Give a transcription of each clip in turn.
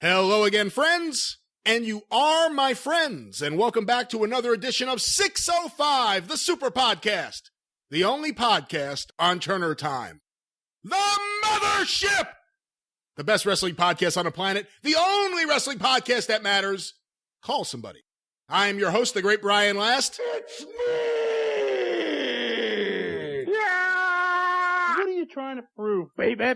Hello again, friends, and you are my friends, and welcome back to another edition of 605, the Superpodcast, the only podcast on Turner Time. The Mothership! The best wrestling podcast on the planet, the only wrestling podcast that matters. Call somebody. I am your host, the great Brian Last. It's me! What are you trying to prove, baby?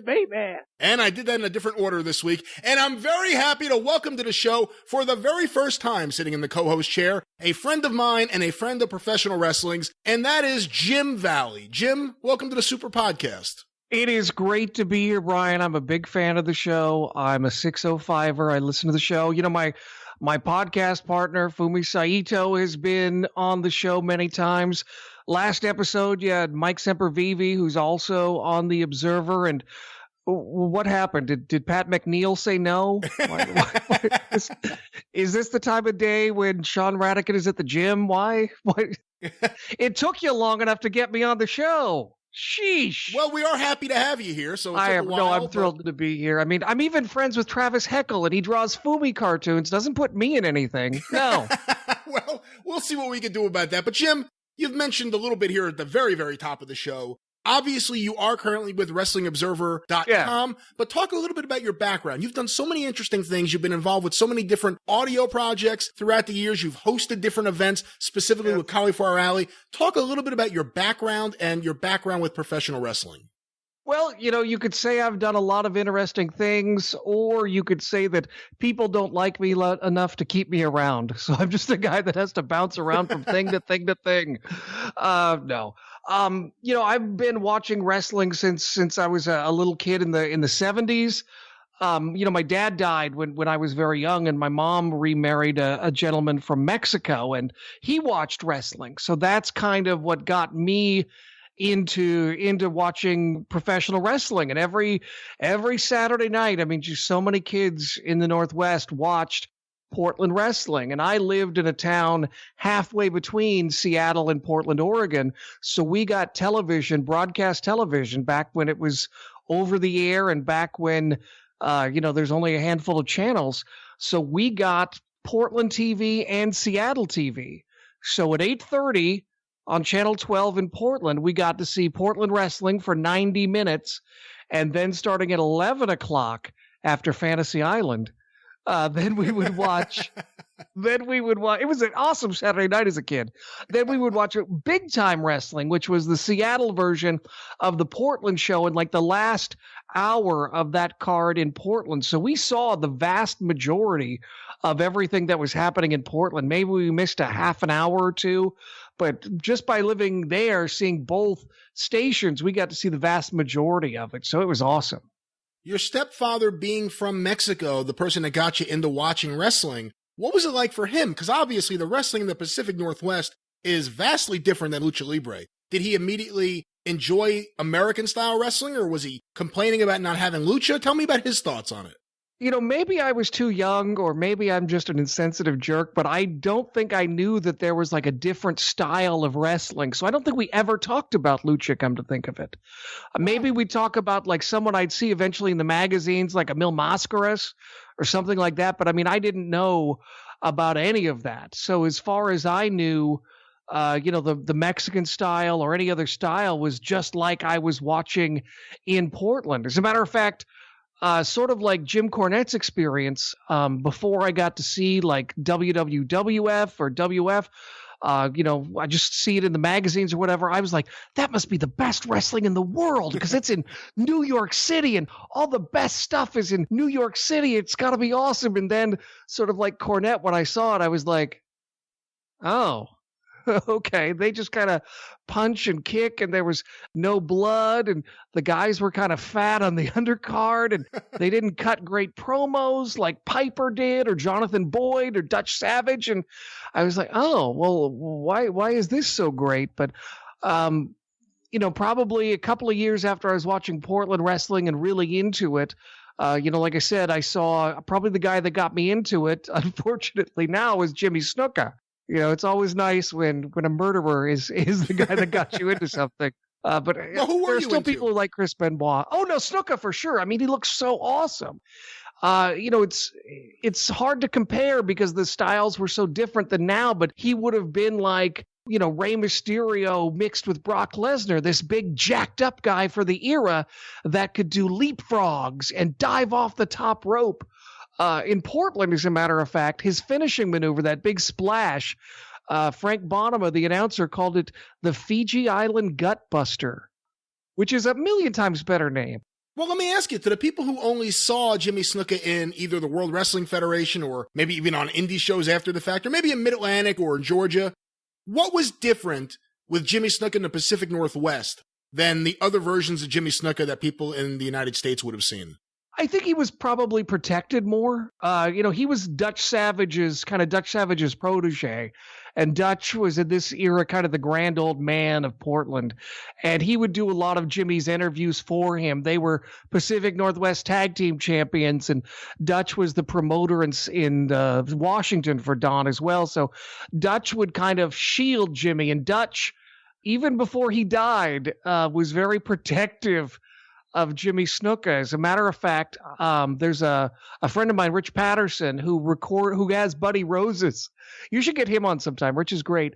And I did that in a different order this week, and I'm very happy to welcome to the show, for the very first time sitting in the co-host chair, a friend of mine and a friend of professional wrestling's, and that is Jim Valley. Jim, welcome to the Super Podcast. It is great to be here, Brian. I'm a big fan of the show. I'm a 605er. I listen to the show. You know, my podcast partner, Fumi Saito, has been on the show many times. Last episode, you had Mike Sempervive, who's also on The Observer. And what happened? Did Pat McNeil say no? Is this the time of day when Sean Radican is at the gym? Why? It took you long enough to get me on the show. Sheesh. Well, we are happy to have you here. So I'm thrilled to be here. I mean, I'm even friends with Travis Heckel, and he draws Fumi cartoons. Doesn't put me in anything. No. Well, we'll see what we can do about that. But Jim, you've mentioned a little bit here at the very, very top of the show. Obviously, you are currently with WrestlingObserver.com, but talk a little bit about your background. You've done so many interesting things. You've been involved with so many different audio projects throughout the years. You've hosted different events, specifically with Cauliflower Alley. Talk a little bit about your background and your background with professional wrestling. Well, you know, you could say I've done a lot of interesting things, or you could say that people don't like me enough to keep me around. So I'm just a guy that has to bounce around from thing to thing to thing. No. You know, I've been watching wrestling since I was a little kid in the 70s. You know, my dad died when I was very young, and my mom remarried a gentleman from Mexico, and he watched wrestling. So that's kind of what got me into watching professional wrestling. And every Saturday night, I mean, just so many kids in the Northwest watched Portland wrestling. And I lived in a town halfway between Seattle and Portland, Oregon. So we got television, broadcast television, back when it was over the air and back when, you know, there's only a handful of channels. So we got Portland TV and Seattle TV. So at 8:30 on Channel 12 in Portland, we got to see Portland wrestling for 90 minutes. And then starting at 11 o'clock after Fantasy Island, then we would watch, it was an awesome Saturday night as a kid. Then we would watch Big Time Wrestling, which was the Seattle version of the Portland show, and like the last hour of that card in Portland. So we saw the vast majority of everything that was happening in Portland. Maybe we missed a half an hour or two, but just by living there, seeing both stations, we got to see the vast majority of it. So it was awesome. Your stepfather being from Mexico, the person that got you into watching wrestling, what was it like for him? Because obviously the wrestling in the Pacific Northwest is vastly different than Lucha Libre. Did he immediately enjoy American-style wrestling, or was he complaining about not having Lucha? Tell me about his thoughts on it. You know, maybe I was too young, or maybe I'm just an insensitive jerk, but I don't think I knew that there was like a different style of wrestling. So I don't think we ever talked about Lucha, come to think of it. Maybe we talk about like someone I'd see eventually in the magazines, like a Mil Mascaras or something like that. But I mean, I didn't know about any of that. So as far as I knew, you know, the Mexican style or any other style was just like I was watching in Portland. As a matter of fact, sort of like Jim Cornette's experience, before I got to see like WWF or WF, you know, I just see it in the magazines or whatever. I was like, that must be the best wrestling in the world because it's in New York City and all the best stuff is in New York City. It's got to be awesome. And then sort of like Cornette, when I saw it, I was like, oh, okay. They just kind of punch and kick, and there was no blood, and the guys were kind of fat on the undercard, and they didn't cut great promos like Piper did, or Jonathan Boyd, or Dutch Savage. And I was like, oh, well, why is this so great? But, you know, probably a couple of years after I was watching Portland wrestling and really into it, you know, like I said, I saw probably the guy that got me into it, unfortunately now, is Jimmy Snooka. You know, it's always nice when a murderer is the guy that got you into something. But well, there are still people who like Chris Benoit. Oh, no, Snooka for sure. I mean, he looks so awesome. It's hard to compare because the styles were so different than now, but he would have been like, Rey Mysterio mixed with Brock Lesnar, this big jacked up guy for the era that could do leapfrogs and dive off the top rope. In Portland, as a matter of fact, his finishing maneuver, that big splash, Frank Bonema, the announcer, called it the Fiji Island Gutbuster, which is a million times better name. Well, let me ask you, to the people who only saw Jimmy Snuka in either the World Wrestling Federation or maybe even on indie shows after the fact, or maybe in Mid-Atlantic or in Georgia, what was different with Jimmy Snuka in the Pacific Northwest than the other versions of Jimmy Snuka that people in the United States would have seen? I think he was probably protected more. He was Dutch Savage's protege. And Dutch was in this era kind of the grand old man of Portland. And he would do a lot of Jimmy's interviews for him. They were Pacific Northwest Tag Team Champions, and Dutch was the promoter in Washington for Don as well. So Dutch would kind of shield Jimmy. And Dutch, even before he died, was very protective of Jimmy Snuka. As a matter of fact, there's a friend of mine, Rich Patterson, who has Buddy Rose's. You should get him on sometime. Rich is great.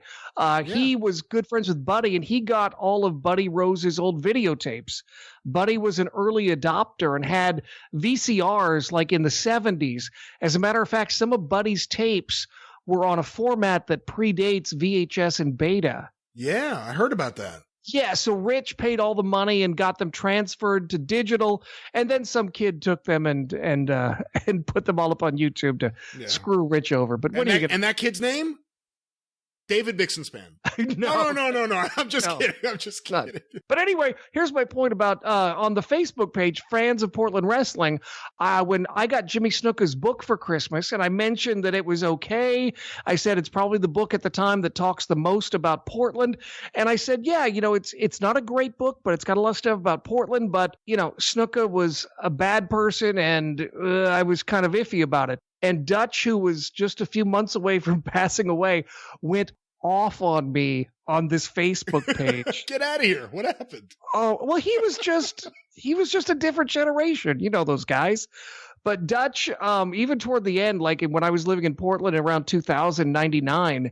He was good friends with Buddy, and he got all of Buddy Rose's old videotapes. Buddy was an early adopter and had VCRs like in the 70s. As a matter of fact, some of Buddy's tapes were on a format that predates VHS and Beta. Yeah, I heard about that. Yeah, so Rich paid all the money and got them transferred to digital, and then some kid took them and put them all up on YouTube to screw Rich over. But and that kid's name? David Bixenspan. No. I'm just kidding. But anyway, here's my point about on the Facebook page, Fans of Portland Wrestling, when I got Jimmy Snuka's book for Christmas, and I mentioned that it was okay. I said it's probably the book at the time that talks the most about Portland. And I said, it's not a great book, but it's got a lot of stuff about Portland. But, Snuka was a bad person, and I was kind of iffy about it. And Dutch, who was just a few months away from passing away, went off on me on this Facebook page. Get out of here. What happened? Oh, well, he was just a different generation. You know those guys. But Dutch, even toward the end, like when I was living in Portland around 2099,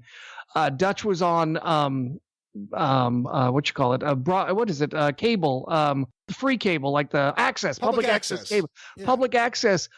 Dutch was on cable, free cable, like the access, public access cable, public access.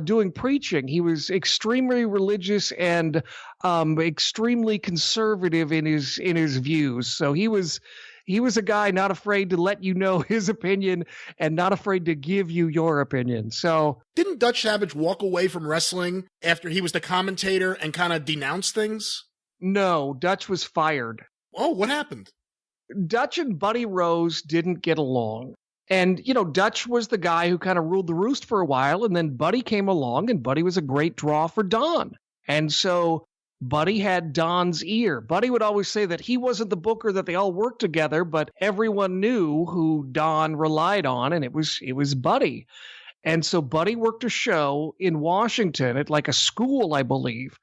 Doing preaching. He was extremely religious and extremely conservative in his views. So he was a guy not afraid to let you know his opinion and not afraid to give you your opinion. So didn't Dutch Savage walk away from wrestling after he was the commentator and kind of denounce things? No, Dutch was fired. Oh, what happened? Dutch and Buddy Rose didn't get along. And, Dutch was the guy who kind of ruled the roost for a while, and then Buddy came along, and Buddy was a great draw for Don. And so Buddy had Don's ear. Buddy would always say that he wasn't the booker, that they all worked together, but everyone knew who Don relied on, and it was Buddy. And so Buddy worked a show in Washington at like a school, I believe,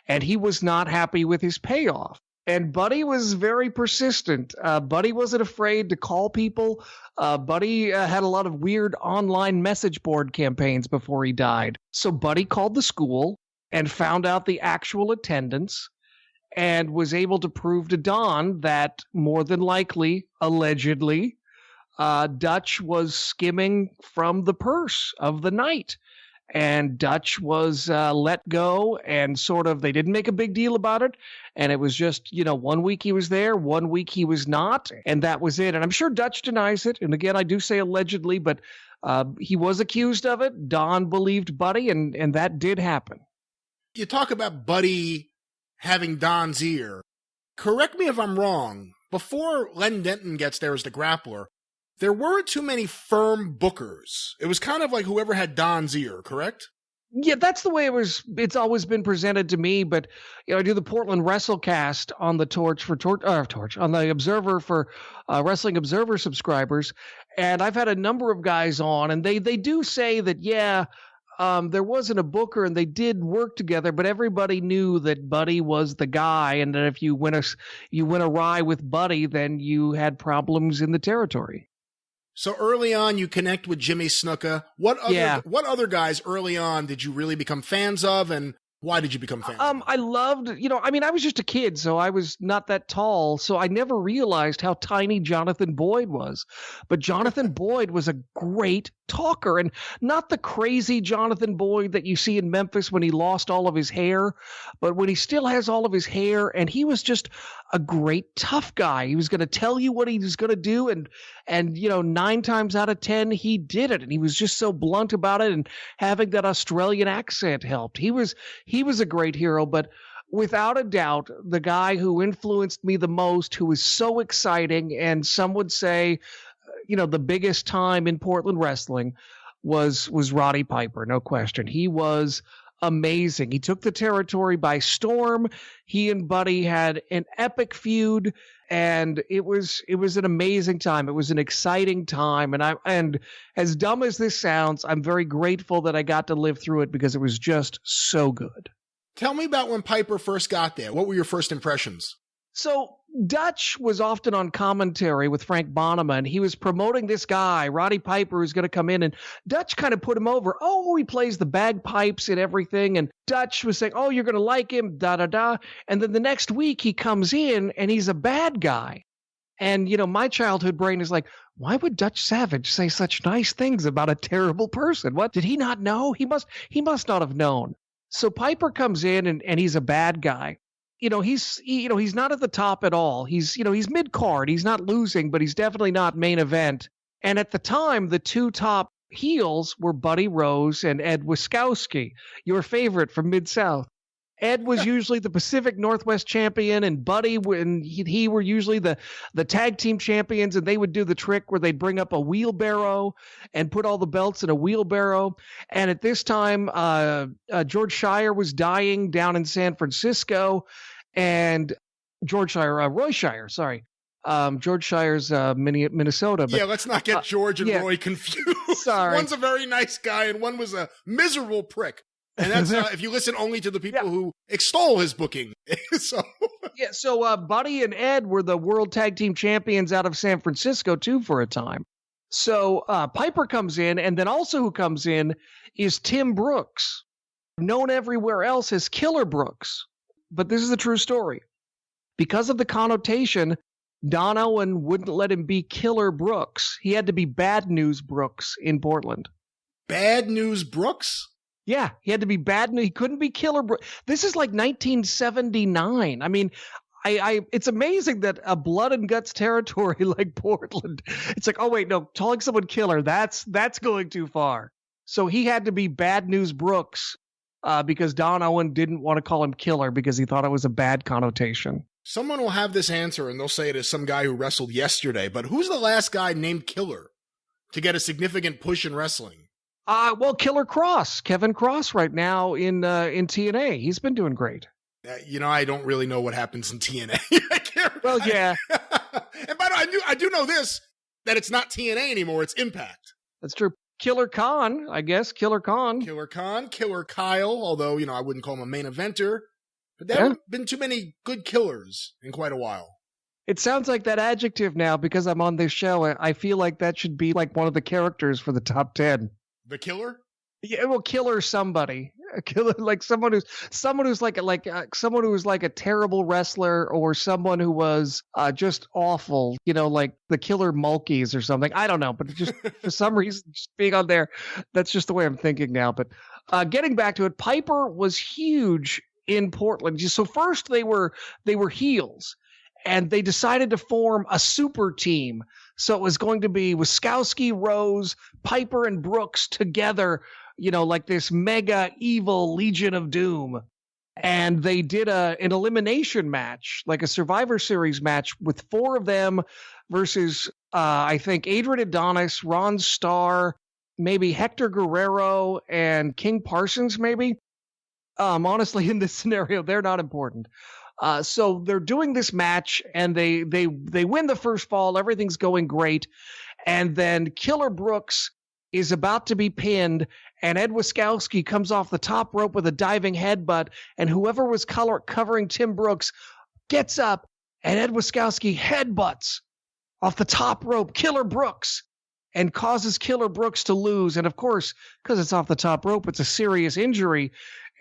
and he was not happy with his payoff. And Buddy was very persistent. Buddy wasn't afraid to call people. Buddy had a lot of weird online message board campaigns before he died. So Buddy called the school and found out the actual attendance and was able to prove to Don that more than likely, allegedly, Dutch was skimming from the purse of the night. And Dutch was let go, and they didn't make a big deal about it. And it was just, 1 week he was there, 1 week he was not, and that was it. And I'm sure Dutch denies it. And again, I do say allegedly, but he was accused of it. Don believed Buddy, and that did happen. You talk about Buddy having Don's ear. Correct me if I'm wrong. Before Len Denton gets there as the grappler, there weren't too many firm bookers. It was kind of like whoever had Don's ear, correct? Yeah, that's the way it's always been presented to me. But I do the Portland WrestleCast on the on the Observer for Wrestling Observer subscribers, and I've had a number of guys on, and they do say that there wasn't a booker, and they did work together, but everybody knew that Buddy was the guy, and that if you went awry with Buddy, then you had problems in the territory. So early on, you connect with Jimmy Snooka. What other guys early on did you really become fans of, and why did you become fans? I loved, I was just a kid, so I was not that tall, so I never realized how tiny Jonathan Boyd was. But Jonathan Boyd was a great talker, and not the crazy Jonathan Boyd that you see in Memphis when he lost all of his hair, but when he still has all of his hair, and he was just a great tough guy. He was going to tell you what he was going to do, and 9 times out of 10 he did it, and he was just so blunt about it, and having that Australian accent helped. He was a great hero, but without a doubt, the guy who influenced me the most, who was so exciting, and some would say, the biggest time in Portland wrestling was Roddy Piper, no question. He was amazing. He took the territory by storm. He and Buddy had an epic feud, and it was an amazing time. It was an exciting time, and as dumb as this sounds, I'm very grateful that I got to live through it because it was just so good. Tell me about when Piper first got there. What were your first impressions? So Dutch was often on commentary with Frank Bonema, and he was promoting this guy, Roddy Piper, who's going to come in, and Dutch kind of put him over. Oh, he plays the bagpipes and everything, and Dutch was saying, oh, you're going to like him, da-da-da. And then the next week he comes in, and he's a bad guy. And, my childhood brain is like, why would Dutch Savage say such nice things about a terrible person? What, did he not know? He must not have known. So Piper comes in, and he's a bad guy. He's not at the top at all. He's mid-card. He's not losing, but he's definitely not main event. And at the time, the two top heels were Buddy Rose and Ed Wiskowski, your favorite from Mid-South. Ed was usually the Pacific Northwest champion, and Buddy and he were usually the tag team champions, and they would do the trick where they'd bring up a wheelbarrow and put all the belts in a wheelbarrow. And at this time, George Shire was dying down in San Francisco, and Roy Shire, sorry. George Shire's Minnesota. But, let's not get George and Roy confused. Sorry. One's a very nice guy, and one was a miserable prick. And that's if you listen only to the people who extol his booking. So Buddy and Ed were the world tag team champions out of San Francisco too for a time. So Piper comes in, and then also who comes in is Tim Brooks, known everywhere else as Killer Brooks. But this is a true story. Because of the connotation, Don Owen wouldn't let him be Killer Brooks. He had to be Bad News Brooks in Portland. Bad News Brooks? Yeah, he had to be Bad News. He couldn't be Killer Brooks. This is like 1979. I mean, it's amazing that a blood and guts territory like Portland, it's like, oh wait, no, calling someone Killer, that's going too far. So he had to be Bad News Brooks because Don Owen didn't want to call him Killer because he thought it was a bad connotation. Someone will have this answer and they'll say it is some guy who wrestled yesterday, but who's the last guy named Killer to get a significant push in wrestling? Well, Killer Cross, Kevin Cross right now in TNA. He's been doing great. I don't really know what happens in TNA. Well, yeah. And by the way, I do know this, that it's not TNA anymore. It's Impact. That's true. Killer Khan, I guess. Killer Khan. Killer Kyle, although, I wouldn't call him a main eventer. But there haven't been too many good killers in quite a while. It sounds like that adjective now because I'm on this show. I feel like that should be like one of the characters for the top 10. The Killer? Yeah, well, Killer somebody. A killer, like someone who's like someone who was like a terrible wrestler, or someone who was just awful, like the Killer Mulkeys or something. I don't know, but just for some reason, just being on there, that's just the way I'm thinking now. But getting back to it, Piper was huge in Portland. So first they were heels, and they decided to form a super team. So it was going to be Wiskowski, Rose, Piper, and Brooks together, like this mega evil Legion of Doom. And they did an elimination match, like a Survivor Series match with 4 of them versus, I think, Adrian Adonis, Ron Starr, maybe Hector Guerrero, and King Parsons, maybe. Honestly, in this scenario, they're not important. So they're doing this match, and they win the first fall. Everything's going great. And then Killer Brooks is about to be pinned, and Ed Wiskowski comes off the top rope with a diving headbutt, and whoever was covering Tim Brooks gets up, and Ed Wiskowski headbutts off the top rope Killer Brooks. and causes Killer Brooks to lose. And of course, because it's off the top rope, it's a serious injury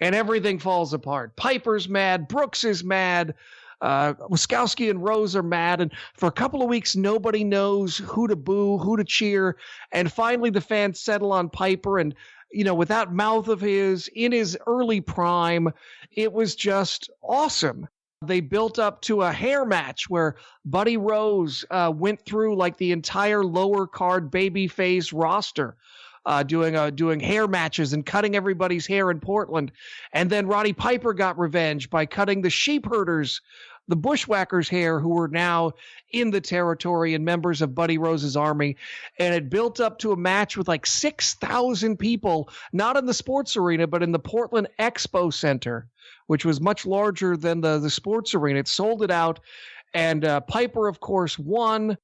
and everything falls apart. Piper's mad. Brooks is mad. Wiskowski and Rose are mad. And for a couple of weeks, nobody knows who to boo, who to cheer. And finally, the fans settle on Piper. And, with that mouth of his in his early prime, it was just awesome. They built up to a hair match where Buddy Rose went through like the entire lower card babyface roster, doing hair matches and cutting everybody's hair in Portland. And then Roddy Piper got revenge by cutting the sheep herders, the bushwhackers' hair, who were now in the territory and members of Buddy Rose's army. And it built up to a match with like 6,000 people, not in the sports arena, but in the Portland Expo Center, which was much larger than the sports arena. It sold it out. And Piper, of course, won.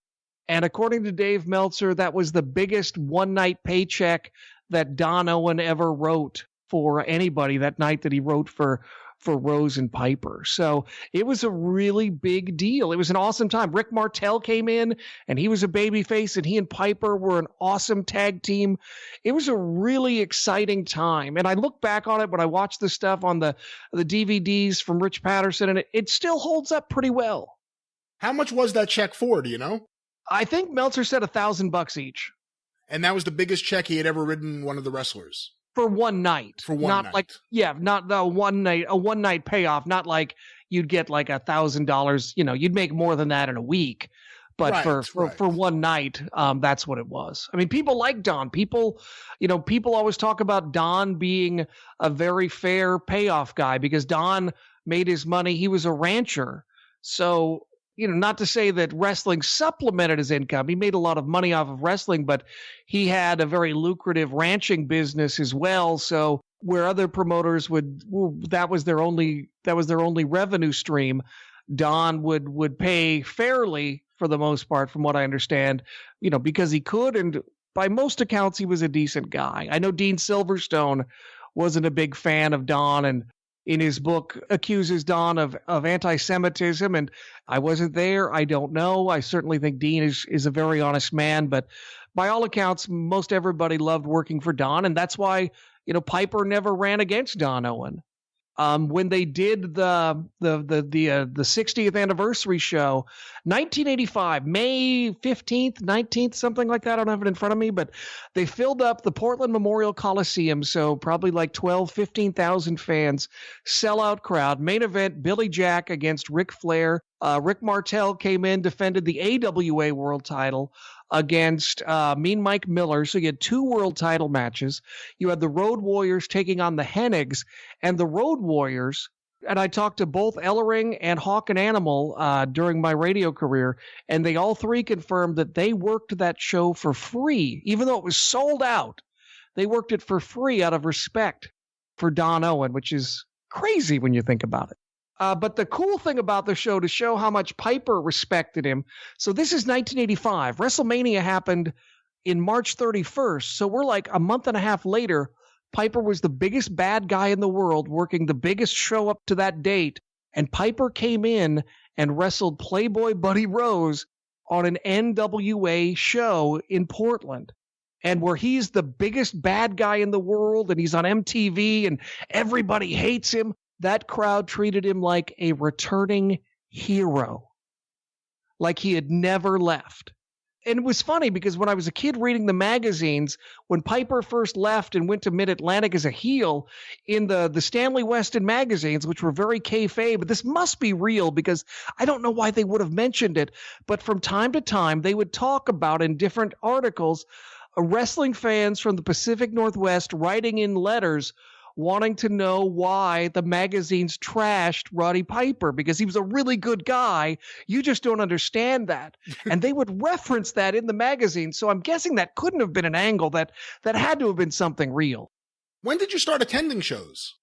And according to Dave Meltzer, that was the biggest one-night paycheck that Don Owen ever wrote for anybody that night that he wrote for Rose and Piper. So it was a really big deal. It was an awesome time. Rick Martel came in, and he was a babyface, and he and Piper were an awesome tag team. It was a really exciting time. And I look back on it when I watch the stuff on the DVDs from Rich Patterson, and it still holds up pretty well. How much was that check for, do you know? I think Meltzer said $1,000 each. And that was the biggest check he had ever written one of the wrestlers. For one night. For one night. Not the a one night payoff. Not like you'd get like $1,000, you'd make more than that in a week. But for one night, that's what it was. I mean, people like Don. People always talk about Don being a very fair payoff guy because Don made his money. He was a rancher. So, not to say that wrestling supplemented his income. He made a lot of money off of wrestling, but he had a very lucrative ranching business as well. So where other promoters that was their only revenue stream, Don would pay fairly for the most part, from what I understand, because he could. And by most accounts, he was a decent guy. I know Dean Silverstone wasn't a big fan of Don, and in his book accuses Don of anti-Semitism, and I wasn't there. I don't know. I certainly think Dean is a very honest man, but by all accounts, most everybody loved working for Don, and that's why, Piper never ran against Don Owen. When they did the 60th anniversary show, 1985, May 15th, 19th, something like that. I don't have it in front of me, but they filled up the Portland Memorial Coliseum. So probably like 15,000 fans, sellout crowd. Main event, Billy Jack against Ric Flair. Rick Martel came in, defended the AWA world title against Mean Mike Miller. So you had 2 world title matches. You had the Road Warriors taking on the Hennigs, and the Road Warriors, and I talked to both Ellering and Hawk and Animal during my radio career, and they all three confirmed that they worked that show for free. Even though it was sold out, they worked it for free out of respect for Don Owen, which is crazy when you think about it. But the cool thing about the show, to show how much Piper respected him, so this is 1985. WrestleMania happened in March 31st, so we're like a month and a half later. Piper was the biggest bad guy in the world, working the biggest show up to that date, and Piper came in and wrestled Playboy Buddy Rose on an NWA show in Portland. And where he's the biggest bad guy in the world, and he's on MTV, and everybody hates him, that crowd treated him like a returning hero, like he had never left. And it was funny because when I was a kid reading the magazines, when Piper first left and went to Mid-Atlantic as a heel in the Stanley Weston magazines, which were very kayfabe, but this must be real because I don't know why they would have mentioned it. But from time to time, they would talk about in different articles, wrestling fans from the Pacific Northwest writing in letters wanting to know why the magazines trashed Roddy Piper, because he was a really good guy. You just don't understand that. And they would reference that in the magazine. So I'm guessing that couldn't have been an angle. That had to have been something real. When did you start attending shows?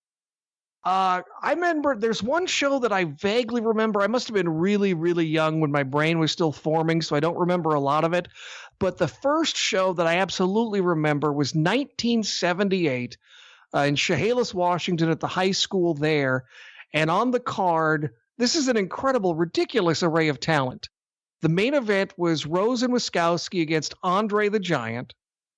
I remember there's one show that I vaguely remember. I must have been really, really young when my brain was still forming, so I don't remember a lot of it. But the first show that I absolutely remember was 1978. In Chehalis, Washington, at the high school there. And on the card, this is an incredible, ridiculous array of talent. The main event was Rose and Wiskowski against Andre the Giant.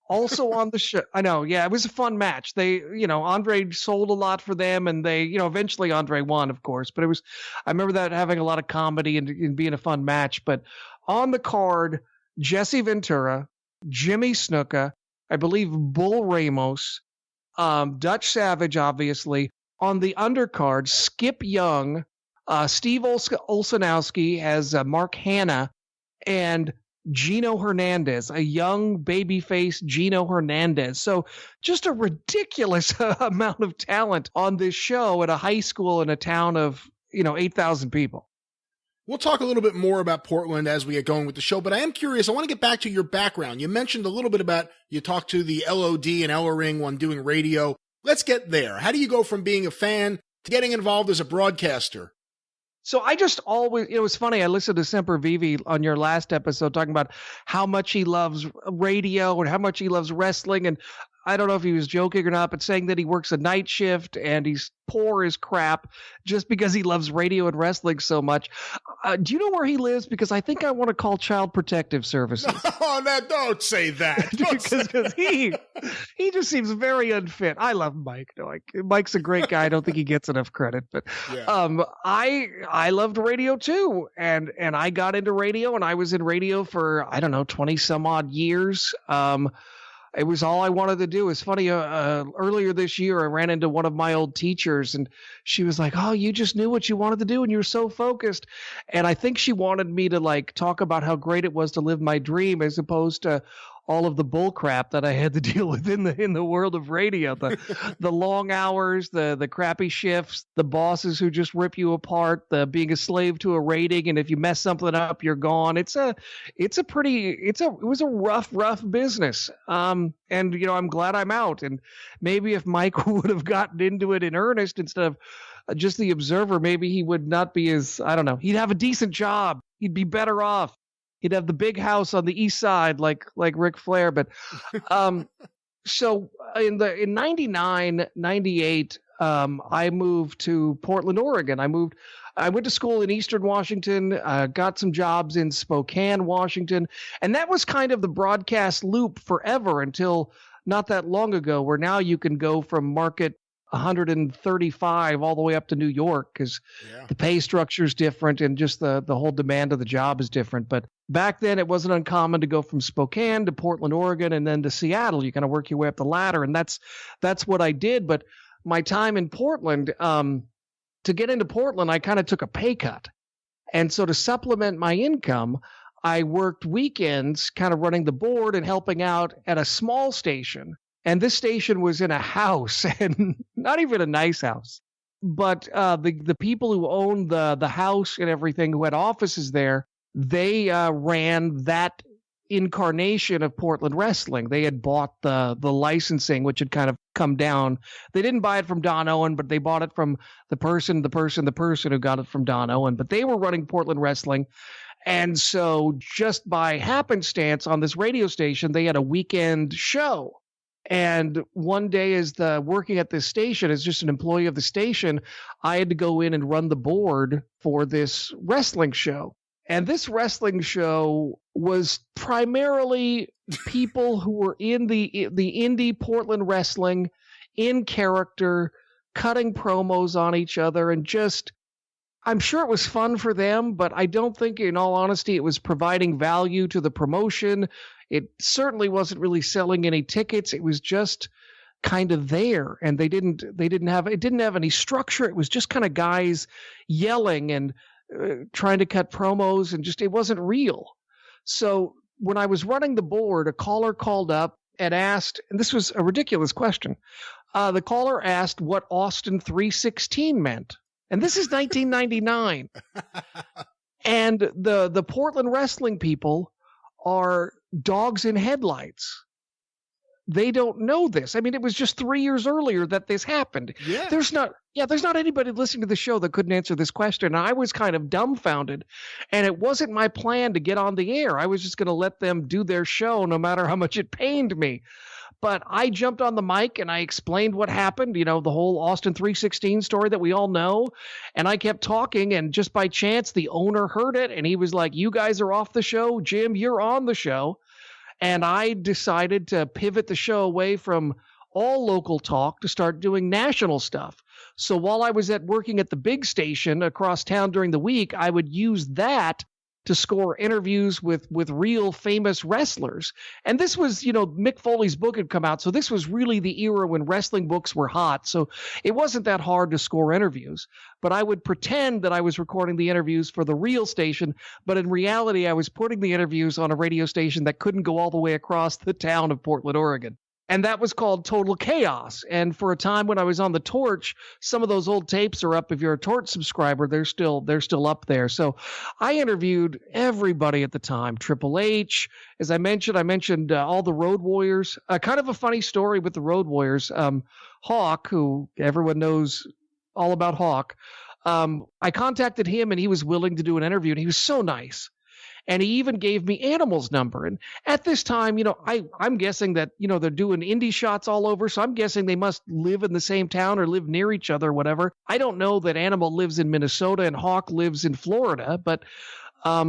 Also on the show. I know. Yeah, it was a fun match. Andre sold a lot for them, and eventually Andre won, of course. But I remember that having a lot of comedy and being a fun match. But on the card, Jesse Ventura, Jimmy Snooka, I believe Bull Ramos, Dutch Savage, obviously. On the undercard, Skip Young, Steve Olsenowski as Mark Hanna, and Gino Hernandez, a young babyface Gino Hernandez. So just a ridiculous amount of talent on this show at a high school in a town of, 8,000 people. We'll talk a little bit more about Portland as we get going with the show, but I am curious. I want to get back to your background. You mentioned a little bit about you talked to the LOD and Ellering when doing radio. Let's get there. How do you go from being a fan to getting involved as a broadcaster? So I just always, it was funny. I listened to Semper Vivi on your last episode talking about how much he loves radio and how much he loves wrestling. And I don't know if he was joking or not, but saying that he works a night shift and he's poor as crap just because he loves radio and wrestling so much. Do you know where he lives? Because I think I want to call Child Protective Services. Oh, no, don't say that. Because he just seems very unfit. I love Mike. Mike's a great guy. I don't think he gets enough credit, but yeah. I loved radio too, and I got into radio, and I was in radio for 20 some odd years. It was all I wanted to do. It's funny, earlier this year, I ran into one of my old teachers, and she was like, oh, you just knew what you wanted to do, and you were so focused. And I think she wanted me to, talk about how great it was to live my dream as opposed to all of the bull crap that I had to deal with in the world of radio, the long hours, the crappy shifts, the bosses who just rip you apart, the being a slave to a rating, and if you mess something up, you're gone. It was a rough business. And I'm glad I'm out. And maybe if Mike would have gotten into it in earnest instead of just the observer, maybe he would not be as, he'd have a decent job. He'd be better off. He'd have the big house on the east side like Ric Flair. But so in 99, 98, I moved to Portland, Oregon. I went to school in Eastern Washington, got some jobs in Spokane, Washington. And that was kind of the broadcast loop forever until not that long ago, where now you can go from market 135 all the way up to New York because the pay structure is different and just the whole demand of the job is different. But back then it wasn't uncommon to go from Spokane to Portland, Oregon, and then to Seattle. You kind of work your way up the ladder, and that's what I did. But my time in Portland, to get into Portland, I kind of took a pay cut. And so to supplement my income, I worked weekends kind of running the board and helping out at a small station. And this station was in a house, and not even a nice house. But the people who owned the house and everything, who had offices there, they ran that incarnation of Portland wrestling. They had bought the licensing, which had kind of come down. They didn't buy it from Don Owen, but they bought it from the person who got it from Don Owen. But they were running Portland wrestling. And so just by happenstance on this radio station, they had a weekend show. And one day as working at this station as just an employee of the station, I had to go in and run the board for this wrestling show. And this wrestling show was primarily people who were in the indie Portland wrestling, in character, cutting promos on each other, and just, I'm sure it was fun for them, but I don't think, in all honesty, it was providing value to the promotion. It certainly wasn't really selling any tickets. It was just kind of there, and it didn't have any structure. It was just kind of guys yelling and trying to cut promos, and just, it wasn't real. So when I was running the board, a caller called up and asked, and this was a ridiculous question. The caller asked what Austin 316 meant. And this is 1999. And the Portland wrestling people are dogs in headlights. They don't know this. I mean, it was just 3 years earlier that this happened. Yeah. There's not anybody listening to the show that couldn't answer this question. I was kind of dumbfounded, and it wasn't my plan to get on the air. I was just going to let them do their show no matter how much it pained me. But I jumped on the mic and I explained what happened, the whole Austin 316 story that we all know. And I kept talking, and just by chance, the owner heard it, and he was like, "You guys are off the show. Jim, you're on the show." And I decided to pivot the show away from all local talk to start doing national stuff. So while I was working at the big station across town during the week, I would use that to score interviews with real famous wrestlers. And this was, Mick Foley's book had come out. So this was really the era when wrestling books were hot. So it wasn't that hard to score interviews. But I would pretend that I was recording the interviews for the real station. But in reality, I was putting the interviews on a radio station that couldn't go all the way across the town of Portland, Oregon. And that was called Total Chaos. And for a time when I was on the Torch, some of those old tapes are up. If you're a Torch subscriber, they're still up there. So I interviewed everybody at the time. Triple H, as I mentioned all the Road Warriors. Kind of a funny story with the Road Warriors. Hawk, who everyone knows all about Hawk. I contacted him, and he was willing to do an interview, and he was so nice. And he even gave me Animal's number. And at this time, I'm guessing that, they're doing indie shots all over. So I'm guessing they must live in the same town or live near each other or whatever. I don't know that Animal lives in Minnesota and Hawk lives in Florida. But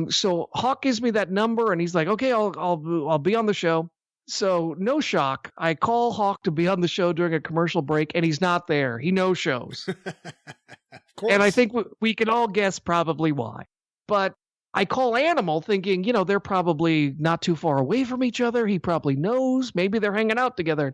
so Hawk gives me that number, and he's like, "Okay, I'll be on the show." So no shock. I call Hawk to be on the show during a commercial break, and he's not there. He no-shows. Of course. And I think we can all guess probably why. But I call Animal thinking, they're probably not too far away from each other. He probably knows. Maybe they're hanging out together.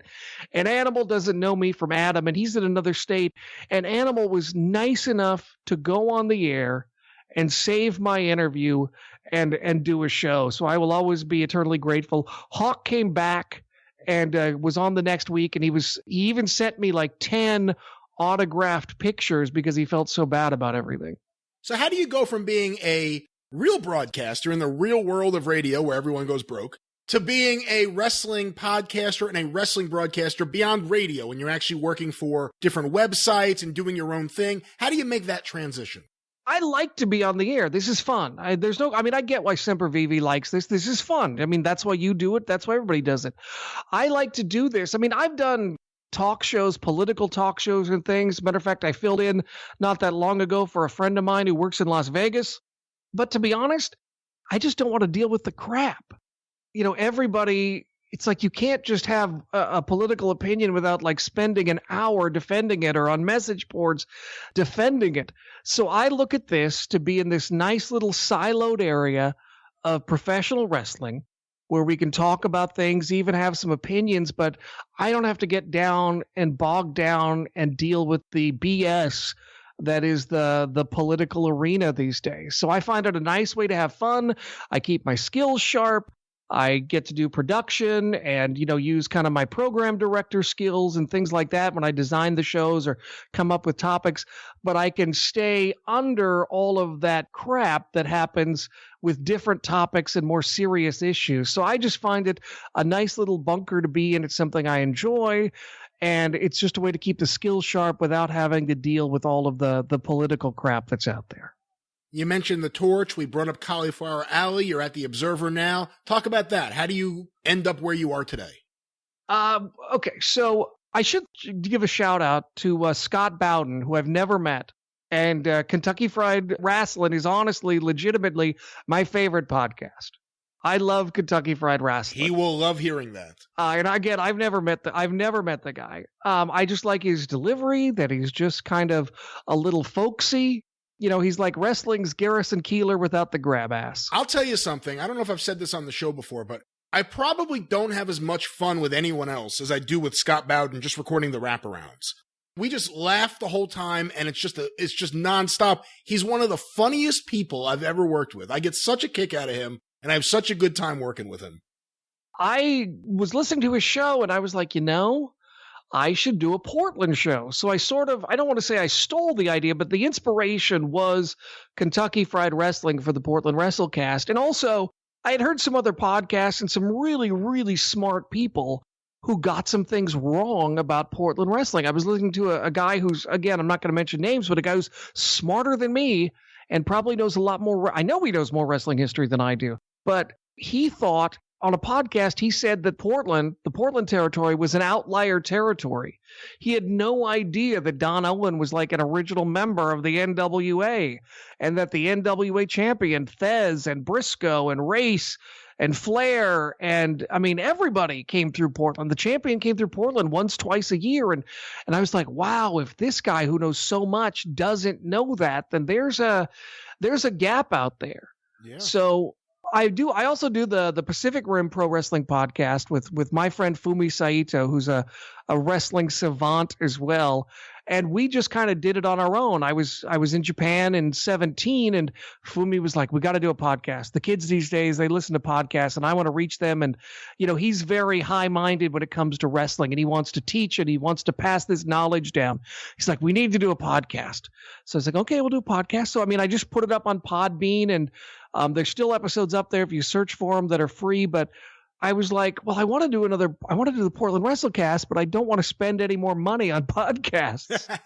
And Animal doesn't know me from Adam, and he's in another state. And Animal was nice enough to go on the air and save my interview and do a show. So I will always be eternally grateful. Hawk came back and was on the next week, and he even sent me like 10 autographed pictures because he felt so bad about everything. So how do you go from being a real broadcaster in the real world of radio where everyone goes broke to being a wrestling podcaster and a wrestling broadcaster beyond radio when you're actually working for different websites and doing your own thing? How do you make that transition? I like to be on the air. This is fun. I get why Semper Vivi likes this. This is fun. That's why you do it. That's why everybody does it. I like to do this. I've done talk shows, political talk shows and things. Matter of fact, I filled in not that long ago for a friend of mine who works in Las Vegas. But to be honest, I just don't want to deal with the crap. Everybody, it's like you can't just have a political opinion without like spending an hour defending it or on message boards defending it. So I look at this to be in this nice little siloed area of professional wrestling where we can talk about things, even have some opinions, but I don't have to get down and bog down and deal with the BS that is the political arena these days. So I find it a nice way to have fun. I keep my skills sharp. I get to do production and, use kind of my program director skills and things like that when I design the shows or come up with topics. But I can stay under all of that crap that happens with different topics and more serious issues. So I just find it a nice little bunker to be in. It's something I enjoy. And it's just a way to keep the skills sharp without having to deal with all of the political crap that's out there. You mentioned the Torch. We brought up Cauliflower Alley. You're at the Observer now. Talk about that. How do you end up where you are today? Okay, so I should give a shout out to Scott Bowden, who I've never met. And Kentucky Fried Wrestling is honestly, legitimately my favorite podcast. I love Kentucky Fried Wrestling. He will love hearing that. And again, I've never met the guy. I just like his delivery, that he's just kind of a little folksy. He's like wrestling's Garrison Keillor without the grab ass. I'll tell you something. I don't know if I've said this on the show before, but I probably don't have as much fun with anyone else as I do with Scott Bowden just recording the wraparounds. We just laugh the whole time, and it's just nonstop. He's one of the funniest people I've ever worked with. I get such a kick out of him. And I have such a good time working with him. I was listening to his show and I was like, I should do a Portland show. So I don't want to say I stole the idea, but the inspiration was Kentucky Fried Wrestling for the Portland WrestleCast. And also I had heard some other podcasts and some really, really smart people who got some things wrong about Portland wrestling. I was listening to a guy who's, again, I'm not going to mention names, but a guy who's smarter than me and probably knows a lot more. I know he knows more wrestling history than I do. But he thought on a podcast, he said that the Portland territory was an outlier territory. He had no idea that Don Owen was like an original member of the NWA, and that the NWA champion, Thez and Briscoe and Race and Flair, and I mean, everybody came through Portland. The champion came through Portland once, twice a year. And I was like, wow, if this guy who knows so much doesn't know that, then there's a gap out there. Yeah. So I also do the Pacific Rim Pro Wrestling podcast with my friend Fumi Saito, who's a wrestling savant as well. And we just kind of did it on our own. I was in Japan in 2017, and Fumi was like, we got to do a podcast. The kids these days, they listen to podcasts, and I want to reach them. And, he's very high-minded when it comes to wrestling, and he wants to teach, and he wants to pass this knowledge down. He's like, we need to do a podcast. So I was like, okay, we'll do a podcast. So, I just put it up on Podbean, and there's still episodes up there if you search for them that are free. But I was like, well, I want to do the Portland WrestleCast, but I don't want to spend any more money on podcasts.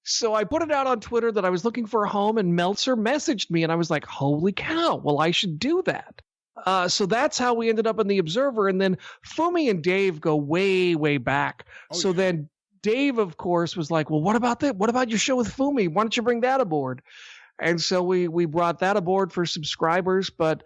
So I put it out on Twitter that I was looking for a home, and Meltzer messaged me, and I was like, holy cow, well, I should do that. So that's how we ended up in the Observer. And then Fumi and Dave go way, way back. Then Dave, of course, was like, well, what about that? What about your show with Fumi? Why don't you bring that aboard? And so we brought that aboard for subscribers, but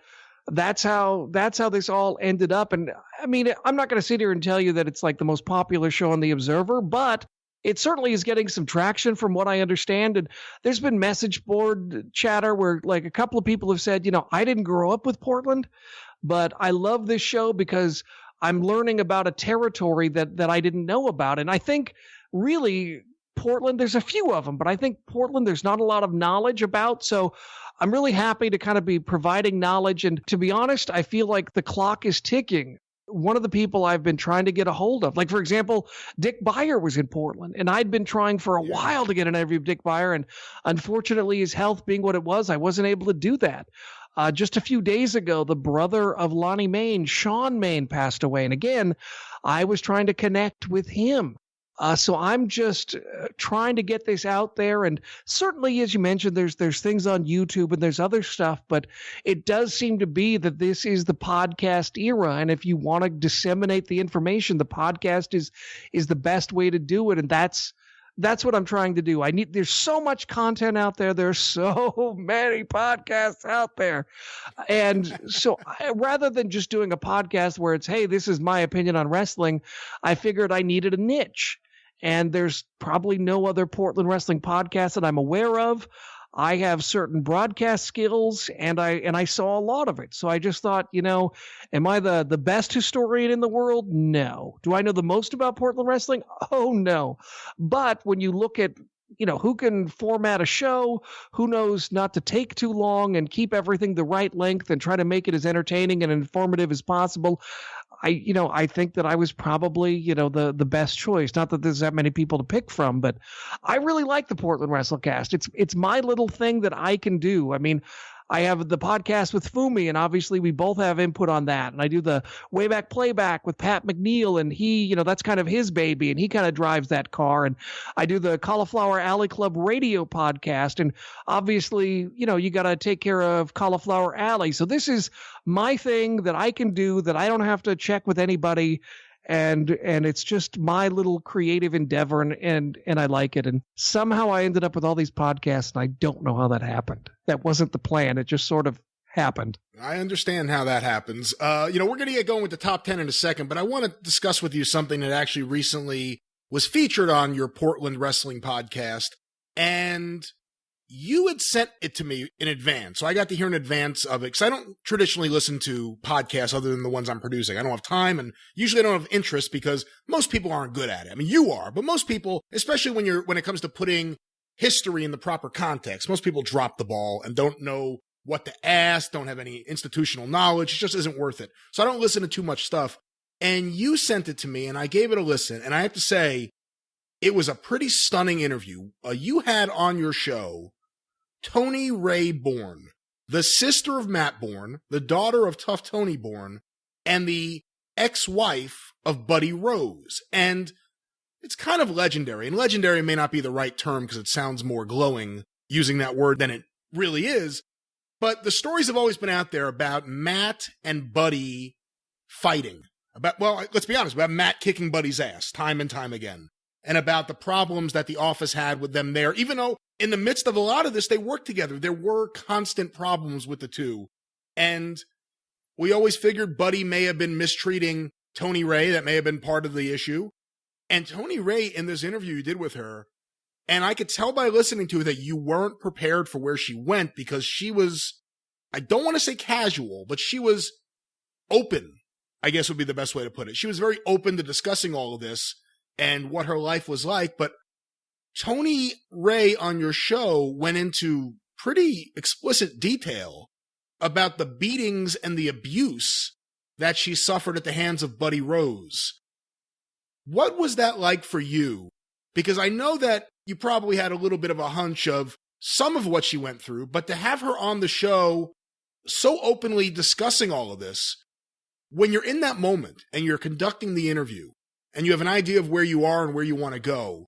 that's how this all ended up. And I'm not going to sit here and tell you that it's like the most popular show on the Observer, but it certainly is getting some traction from what I understand. And there's been message board chatter where like a couple of people have said, I didn't grow up with Portland, but I love this show because I'm learning about a territory that I didn't know about. And I think really Portland, there's a few of them, but I think Portland, there's not a lot of knowledge about. So I'm really happy to kind of be providing knowledge. And to be honest, I feel like the clock is ticking. One of the people I've been trying to get a hold of, like, for example, Dick Beyer was in Portland, and I'd been trying for a while to get an interview of Dick Beyer. And unfortunately, his health being what it was, I wasn't able to do that. Just a few days ago, the brother of Lonnie Main, Sean Main, passed away. And again, I was trying to connect with him. So I'm just trying to get this out there. And certainly, as you mentioned, there's things on YouTube and there's other stuff, but it does seem to be that this is the podcast era. And if you want to disseminate the information, the podcast is the best way to do it. And that's what I'm trying to do. There's so much content out there. There's so many podcasts out there. And so rather than just doing a podcast where it's, hey, this is my opinion on wrestling, I figured I needed a niche. And there's probably no other Portland wrestling podcast that I'm aware of. I have certain broadcast skills, and I saw a lot of it. So I just thought, am I the best historian in the world? No. Do I know the most about Portland wrestling? Oh, no. But when you look at, who can format a show, who knows not to take too long and keep everything the right length and try to make it as entertaining and informative as possible, I think that I was probably, the best choice. Not that there's that many people to pick from, but I really like the Portland WrestleCast. It's my little thing that I can do. I have the podcast with Fumi, and obviously we both have input on that. And I do the Way Back Playback with Pat McNeil, and he, that's kind of his baby, and he kind of drives that car. And I do the Cauliflower Alley Club radio podcast, and obviously, you got to take care of Cauliflower Alley. So this is my thing that I can do that I don't have to check with anybody. And it's just my little creative endeavor, and I like it. And somehow I ended up with all these podcasts, and I don't know how that happened. That wasn't the plan. It just sort of happened. I understand how that happens. We're going to get going with the top 10 in a second, but I want to discuss with you something that actually recently was featured on your Portland Wrestling podcast, and you had sent it to me in advance. So I got to hear in advance of it, because I don't traditionally listen to podcasts other than the ones I'm producing. I don't have time, and usually I don't have interest because most people aren't good at it. You are, but most people, especially when it comes to putting history in the proper context, most people drop the ball and don't know what to ask, don't have any institutional knowledge. It just isn't worth it. So I don't listen to too much stuff. And you sent it to me, and I gave it a listen, and I have to say, it was a pretty stunning interview. You had on your show Tony Ray Bourne, the sister of Matt Bourne, the daughter of Tough Tony Bourne, and the ex-wife of Buddy Rose. And it's kind of legendary. And legendary may not be the right term because it sounds more glowing using that word than it really is. But the stories have always been out there about Matt and Buddy fighting. Let's be honest, about Matt kicking Buddy's ass time and time again. And about the problems that the office had with them there. Even though in the midst of a lot of this, they worked together. There were constant problems with the two. And we always figured Buddy may have been mistreating Tony Ray. That may have been part of the issue. And Tony Ray, in this interview you did with her, and I could tell by listening to it that you weren't prepared for where she went, because she was, I don't want to say casual, but she was open, I guess would be the best way to put it. She was very open to discussing all of this and what her life was like. But Tony Ray on your show went into pretty explicit detail about the beatings and the abuse that she suffered at the hands of Buddy Rose. What was that like for you? Because I know that you probably had a little bit of a hunch of some of what she went through, but to have her on the show so openly discussing all of this, when you're in that moment and you're conducting the interview and you have an idea of where you are and where you want to go,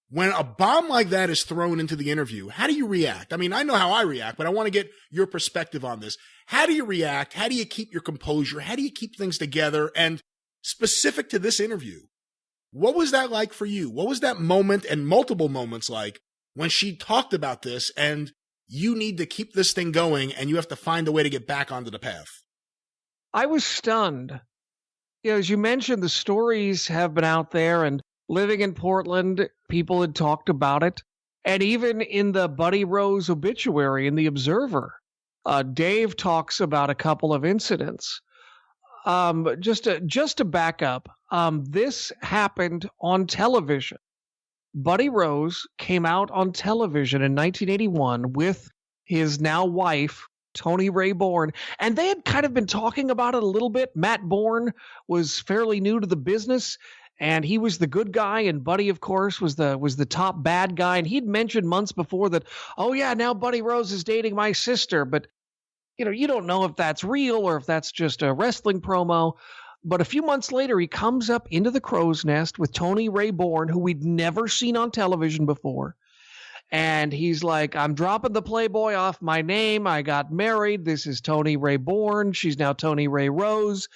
when a bomb like that is thrown into the interview, how do you react? I mean, I know how I react, but I want to get your perspective on this. How do you react? How do you keep your composure? How do you keep things together? And specific to this interview, what was that like for you? What was that moment and multiple moments like when she talked about this and you need to keep this thing going and you have to find a way to get back onto the path? I was stunned. You know, as you mentioned, the stories have been out there, and living in Portland, people had talked about it. And even in the Buddy Rose obituary in The Observer, Dave talks about a couple of incidents. Just to back up, this happened on television. Buddy Rose came out on television in 1981 with his now wife, Tony Ray Bourne, and they had kind of been talking about it a little bit. Matt Bourne was fairly new to the business, and he was the good guy, and Buddy, of course, was the top bad guy. And he'd mentioned months before that, oh yeah, now Buddy Rose is dating my sister, but you know, you don't know if that's real or if that's just a wrestling promo. But a few months later, he comes up into the crow's nest with Tony Ray Bourne, who we'd never seen on television before. And he's like, I'm dropping the Playboy off my name. I got married. This is Tony Ray Bourne. She's now Tony Ray Rose.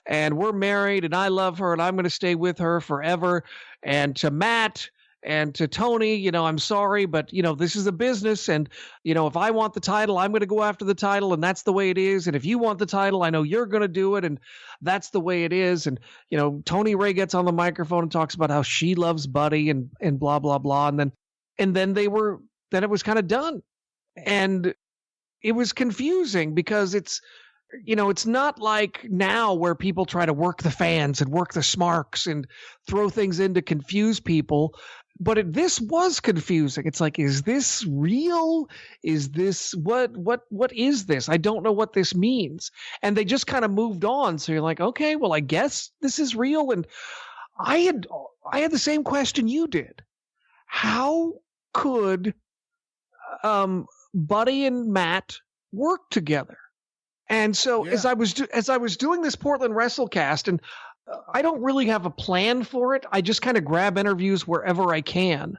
And we're married, and I love her, and I'm going to stay with her forever. And to Matt and to Tony, you know, I'm sorry, but, you know, this is a business. And, you know, if I want the title, I'm going to go after the title, and that's the way it is. And if you want the title, I know you're going to do it, and that's the way it is. And, you know, Tony Ray gets on the microphone and talks about how she loves Buddy and blah, blah, blah. And then it was kind of done. And it was confusing because it's not like now where people try to work the fans and work the smarks and throw things in to confuse people. But this was confusing. It's like, is this real? Is this what is this? I don't know what this means. And they just kind of moved on. So you're like, okay, well, I guess this is real. And I had the same question you did. How could Buddy and Matt work together? And so as I was doing this Portland WrestleCast, and I don't really have a plan for it. I just kind of grab interviews wherever I can.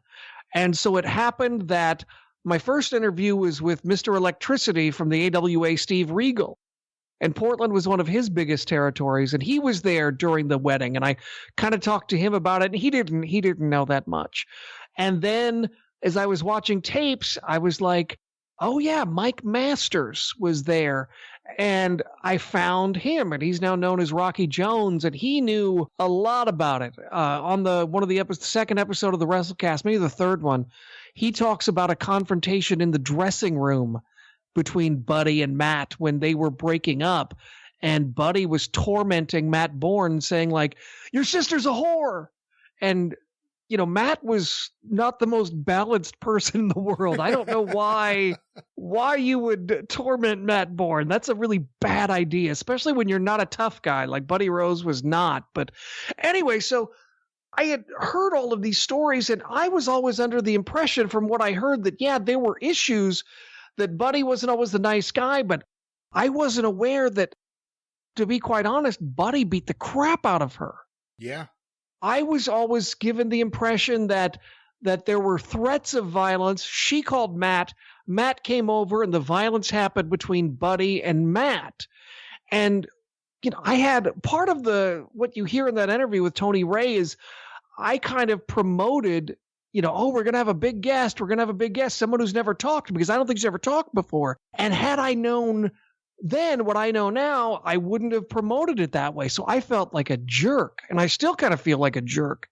And so it happened that my first interview was with Mr. Electricity from the AWA, Steve Regal. And Portland was one of his biggest territories, and he was there during the wedding. And I kind of talked to him about it, and he didn't know that much. And then as I was watching tapes, I was like, oh yeah, Mike Masters was there. And I found him, and he's now known as Rocky Jones, and he knew a lot about it. On the second episode of the WrestleCast, maybe the third one, he talks about a confrontation in the dressing room between Buddy and Matt when they were breaking up. And Buddy was tormenting Matt Bourne, saying like, your sister's a whore. And you know, Matt was not the most balanced person in the world. I don't know why you would torment Matt Bourne. That's a really bad idea, especially when you're not a tough guy like Buddy Rose was not. But anyway, so I had heard all of these stories, and I was always under the impression from what I heard that, yeah, there were issues, that Buddy wasn't always the nice guy, but I wasn't aware that, to be quite honest, Buddy beat the crap out of her. Yeah. I was always given the impression that there were threats of violence. She called Matt. Matt came over, and the violence happened between Buddy and Matt. And I had part of what you hear in that interview with Tony Ray is I kind of promoted, we're going to have a big guest. We're going to have a big guest, someone who's never talked, because I don't think she's ever talked before. And had I known then what I know now, I wouldn't have promoted it that way. So I felt like a jerk, and I still kind of feel like a jerk.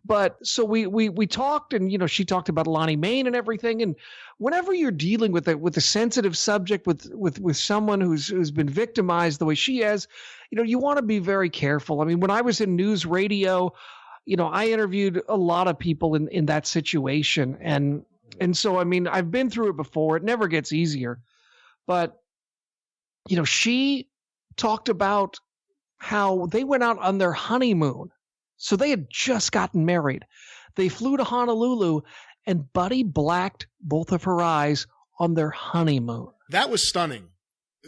But so we talked, and she talked about Lonnie Main and everything. And whenever you're dealing with a sensitive subject with someone who's been victimized the way she has, you want to be very careful. I mean, when I was in news radio, I interviewed a lot of people in that situation, and so I mean, I've been through it before. It never gets easier, but she talked about how they went out on their honeymoon. So they had just gotten married. They flew to Honolulu, and Buddy blacked both of her eyes on their honeymoon. That was stunning.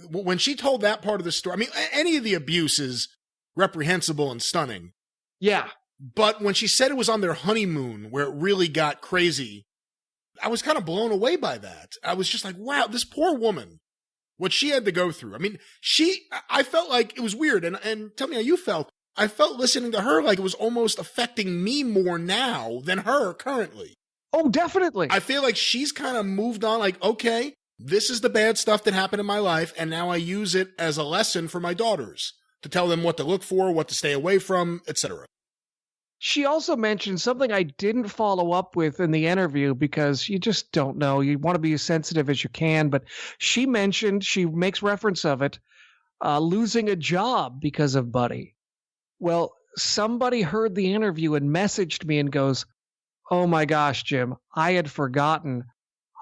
When she told that part of the story, I mean, any of the abuse is reprehensible and stunning. Yeah. But when she said it was on their honeymoon where it really got crazy, I was kind of blown away by that. I was just like, wow, this poor woman, what she had to go through. I mean, I felt like it was weird. And tell me how you felt. I felt listening to her like it was almost affecting me more now than her currently. Oh, definitely. I feel like she's kind of moved on, like, okay, this is the bad stuff that happened in my life, and now I use it as a lesson for my daughters to tell them what to look for, what to stay away from, etc. She also mentioned something I didn't follow up with in the interview because you just don't know. You want to be as sensitive as you can, but she mentioned, she makes reference of it, losing a job because of Buddy. Well, somebody heard the interview and messaged me and goes, "Oh my gosh, Jim, I had forgotten.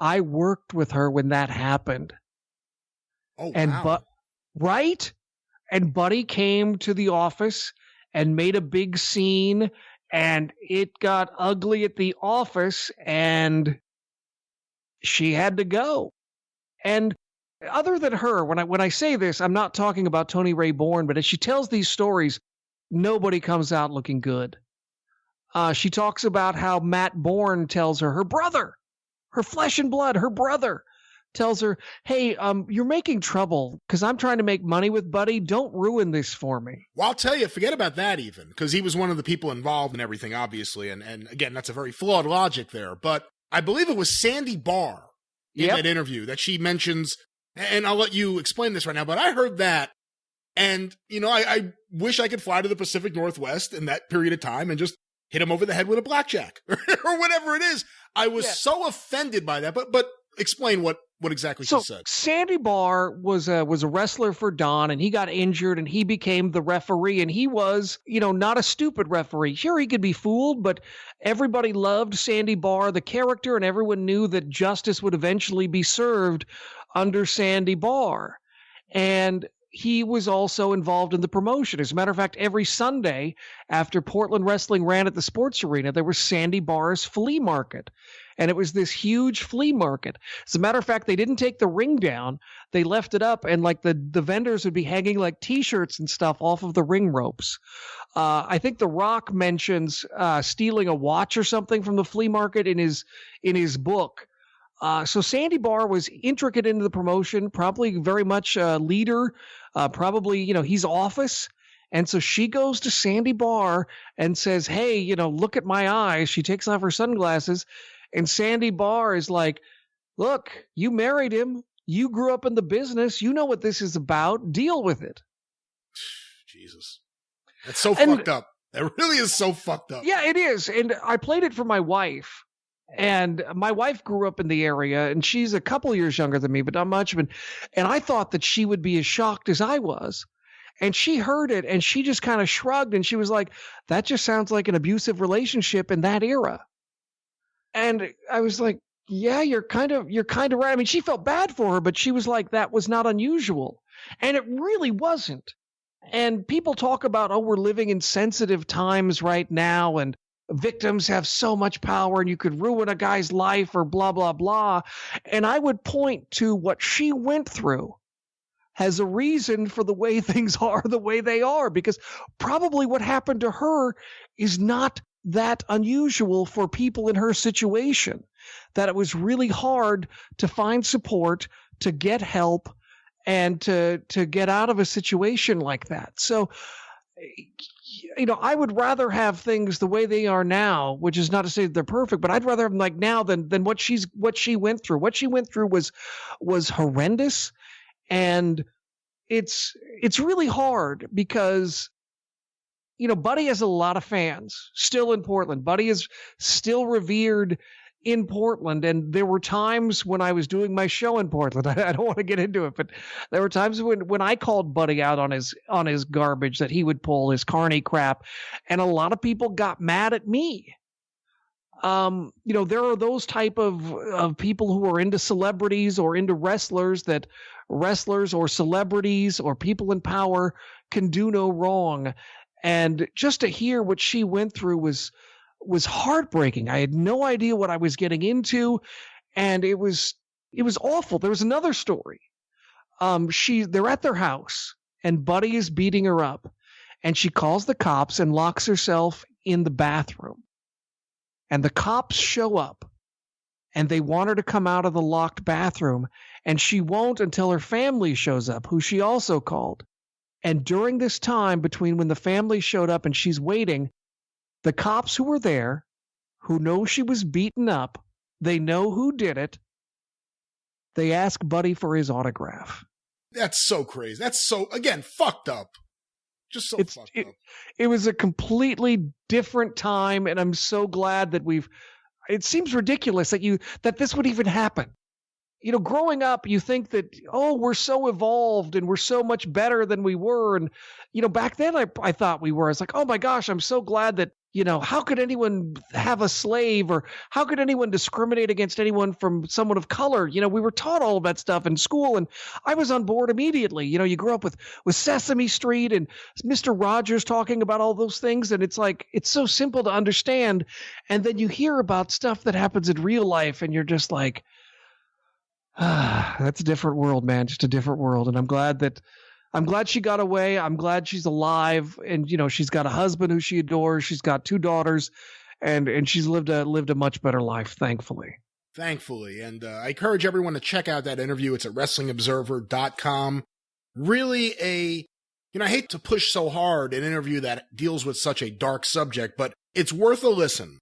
I worked with her when that happened." Oh, and wow. Right? And Buddy came to the office and made a big scene, and it got ugly at the office, and she had to go. And other than her, when I say this, I'm not talking about Tony Ray Bourne, but as she tells these stories, nobody comes out looking good. She talks about how Matt Bourne tells her brother, her flesh and blood, her brother, tells her, "Hey, you're making trouble because I'm trying to make money with Buddy. Don't ruin this for me." Well, I'll tell you, forget about that even, because he was one of the people involved in everything, obviously. And again, that's a very flawed logic there. But I believe it was Sandy Barr in that interview that she mentions, and I'll let you explain this right now, but I heard that. And, I wish I could fly to the Pacific Northwest in that period of time and just hit him over the head with a blackjack or whatever it is. I was so offended by that. But explain what exactly she said. Sandy Barr was a wrestler for Don, and he got injured, and he became the referee. And he was, not a stupid referee. Sure, he could be fooled, but everybody loved Sandy Barr, the character, and everyone knew that justice would eventually be served under Sandy Barr. And he was also involved in the promotion. As a matter of fact, every Sunday after Portland Wrestling ran at the sports arena, there was Sandy Barr's flea market. And it was this huge flea market. As a matter of fact, they didn't take the ring down. They left it up, and like the vendors would be hanging like T-shirts and stuff off of the ring ropes. I think The Rock mentions stealing a watch or something from the flea market in his book. So Sandy Barr was intricate into the promotion, probably very much a leader, probably, he's office. And so she goes to Sandy Barr and says, "Hey, look at my eyes." She takes off her sunglasses, and Sandy Barr is like, "Look, you married him. You grew up in the business. You know what this is about. Deal with it." Jesus. That's so fucked up. That really is so fucked up. Yeah, it is. And I played it for my wife. And my wife grew up in the area, and she's a couple years younger than me, but not much. And I thought that she would be as shocked as I was. And she heard it, and she just kind of shrugged, and she was like, "That just sounds like an abusive relationship in that era." And I was like, "Yeah, you're kind of right." I mean, she felt bad for her, but she was like, that was not unusual. And it really wasn't. And people talk about, we're living in sensitive times right now, and victims have so much power, and you could ruin a guy's life or blah, blah, blah. And I would point to what she went through as a reason for the way things are the way they are, because probably what happened to her is not that unusual for people in her situation, that it was really hard to find support, to get help, and to get out of a situation like that. So, I would rather have things the way they are now, which is not to say that they're perfect, but I'd rather have them like now than what she went through. What she went through was horrendous, and it's really hard because Buddy has a lot of fans still in Portland. Buddy is still revered in Portland, and there were times when I was doing my show in Portland. I don't want to get into it, but there were times when I called Buddy out on his garbage that he would pull, his carny crap, and a lot of people got mad at me. There are those type of people who are into celebrities or into wrestlers, that wrestlers or celebrities or people in power can do no wrong. And just to hear what she went through was heartbreaking. I had no idea what I was getting into, and it was awful. There was another story. They're at their house, and Buddy is beating her up, and she calls the cops and locks herself in the bathroom. And the cops show up, and they want her to come out of the locked bathroom, and she won't until her family shows up, who she also called. And during this time between when the family showed up and she's waiting, the cops who were there, who know she was beaten up, they know who did it, they ask Buddy for his autograph. That's so crazy. That's so, again, fucked up. Just so fucked up. It was a completely different time, and I'm so glad that it seems ridiculous that this would even happen. Growing up, you think that, we're so evolved and we're so much better than we were. And, back then I thought we were. I was like, oh my gosh, I'm so glad that, how could anyone have a slave, or how could anyone discriminate against anyone from someone of color? We were taught all of that stuff in school, and I was on board immediately. You grew up with Sesame Street and Mr. Rogers talking about all those things. And it's like, it's so simple to understand. And then you hear about stuff that happens in real life, and you're just like, that's a different world, man. Just a different world. And I'm glad she got away. I'm glad she's alive. And, she's got a husband who she adores. She's got 2 daughters, and she's lived a much better life, thankfully. Thankfully. And I encourage everyone to check out that interview. It's at WrestlingObserver.com. Really I hate to push so hard an interview that deals with such a dark subject, but it's worth a listen.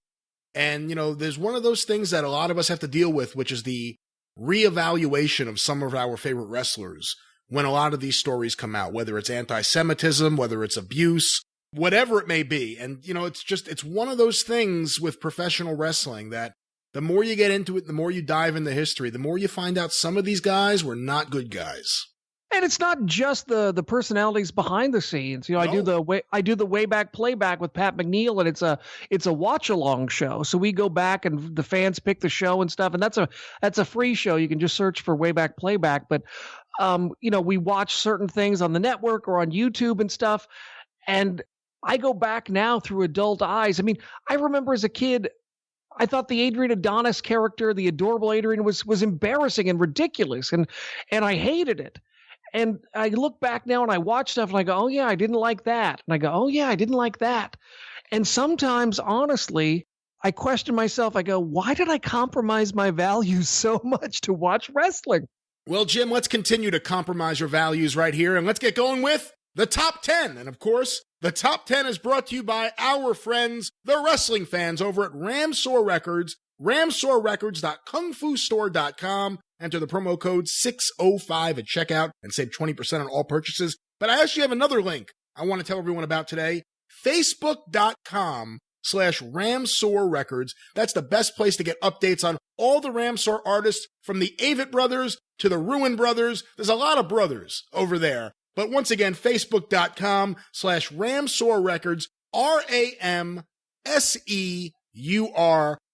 And, there's one of those things that a lot of us have to deal with, which is the reevaluation of some of our favorite wrestlers when a lot of these stories come out, whether it's anti-Semitism, whether it's abuse, whatever it may be. And, it's one of those things with professional wrestling that the more you get into it, the more you dive into history, the more you find out some of these guys were not good guys. And it's not just the personalities behind the scenes. No. I do the way back playback with Pat McNeil, and it's a watch along show. So we go back and the fans pick the show and stuff, and that's a free show. You can just search for way back playback. But we watch certain things on the network or on YouTube and stuff, and I go back now through adult eyes. I mean, I remember as a kid, I thought the Adrian Adonis character, the adorable Adrian, was embarrassing and ridiculous, and I hated it. And I look back now and I watch stuff and I go, oh yeah, I didn't like that. And I go, oh yeah, I didn't like that. And sometimes, honestly, I question myself. I go, why did I compromise my values so much to watch wrestling? Well, Jim, let's continue to compromise your values right here, and let's get going with the top 10. And of course, the top 10 is brought to you by our friends, the wrestling fans over at Ramsour Records, ramsourrecords.kungfustore.com. Enter the promo code 605 at checkout and save 20% on all purchases. But I actually have another link I want to tell everyone about today. Facebook.com/Ramsour Records. That's the best place to get updates on all the Ramsour artists, from the Avett brothers to the Ruin brothers. There's a lot of brothers over there. But once again, Facebook.com/Ramsour Records, RAMSEUR.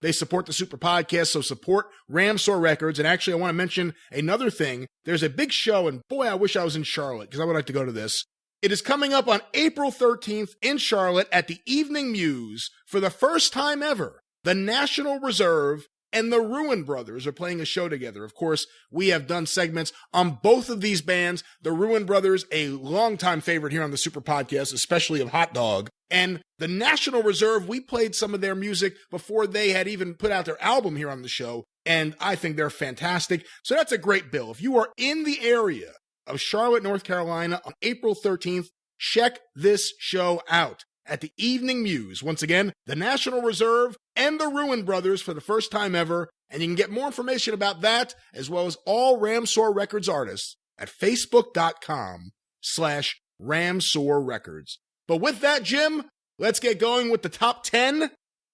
They support the Super Podcast, so support Ramsour Records. And actually, I want to mention another thing. There's a big show, and boy, I wish I was in Charlotte, because I would like to go to this. It is coming up on April 13th in Charlotte at the Evening Muse. For the first time ever, the National Reserve and the Ruin Brothers are playing a show together. Of course, we have done segments on both of these bands. The Ruin Brothers, a longtime favorite here on the Super Podcast, especially of Hot Dog. And the National Reserve, we played some of their music before they had even put out their album here on the show, and I think they're fantastic. So that's a great bill. If you are in the area of Charlotte, North Carolina on April 13th. Check this show out at the Evening Muse. Once again, the National Reserve and the Ruin Brothers for the first time ever. And you can get more information about that as well as all Ramsour Records artists at facebook.com/Ramsour Records. But with that, Jim, let's get going with the top 10.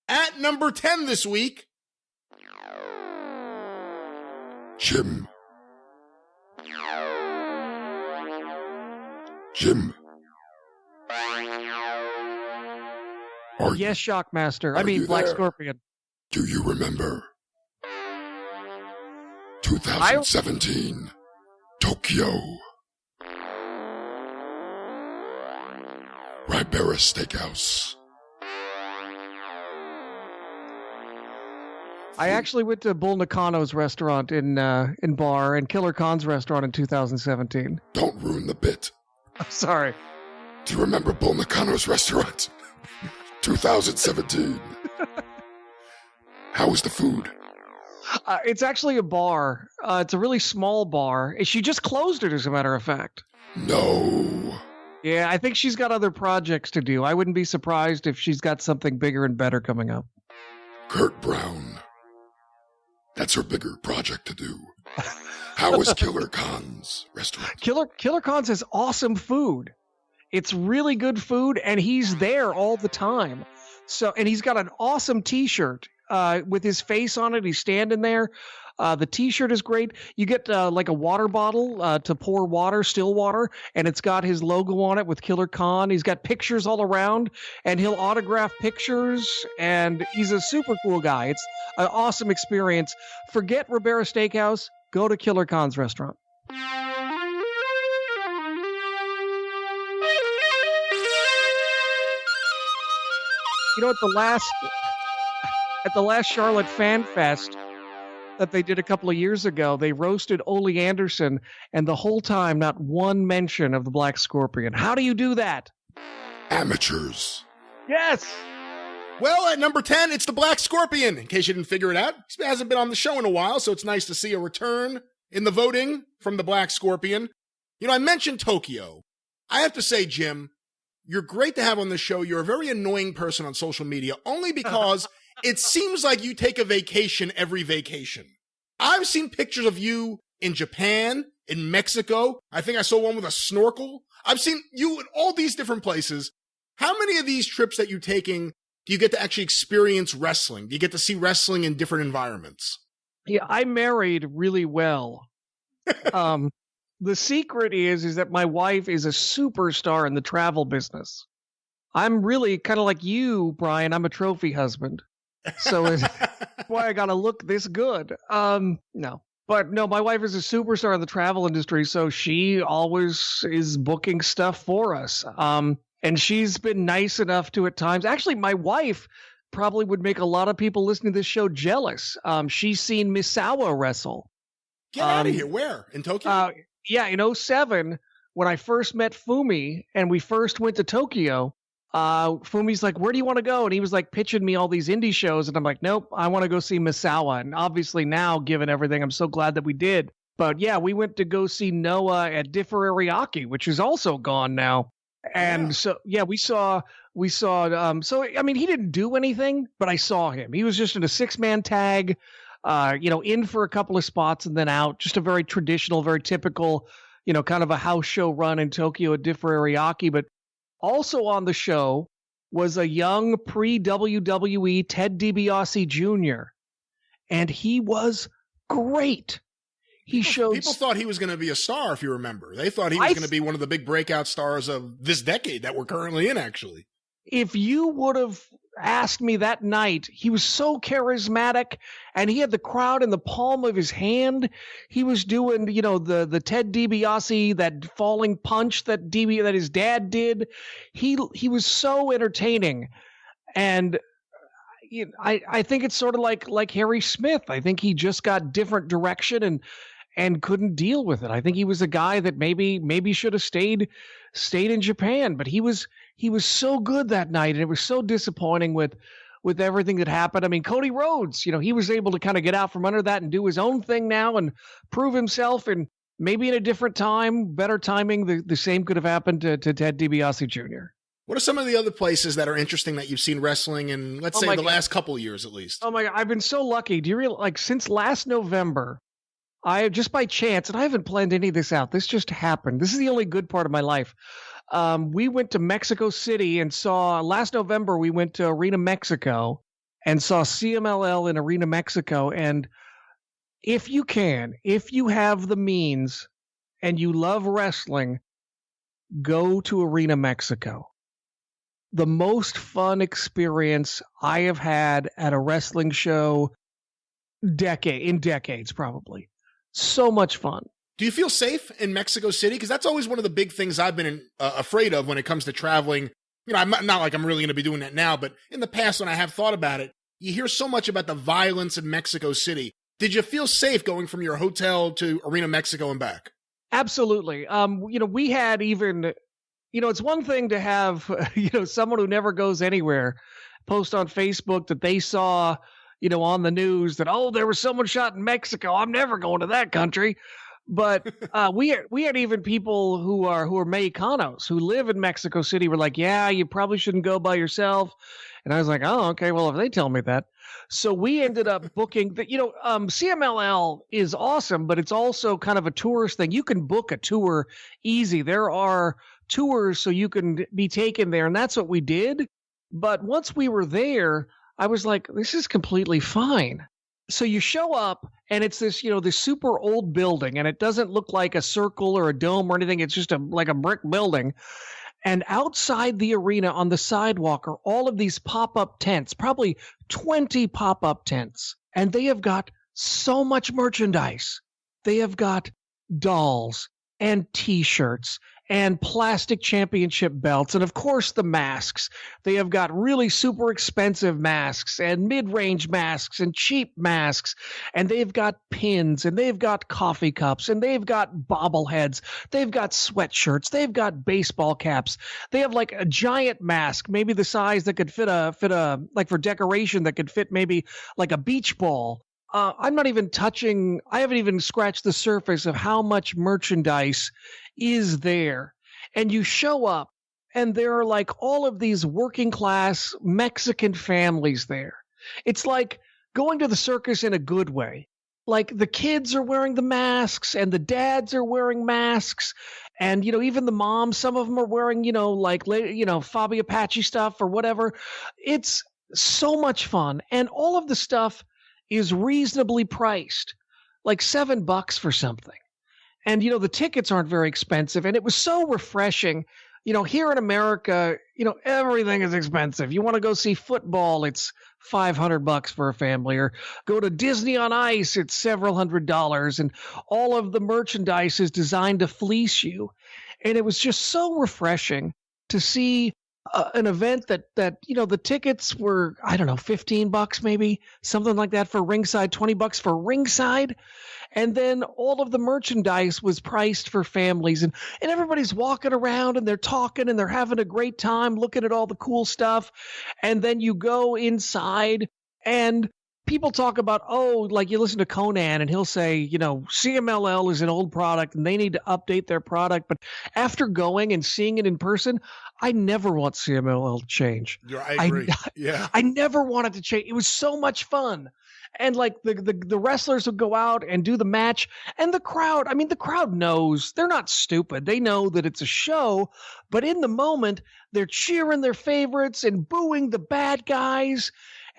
At number 10 this week, Jim. Yes, Shockmaster. Are you Black there? Scorpion. Do you remember 2017 Tokyo? Ribera Steakhouse. I actually went to Bull Nakano's restaurant in bar and Killer Khan's restaurant in 2017. Don't ruin the bit. I'm sorry. Do you remember Bull Nakano's restaurant? 2017. How was the food? It's actually a bar. It's a really small bar. She just closed it, as a matter of fact. No. Yeah, I think she's got other projects to do. I wouldn't be surprised if she's got something bigger and better coming up. Kurt Brown. That's her bigger project to do. How was Killer Khan's restaurant? Killer Khan's has awesome food. It's really good food, and he's there all the time. And he's got an awesome T-shirt with his face on it. He's standing there. The T-shirt is great. You get like a water bottle to pour water, still water, and it's got his logo on it with Killer Khan. He's got pictures all around, and he'll autograph pictures, and he's a super cool guy. It's an awesome experience. Forget Ribera Steakhouse. Go to Killer Khan's restaurant. You know, at the last Charlotte Fan Fest that they did a couple of years ago, they roasted Ole Anderson, and the whole time, not one mention of the Black Scorpion. How do you do that? Amateurs. Yes. well, at number 10, it's the Black Scorpion. In case you didn't figure it out, he hasn't been on the show in a while, so it's nice to see a return in the voting from the Black Scorpion. You know, I mentioned Tokyo. I have to say, Jim, you're great to have on the show. You're a very annoying person on social media, only because it seems like you take a vacation every vacation. I've seen pictures of you in Japan, in Mexico. I think I saw one with a snorkel. I've seen you in all these different places. How many of these trips that you're taking do you get to actually experience wrestling? Do you get to see wrestling in different environments? Yeah, I married really well. The secret is that my wife is a superstar in the travel business. I'm really kind of like you, Brian. I'm a trophy husband. So it's why I got to look this good. No. But no, my wife is a superstar in the travel industry, so she always is booking stuff for us. And she's been nice enough to at times. Actually, my wife probably would make a lot of people listening to this show jealous. She's seen Misawa wrestle. Get out of here. Where? In Tokyo? Yeah, in 2007, when I first met Fumi and we first went to Tokyo, Fumi's like, where do you want to go? And he was like pitching me all these indie shows. And I'm like, nope, I want to go see Misawa. And obviously now, given everything, I'm so glad that we did. But yeah, we went to go see Noah at Differ Ariake, which is also gone now. And so, yeah, we saw, so, I mean, he didn't do anything, but I saw him. He was just in a 6-man tag, in for a couple of spots and then out. Just a very traditional, very typical, kind of a house show run in Tokyo at Differ Ariake. But also on the show was a young pre-WWE Ted DiBiase Jr. And he was great. People thought he was going to be a star, if you remember. They thought he was going to be one of the big breakout stars of this decade that we're currently in, actually. If you would have asked me that night, he was so charismatic, and he had the crowd in the palm of his hand. He was doing, the Ted DiBiase, that falling punch that his dad did. He was so entertaining. And I think it's sort of like Harry Smith. I think he just got different direction and couldn't deal with it. I think he was a guy that maybe should have stayed in Japan, but he was so good that night, and it was so disappointing with everything that happened. I mean, Cody Rhodes, he was able to kind of get out from under that and do his own thing now and prove himself. And maybe in a different time, better timing, the same could have happened to Ted DiBiase Jr. What are some of the other places that are interesting that you've seen wrestling in, let's say, the last couple of years at least? Oh my God, I've been so lucky. Do you realize, like, since last November, I just by chance, and I haven't planned any of this out, this just happened. This is the only good part of my life. We went to Mexico City and last November, we went to Arena Mexico and saw CMLL in Arena Mexico. And if you have the means and you love wrestling, go to Arena Mexico. The most fun experience I have had at a wrestling show in decades, probably. So much fun. Do you feel safe in Mexico City? Because that's always one of the big things I've been afraid of when it comes to traveling. You know, I'm not like I'm really going to be doing that now, but in the past when I have thought about it, you hear so much about the violence in Mexico City. Did you feel safe going from your hotel to Arena Mexico and back? Absolutely. We had even... it's one thing to have, someone who never goes anywhere post on Facebook that they saw, on the news that, oh, there was someone shot in Mexico. I'm never going to that country. But we had even people who are Mexicanos who live in Mexico City were like, yeah, you probably shouldn't go by yourself. And I was like, oh, okay, well, if they tell me that. So we ended up booking that, CMLL is awesome, but it's also kind of a tourist thing. You can book a tour easy. There are tours so you can be taken there, and that's what we did. But once we were there, I was like, this is completely fine. So you show up, and it's this, this super old building, and it doesn't look like a circle or a dome or anything. It's just like a brick building. And outside the arena on the sidewalk are all of these pop-up tents, probably 20 pop-up tents. And they have got so much merchandise. They have got dolls and T-shirts and plastic championship belts, and of course the masks. They have got really super expensive masks and mid-range masks and cheap masks, and they've got pins, and they've got coffee cups, and they've got bobbleheads, they've got sweatshirts, they've got baseball caps. They have like a giant mask, maybe the size that could fit a like for decoration that could fit maybe like a beach ball. I haven't even scratched the surface of how much merchandise is there. And you show up, and there are like all of these working class Mexican families there. It's like going to the circus in a good way. Like the kids are wearing the masks, and the dads are wearing masks. And, even the moms, some of them are wearing, Fabi Apache stuff or whatever. It's so much fun. And all of the stuff is reasonably priced, like $7 for something. And, the tickets aren't very expensive. And it was so refreshing. Here in America, everything is expensive. You want to go see football, it's $500 for a family, or go to Disney on Ice, it's several $100s. And all of the merchandise is designed to fleece you. And it was just so refreshing to see an event that the tickets were, I don't know, $15 maybe, something like that for ringside, $20 for ringside. And then all of the merchandise was priced for families, and everybody's walking around and they're talking and they're having a great time looking at all the cool stuff. And then you go inside and people talk about, like you listen to Conan and he'll say, CMLL is an old product and they need to update their product. But after going and seeing it in person, I never want CMLL to change. Yeah, I agree. I never wanted to change. It was so much fun. And like the wrestlers would go out and do the match, and the crowd knows, they're not stupid. They know that it's a show, but in the moment they're cheering their favorites and booing the bad guys.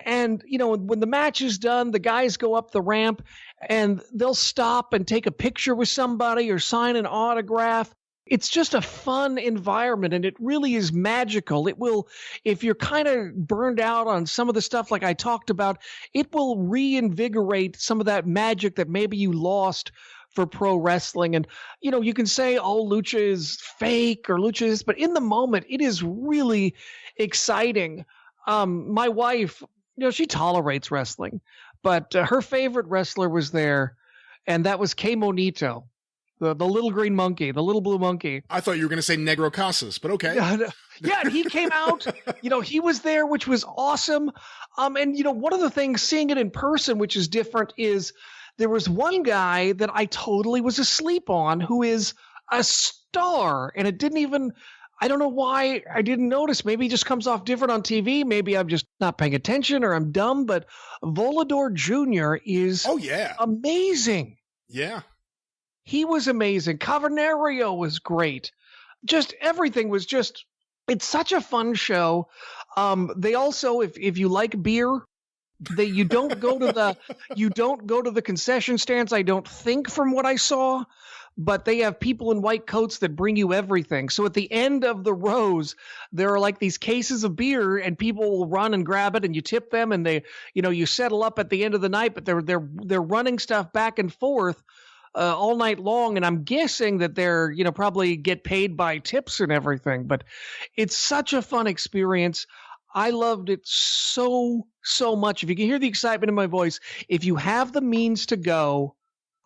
And, when the match is done, the guys go up the ramp and they'll stop and take a picture with somebody or sign an autograph. It's just a fun environment, and it really is magical. It will, if you're kind of burned out on some of the stuff like I talked about, it will reinvigorate some of that magic that maybe you lost for pro wrestling. And, you can say, lucha is fake or lucha is, but in the moment, it is really exciting. My wife, she tolerates wrestling, but her favorite wrestler was there, and that was K Monito. The little green monkey, the little blue monkey. I thought you were going to say Negro Casas, but okay. Yeah, he came out, he was there, which was awesome. And, one of the things, seeing it in person, which is different, is there was one guy that I totally was asleep on who is a star, and it didn't even, I don't know why I didn't notice. Maybe he just comes off different on TV. Maybe I'm just not paying attention or I'm dumb, but Volador Jr. is amazing. Yeah. He was amazing. Cavernario was great. Just everything was just, it's such a fun show. They also, if you like beer, you don't go to the concession stands, I don't think, from what I saw, but they have people in white coats that bring you everything. So at the end of the rows, there are like these cases of beer, and people will run and grab it, and you tip them, and they, you settle up at the end of the night, but they're running stuff back and forth all night long, and I'm guessing that they're probably get paid by tips and everything. But it's such a fun experience. I loved it so much. If you can hear the excitement in my voice, if you have the means to go,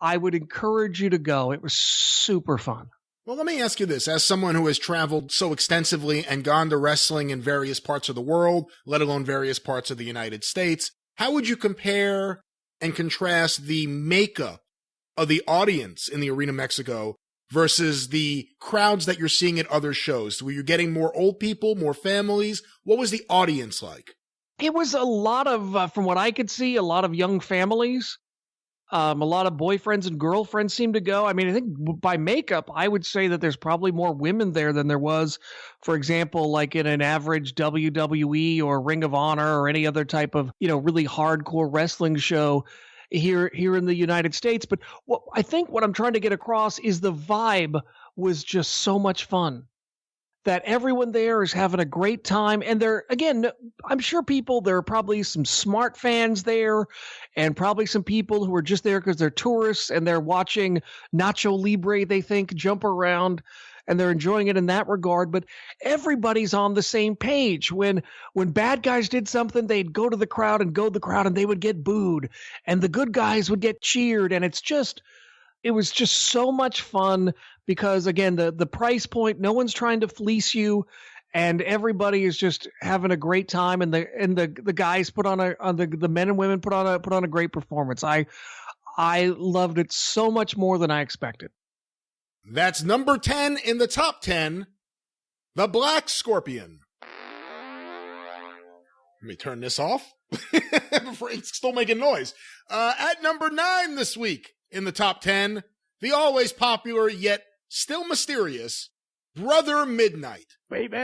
I would encourage you to go. It was super fun. Well, let me ask you this. As someone who has traveled so extensively and gone to wrestling in various parts of the world, let alone various parts of the United States, how would you compare and contrast the makeup of the audience in the Arena Mexico versus the crowds that you're seeing at other shows? Were you getting more old people, more families? What was the audience like? It was a lot of, from what I could see, a lot of young families. A lot of boyfriends and girlfriends seem to go. I mean, I think by makeup, I would say that there's probably more women there than there was, for example, like in an average WWE or Ring of Honor or any other type of, really hardcore wrestling show here in the United States. But I think what I'm trying to get across is the vibe was just so much fun, that everyone there is having a great time. And I'm sure there are probably some smart fans there, and probably some people who are just there because they're tourists and they're watching Nacho Libre, they think, jump around, and they're enjoying it in that regard. But everybody's on the same page. When bad guys did something, they'd go to the crowd and they would get booed, and the good guys would get cheered. And it was just so much fun because, again, the price point, no one's trying to fleece you, and everybody is just having a great time. And the guys the men and women put on a great performance. I loved it so much more than I expected. That's number 10 in the top 10, The Black Scorpion. Let me turn this off before it's still making noise. At number 9 this week in the top 10, the always popular yet still mysterious Brother Midnight. Baby.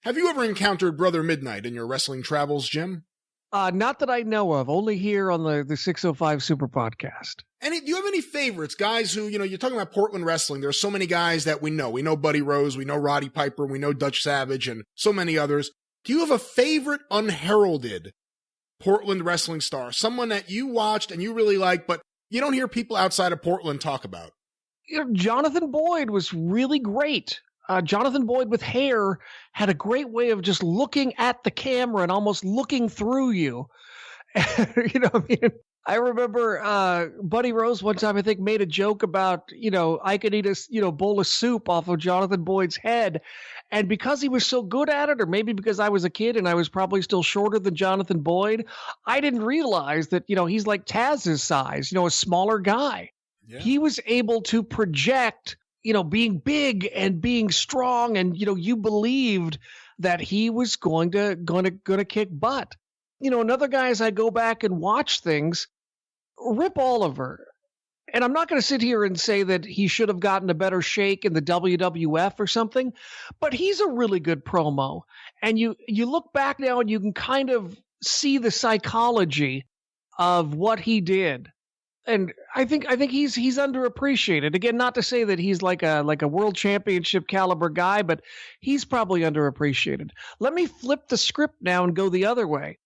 Have you ever encountered Brother Midnight in your wrestling travels, Jim? Not that I know of, only here on the 605 Super Podcast. Do you have any favorites, guys who, you're talking about Portland wrestling. There's so many guys that we know. We know Buddy Rose, we know Roddy Piper, we know Dutch Savage, and so many others. Do you have a favorite unheralded Portland wrestling star? Someone that you watched and you really like, but you don't hear people outside of Portland talk about? Jonathan Boyd was really great. Jonathan Boyd with hair had a great way of just looking at the camera and almost looking through you. I remember Buddy Rose one time, I think, made a joke about, I could eat a bowl of soup off of Jonathan Boyd's head. And because he was so good at it, or maybe because I was a kid and I was probably still shorter than Jonathan Boyd, I didn't realize that, he's like Taz's size, a smaller guy. Yeah. He was able to project, being big and being strong, and, you believed that he was going to kick butt. Another guy, as I go back and watch things, Rip Oliver. And I'm not going to sit here and say that he should have gotten a better shake in the WWF or something, but he's a really good promo. And you look back now and you can kind of see the psychology of what he did. And I think he's underappreciated. Again, not to say that he's like a world championship caliber guy, but he's probably underappreciated. Let me flip the script now and go the other way.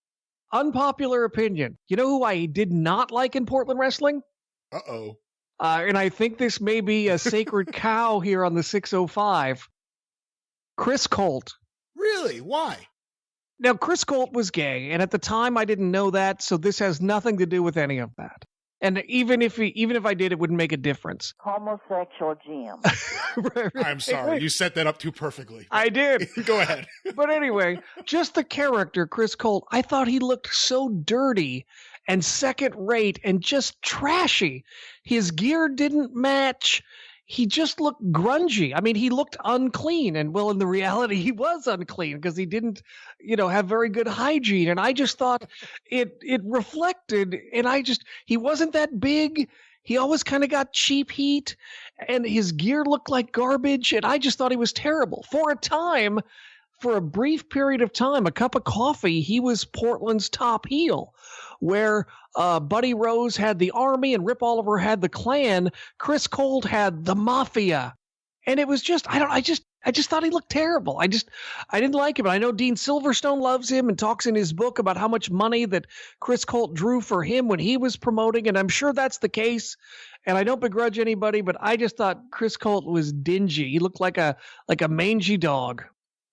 Unpopular opinion. You know who I did not like in Portland wrestling? Uh-oh. And I think this may be a sacred cow here on the 605. Chris Colt. Really? Why? Now, Chris Colt was gay, and at the time I didn't know that, so this has nothing to do with any of that. And even if I did, it wouldn't make a difference. Homosexual Jim. Right. I'm sorry. You set that up too perfectly. I did. Go ahead. But anyway, just the character, Chris Colt, I thought he looked so dirty and second rate and just trashy. His gear didn't match. He just looked grungy. I mean, he looked unclean. And well, in the reality, he was unclean because he didn't, have very good hygiene. And I just thought it reflected, and he wasn't that big. He always kind of got cheap heat, and his gear looked like garbage. And I just thought he was terrible. For a brief period of time, a cup of coffee, he was Portland's top heel, where Buddy Rose had the Army and Rip Oliver had the Klan. Chris Colt had the Mafia. And it was just, I just thought he looked terrible. I didn't like him. And I know Dean Silverstone loves him and talks in his book about how much money that Chris Colt drew for him when he was promoting. And I'm sure that's the case. And I don't begrudge anybody, but I just thought Chris Colt was dingy. He looked like a mangy dog.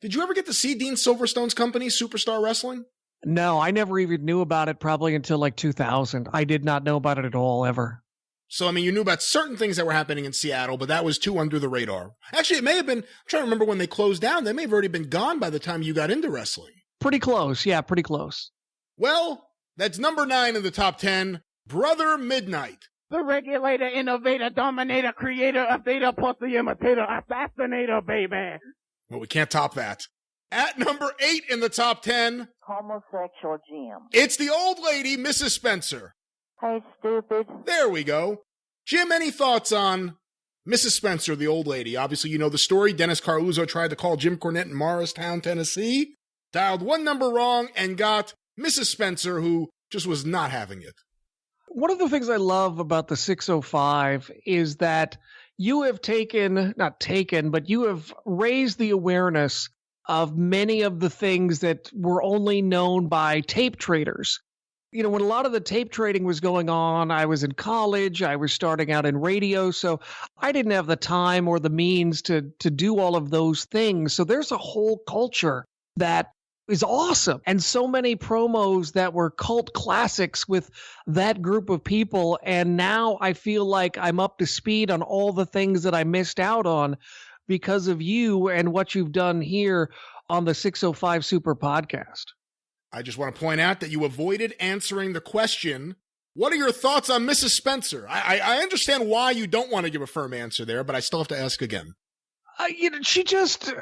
Did you ever get to see Dean Silverstone's company, Superstar Wrestling? No, I never even knew about it probably until like 2000. I did not know about it at all, ever. So, I mean, you knew about certain things that were happening in Seattle, but that was too under the radar. Actually, it may have been, I'm trying to remember when they closed down. They may have already been gone by the time you got into wrestling. Pretty close. Yeah, pretty close. Well, that's number 9 in the top 10, Brother Midnight. The regulator, innovator, dominator, creator of data, plus the imitator, assassinator, baby. Well, we can't top that. At number 8 in the top 10, Homosexual Jim. it's the old lady, Mrs. Spencer. Hey, stupid. There we go. Jim, any thoughts on Mrs. Spencer, the old lady? Obviously, you know the story. Dennis Carluzzo tried to call Jim Cornette in Morristown, Tennessee, dialed one number wrong, and got Mrs. Spencer, who just was not having it. One of the things I love about the 605 is that you have you have raised the awareness of many of the things that were only known by tape traders. When a lot of the tape trading was going on, I was in college, I was starting out in radio, so I didn't have the time or the means to do all of those things. So there's a whole culture that is awesome. And so many promos that were cult classics with that group of people. And now I feel like I'm up to speed on all the things that I missed out on because of you and what you've done here on the 605 Super Podcast. I just want to point out that you avoided answering the question, what are your thoughts on Mrs. Spencer? I understand why you don't want to give a firm answer there, but I still have to ask again. She just...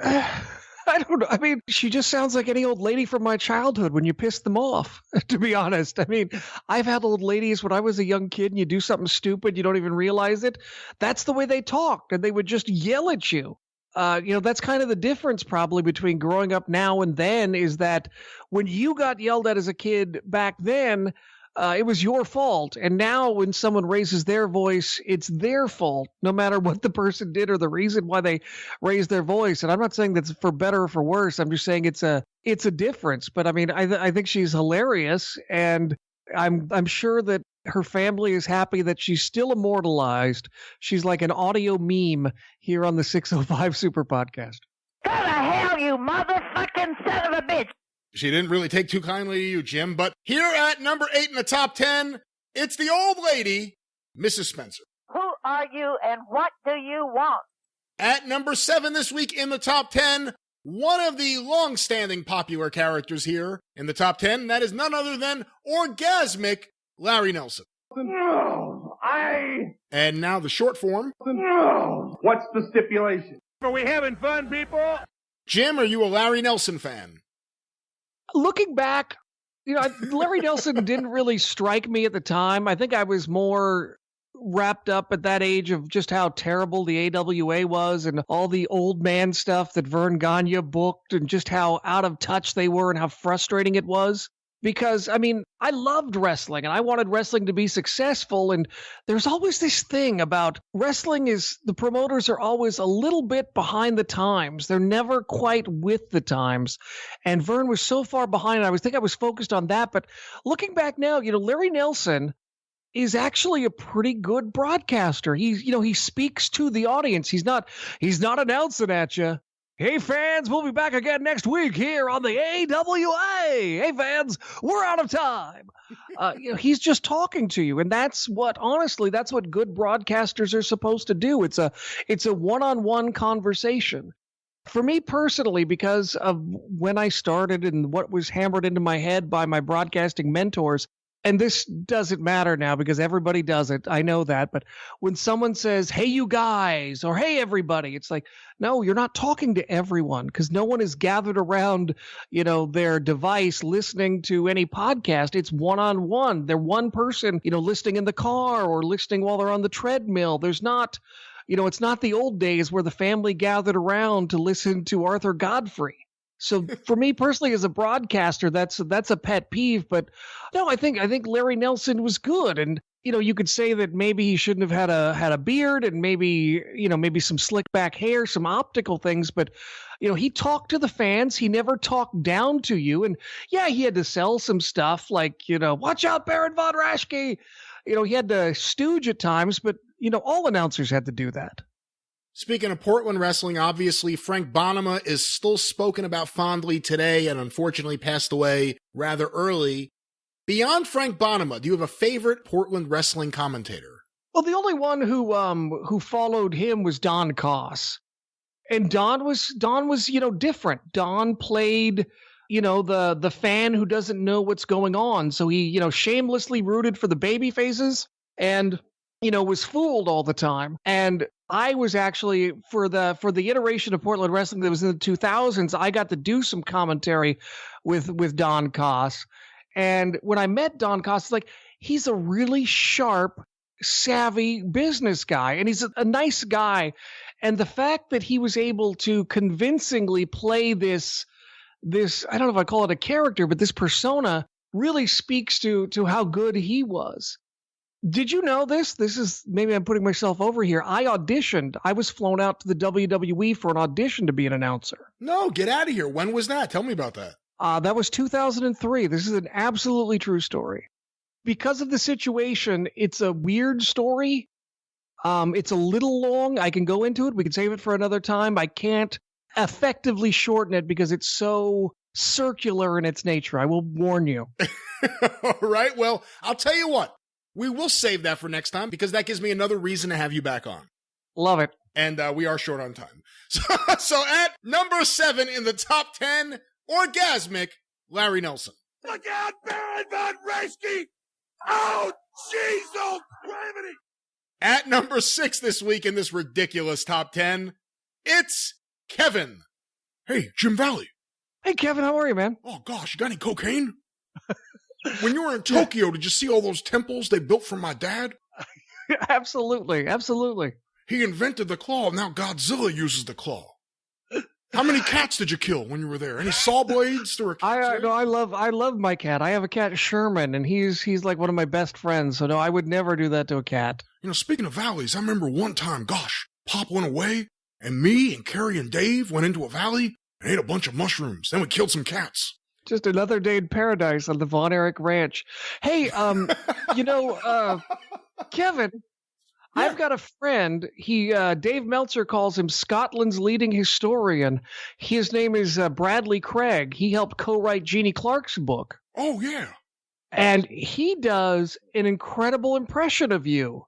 I don't know. I mean, she just sounds like any old lady from my childhood when you piss them off, to be honest. I mean, I've had old ladies when I was a young kid and you do something stupid, you don't even realize it. That's the way they talked, and they would just yell at you. That's kind of the difference probably between growing up now and then, is that when you got yelled at as a kid back then, it was your fault. And now when someone raises their voice, it's their fault, no matter what the person did or the reason why they raised their voice. And I'm not saying that's for better or for worse. I'm just saying it's a difference. But I mean, I think she's hilarious, and I'm sure that her family is happy that she's still immortalized. She's like an audio meme here on the 605 Super Podcast. Go to hell, you motherfucking son of a bitch. She didn't really take too kindly to you, Jim, but here at number 8 in the top 10, it's the old lady, Mrs. Spencer. Who are you and what do you want? At number 7 this week in the top 10, one of the long-standing popular characters here in the top 10, that is none other than orgasmic Larry Nelson. No, And now the short form. No. What's the stipulation? Are we having fun, people? Jim, are you a Larry Nelson fan? Looking back, Larry Nelson didn't really strike me at the time. I think I was more wrapped up at that age of just how terrible the AWA was and all the old man stuff that Vern Gagne booked and just how out of touch they were and how frustrating it was. Because, I mean, I loved wrestling and I wanted wrestling to be successful. And there's always this thing about wrestling is the promoters are always a little bit behind the times. They're never quite with the times. And Vern was so far behind. I was focused on that. But looking back now, Larry Nelson is actually a pretty good broadcaster. He speaks to the audience. He's not announcing at you. Hey, fans, we'll be back again next week here on the AWA. Hey, fans, we're out of time. He's just talking to you. And that's what good broadcasters are supposed to do. It's a one-on-one conversation. For me personally, because of when I started and what was hammered into my head by my broadcasting mentors, and this doesn't matter now because everybody does it. I know that. But when someone says, hey, you guys, or hey, everybody, it's like, no, you're not talking to everyone because no one is gathered around, their device listening to any podcast. It's one-on-one. They're one person, listening in the car or listening while they're on the treadmill. There's not, it's not the old days where the family gathered around to listen to Arthur Godfrey. So for me personally, as a broadcaster, that's a pet peeve. But no, I think Larry Nelson was good, and you could say that maybe he shouldn't have had a beard, and maybe some slick back hair, some optical things. But he talked to the fans. He never talked down to you, and yeah, he had to sell some stuff like watch out, Baron von Raschke. He had to stooge at times, but all announcers had to do that. Speaking of Portland wrestling, obviously Frank Bonema is still spoken about fondly today and unfortunately passed away rather early. Beyond Frank Bonema, do you have a favorite Portland wrestling commentator? Well, the only one who followed him was Don Koss. And Don was different. Don played, the fan who doesn't know what's going on. So he, shamelessly rooted for the baby faces and was fooled all the time. And I was actually for the iteration of Portland wrestling that was in the 2000s, I got to do some commentary with Don Koss. And when I met Don Koss, it's like he's a really sharp, savvy business guy, and he's a nice guy. And the fact that he was able to convincingly play this I don't know if I call it a character, but this persona really speaks to how good he was. Did you know this? This is, maybe I'm putting myself over here. I auditioned. I was flown out to the WWE for an audition to be an announcer. No, get out of here. When was that? Tell me about that. That was 2003. This is an absolutely true story. Because of the situation, it's a weird story. It's a little long. I can go into it. We can save it for another time. I can't effectively shorten it because it's so circular in its nature. I will warn you. All right. Well, I'll tell you what. We will save that for next time because that gives me another reason to have you back on. Love it. And we are short on time. So at number 7 in the top 10, orgasmic Larry Nelson. Look out, Baron von Raschke! Oh, jeez, oh, gravity! At number 6 this week in this ridiculous top 10, it's Kevin. Hey, Jim Valley. Hey, Kevin, how are you, man? Oh, gosh, you got any cocaine? When you were in Tokyo, did you see all those temples they built for my dad? Absolutely. He invented the claw, now Godzilla uses the claw. How many cats did you kill when you were there? Any saw blades? I love my cat. I have a cat, Sherman, and he's like one of my best friends. So no, I would never do that to a cat. Speaking of valleys, I remember one time, Pop went away, and me and Carrie and Dave went into a valley and ate a bunch of mushrooms. Then we killed some cats. Just another day in paradise on the Von Erich Ranch. Hey, Kevin, yeah. I've got a friend. Dave Meltzer calls him Scotland's leading historian. His name is Bradley Craig. He helped co-write Jeannie Clark's book. Oh, yeah. And he does an incredible impression of you.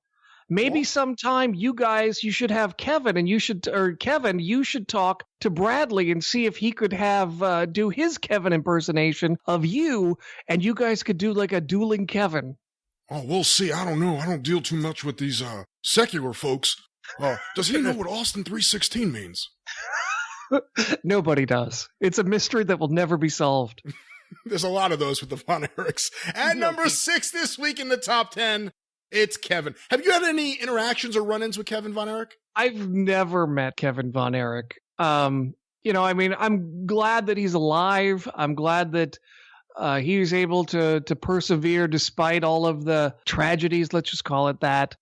Maybe sometime you should have Kevin, and you should talk to Bradley and see if he could have do his Kevin impersonation of you, and you guys could do like a dueling Kevin. Oh, we'll see. I don't know. I don't deal too much with these secular folks. Does he know what Austin 3:16 means? Nobody does. It's a mystery that will never be solved. There's a lot of those with the Von Erichs. At number 6 this week in the top 10, it's Kevin. Have you had any interactions or run-ins with Kevin Von Erich? I've never met Kevin Von Erich. I'm glad that he's alive. I'm glad that he was able to persevere despite all of the tragedies. Let's just call it that.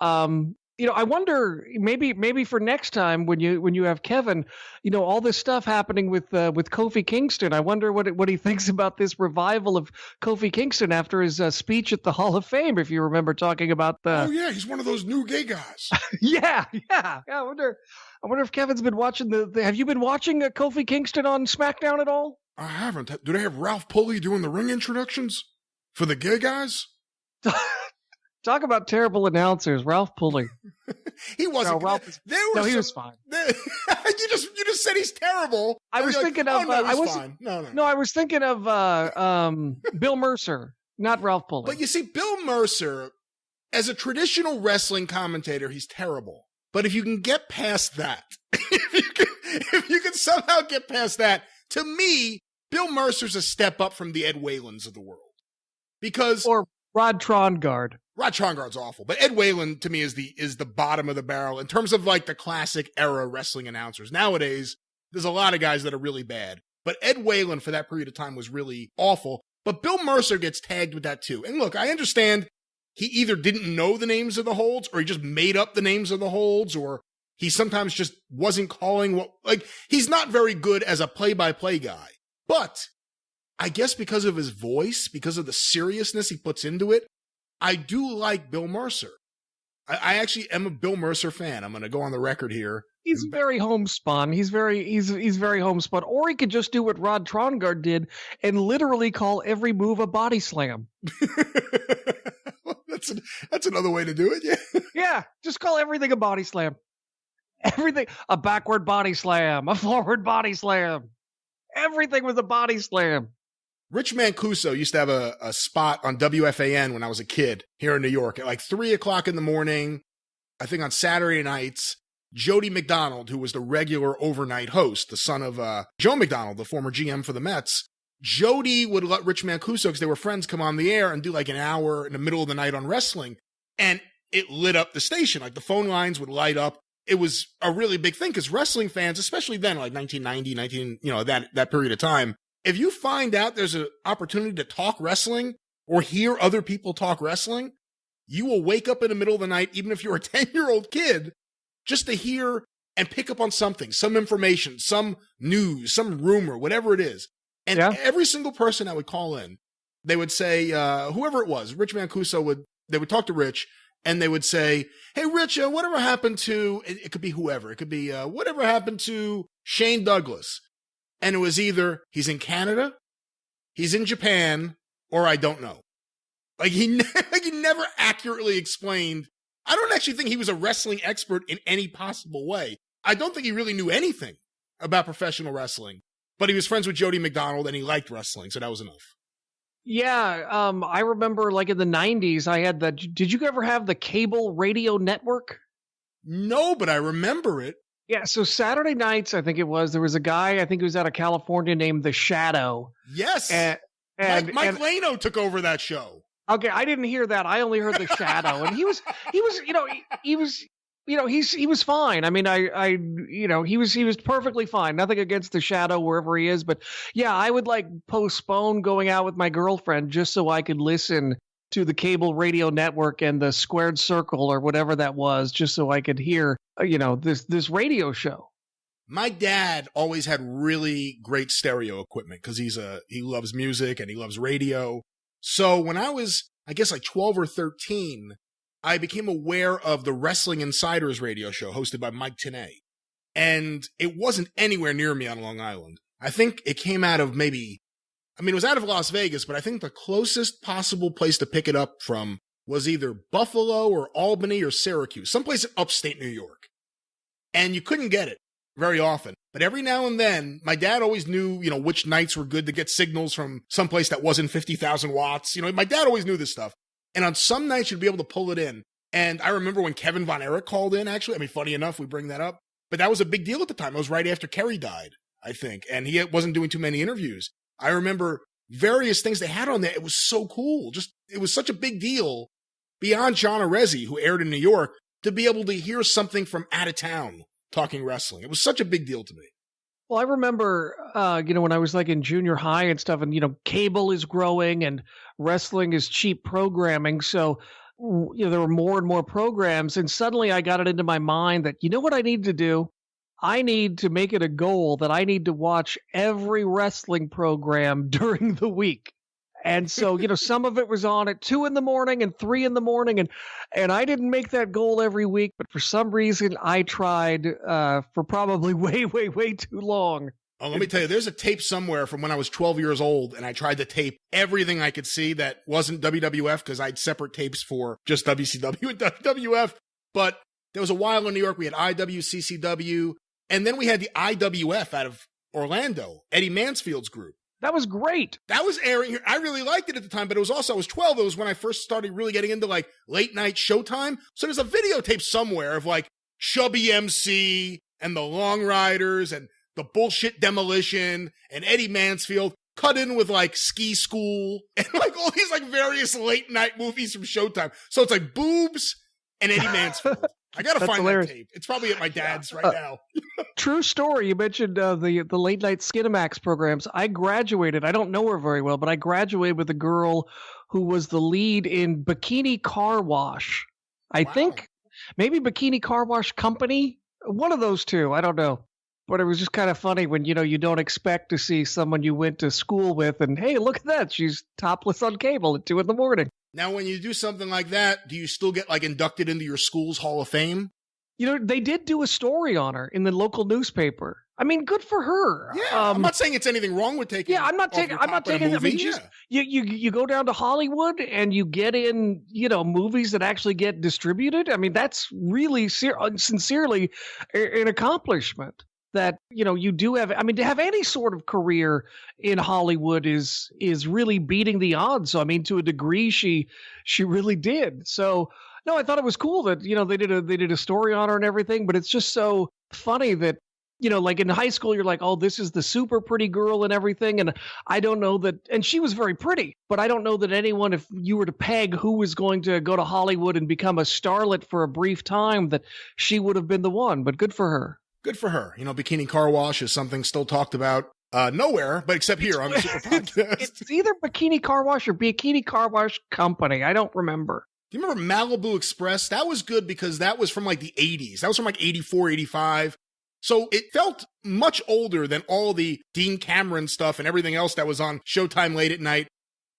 I wonder maybe for next time when you have Kevin, all this stuff happening with Kofi Kingston. I wonder what he thinks about this revival of Kofi Kingston after his speech at the Hall of Fame. If you remember talking about the. Oh yeah, he's one of those new gay guys. yeah. I wonder if Kevin's been watching Have you been watching Kofi Kingston on SmackDown at all? I haven't. Do they have Ralph Pulley doing the ring introductions for the gay guys? Talk about terrible announcers, Ralph Pulley. He wasn't. He was fine. You just said he's terrible. I was thinking of. fine. No. I was thinking of Bill Mercer. Not Ralph Pulley. But you see, Bill Mercer, as a traditional wrestling commentator, he's terrible. But if you can get past that, if you can somehow get past that, to me, Bill Mercer's a step up from the Ed Whalens of the world. Because or Rod Trongard. Rod Trongard's awful, but Ed Whalen to me is the bottom of the barrel in terms of like the classic era wrestling announcers. Nowadays, there's a lot of guys that are really bad, but Ed Whalen for that period of time was really awful. But Bill Mercer gets tagged with that too. And look, I understand he either didn't know the names of the holds, or he just made up the names of the holds, or he sometimes just wasn't calling he's not very good as a play-by-play guy. But I guess because of his voice, because of the seriousness he puts into it, I do like Bill Mercer. I actually am a Bill Mercer fan. I'm going to go on the record here. He's very homespun. He's very homespun. Or he could just do what Rod Trongard did and literally call every move a body slam. That's another way to do it. Yeah. Yeah. Just call everything a body slam. Everything, a backward body slam, a forward body slam. Everything was a body slam. Rich Mancuso used to have a spot on WFAN when I was a kid here in New York at like 3 o'clock in the morning. I think on Saturday nights, Jody McDonald, who was the regular overnight host, the son of Joe McDonald, the former GM for the Mets. Jody would let Rich Mancuso, because they were friends, come on the air and do like an hour in the middle of the night on wrestling. And it lit up the station. Like the phone lines would light up. It was a really big thing because wrestling fans, especially then, like 1990, that period of time, if you find out there's an opportunity to talk wrestling or hear other people talk wrestling, you will wake up in the middle of the night, even if you're a 10-year-old kid, just to hear and pick up on something, some information, some news, some rumor, whatever it is. And every single person that would call in, they would say, whoever it was, Rich Mancuso they would talk to Rich, and they would say, hey, Rich, whatever happened to, it could be whoever, it could be whatever happened to Shane Douglas. And it was either he's in Canada, he's in Japan, or I don't know. Like he never accurately explained. I don't actually think he was a wrestling expert in any possible way. I don't think he really knew anything about professional wrestling, but he was friends with Jody McDonald and he liked wrestling, so that was enough. Yeah, I remember like in the 90s, I had did you ever have the cable radio network? No, but I remember it. Yeah, so Saturday nights, I think it was, there was a guy, I think he was out of California, named The Shadow. Yes. And Mike Lano took over that show. Okay, I didn't hear that. I only heard The Shadow. And he was fine. I mean, he was perfectly fine. Nothing against The Shadow wherever he is. But yeah, I would like postpone going out with my girlfriend just so I could listen to the cable radio network and the Squared Circle or whatever that was, just so I could hear, this radio show. My dad always had really great stereo equipment because he loves music and he loves radio. So when I was, I guess like 12 or 13, I became aware of the Wrestling Insiders radio show hosted by Mike Tenay. And it wasn't anywhere near me on Long Island. I think it came out of it was out of Las Vegas, but I think the closest possible place to pick it up from was either Buffalo or Albany or Syracuse, someplace in upstate New York. And you couldn't get it very often. But every now and then, my dad always knew, which nights were good to get signals from someplace that wasn't 50,000 watts. My dad always knew this stuff. And on some nights, you'd be able to pull it in. And I remember when Kevin Von Erich called in, actually. Funny enough, we bring that up. But that was a big deal at the time. It was right after Kerry died, I think. And he wasn't doing too many interviews. I remember various things they had on there. It was so cool. It was such a big deal beyond John Arezzi, who aired in New York, to be able to hear something from out of town talking wrestling. It was such a big deal to me. Well, I remember, when I was like in junior high and stuff, and, cable is growing and wrestling is cheap programming. So, there were more and more programs. And suddenly I got it into my mind that, what I need to do? I need to make it a goal that I need to watch every wrestling program during the week. And so, some of it was on at 2 a.m. and 3 a.m. And I didn't make that goal every week, but for some reason I tried for probably way, way, way too long. Oh, let me tell you, there's a tape somewhere from when I was 12 years old, and I tried to tape everything I could see that wasn't WWF because I had separate tapes for just WCW and WWF. But there was a while in New York we had IWCCW, and then we had the IWF out of Orlando, Eddie Mansfield's group. That was great. That was airing here. I really liked it at the time, but it was also, I was 12. It was when I first started really getting into like late night Showtime. So there's a videotape somewhere of like Chubby MC and the Long Riders and the Bullshit Demolition and Eddie Mansfield cut in with like Ski School and like all these like various late night movies from Showtime. So it's like boobs and Eddie Mansfield. I gotta find hilarious. that tape. It's probably at my dad's right now. True story. You mentioned the late night Skinamax programs. I graduated. I don't know her very well, but I graduated with a girl who was the lead in Bikini Car Wash. I think maybe Bikini Car Wash Company. One of those two. I don't know. But it was just kind of funny when, you know, you don't expect to see someone you went to school with and, hey, look at that. She's topless on cable at 2 a.m. Now, when you do something like that, do you still get like inducted into your school's Hall of Fame? You know, they did do a story on her in the local newspaper. I mean, good for her. Yeah, I'm not saying it's anything wrong with taking. Yeah, I'm not taking. I mean, just you go down to Hollywood and you get in, you know, movies that actually get distributed. I mean, that's really sincerely an accomplishment. That, you know, you do have. I mean, to have any sort of career in Hollywood is really beating the odds. So, I mean, to a degree, she really did. So, no, I thought it was cool that, you know, they did a story on her and everything. But it's just so funny that, you know, like in high school, you're like, oh, this is the super pretty girl and everything. And I don't know that. And she was very pretty, but I don't know that anyone, if you were to peg who was going to go to Hollywood and become a starlet for a brief time, that she would have been the one. But good for her. Good for her. You know, Bikini Car Wash is something still talked about nowhere, but except here on the Superpodcast. It's either Bikini Car Wash or Bikini Car Wash Company. I don't remember. Do you remember Malibu Express? That was good because that was from like the 80s. That was from like 84, 85. So it felt much older than all the Dean Cameron stuff and everything else that was on Showtime late at night.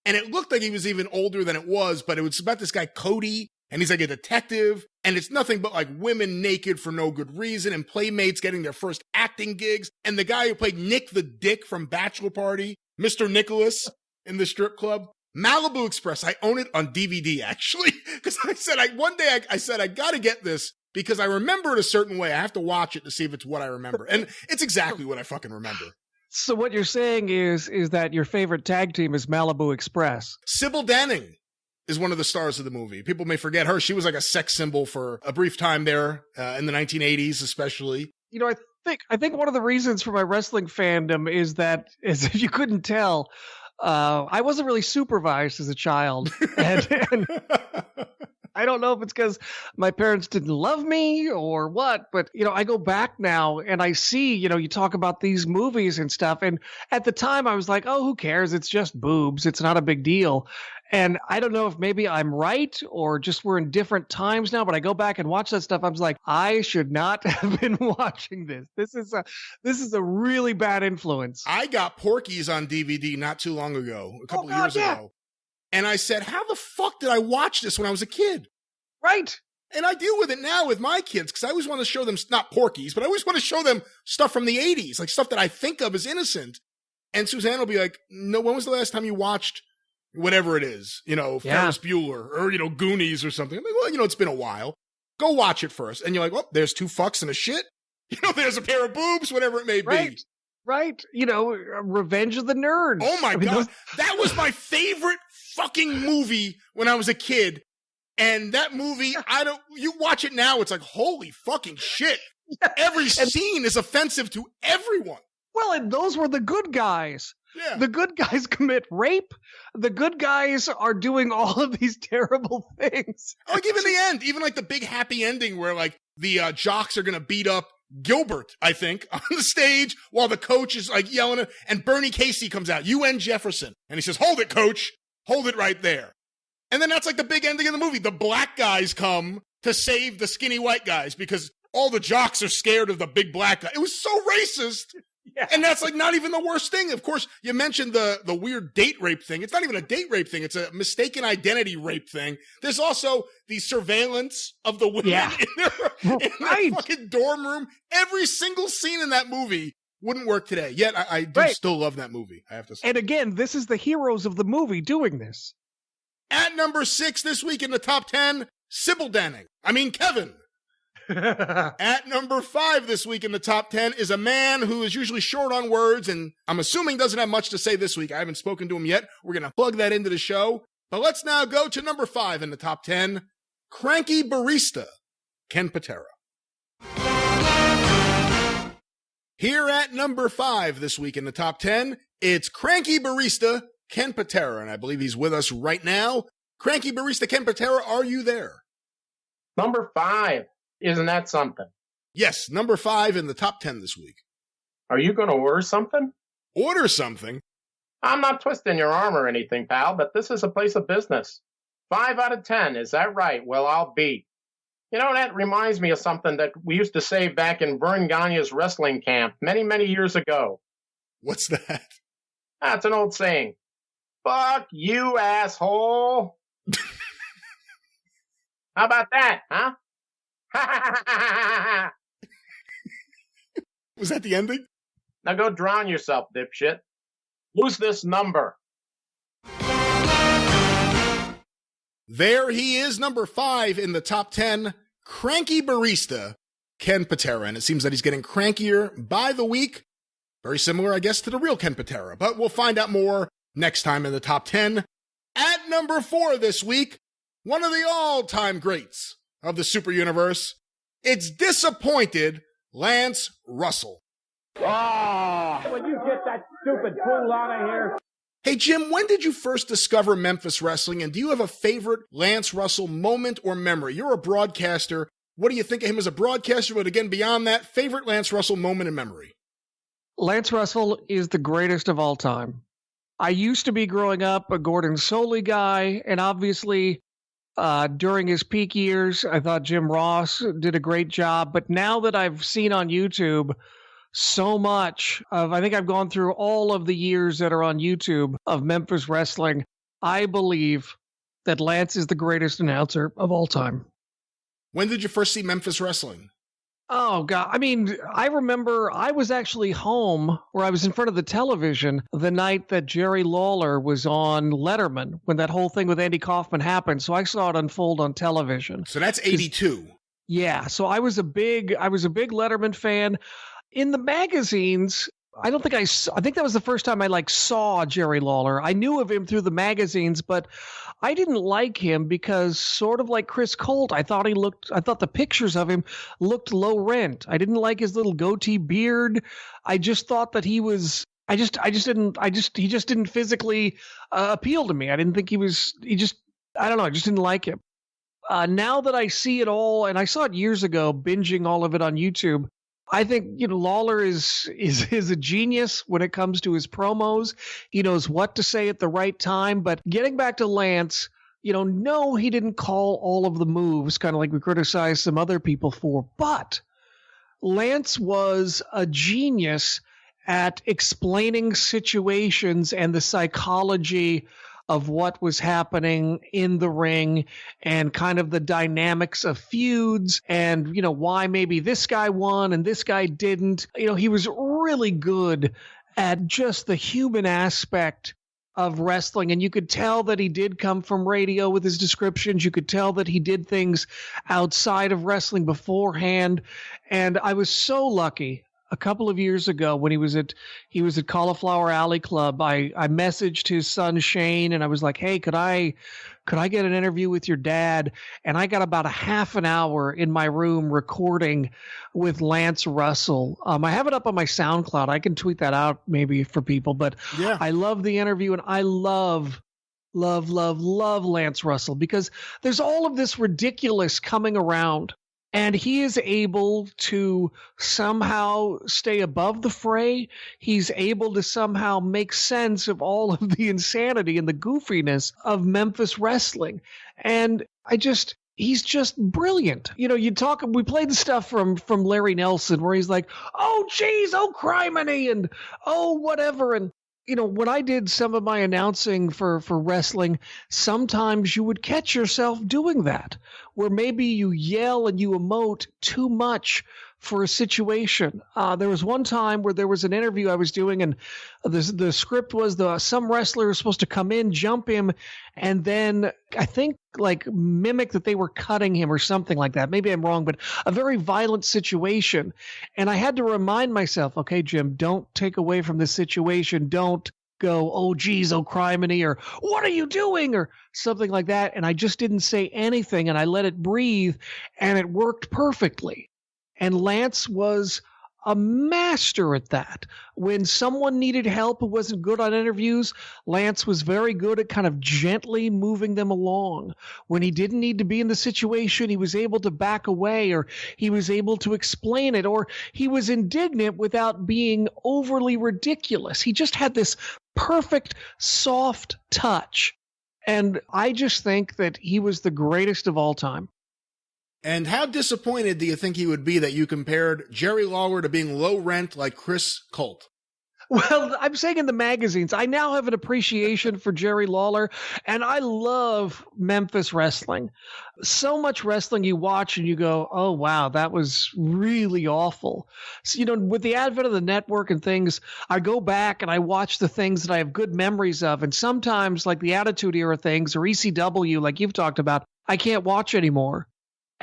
And it looked like he was even older than it was, but it was about this guy, Cody, and he's like a detective, and it's nothing but like women naked for no good reason and playmates getting their first acting gigs. And the guy who played Nick the Dick from Bachelor Party, Mr. Nicholas in the strip club. Malibu Express, I own it on DVD, actually, because I said, one day I said, I got to get this because I remember it a certain way. I have to watch it to see if it's what I remember. And it's exactly what I fucking remember. So what you're saying is that your favorite tag team is Malibu Express. Sybil Danning is one of the stars of the movie. People may forget her. She was like a sex symbol for a brief time there in the 1980s, especially. You know, I think one of the reasons for my wrestling fandom is if you couldn't tell, I wasn't really supervised as a child. And I don't know if it's because my parents didn't love me or what, but, you know, I go back now and I see, you know, you talk about these movies and stuff. And at the time I was like, oh, who cares? It's just boobs. It's not a big deal. And I don't know if maybe I'm right or just we're in different times now, but I go back and watch that stuff. I was like, I should not have been watching this. This is a really bad influence. I got Porky's on DVD not too long ago, a couple of years ago. And I said, how the fuck did I watch this when I was a kid? Right. And I deal with it now with my kids because I always want to show them, not Porky's, but I always want to show them stuff from the 80s, like stuff that I think of as innocent. And Suzanne will be like, no, when was the last time you watched whatever it is, you know, Ferris Bueller or, you know, Goonies or something? I'm like, well, you know, it's been a while. Go watch it first. And you're like, well, there's 2 fucks and a shit. You know, there's a pair of boobs, whatever it may be. Right. You know, Revenge of the Nerds. Oh my God. That was my favorite fucking movie when I was a kid. And that movie, you watch it now, it's like, holy fucking shit. Every scene is offensive to everyone. Well, and those were the good guys. Yeah. The good guys commit rape. The good guys are doing all of these terrible things. Like even the end, even like the big happy ending where like the jocks are going to beat up Gilbert, I think, on the stage while the coach is like yelling at, and Bernie Casey comes out, UN Jefferson. And he says, hold it, coach. Hold it right there. And then that's like the big ending of the movie. The black guys come to save the skinny white guys because all the jocks are scared of the big black guy. It was so racist. Yeah. And that's like not even the worst thing. Of course, you mentioned the weird date rape thing. It's not even a date rape thing. It's a mistaken identity rape thing. There's also the surveillance of the women in their fucking dorm room. Every single scene in that movie wouldn't work today. Yet I do still love that movie, I have to say. And again, this is the heroes of the movie doing this. At number 6 this week in the top 10, Sybil Danning. Kevin. At number 5 this week in the top 10 is a man who is usually short on words, and I'm assuming doesn't have much to say this week. I haven't spoken to him yet. We're going to plug that into the show. But let's now go to number 5 in the top 10, Cranky Barista, Ken Patera. Here at number 5 this week in the top 10, it's Cranky Barista, Ken Patera, and I believe he's with us right now. Cranky Barista Ken Patera, are you there? Number 5. Isn't that something? Yes, number 5 in the top 10 this week. Are you going to order something? Order something? I'm not twisting your arm or anything, pal, but this is a place of business. 5 out of 10, is that right? Well, I'll be. You know, that reminds me of something that we used to say back in Vern Gagne's wrestling camp many, many years ago. What's that? That's an old saying. Fuck you, asshole. How about that, huh? Was that the ending? Now go drown yourself, dipshit. Who's this number? There he is, number 5 in the top 10, Cranky Barista, Ken Patera. And it seems that he's getting crankier by the week. Very similar, I guess, to the real Ken Patera. But we'll find out more next time in the top 10. At number 4 this week, one of the all-time greats of the super universe, it's disappointed Lance Russell. Oh, would you get that stupid fool out of here? Hey, Jim, when did you first discover Memphis wrestling, and do you have a favorite Lance Russell moment or memory? You're a broadcaster. What do you think of him as a broadcaster? But again, beyond that, favorite Lance Russell moment and memory? Lance Russell is the greatest of all time. I used to be, growing up, a Gordon Soley guy, and obviously during his peak years, I thought Jim Ross did a great job. But now that I've seen on YouTube so much of, I think I've gone through all of the years that are on YouTube of Memphis wrestling, I believe that Lance is the greatest announcer of all time. When did you first see Memphis wrestling? Oh, God. I mean, I remember I was actually home, or I was in front of the television the night that Jerry Lawler was on Letterman, when that whole thing with Andy Kaufman happened. So I saw it unfold on television. So that's 82. Yeah. So I was a big Letterman fan. In the magazines, I think that was the first time I saw Jerry Lawler. I knew of him through the magazines, but I didn't like him because, sort of like Chris Colt, I thought the pictures of him looked low rent. I didn't like his little goatee beard. I just thought that he just didn't physically appeal to me. I didn't think I don't know. I just didn't like him. Now that I see it all, and I saw it years ago, binging all of it on YouTube, I think, Lawler is a genius when it comes to his promos. He knows what to say at the right time. But getting back to Lance, no, he didn't call all of the moves, kind of like we criticized some other people for. But Lance was a genius at explaining situations and the psychology of what was happening in the ring and kind of the dynamics of feuds and, why maybe this guy won and this guy didn't. He was really good at just the human aspect of wrestling. And you could tell that he did come from radio with his descriptions. You could tell that he did things outside of wrestling beforehand. And I was so lucky. A couple of years ago, when he was at Cauliflower Alley Club, I messaged his son Shane, and I was like, "Hey, could I get an interview with your dad?" And I got about a half an hour in my room recording with Lance Russell. I have it up on my SoundCloud. I can tweet that out maybe for people, but yeah. I love the interview, and I love Lance Russell because there's all of this ridiculous coming around. And he is able to somehow stay above the fray. He's able to somehow make sense of all of the insanity and the goofiness of Memphis wrestling. And he's just brilliant. We played the stuff from Larry Nelson where he's like, "Oh, geez, oh, criminy," and "Oh, whatever." And, when I did some of my announcing for wrestling, sometimes you would catch yourself doing that, where maybe you yell and you emote too much for a situation. There was one time where there was an interview I was doing, and the script was some wrestler was supposed to come in, jump him, and then I think like mimic that they were cutting him or something like that. Maybe I'm wrong, but a very violent situation. And I had to remind myself, okay, Jim, don't take away from this situation. Don't go, oh, geez, oh, criminy, or what are you doing, or something like that. And I just didn't say anything, and I let it breathe, and it worked perfectly. And Lance was a master at that. When someone needed help who wasn't good on interviews, Lance was very good at kind of gently moving them along. When he didn't need to be in the situation, he was able to back away, or he was able to explain it, or he was indignant without being overly ridiculous. He just had this perfect, soft touch. And I just think that he was the greatest of all time. And how disappointed do you think he would be that you compared Jerry Lawler to being low rent like Chris Colt? Well, I'm saying in the magazines, I now have an appreciation for Jerry Lawler, and I love Memphis wrestling. So much wrestling you watch and you go, oh, wow, that was really awful. So, with the advent of the network and things, I go back and I watch the things that I have good memories of. And sometimes, like the Attitude Era things or ECW, like you've talked about, I can't watch anymore.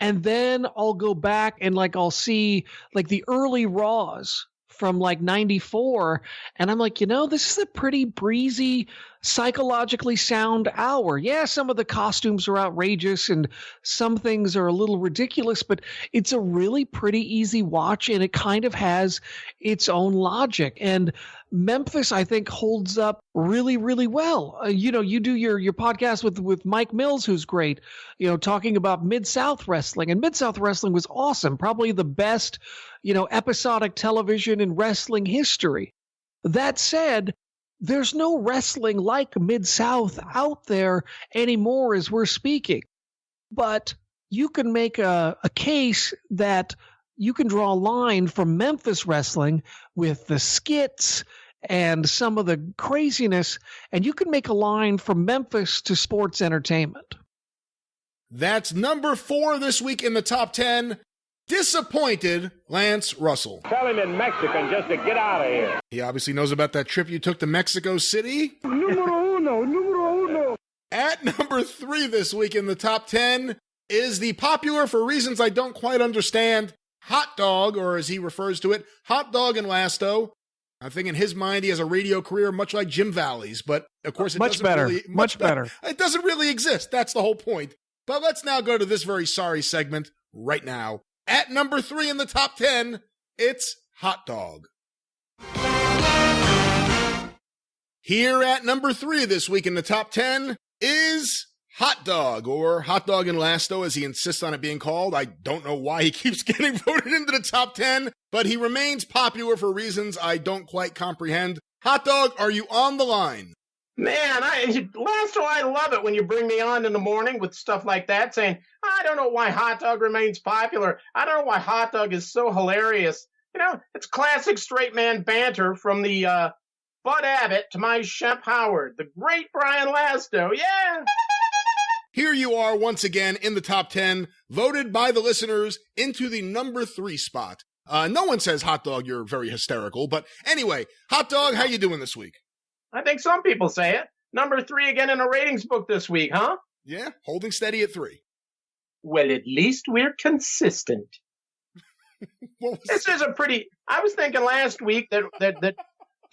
And then I'll go back and I'll see the early Raws from 94. And I'm like, this is a pretty breezy, psychologically sound hour. Yeah, some of the costumes are outrageous and some things are a little ridiculous, but it's a really pretty easy watch, and it kind of has its own logic. And Memphis, I think, holds up really, really well. You do your podcast with Mike Mills, who's great, talking about Mid-South wrestling. And Mid-South wrestling was awesome, probably the best, episodic television in wrestling history. That said, there's no wrestling like Mid-South out there anymore as we're speaking. But you can make a case that you can draw a line from Memphis wrestling with the skits and some of the craziness, and you can make a line from Memphis to sports entertainment. That's number 4 this week in the top 10. Disappointed Lance Russell. Tell him in Mexican just to get out of here. He obviously knows about that trip you took to Mexico City. Numero uno. At number 3 this week in the top 10 is the popular, for reasons I don't quite understand, Hot Dog, or as he refers to it, Hot Dog and Lasto. I think in his mind he has a radio career much like Jim Valley's, but of course it much doesn't better. really... Much better. It doesn't really exist. That's the whole point. But let's now go to this very sorry segment right now. At number 3 in the top 10, it's Hot Dog. Here at number 3 this week in the top 10 is Hot Dog, or Hot Dog and Lasto, as he insists on it being called. I don't know why he keeps getting voted into the top 10, but he remains popular for reasons I don't quite comprehend. Hot Dog, are you on the line? Man, Lasto, I love it when you bring me on in the morning with stuff like that, saying, I don't know why Hot Dog remains popular. I don't know why Hot Dog is so hilarious. It's classic straight man banter from the Bud Abbott to my Shemp Howard, the great Brian Lasto. Yeah! Here you are once again in the top 10, voted by the listeners into the number 3 spot. No one says Hot Dog, you're very hysterical, but anyway, Hot Dog, how you doing this week? I think some people say it. Number 3 again in a ratings book this week, huh? Yeah, holding steady at 3. Well, at least we're consistent. This is a pretty... I was thinking last week that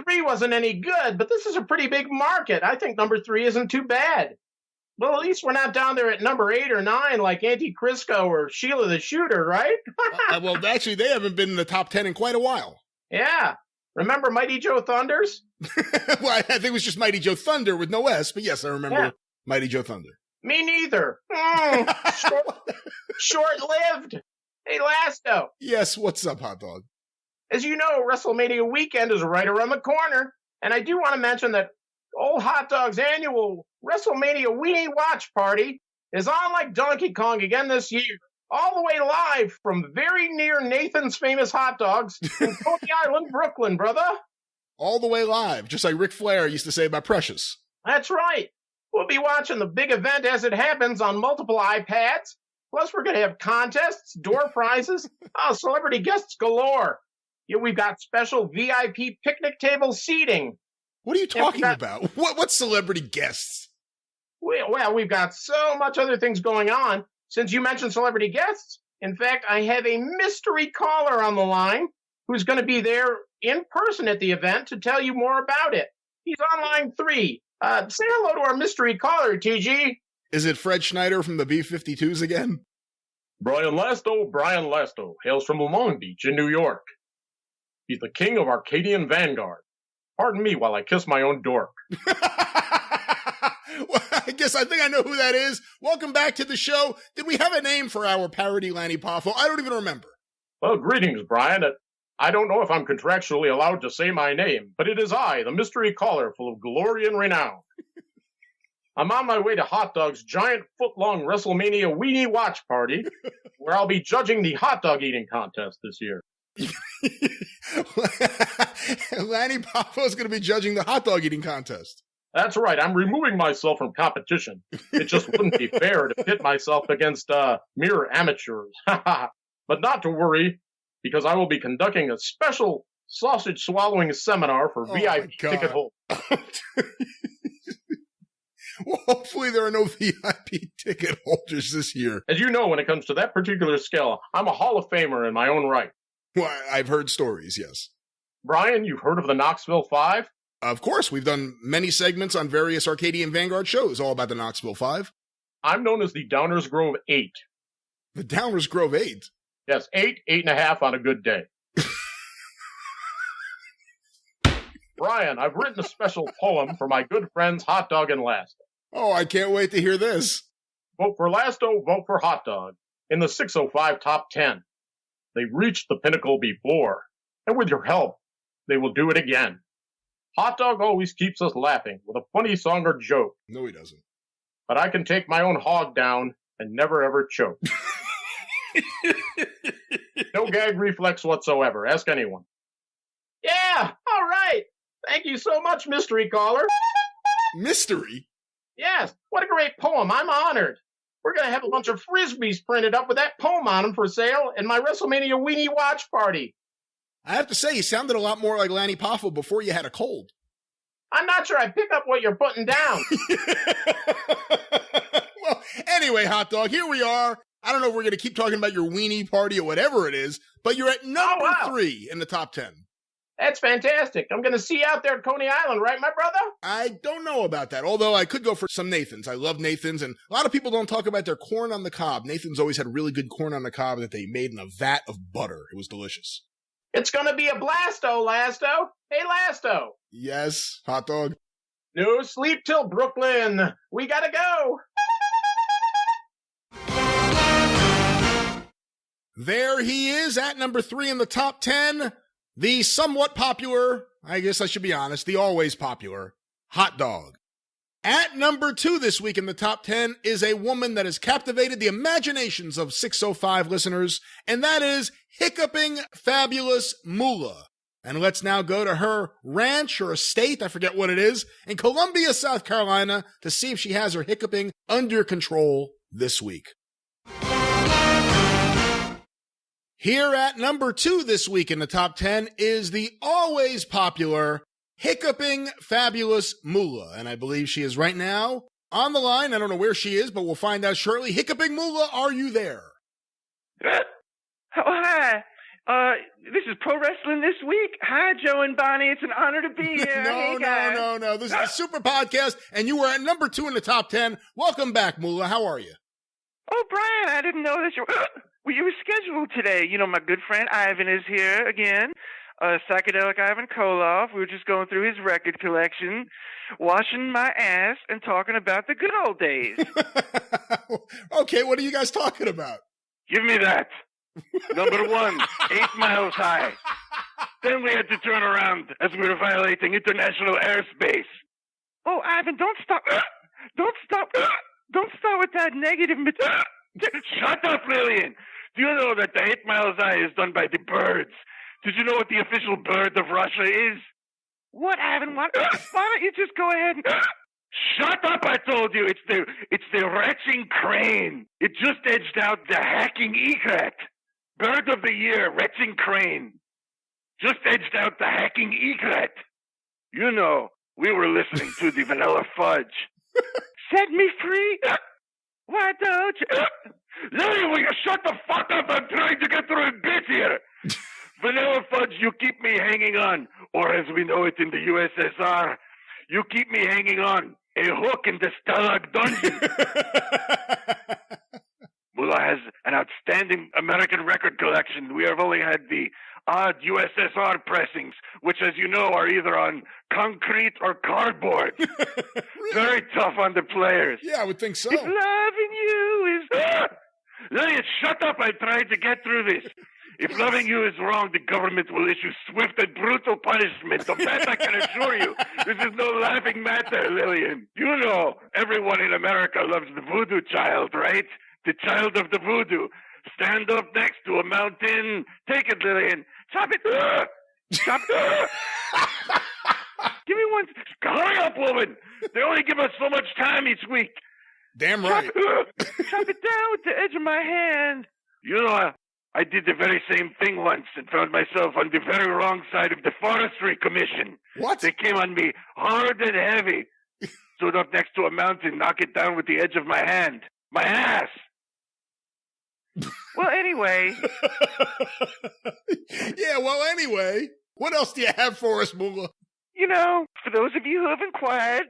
3 wasn't any good, but this is a pretty big market. I think number 3 isn't too bad. Well, at least we're not down there at number 8 or 9 like Auntie Crisco or Sheila the Shooter, right? Well, actually, they haven't been in the top 10 in quite a while. Yeah. Remember Mighty Joe Thunders? Well, I think it was just Mighty Joe Thunder with no S, but yes, I remember Mighty Joe Thunder. Me neither. Short-lived. Hey, Lasto. Yes, what's up, Hot Dog? As you know, WrestleMania weekend is right around the corner, and I do want to mention that old Hot Dog's annual WrestleMania Weenie Watch Party is on like Donkey Kong again this year, all the way live from very near Nathan's Famous Hot Dogs in Coney Island, Brooklyn, brother. All the way live, just like Ric Flair used to say about Precious. That's right. We'll be watching the big event as it happens on multiple iPads, Plus, we're going to have contests, door prizes, celebrity guests galore. Yeah, we've got special VIP picnic table seating. What are you talking about? What celebrity guests? Well, we've got so much other things going on. Since you mentioned celebrity guests, in fact, I have a mystery caller on the line who's going to be there in person at the event to tell you more about it. He's on line 3. Say hello to our mystery caller, TG. Is it Fred Schneider from the B-52s again? Brian Lasto, hails from Long Beach in New York. He's the king of Arcadian Vanguard. Pardon me while I kiss my own dork. Well, I think I know who that is. Welcome back to the show. Did we have a name for our parody Lanny Poffo? I don't even remember. Well, greetings, Brian. I don't know if I'm contractually allowed to say my name, but it is I, the mystery caller full of glory and renown. I'm on my way to Hot Dog's giant foot-long WrestleMania weenie watch party, where I'll be judging the hot dog eating contest this year. Lanny Poffo is going to be judging the hot dog eating contest. That's right. I'm removing myself from competition. It just wouldn't be fair to pit myself against mere amateurs. But not to worry, because I will be conducting a special sausage-swallowing seminar for VIP ticket holders. Well, hopefully there are no VIP ticket holders this year. As you know, when it comes to that particular skill, I'm a Hall of Famer in my own right. Well, I've heard stories, yes. Brian, you've heard of the Knoxville 5? Of course, we've done many segments on various Arcadian Vanguard shows all about the Knoxville 5. I'm known as the Downers Grove 8. The Downers Grove 8? Yes, 8.5 on a good day. Brian, I've written a special poem for my good friends Hot Dog and Lasto. Oh, I can't wait to hear this. Vote for Lasto, vote for Hot Dog. In the 605 top 10. They've reached the pinnacle before, and with your help, they will do it again. Hot Dog always keeps us laughing with a funny song or joke. No, he doesn't. But I can take my own hog down and never ever choke. No gag reflex whatsoever. Ask anyone. Yeah, all right. Thank you so much, mystery caller. Mystery? Yes, what a great poem. I'm honored. We're going to have a bunch of Frisbees printed up with that poem on them for sale in my WrestleMania weenie watch party. I have to say, you sounded a lot more like Lanny Poffo before you had a cold. I'm not sure I pick up what you're putting down. Well, anyway, Hot Dog, here we are. I don't know if we're going to keep talking about your weenie party or whatever it is, but you're at number 3 in the top 10. That's fantastic. I'm going to see you out there at Coney Island, right, my brother? I don't know about that, although I could go for some Nathan's. I love Nathan's, and a lot of people don't talk about their corn on the cob. Nathan's always had really good corn on the cob that they made in a vat of butter. It was delicious. It's going to be a blasto, Lasto. Hey, Lasto. Yes, Hot Dog. No sleep till Brooklyn. We got to go. There he is at number 3 in the top 10. The somewhat popular, I guess I should be honest, the always popular, Hot Dog. At number 2 this week in the top 10 is a woman that has captivated the imaginations of 605 listeners, and that is hiccuping fabulous Moolah. And let's now go to her ranch or estate, I forget what it is, in Columbia, South Carolina, to see if she has her hiccuping under control this week. Here at number 2 this week in the top 10 is the always popular hiccuping fabulous Moolah. And I believe she is right now on the line. I don't know where she is, but we'll find out shortly. Hiccuping Moolah, are you there? Oh, hi. This is Pro Wrestling This Week. Hi, Joe and Bonnie. It's an honor to be here. No. This is the Super Podcast, and you were at number 2 in the top 10. Welcome back, Moolah. How are you? Oh, Brian, I didn't know that you were scheduled today. You know, my good friend Ivan is here again. Psychedelic Ivan Koloff. We were just going through his record collection, washing my ass and talking about the good old days. Okay, what are you guys talking about? Give me that. Number 1, 8 miles high. Then we had to turn around as we were violating international airspace. Oh, Ivan, don't stop. Don't stop. Don't start with that negative material. Shut up, Lillian. Do you know that the 8 miles high is done by the birds? Did you know what the official bird of Russia is? What, Ivan? Why don't you just go ahead and Shut up, I told you. It's the retching crane. It just edged out the hacking egret. Bird of the year, retching crane. Just edged out the hacking egret. You know, we were listening to the Vanilla Fudge. Set me free. Why don't you? Lily, will you shut the fuck up? I'm trying to get through a bit here. Vanilla Fudge, you keep me hanging on. Or as we know it in the USSR, you keep me hanging on. A hook in the Stalag dungeon. Mullah has an outstanding American record collection. We have only had the odd USSR pressings, which, as you know, are either on concrete or cardboard. Very tough on the players. Yeah, I would think so. If loving you is... Lillian, shut up. I tried to get through this. If loving you is wrong, the government will issue swift and brutal punishment. Of that I can assure you. This is no laughing matter, Lillian. You know, everyone in America loves the voodoo child, right? The child of the voodoo. Stand up next to a mountain. Take it, Lillian. Chop it. Chop it. Give me one. Hurry up, woman. They only give us so much time each week. Damn right. Chop it down with the edge of my hand. You know, I did the very same thing once and found myself on the very wrong side of the Forestry Commission. What? They came on me hard and heavy. Stood up next to a mountain, knock it down with the edge of my hand. My ass. Well, anyway. Yeah, well, anyway. What else do you have for us, Mullah? You know, for those of you who have inquired,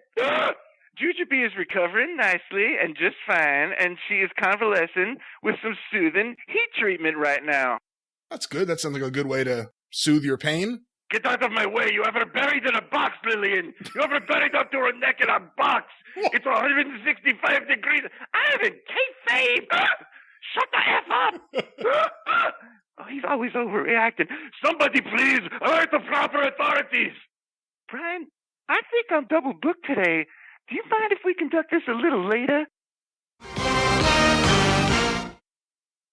Jujubee is recovering nicely and just fine, and she is convalescing with some soothing heat treatment right now. That's good. That sounds like a good way to soothe your pain. Get out of my way. You have her buried in a box, Lillian. You have her buried up to her neck in a box. It's 165 degrees. I am in kayfabe. Shut the F up. Oh, he's always overreacting. Somebody please alert the proper authorities. Brian, I think I'm double booked today. Do you mind if we conduct this a little later?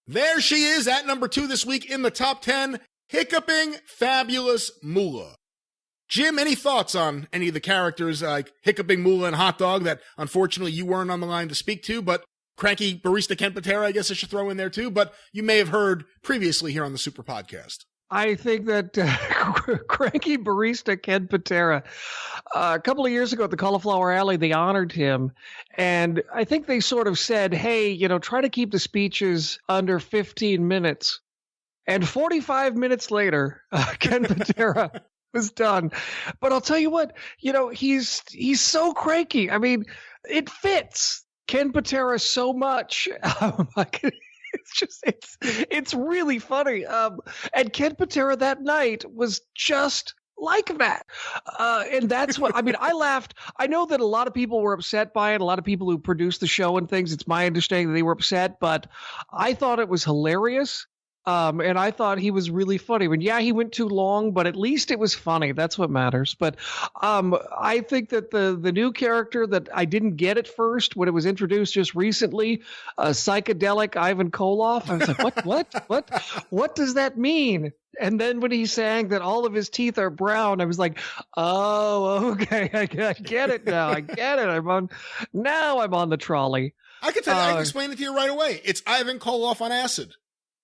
There she is at number 2 this week in the top 10, hiccuping fabulous Mullah. Jim, any thoughts on any of the characters like hiccuping Mullah and Hot Dog that unfortunately you weren't on the line to speak to, but cranky barista Ken Patera, I guess I should throw in there too, but you may have heard previously here on the Super Podcast. I think that cranky barista Ken Patera, a couple of years ago at the Cauliflower Alley, they honored him. And I think they sort of said, hey, you know, try to keep the speeches under 15 minutes. And 45 minutes later, Ken Patera was done. But I'll tell you what, you know, he's so cranky. I mean, it fits Ken Patera so much. It's really funny. And Ken Patera that night was just like that. And that's what, I mean, I laughed. I know that a lot of people were upset by it. A lot of people who produced the show and things, it's my understanding that they were upset, but I thought it was hilarious. And I thought he was really funny. I mean, yeah, he went too long, but at least it was funny. That's what matters. But I think that the new character that I didn't get at first when it was introduced just recently, psychedelic Ivan Koloff, I was like, what does that mean? And then when he sang that all of his teeth are brown, I was like, oh, okay, I get it now. I get it. I'm on the trolley. I can tell you, I can explain it to you right away. It's Ivan Koloff on acid.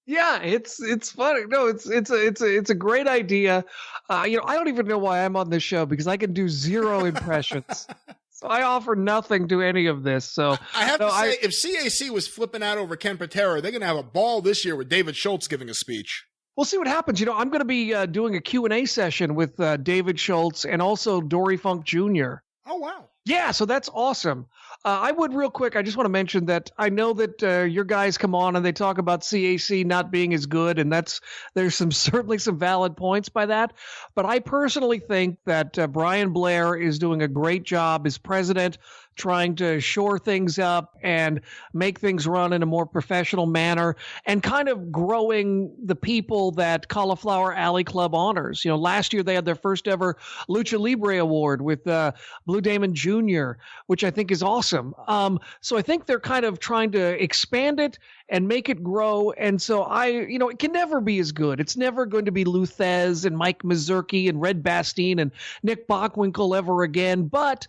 Yeah, it's funny. No, it's a great idea. You know, I don't even know why I'm on this show because I can do zero impressions. So I offer nothing to any of this. So I have to say, if CAC was flipping out over Ken Patera, they're going to have a ball this year with David Schultz giving a speech. We'll see what happens. You know, I'm going to be doing a Q&A session with David Schultz and also Dory Funk Jr. Oh, wow. Yeah, so that's awesome. I would real quick, I just want to mention that I know that your guys come on and they talk about CAC not being as good, and there's certainly some valid points by that. But I personally think that Brian Blair is doing a great job as president, trying to shore things up and make things run in a more professional manner and kind of growing the people that Cauliflower Alley Club honors. You know, last year they had their first ever Lucha Libre Award with Blue Damon Jr., which I think is awesome. So I think they're kind of trying to expand it and make it grow. And so it can never be as good. It's never going to be Luthez and Mike Mazurki and Red Bastien and Nick Bockwinkel ever again. But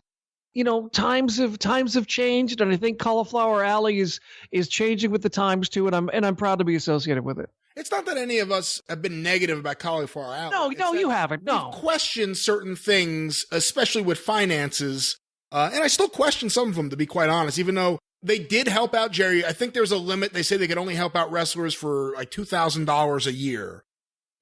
times have changed, and I think Cauliflower Alley is changing with the times too, and I'm proud to be associated with it. It's not that any of us have been negative about Cauliflower Alley. No, you haven't. No. We've questioned certain things, especially with finances, and I still question some of them, to be quite honest, even though they did help out Jerry. I think there's a limit. They say they could only help out wrestlers for like $2,000 a year.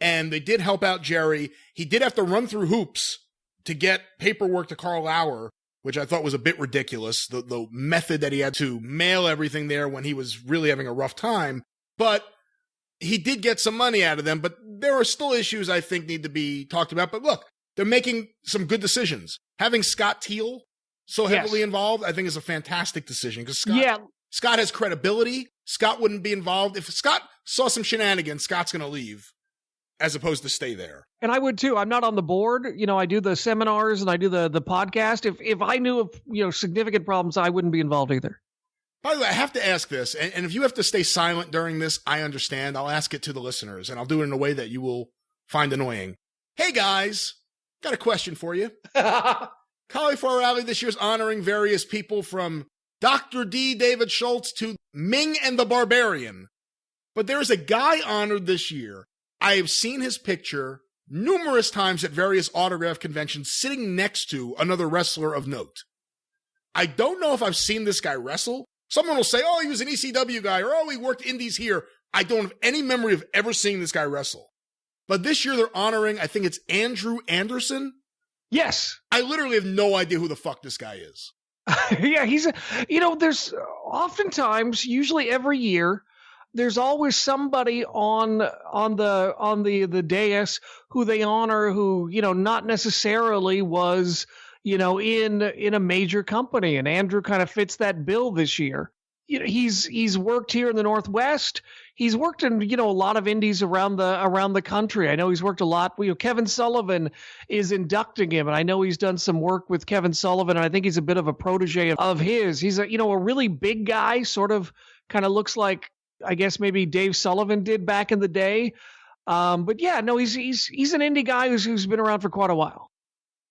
And they did help out Jerry. He did have to run through hoops to get paperwork to Carl Lauer, which I thought was a bit ridiculous, the method that he had to mail everything there when he was really having a rough time. But he did get some money out of them. But there are still issues I think need to be talked about. But look, they're making some good decisions. Having Scott Teal so heavily involved, I think, is a fantastic decision because Scott has credibility. Scott wouldn't be involved. If Scott saw some shenanigans, Scott's going to leave as opposed to stay there. And I would too. I'm not on the board. I do the seminars and I do the podcast. If I knew of, significant problems, I wouldn't be involved either. By the way, I have to ask this, and if you have to stay silent during this, I understand. I'll ask it to the listeners, and I'll do it in a way that you will find annoying. Hey, guys, got a question for you. Cauliflower Alley this year is honoring various people from Dr. D. David Schultz to Ming and the Barbarian. But there's a guy honored this year. I have seen his picture numerous times at various autograph conventions sitting next to another wrestler of note. I don't know if I've seen this guy wrestle. Someone will say, oh, he was an ECW guy, or oh, he worked indies here. I don't have any memory of ever seeing this guy wrestle. But this year they're honoring, I think it's Andrew Anderson. Yes. I literally have no idea who the fuck this guy is. Yeah, there's oftentimes, usually every year, there's always somebody on the dais who they honor who, not necessarily was, in a major company. And Andrew kind of fits that bill this year. He's worked here in the Northwest. He's worked in, a lot of indies around the country. I know he's worked a lot. Kevin Sullivan is inducting him, and I know he's done some work with Kevin Sullivan, and I think he's a bit of a protege of his. He's a really big guy, sort of kind of looks like, I guess maybe Dave Sullivan did back in the day. But yeah, no, he's an indie guy who's been around for quite a while.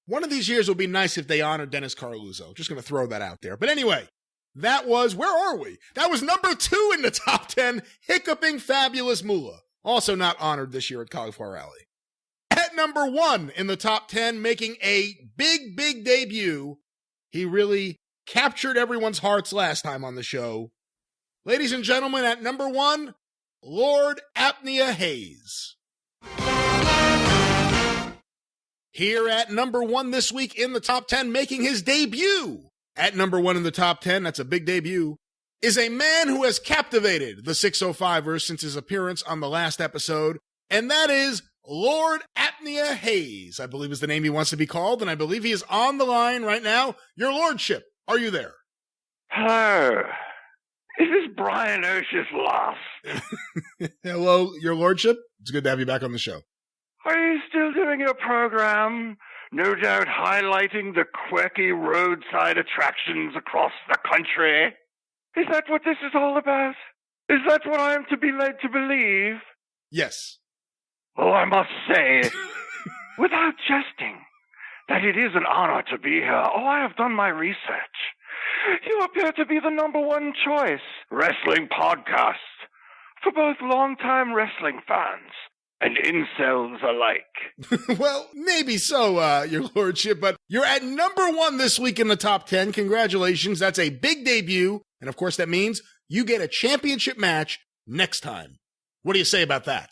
One of these years would be nice if they honored Dennis Carluzzo. Just going to throw that out there. But anyway, that was, where are we? That was number 2 in the top 10, Hiccuping Fabulous Moolah. Also not honored this year at Cauliflower Alley. At number 1 in the top 10, making a big debut. He really captured everyone's hearts last time on the show. Ladies and gentlemen, at number 1, Lord Apnea Hayes. Here at number 1 this week in the top 10, making his debut at number 1 in the top 10, that's a big debut, is a man who has captivated the 605ers since his appearance on the last episode, and that is Lord Apnea Hayes, I believe is the name he wants to be called, and I believe he is on the line right now. Your Lordship, are you there? Hello. Is this Brian Osh's loss? Hello, Your Lordship. It's good to have you back on the show. Are you still doing your program? No doubt highlighting the quirky roadside attractions across the country. Is that what this is all about? Is that what I am to be led to believe? Yes. Oh, I must say, without jesting, that it is an honor to be here. Oh, I have done my research. You appear to be the number 1 choice wrestling podcast for both longtime wrestling fans and incels alike. Well, maybe so, Your Lordship, but you're at number 1 this week in the top 10. Congratulations. That's a big debut. And of course, that means you get a championship match next time. What do you say about that?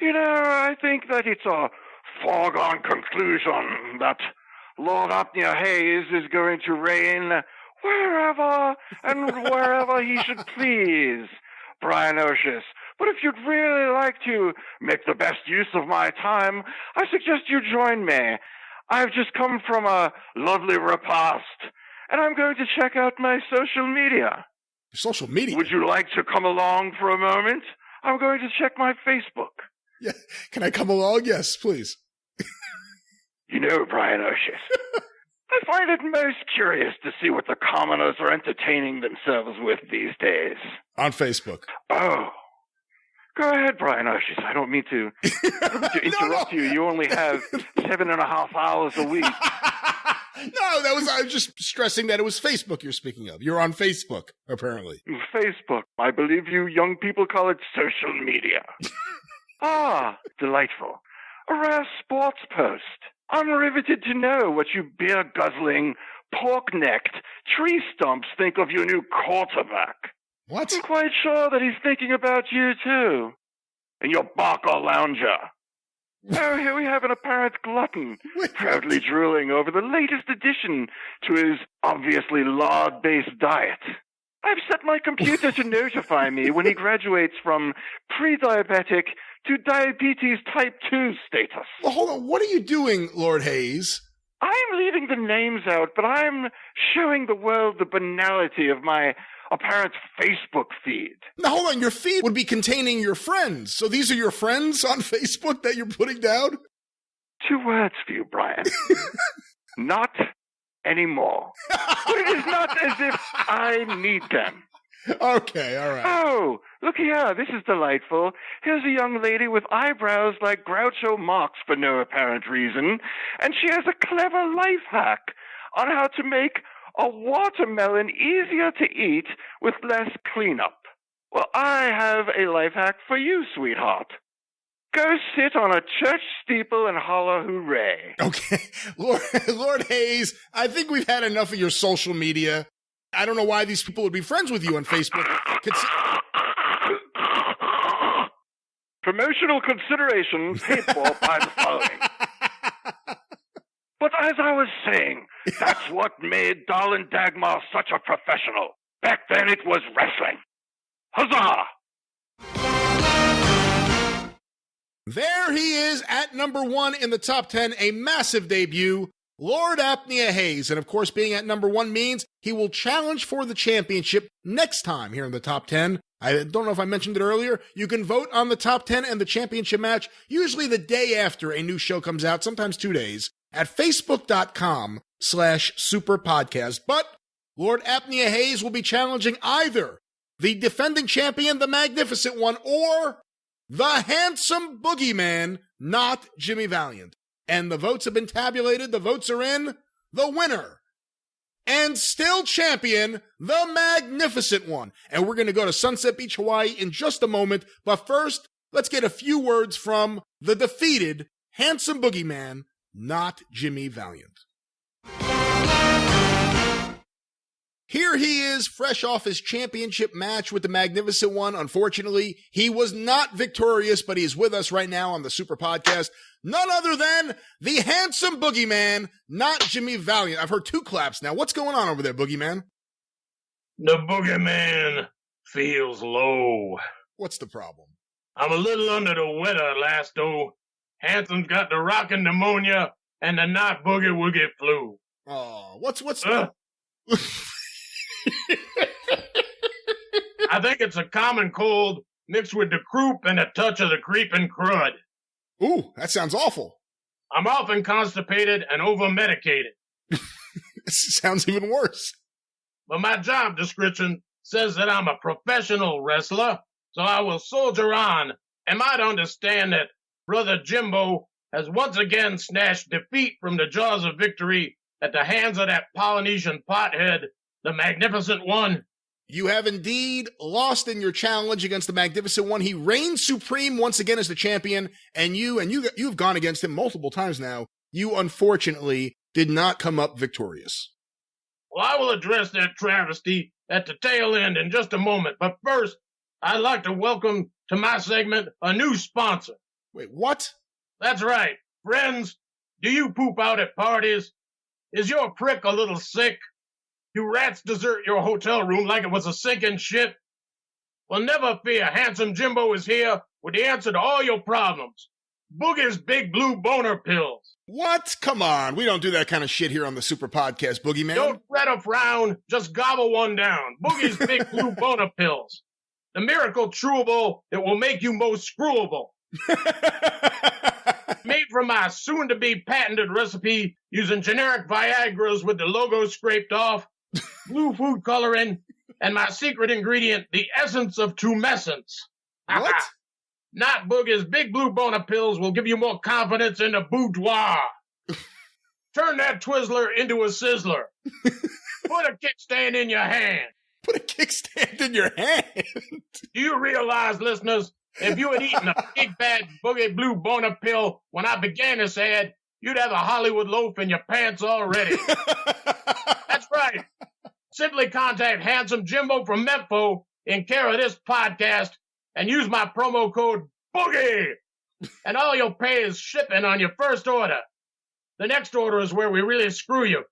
I think that it's a foregone conclusion that Lord Apnea Hayes is going to reign wherever and wherever he should please, Brian Oshis. But if you'd really like to make the best use of my time, I suggest you join me. I've just come from a lovely repast, and I'm going to check out my social media. Social media? Would you like to come along for a moment? I'm going to check my Facebook. Yeah. Can I come along? Yes, please. Brian Oshis, I find it most curious to see what the commoners are entertaining themselves with these days. On Facebook. Oh. Go ahead, Brian Oshis. I don't mean to interrupt you. You only have 7.5 hours a week. No, I was just stressing that it was Facebook you're speaking of. You're on Facebook, apparently. Facebook. I believe you young people call it social media. Ah, delightful. A rare sports post. I'm riveted to know what you beer-guzzling, pork-necked tree stumps think of your new quarterback. What? I'm quite sure that he's thinking about you, too. And your barker lounger. Oh, here we have an apparent glutton, proudly drooling over the latest addition to his obviously lard-based diet. I've set my computer to notify me when he graduates from pre-diabetic to diabetes type 2 status. Well, hold on. What are you doing, Lord Hayes? I'm leaving the names out, but I'm showing the world the banality of my apparent Facebook feed. Now, hold on. Your feed would be containing your friends. So these are your friends on Facebook that you're putting down? 2 words for you, Brian. Not anymore. But it is not as if I need them. Okay, all right. Oh, look here. This is delightful. Here's a young lady with eyebrows like Groucho Marx for no apparent reason, and she has a clever life hack on how to make a watermelon easier to eat with less cleanup. Well, I have a life hack for you, sweetheart. Go sit on a church steeple and holler hooray. Okay. Lord Hayes, I think we've had enough of your social media. I don't know why these people would be friends with you on Facebook. Promotional consideration paid for by the following. But as I was saying, that's what made Darlin Dagmar such a professional. Back then it was wrestling. Huzzah! There he is at number 1 in the top 10, a massive debut, Lord Apnea Hayes. And of course, being at number 1 means he will challenge for the championship next time here in the top 10. I don't know if I mentioned it earlier. You can vote on the top 10 and the championship match, usually the day after a new show comes out, sometimes 2 days, at facebook.com/superpodcast. But Lord Apnea Hayes will be challenging either the defending champion, the Magnificent One, or the handsome Boogeyman, not Jimmy Valiant. And the votes have been tabulated. The votes are in. The winner and still champion, the Magnificent One. And we're going to go to Sunset Beach, Hawaii in just a moment. But first, let's get a few words from the defeated handsome Boogeyman, not Jimmy Valiant. Here he is, fresh off his championship match with the Magnificent One. Unfortunately, he was not victorious, but he is with us right now on the Super Podcast. None other than the handsome Boogeyman, not Jimmy Valiant. I've heard 2 claps now. What's going on over there, Boogeyman? The Boogeyman feels low. What's the problem? I'm a little under the weather, Lasto. Handsome's got the rockin' pneumonia and the not boogie-woogie flu. Oh, what's I think it's a common cold mixed with the croup and a touch of the creeping crud. Ooh, that sounds awful. I'm often constipated and over-medicated. This sounds even worse. But my job description says that I'm a professional wrestler, so I will soldier on and might understand that Brother Jimbo has once again snatched defeat from the jaws of victory at the hands of that Polynesian pothead, the Magnificent One. You have indeed lost in your challenge against the Magnificent One. He reigns supreme once again as the champion, and you've gone against him multiple times now. You unfortunately did not come up victorious. Well, I will address that travesty at the tail end in just a moment, but first, I'd like to welcome to my segment a new sponsor. Wait, what? That's right. Friends, do you poop out at parties? Is your prick a little sick? Do rats desert your hotel room like it was a sinking ship? Well, never fear. Handsome Jimbo is here with the answer to all your problems. Boogie's Big Blue Boner Pills. What? Come on. We don't do that kind of shit here on the Super Podcast, Boogeyman. Don't fret or frown. Just gobble one down. Boogie's Big Blue Boner Pills. The miracle chewable that will make you most screwable. Made from my soon-to-be patented recipe using generic Viagras with the logo scraped off, blue food coloring, and my secret ingredient, the essence of tumescence. What? Not Boogie's Big Blue Boner Pills will give you more confidence in the boudoir. Turn that Twizzler into a sizzler. Put a kickstand in your hand. Put a kickstand in your hand. Do you realize, listeners, if you had eaten a big bad boogie blue boner pill when I began this ad, you'd have a Hollywood loaf in your pants already. That's right. Simply contact Handsome Jimbo from Mempho in care of this podcast and use my promo code BOOGIE. And all you'll pay is shipping on your first order. The next order is where we really screw you.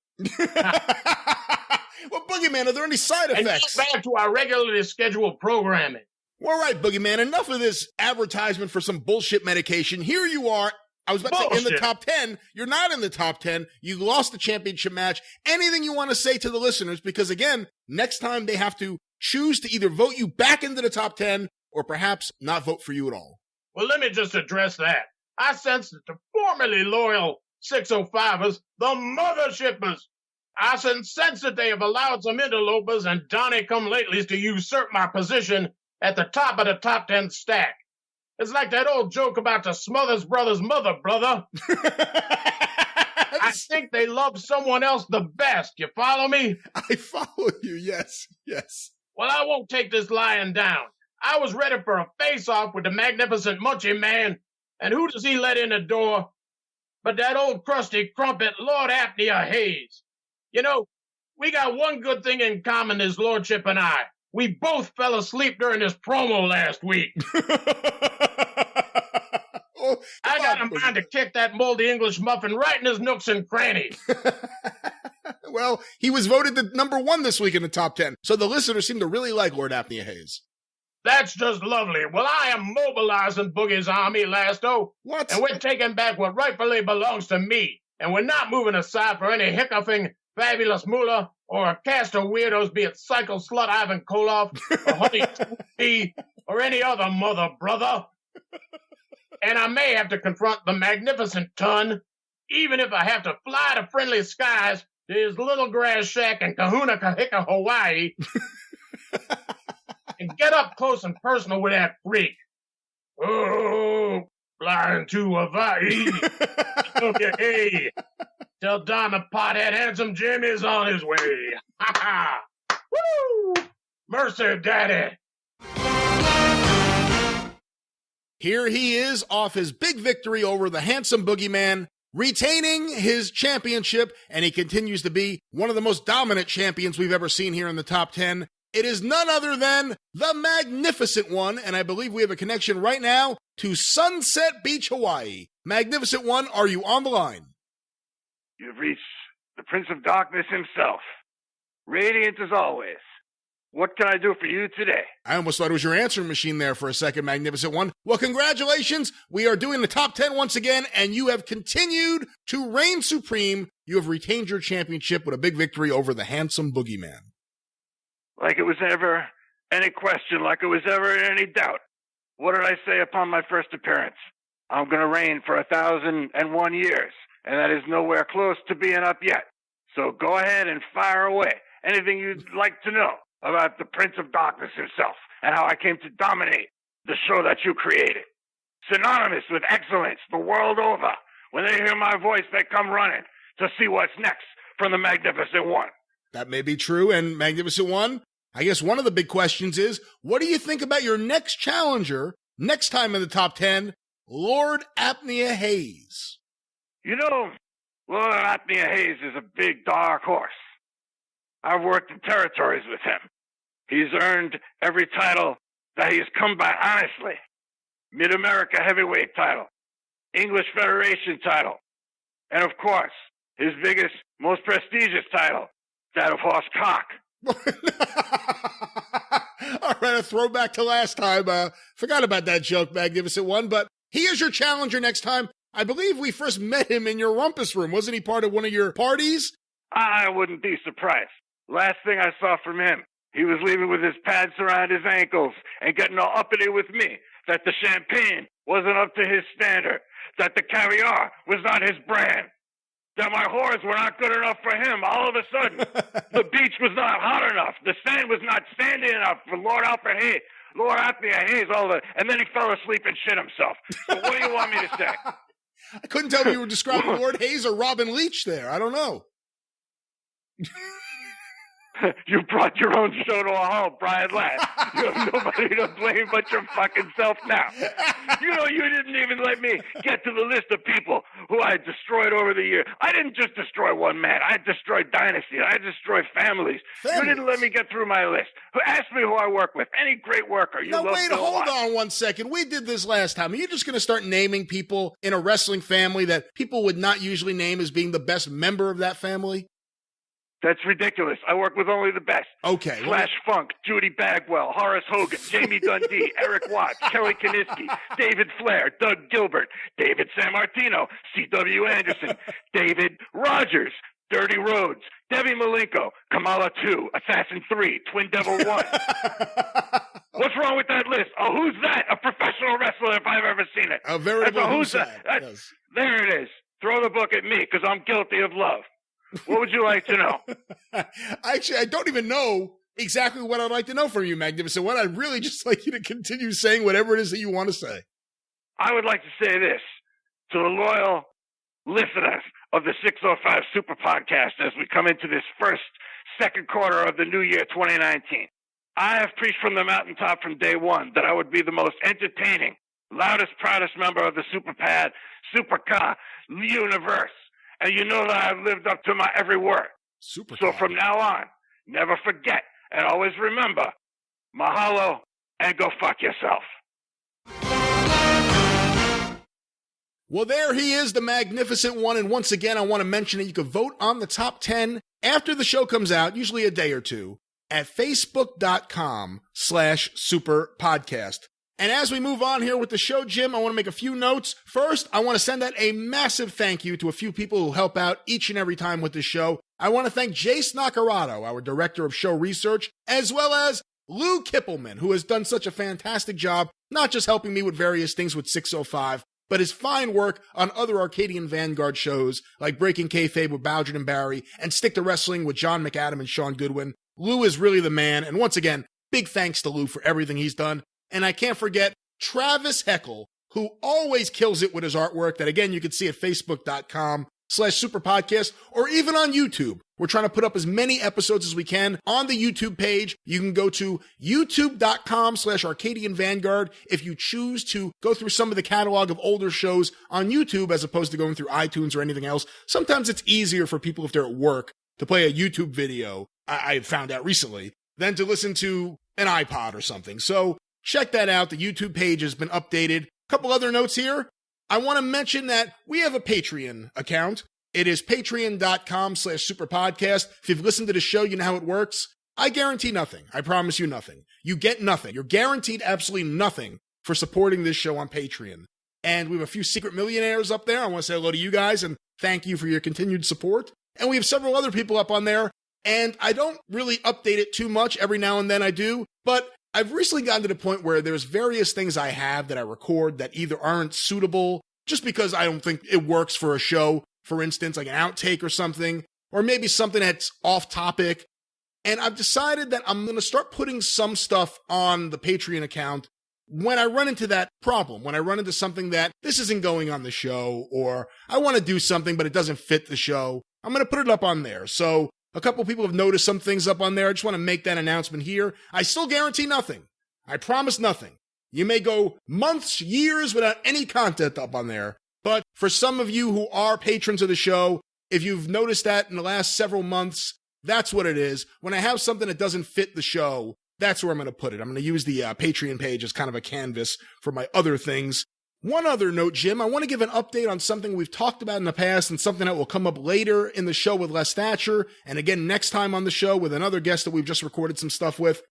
Well, Boogeyman, are there any side effects? And back to our regularly scheduled programming. All right, Boogeyman, enough of this advertisement for some bullshit medication. Here you are. I was about to say in the top 10. You're not in the top 10. You lost the championship match. Anything you want to say to the listeners? Because, again, next time they have to choose to either vote you back into the top 10 or perhaps not vote for you at all. Well, let me just address that. I sense that the formerly loyal 605ers, the Mothershippers, I sense that they have allowed some interlopers and Donny-come-latelys to usurp my position at the top of the top 10 stack. It's like that old joke about the Smothers Brothers' mother, brother. I think they love someone else the best. You follow me? I follow you, yes. Well, I won't take this lying down. I was ready for a face-off with the magnificent Munchie Man, and who does he let in the door but that old crusty crumpet, Lord Apnea Hayes? You know, we got one good thing in common, his lordship and I. We both fell asleep during this promo last week. I got a mind to kick that moldy English muffin right in his nooks and crannies. Well, he was voted the number 1 this week in the top 10, so the listeners seem to really like Lord Apnea Hayes. That's just lovely. Well, I am mobilizing Boogie's army, Lasto. What? And we're taking back what rightfully belongs to me. And we're not moving aside for any hiccoughing fabulous moolah or a cast of weirdos, be it Cycle Slut Ivan Koloff or Honey T or any other mother brother. And I may have to confront the magnificent Ton, even if I have to fly to friendly skies to his little grass shack in Kahuna Kahika, Hawaii, and get up close and personal with that freak. Oh, flying to Hawaii. Okay. Tell Don the pothead Handsome Jim is on his way. Ha ha. Woo! Mercy, Daddy. Here he is off his big victory over the handsome Boogeyman, retaining his championship, and he continues to be one of the most dominant champions we've ever seen here in the top 10. It is none other than the Magnificent One, and I believe we have a connection right now to Sunset Beach, Hawaii. Magnificent One, are you on the line? You've reached the Prince of Darkness himself. Radiant as always. What can I do for you today? I almost thought it was your answering machine there for a second, Magnificent One. Well, congratulations. We are doing the top 10 once again, and you have continued to reign supreme. You have retained your championship with a big victory over the handsome Boogeyman. Like it was ever any question, like it was ever any doubt. What did I say upon my first appearance? I'm going to reign for 1,001 years, and that is nowhere close to being up yet. So go ahead and fire away. Anything you'd like to know about the Prince of Darkness himself and how I came to dominate the show that you created. Synonymous with excellence the world over. When they hear my voice, they come running to see what's next from the Magnificent One. That may be true, and Magnificent One, I guess one of the big questions is, what do you think about your next challenger, next time in the top 10, Lord Apnea Hayes? You know, Lord Apnea Hayes is a big dark horse. I've worked in territories with him. He's earned every title that he's come by honestly. Mid-America heavyweight title, English Federation title, and of course, his biggest, most prestigious title, that of Horse Cock. All right, a throwback to last time. Forgot about that joke, Magnificent One, but he is your challenger next time. I believe we first met him in your rumpus room. Wasn't he part of one of your parties? I wouldn't be surprised. Last thing I saw from him, he was leaving with his pads around his ankles and getting all uppity with me, that the champagne wasn't up to his standard, that the caviar was not his brand, that my whores were not good enough for him. All of a sudden, the beach was not hot enough. The sand was not sandy enough for Lord Alfred Hayes, Lord Apnea Hayes, and then he fell asleep and shit himself. So what do you want me to say? I couldn't tell if you were describing Lord Hayes or Robin Leach there. I don't know. You brought your own show to a halt, Brian Ladd. You have nobody to blame but your fucking self now. You know, you didn't even let me get to the list of people who I destroyed over the years. I didn't just destroy one man. I destroyed dynasties. I destroyed families. You didn't let me get through my list. Ask me who I work with. Any great worker. You love wait, Bill hold Watts. on one second. We did this last time. Are you just going to start naming people in a wrestling family that people would not usually name as being the best member of that family? That's ridiculous. I work with only the best. Okay. Flash Funk, Judy Bagwell, Horace Hogan, Jamie Dundee, Eric Watts, Kelly Kiniski, David Flair, Doug Gilbert, David Sammartino, C.W. Anderson, David Rogers, Dirty Rhodes, Debbie Malenko, Kamala 2, Assassin 3, Twin Devil 1. What's wrong with that list? Oh, who's that? A professional wrestler if I've ever seen it. A veritable who's that? Yes. There it is. Throw the book at me because I'm guilty of love. What would you like to know? Actually, I don't even know exactly what I'd like to know from you, Magnificent One. I'd really just like you to continue saying whatever it is that you want to say. I would like to say this to the loyal listeners of the 605 Super Podcast as we come into this second quarter of the new year 2019. I have preached from the mountaintop from day one that I would be the most entertaining, loudest, proudest member of the Superpad, Supercar universe. And you know that I've lived up to my every word. Super. So from now on, never forget and always remember, mahalo and go fuck yourself. Well, there he is, the Magnificent One. And once again, I want to mention that you can vote on the top 10 after the show comes out, usually a day or two, at facebook.com/superpodcast. And as we move on here with the show, Jim, I want to make a few notes. First, I want to send out a massive thank you to a few people who help out each and every time with the show. I want to thank Jace Nacarado, our director of show research, as well as Lou Kippelman, who has done such a fantastic job, not just helping me with various things with 605, but his fine work on other Arcadian Vanguard shows like Breaking Kayfabe with Bowdrin and Barry and Stick to Wrestling with John McAdam and Sean Goodwin. Lou is really the man, and once again, big thanks to Lou for everything he's done. And I can't forget Travis Heckel, who always kills it with his artwork that, again, you can see at facebook.com/superpodcast or even on YouTube. We're trying to put up as many episodes as we can on the YouTube page. You can go to youtube.com/Arcadian Vanguard if you choose to go through some of the catalog of older shows on YouTube as opposed to going through iTunes or anything else. Sometimes it's easier for people if they're at work to play a YouTube video, I found out recently, than to listen to an iPod or something. So check that out. The YouTube page has been updated. A couple other notes here. I want to mention that we have a Patreon account. It is patreon.com/superpodcast. If you've listened to the show, you know how it works. I guarantee nothing. I promise you nothing. You get nothing. You're guaranteed absolutely nothing for supporting this show on Patreon. And we have a few secret millionaires up there. I want to say hello to you guys and thank you for your continued support. And we have several other people up on there. And I don't really update it too much. Every now and then I do. But I've recently gotten to the point where there's various things I have that I record that either aren't suitable just because I don't think it works for a show, for instance, like an outtake or something, or maybe something that's off topic. And I've decided that I'm going to start putting some stuff on the Patreon account when I run into that problem, when I run into something that this isn't going on the show, or I want to do something, but it doesn't fit the show. I'm going to put it up on there. So a couple people have noticed some things up on there. I just want to make that announcement here. I still guarantee nothing. I promise nothing. You may go months, years without any content up on there. But for some of you who are patrons of the show, if you've noticed that in the last several months, that's what it is. When I have something that doesn't fit the show, that's where I'm going to put it. I'm going to use the Patreon page as kind of a canvas for my other things. One other note, Jim, I want to give an update on something we've talked about in the past and something that will come up later in the show with Les Thatcher, and again next time on the show with another guest that we've just recorded some stuff with.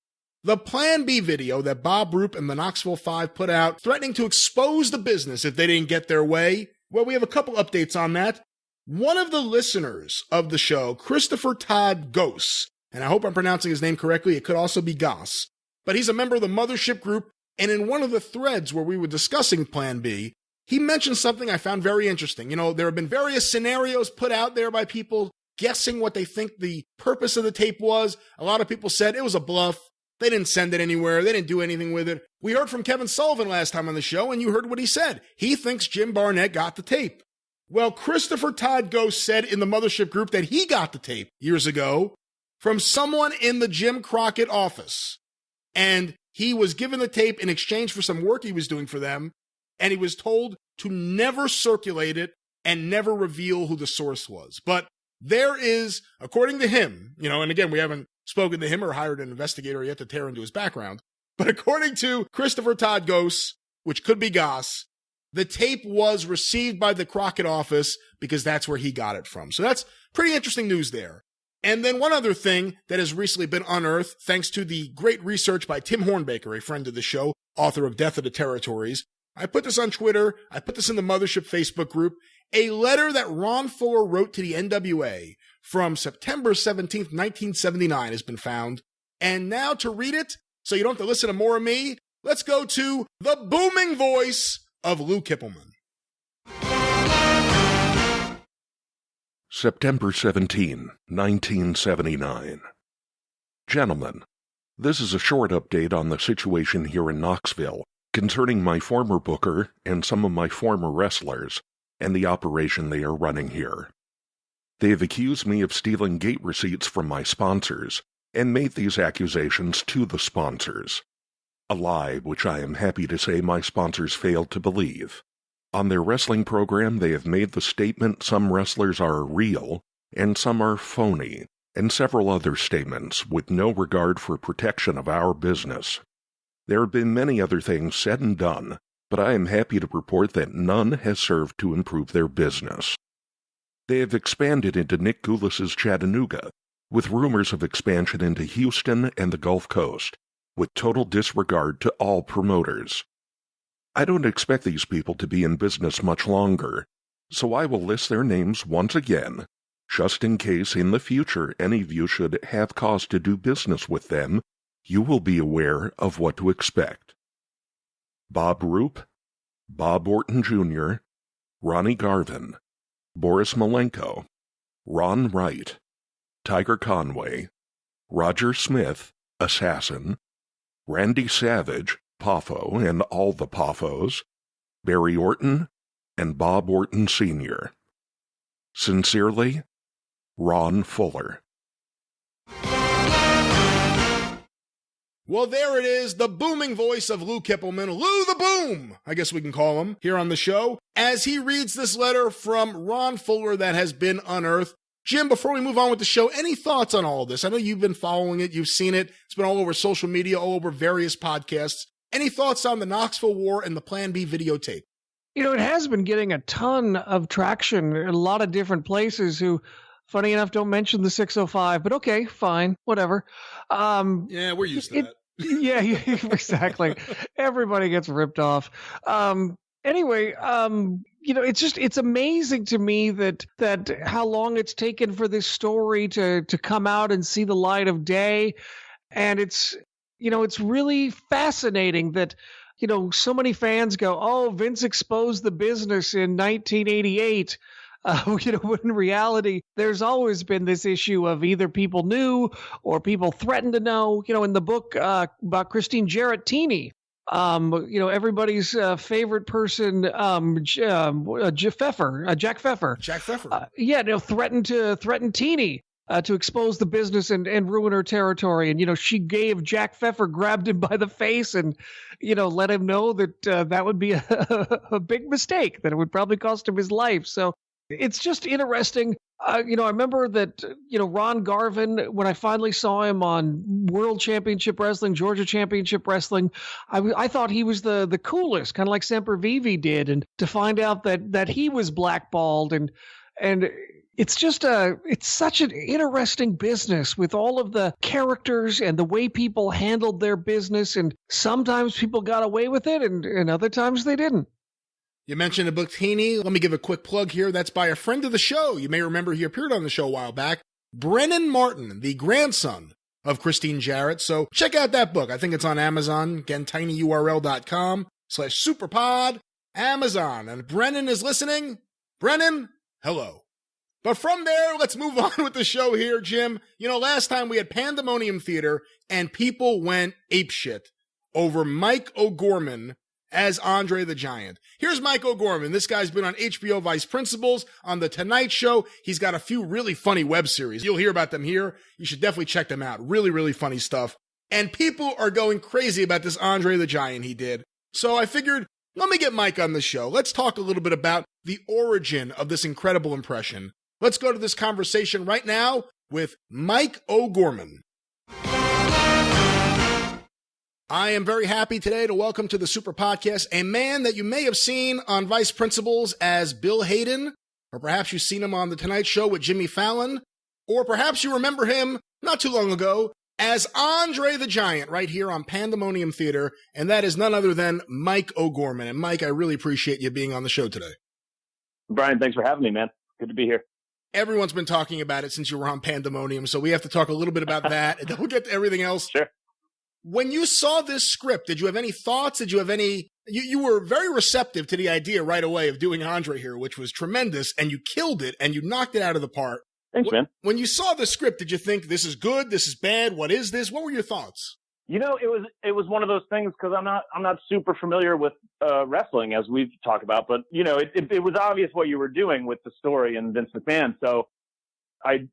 The Plan B video that Bob Roop and the Knoxville 5 put out, threatening to expose the business if they didn't get their way. Well, we have a couple updates on that. One of the listeners of the show, Christopher Todd Goss, and I hope I'm pronouncing his name correctly, it could also be Goss, but he's a member of the Mothership group. And in one of the threads where we were discussing Plan B, he mentioned something I found very interesting. You know, there have been various scenarios put out there by people guessing what they think the purpose of the tape was. A lot of people said it was a bluff. They didn't send it anywhere. They didn't do anything with it. We heard from Kevin Sullivan last time on the show, and you heard what he said. He thinks Jim Barnett got the tape. Well, Christopher Todd Ghost said in the Mothership group that he got the tape years ago from someone in the Jim Crockett office. And he was given the tape in exchange for some work he was doing for them. And he was told to never circulate it and never reveal who the source was. But there is, according to him, and again, we haven't spoken to him or hired an investigator yet to tear into his background. But according to Christopher Todd Ghost, which could be Goss, the tape was received by the Crockett office because that's where he got it from. So that's pretty interesting news there. And then one other thing that has recently been unearthed, thanks to the great research by Tim Hornbaker, a friend of the show, author of Death of the Territories. I put this on Twitter. I put this in the Mothership Facebook group. A letter that Ron Fuller wrote to the NWA from September 17th, 1979 has been found. And now to read it, so you don't have to listen to more of me, let's go to the booming voice of Lou Kippelman. September 17, 1979. Gentlemen, this is a short update on the situation here in Knoxville concerning my former booker and some of my former wrestlers and the operation they are running here. They have accused me of stealing gate receipts from my sponsors and made these accusations to the sponsors. A lie which I am happy to say my sponsors failed to believe. On their wrestling program, they have made the statement some wrestlers are real and some are phony, and several other statements with no regard for protection of our business. There have been many other things said and done, but I am happy to report that none has served to improve their business. They have expanded into Nick Goulis's Chattanooga, with rumors of expansion into Houston and the Gulf Coast, with total disregard to all promoters. I don't expect these people to be in business much longer, so I will list their names once again, just in case in the future any of you should have cause to do business with them, you will be aware of what to expect. Bob Roop, Bob Orton Jr., Ronnie Garvin, Boris Malenko, Ron Wright, Tiger Conway, Roger Smith, Assassin, Randy Savage, Poffo and all the Poffos, Barry Orton, and Bob Orton Sr. Sincerely, Ron Fuller. Well, there it is, the booming voice of Lou Kippelman, Lou the Boom, I guess we can call him, here on the show, as he reads this letter from Ron Fuller that has been unearthed. Jim, before we move on with the show, any thoughts on all this? I know you've been following it, you've seen it, it's been all over social media, all over various podcasts. Any thoughts on the Knoxville War and the Plan B videotape? It has been getting a ton of traction in a lot of different places who, funny enough, don't mention the 605, but okay, fine, whatever. Yeah, we're used to that. Yeah, exactly. Everybody gets ripped off. Anyway, it's amazing to me that how long it's taken for this story to come out and see the light of day. And it's really fascinating that, so many fans go, oh, Vince exposed the business in 1988. When in reality, there's always been this issue of either people knew or people threatened to know. In the book about Christine Jarrett-Teeny, everybody's favorite person, Jack Pfeffer. Threatened Teeny to expose the business and ruin her territory. And, she gave Jack Pfeffer, grabbed him by the face and, let him know that that would be a big mistake, that it would probably cost him his life. So it's just interesting. I remember that, Ron Garvin, when I finally saw him on World Championship Wrestling, Georgia Championship Wrestling, I thought he was the coolest, kind of like Semper Vivi did. And to find out that he was blackballed and it's just it's such an interesting business with all of the characters and the way people handled their business. And sometimes people got away with it and other times they didn't. You mentioned the book Teeny. Let me give a quick plug here. That's by a friend of the show. You may remember he appeared on the show a while back. Brennan Martin, the grandson of Christine Jarrett. So check out that book. I think it's on Amazon. Again, tinyurl.com/superpod, Amazon. And Brennan is listening. Brennan, hello. But from there, let's move on with the show here, Jim. Last time we had Pandemonium Theatre and people went apeshit over Mike O'Gorman as Andre the Giant. Here's Mike O'Gorman. This guy's been on HBO Vice Principals, on The Tonight Show. He's got a few really funny web series. You'll hear about them here. You should definitely check them out. Really, really funny stuff. And people are going crazy about this Andre the Giant he did. So I figured, let me get Mike on the show. Let's talk a little bit about the origin of this incredible impression. Let's go to this conversation right now with Mike O'Gorman. I am very happy today to welcome to the Super Podcast a man that you may have seen on Vice Principals as Bill Hayden, or perhaps you've seen him on The Tonight Show with Jimmy Fallon, or perhaps you remember him not too long ago as Andre the Giant right here on Pandemonium Theatre, and that is none other than Mike O'Gorman. And Mike, I really appreciate you being on the show today. Brian, thanks for having me, man. Good to be here. Everyone's been talking about it since you were on Pandemonium, so we have to talk a little bit about that, and then we'll get to everything else. Sure. When you saw this script, did you have any thoughts? Did you have any... You were very receptive to the idea right away of doing Andre here, which was tremendous, and you killed it, and you knocked it out of the park. Thanks, man. When you saw the script, did you think, this is good, this is bad, what is this? What were your thoughts? You know, it was one of those things, because I'm not super familiar with wrestling, as we've talked about, but, you know, it was obvious what you were doing with the story and Vince McMahon, so I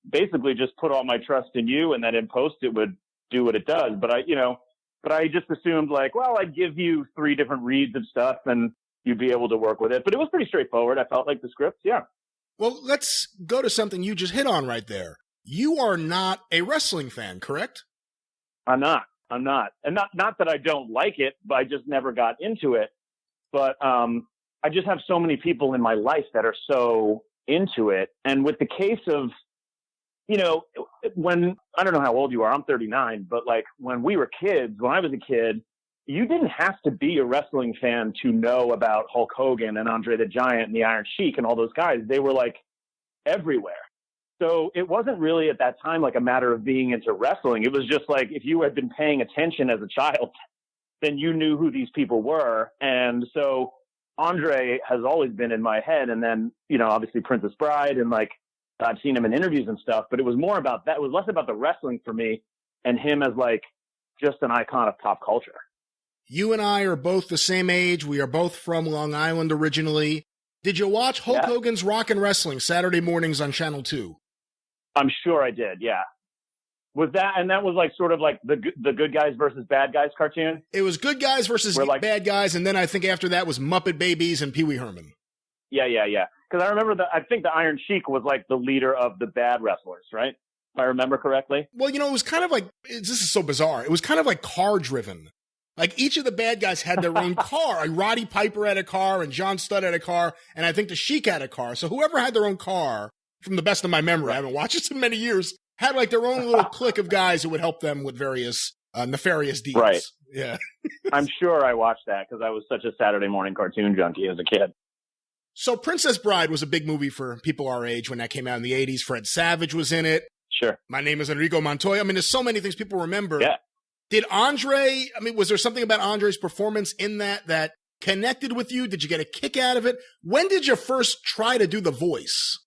basically just put all my trust in you, and then in post it would do what it does. But I just assumed, like, well, I'd give you 3 different reads of stuff and you'd be able to work with it. But it was pretty straightforward. I felt like the script. Yeah. Well, let's go to something you just hit on right there. You are not a wrestling fan, correct? I'm not. And not that I don't like it, but I just never got into it. But I just have so many people in my life that are so into it. And with the case of, you know, when, I don't know how old you are, I'm 39, but like when we were kids, when I was a kid, you didn't have to be a wrestling fan to know about Hulk Hogan and Andre the Giant and the Iron Sheik and all those guys. They were like everywhere. So it wasn't really at that time like a matter of being into wrestling. It was just like, if you had been paying attention as a child, then you knew who these people were. And so Andre has always been in my head. And then, you know, obviously Princess Bride, and like, I've seen him in interviews and stuff, but it was more about that. It was less about the wrestling for me and him as like just an icon of pop culture. You and I are both the same age. We are both from Long Island originally. Did you watch Hulk Hogan's Rockin' Wrestling Saturday mornings on Channel 2? I'm sure I did, yeah. Was that, and that was like sort of like the good guys versus bad guys cartoon? It was good guys versus bad guys, and then I think after that was Muppet Babies and Pee Wee Herman. Yeah. Because I remember I think the Iron Sheik was like the leader of the bad wrestlers, right? If I remember correctly. Well, you know, it was kind of like, this is so bizarre. It was kind of like car driven. Like each of the bad guys had their own car. Like Roddy Piper had a car and John Studd had a car. And I think the Sheik had a car. So whoever had their own car, from the best of my memory, I haven't watched it in many years, had like their own little clique of guys who would help them with various nefarious deeds. Right. Yeah. I'm sure I watched that because I was such a Saturday morning cartoon junkie as a kid. So Princess Bride was a big movie for people our age when that came out in the 80s. Fred Savage was in it. Sure. My Name is Enrico Montoya. I mean, there's so many things people remember. Yeah. Did Andre, I mean, was there something about Andre's performance in that connected with you? Did you get a kick out of it? When did you first try to do the voice?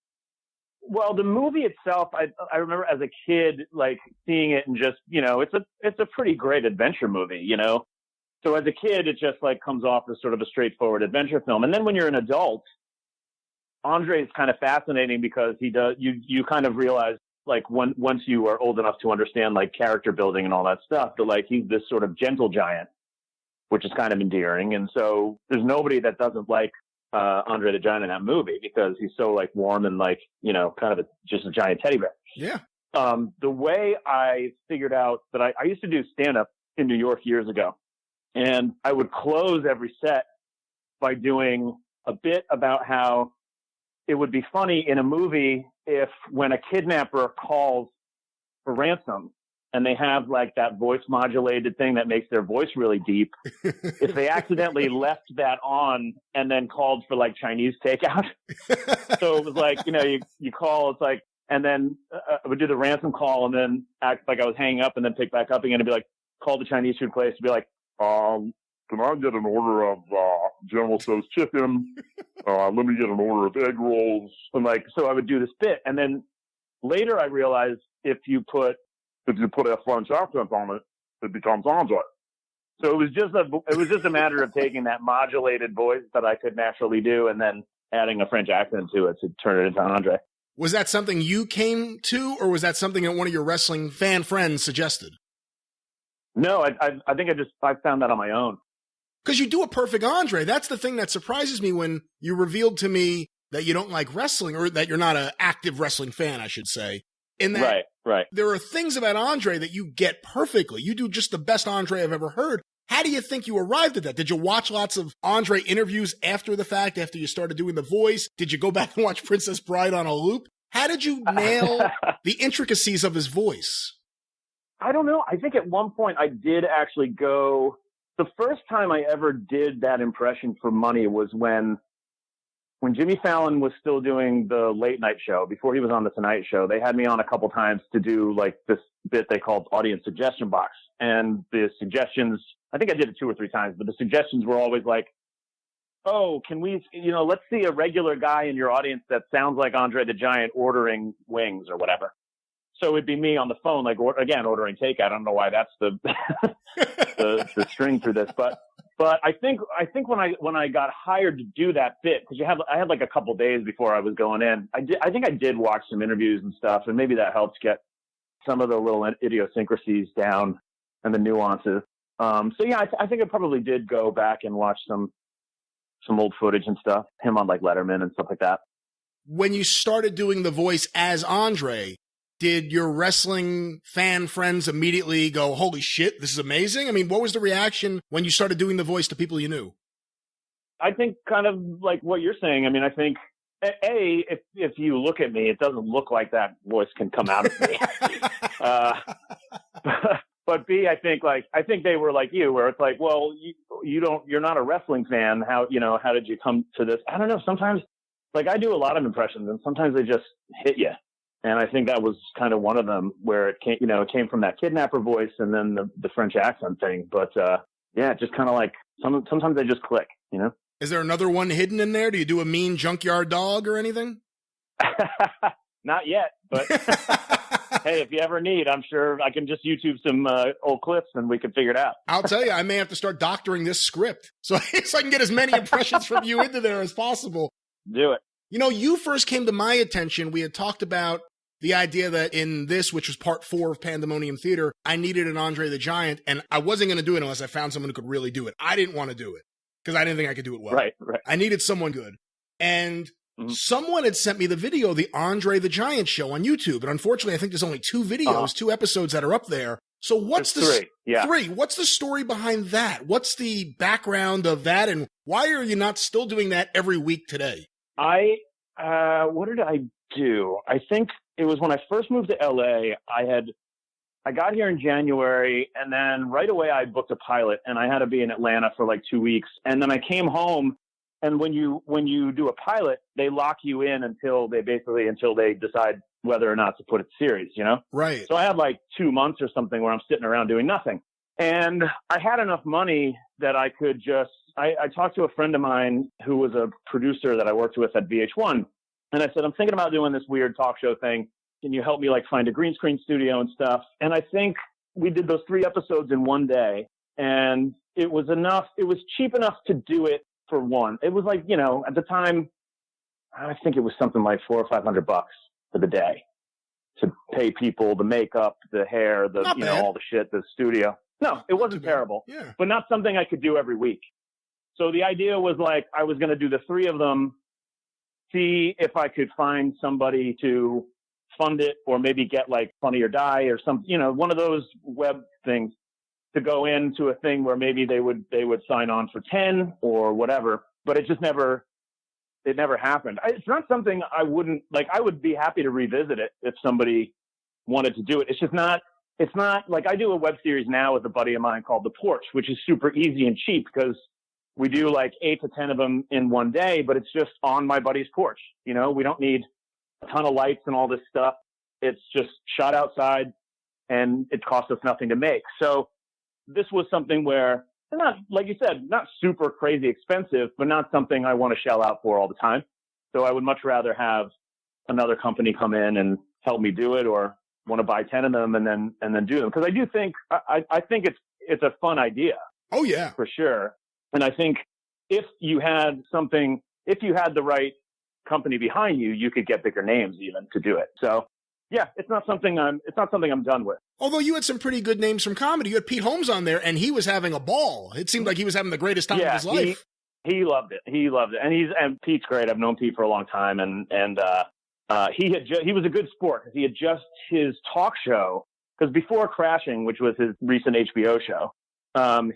Well, the movie itself, I remember as a kid, like seeing it and just, you know, it's a pretty great adventure movie, you know? So as a kid, it just like comes off as sort of a straightforward adventure film. And then when you're an adult, Andre is kind of fascinating because you kind of realize like once you are old enough to understand like character building and all that stuff, that like he's this sort of gentle giant, which is kind of endearing. And so there's nobody that doesn't like Andre the Giant in that movie because he's so like warm and like, you know, kind of just a giant teddy bear. Yeah. The way I figured out that I used to do stand-up in New York years ago, and I would close every set by doing a bit about how it would be funny in a movie if when a kidnapper calls for ransom and they have like that voice modulated thing that makes their voice really deep, if they accidentally left that on and then called for like Chinese takeout. So it was like, you know, you call, it's like, and then I would do the ransom call and then act like I was hanging up and then pick back up again and be like, call the Chinese food place to be like, can I get an order of General Tso's chicken? Let me get an order of egg rolls. And like, so I would do this bit. And then later I realized if you put F1 accent on it, it becomes Andre. So it was just a matter of taking that modulated voice that I could naturally do and then adding a French accent to it to turn it into Andre. Was that something you came to, or was that something that one of your wrestling fan friends suggested? No, I think I found that on my own. Because you do a perfect Andre. That's the thing that surprises me when you revealed to me that you don't like wrestling, or that you're not an active wrestling fan, I should say. In that right. There are things about Andre that you get perfectly. You do just the best Andre I've ever heard. How do you think you arrived at that? Did you watch lots of Andre interviews after the fact, after you started doing the voice? Did you go back and watch Princess Bride on a loop? How did you nail the intricacies of his voice? I don't know. I think at one point I did actually go. The first time I ever did that impression for money was when Jimmy Fallon was still doing the late night show, before he was on the Tonight Show. They had me on a couple times to do like this bit they called audience suggestion box. And the suggestions, I think I did it 2 or 3 times, but the suggestions were always like, oh, can we, let's see a regular guy in your audience that sounds like Andre the Giant ordering wings or whatever. So it'd be me on the phone, like, ordering takeout. I don't know why that's the the string through this, but I think when I got hired to do that bit, because I had like a couple days before I was going in, I think I did watch some interviews and stuff, and maybe that helps get some of the little idiosyncrasies down and the nuances. So yeah, I think I probably did go back and watch some old footage and stuff, him on like Letterman and stuff like that. When you started doing the voice as Andre, did your wrestling fan friends immediately go, holy shit, this is amazing? I mean, what was the reaction when you started doing the voice to people you knew? I think kind of like what you're saying. I mean, I think, A, if you look at me, it doesn't look like that voice can come out of me. But B, I think they were like you, where it's like, well, you're not a wrestling fan. How did you come to this? I don't know. Sometimes, like, I do a lot of impressions, and sometimes they just hit you. And I think that was kind of one of them, where it came from that kidnapper voice and then the French accent thing. But yeah, just kind of like sometimes they just click, Is there another one hidden in there? Do you do a mean junkyard dog or anything? Not yet, but hey, if you ever need, I'm sure I can just YouTube some old clips and we can figure it out. I'll tell you, I may have to start doctoring this script so I can get as many impressions from you into there as possible. Do it. You first came to my attention. We had talked about the idea that in this, which was part 4 of Pandemonium Theatre, I needed an Andre the Giant, and I wasn't going to do it unless I found someone who could really do it. I didn't want to do it because I didn't think I could do it well. Right. I needed someone good. And someone had sent me the video, the Andre the Giant show on YouTube. And unfortunately, I think there's only 2 videos, 2 episodes that are up there. So what's there's 3? Yeah. 3. What's the story behind that? What's the background of that? And why are you not still doing that every week today? What did I do? I think it was when I first moved to LA. I got here in January, and then right away I booked a pilot, and I had to be in Atlanta for like 2 weeks. And then I came home, and when you do a pilot, they lock you in until they decide whether or not to put it series, Right. So I had like 2 months or something where I'm sitting around doing nothing. And I had enough money that I could I talked to a friend of mine who was a producer that I worked with at VH1. And I said, I'm thinking about doing this weird talk show thing. Can you help me like find a green screen studio and stuff? And I think we did those 3 episodes in one day, and it was enough. It was cheap enough to do it for one. It was like, at the time, I think it was something like $400 or $500 for the day to pay people, the makeup, the hair, all the shit, the studio. No, it wasn't terrible, but not something I could do every week. So the idea was like, I was going to do the 3 of them, see if I could find somebody to fund it, or maybe get like Funny or Die or some, one of those web things to go into a thing where maybe they would sign on for 10 or whatever. But it never happened. It's not something I wouldn't like. I would be happy to revisit it if somebody wanted to do it. It's not like I do a web series now with a buddy of mine called The Porch, which is super easy and cheap because we do like 8 to 10 of them in one day, but it's just on my buddy's porch. We don't need a ton of lights and all this stuff. It's just shot outside, and it costs us nothing to make. So this was something where, not, like you said, not super crazy expensive, but not something I want to shell out for all the time. So I would much rather have another company come in and help me do it, or want to buy 10 of them and then do them. Because I do think, I think it's a fun idea. Oh, yeah. For sure. And I think if you had the right company behind you, you could get bigger names even to do it. So yeah, it's not something I'm done with. Although you had some pretty good names from comedy. You had Pete Holmes on there, and he was having a ball. It seemed like he was having the greatest time of his life. He loved it. He loved it. And Pete's great. I've known Pete for a long time. And he was a good sport. He had just his talk show, because before Crashing, which was his recent HBO show,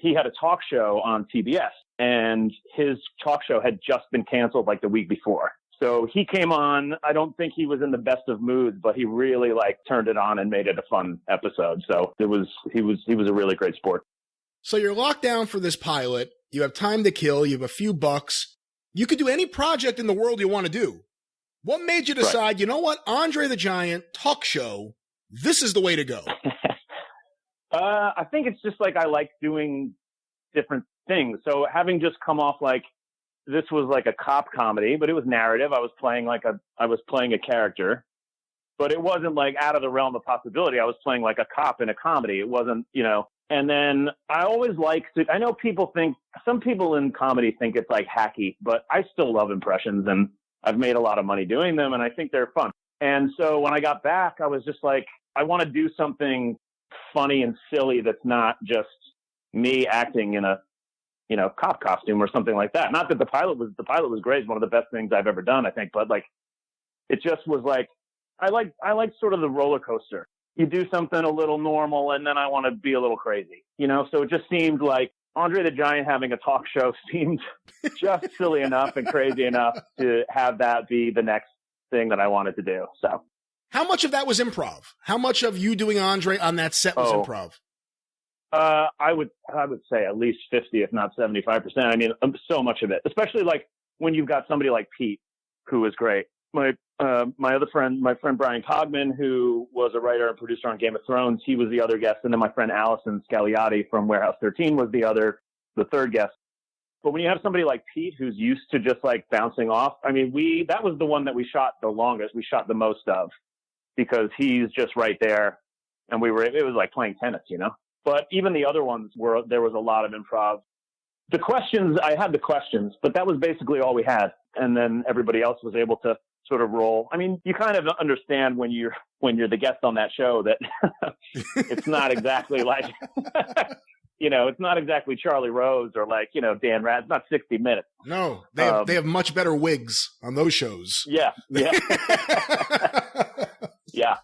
he had a talk show on TBS, and his talk show had just been canceled like the week before. So he came on. I don't think he was in the best of moods, but he really turned it on and made it a fun episode. So he was a really great sport. So you're locked down for this pilot. You have time to kill. You have a few bucks. You could do any project in the world you want to do. What made you decide, you know what, Andre the Giant talk show, this is the way to go? I think it's just I like doing different things. So having just come off this was like a cop comedy, but it was narrative. I was playing a character, but it wasn't out of the realm of possibility. I was playing a cop in a comedy. It wasn't, and then I always I know some people in comedy think it's hacky, but I still love impressions, and I've made a lot of money doing them, and I think they're fun. And so when I got back, I was just I want to do something funny and silly that's not just me acting in a cop costume or something like that. Not that the pilot was great. It's one of the best things I've ever done, I think. But it just was I like sort of the roller coaster. You do something a little normal, and then I want to be a little crazy, So it just seemed like Andre the Giant having a talk show seemed just silly enough and crazy enough to have that be the next thing that I wanted to do. So, how much of that was improv? How much of you doing Andre on that set was improv? I would say at least 50, if not 75%. I mean, so much of it, especially when you've got somebody like Pete, who is great. My friend Brian Cogman, who was a writer and producer on Game of Thrones, he was the other guest, and then my friend Allison Scagliotti from Warehouse 13 was the third guest. But when you have somebody like Pete, who's used to just bouncing off, I mean, that was the one that we shot the longest, we shot the most of, because he's just right there, and it was like playing tennis, But even the other ones there was a lot of improv. I had the questions, but that was basically all we had. And then everybody else was able to sort of roll. I mean, you kind of understand when you're the guest on that show that it's not exactly it's not exactly Charlie Rose or Dan Ratz. It's not 60 Minutes. No, they have much better wigs on those shows. Yeah. Yeah. Yeah.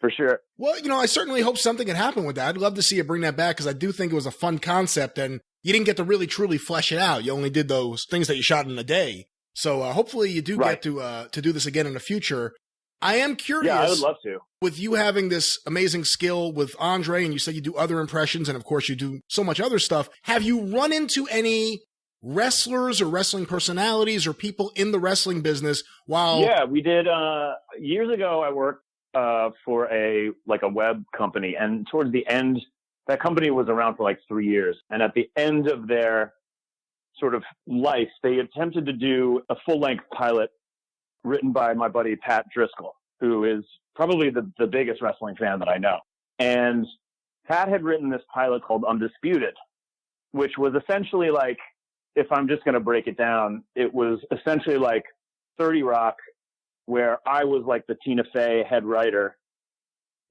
For sure. Well, I certainly hope something can happen with that. I'd love to see you bring that back, because I do think it was a fun concept, and you didn't get to really truly flesh it out. You only did those things that you shot in a day. So hopefully you do get to do this again in the future. I am curious. Yeah, I would love to. With you having this amazing skill with Andre, and you said you do other impressions, and of course you do so much other stuff. Have you run into any wrestlers or wrestling personalities or people in the wrestling business? Yeah, we did. Years ago, I worked for a web company, and towards the end, that company was around for 3 years, and at the end of their sort of life, they attempted to do a full-length pilot written by my buddy Pat Driscoll, who is probably the biggest wrestling fan that I know. And Pat had written this pilot called Undisputed, which was essentially if I'm just going to break it down, it was essentially 30 Rock, where I was the Tina Fey head writer,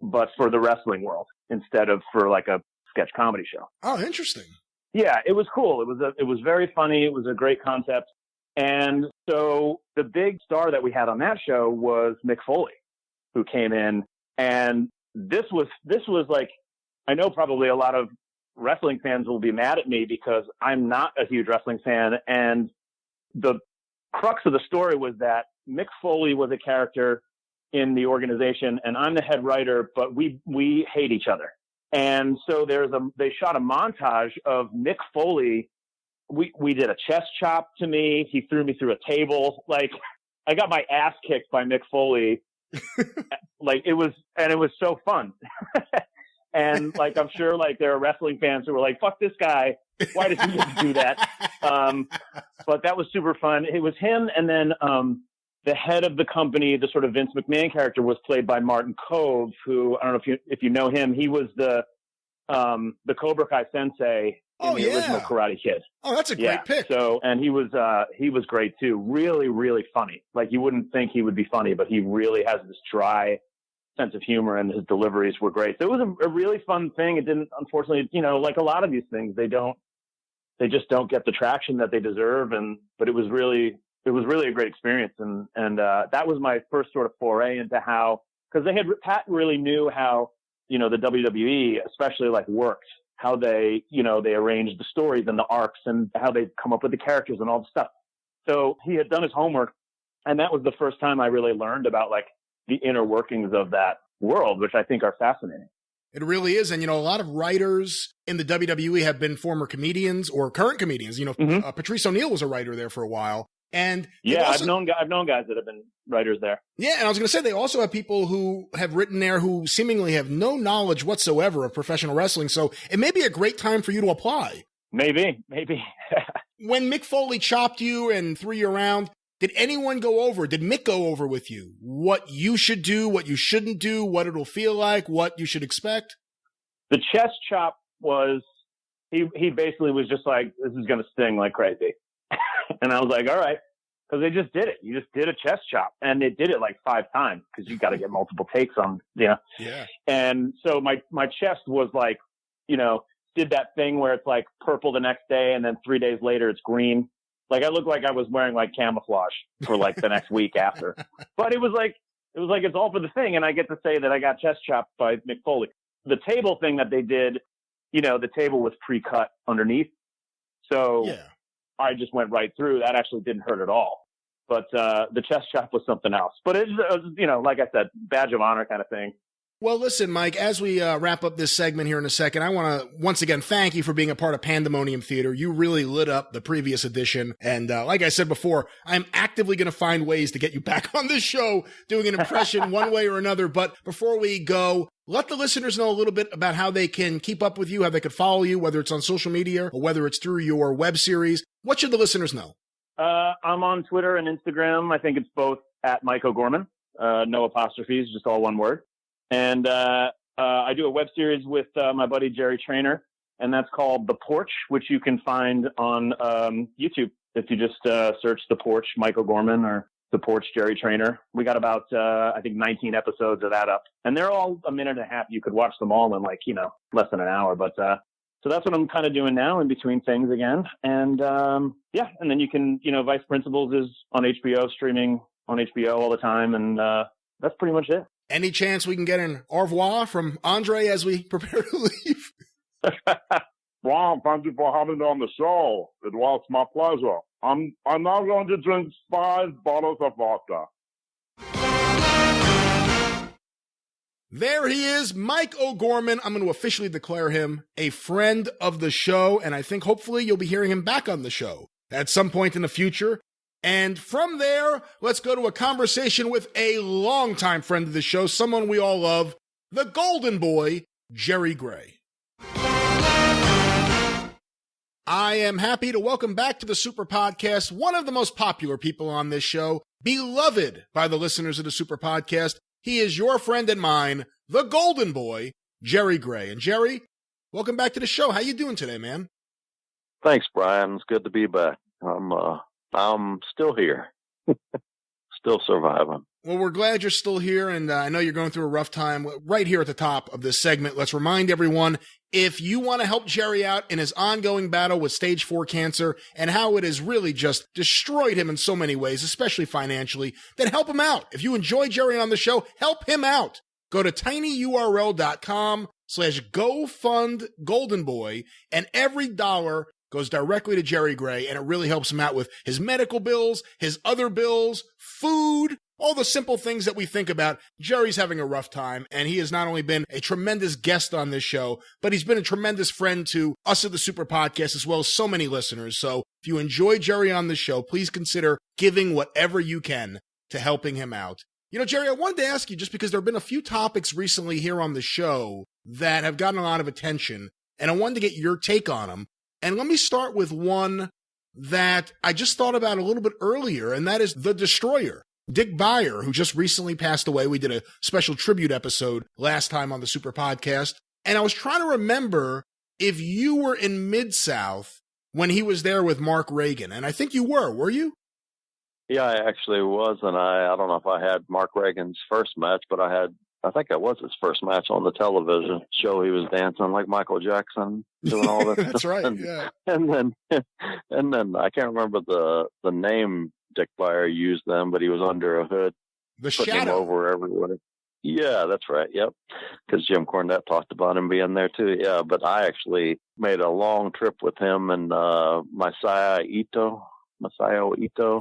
but for the wrestling world instead of for a sketch comedy show. Oh, interesting. Yeah, it was cool. It was very funny. It was a great concept. And so the big star that we had on that show was Mick Foley, who came in, and this was I know probably a lot of wrestling fans will be mad at me because I'm not a huge wrestling fan, and the crux of the story was that Mick Foley was a character in the organization, and I'm the head writer, but we hate each other. And so they shot a montage of Mick Foley. We did a chest chop to me. He threw me through a table. I got my ass kicked by Mick Foley. It was so fun. And I'm sure there are wrestling fans who were like, fuck this guy. Why did he just do that? But that was super fun. It was him. And then, the head of the company, the sort of Vince McMahon character, was played by Martin Kove, who, I don't know if you know him. He was the Cobra Kai sensei in the original Karate Kid. Oh, that's a great pick. So, and he was great too. Really, really funny. Like you wouldn't think he would be funny, but he really has this dry sense of humor, and his deliveries were great. So it was a really fun thing. It didn't, unfortunately, like a lot of these things, they just don't get the traction that they deserve. But it was really a great experience. And that was my first sort of foray into how, because Pat really knew how, the WWE especially like worked, how they arranged the stories and the arcs and how they come up with the characters and all the stuff. So he had done his homework, and that was the first time I really learned about like the inner workings of that world, which I think are fascinating. It really is. And, a lot of writers in the WWE have been former comedians or current comedians. Patrice O'Neal was a writer there for a while. And I've known guys that have been writers there. Yeah, and I was going to say they also have people who have written there who seemingly have no knowledge whatsoever of professional wrestling. So it may be a great time for you to apply. Maybe. When Mick Foley chopped you and threw you around, did Mick go over with you what you should do, what you shouldn't do, what it'll feel like, what you should expect? The chest chop was, he basically was just like, this is going to sting like crazy. And I was like, all right, because they just did it. You just did a chest chop, and they did it like 5 times because you got to get multiple takes on, Yeah. And so my chest was like, did that thing where it's like purple the next day, and then 3 days later it's green. Like I looked like I was wearing like camouflage for like the next week after. But it was like it's all for the thing, and I get to say that I got chest chopped by Mick Foley. The table thing that they did, the table was pre-cut underneath, so. Yeah. I just went right through. That actually didn't hurt at all. But the chest chop was something else. But it was, like I said, badge of honor kind of thing. Well, listen, Mike, as we wrap up this segment here in a second, I want to once again thank you for being a part of Pandemonium Theatre. You really lit up the previous edition. And like I said before, I'm actively going to find ways to get you back on this show doing an impression one way or another. But before we go, let the listeners know a little bit about how they can keep up with you, how they could follow you, whether it's on social media or whether it's through your web series. What should the listeners know? I'm on Twitter and Instagram. I think it's both at Mike O'Gorman. No apostrophes, just all one word. And I do a web series with my buddy Jerry Trainer, and that's called The Porch, which you can find on YouTube. If you just search The Porch, Mike O'Gorman, or The Porch, Jerry Trainer. We got about, I think, 19 episodes of that up. And they're all a minute and a half. You could watch them all in like, less than an hour. But so that's what I'm kind of doing now in between things again. And and then you can, Vice Principals is on HBO, streaming on HBO all the time. And that's pretty much it. Any chance we can get an au revoir from Andre as we prepare to leave? Ron, thank you for having me on the show. It was my pleasure. I'm now going to drink 5 bottles of vodka. There he is, Mike O'Gorman. I'm going to officially declare him a friend of the show, and I think hopefully you'll be hearing him back on the show at some point in the future. And from there, let's go to a conversation with a longtime friend of the show, someone we all love, the Golden Boy, Jerry Gray. I am happy to welcome back to the Superpodcast one of the most popular people on this show, beloved by the listeners of the Superpodcast. He is your friend and mine, the Golden Boy, Jerry Gray. And Jerry, welcome back to the show. How you doing today, man? Thanks, Brian. It's good to be back. I'm still here. Still surviving. Well, we're glad you're still here, and I know you're going through a rough time. Right here at the top of this segment, let's remind everyone, if you want to help Jerry out in his ongoing battle with stage 4 cancer and how it has really just destroyed him in so many ways, especially financially, then help him out. If you enjoy Jerry on the show, help him out. Go to tinyurl.com/GoFundGoldenBoy, and every dollar goes directly to Jerry Gray, and it really helps him out with his medical bills, his other bills, food, all the simple things that we think about. Jerry's having a rough time, and he has not only been a tremendous guest on this show, but he's been a tremendous friend to us at the Superpodcast, as well as so many listeners. So if you enjoy Jerry on the show, please consider giving whatever you can to helping him out. Jerry, I wanted to ask you, just because there have been a few topics recently here on the show that have gotten a lot of attention, and I wanted to get your take on them. And let me start with one that I just thought about a little bit earlier, and that is the Destroyer, Dick Beyer, who just recently passed away. We did a special tribute episode last time on the Superpodcast, and I was trying to remember if you were in Mid-South when he was there with Mark Ragin. And I think you were you? Yeah, I actually was, and I don't know if I had Mark Ragin's first match, but I think it was his first match on the television show. He was dancing like Michael Jackson, doing all that. That's right, yeah. And then I can't remember the name Dick Beyer used then, but he was under a hood. The putting Shadow. him over everywhere. Yeah, that's right. Yep. Because Jim Cornette talked about him being there too. Yeah, but I actually made a long trip with him and Masayo Ito.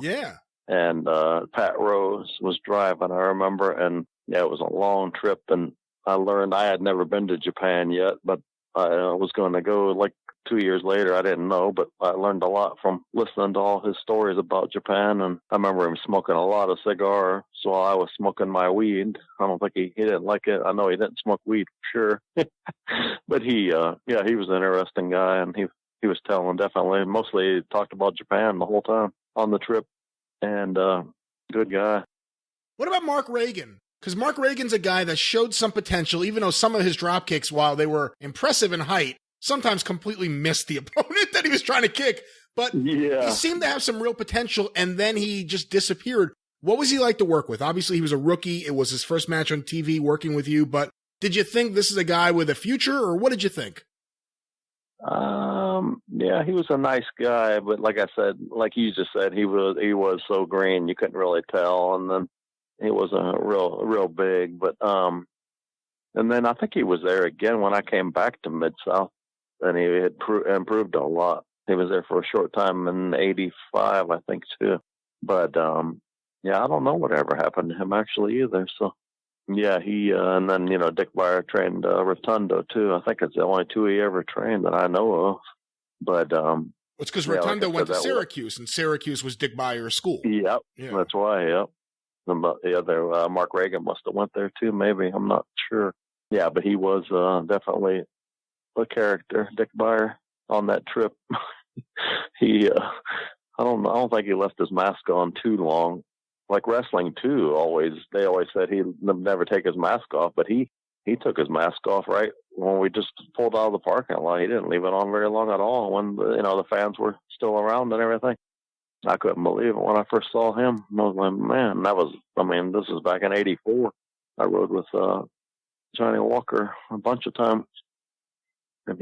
Yeah. And Pat Rose was driving, I remember. And yeah, it was a long trip. And I learned I had never been to Japan yet, but I was going to go like 2 years later. I didn't know, but I learned a lot from listening to all his stories about Japan. And I remember him smoking a lot of cigar, so I was smoking my weed. I don't think he didn't like it. I know he didn't smoke weed for sure. But he was an interesting guy, and he was telling definitely, mostly talked about Japan the whole time on the trip, and good guy. What about Mark Ragin? Because Mark Ragin's a guy that showed some potential, even though some of his drop kicks, while they were impressive in height, sometimes completely missed the opponent that he was trying to kick. But he seemed to have some real potential, and then he just disappeared. What was he like to work with? Obviously, he was a rookie. It was his first match on TV working with you, but did you think this is a guy with a future, or what did you think? Yeah, he was a nice guy, but like I said, like you just said, he was so green, you couldn't really tell, and then he wasn't real big, but and then I think he was there again when I came back to Mid-South, and he had improved a lot. He was there for a short time in '85, I think, too. But yeah, I don't know whatever happened to him actually either. So yeah, he and then Dick Beyer trained Rotundo too. I think it's the only two he ever trained that I know of. But it's because Rotundo went to Syracuse, and Syracuse was Dick Beyer's school. Yep, yeah. That's why. Yep. The other Mark Ragin must have went there too. Maybe, I'm not sure. Yeah, but he was definitely a character, Dick Beyer, on that trip. He, I don't think he left his mask on too long. Like wrestling too, they always said he'd never take his mask off, but he took his mask off right when we just pulled out of the parking lot. He didn't leave it on very long at all when the fans were still around and everything. I couldn't believe it when I first saw him. I was like, man, this was back in '84. I rode with Johnny Walker a bunch of times. And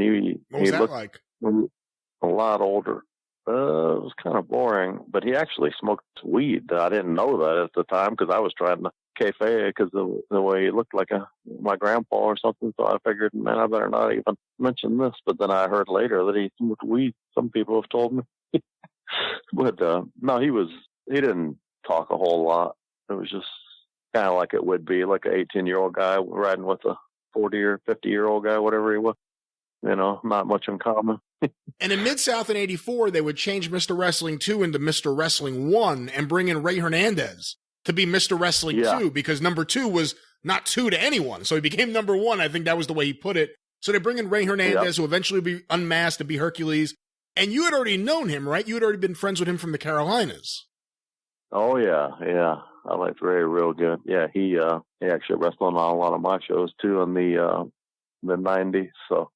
what was that like? A lot older. It was kind of boring, but he actually smoked weed. I didn't know that at the time because I was trying to kayfabe because the way he looked like my grandpa or something. So I figured, man, I better not even mention this. But then I heard later that he smoked weed. Some people have told me. But no, he didn't talk a whole lot. It was just kind of like it would be like an 18-year-old guy riding with a 40 or 50-year-old guy, whatever he was. Not much in common. And in Mid-South in '84, they would change Mr. Wrestling 2 into Mr. Wrestling 1 and bring in Ray Hernandez to be Mr. Wrestling 2 because number 2 was not 2 to anyone. So he became number 1. I think that was the way he put it. So they bring in Ray Hernandez, who eventually be unmasked to be Hercules. And you had already known him, right? You had already been friends with him from the Carolinas. Oh, yeah. I liked Ray real good. Yeah, he actually wrestled on a lot of my shows, too, in the 90s. So,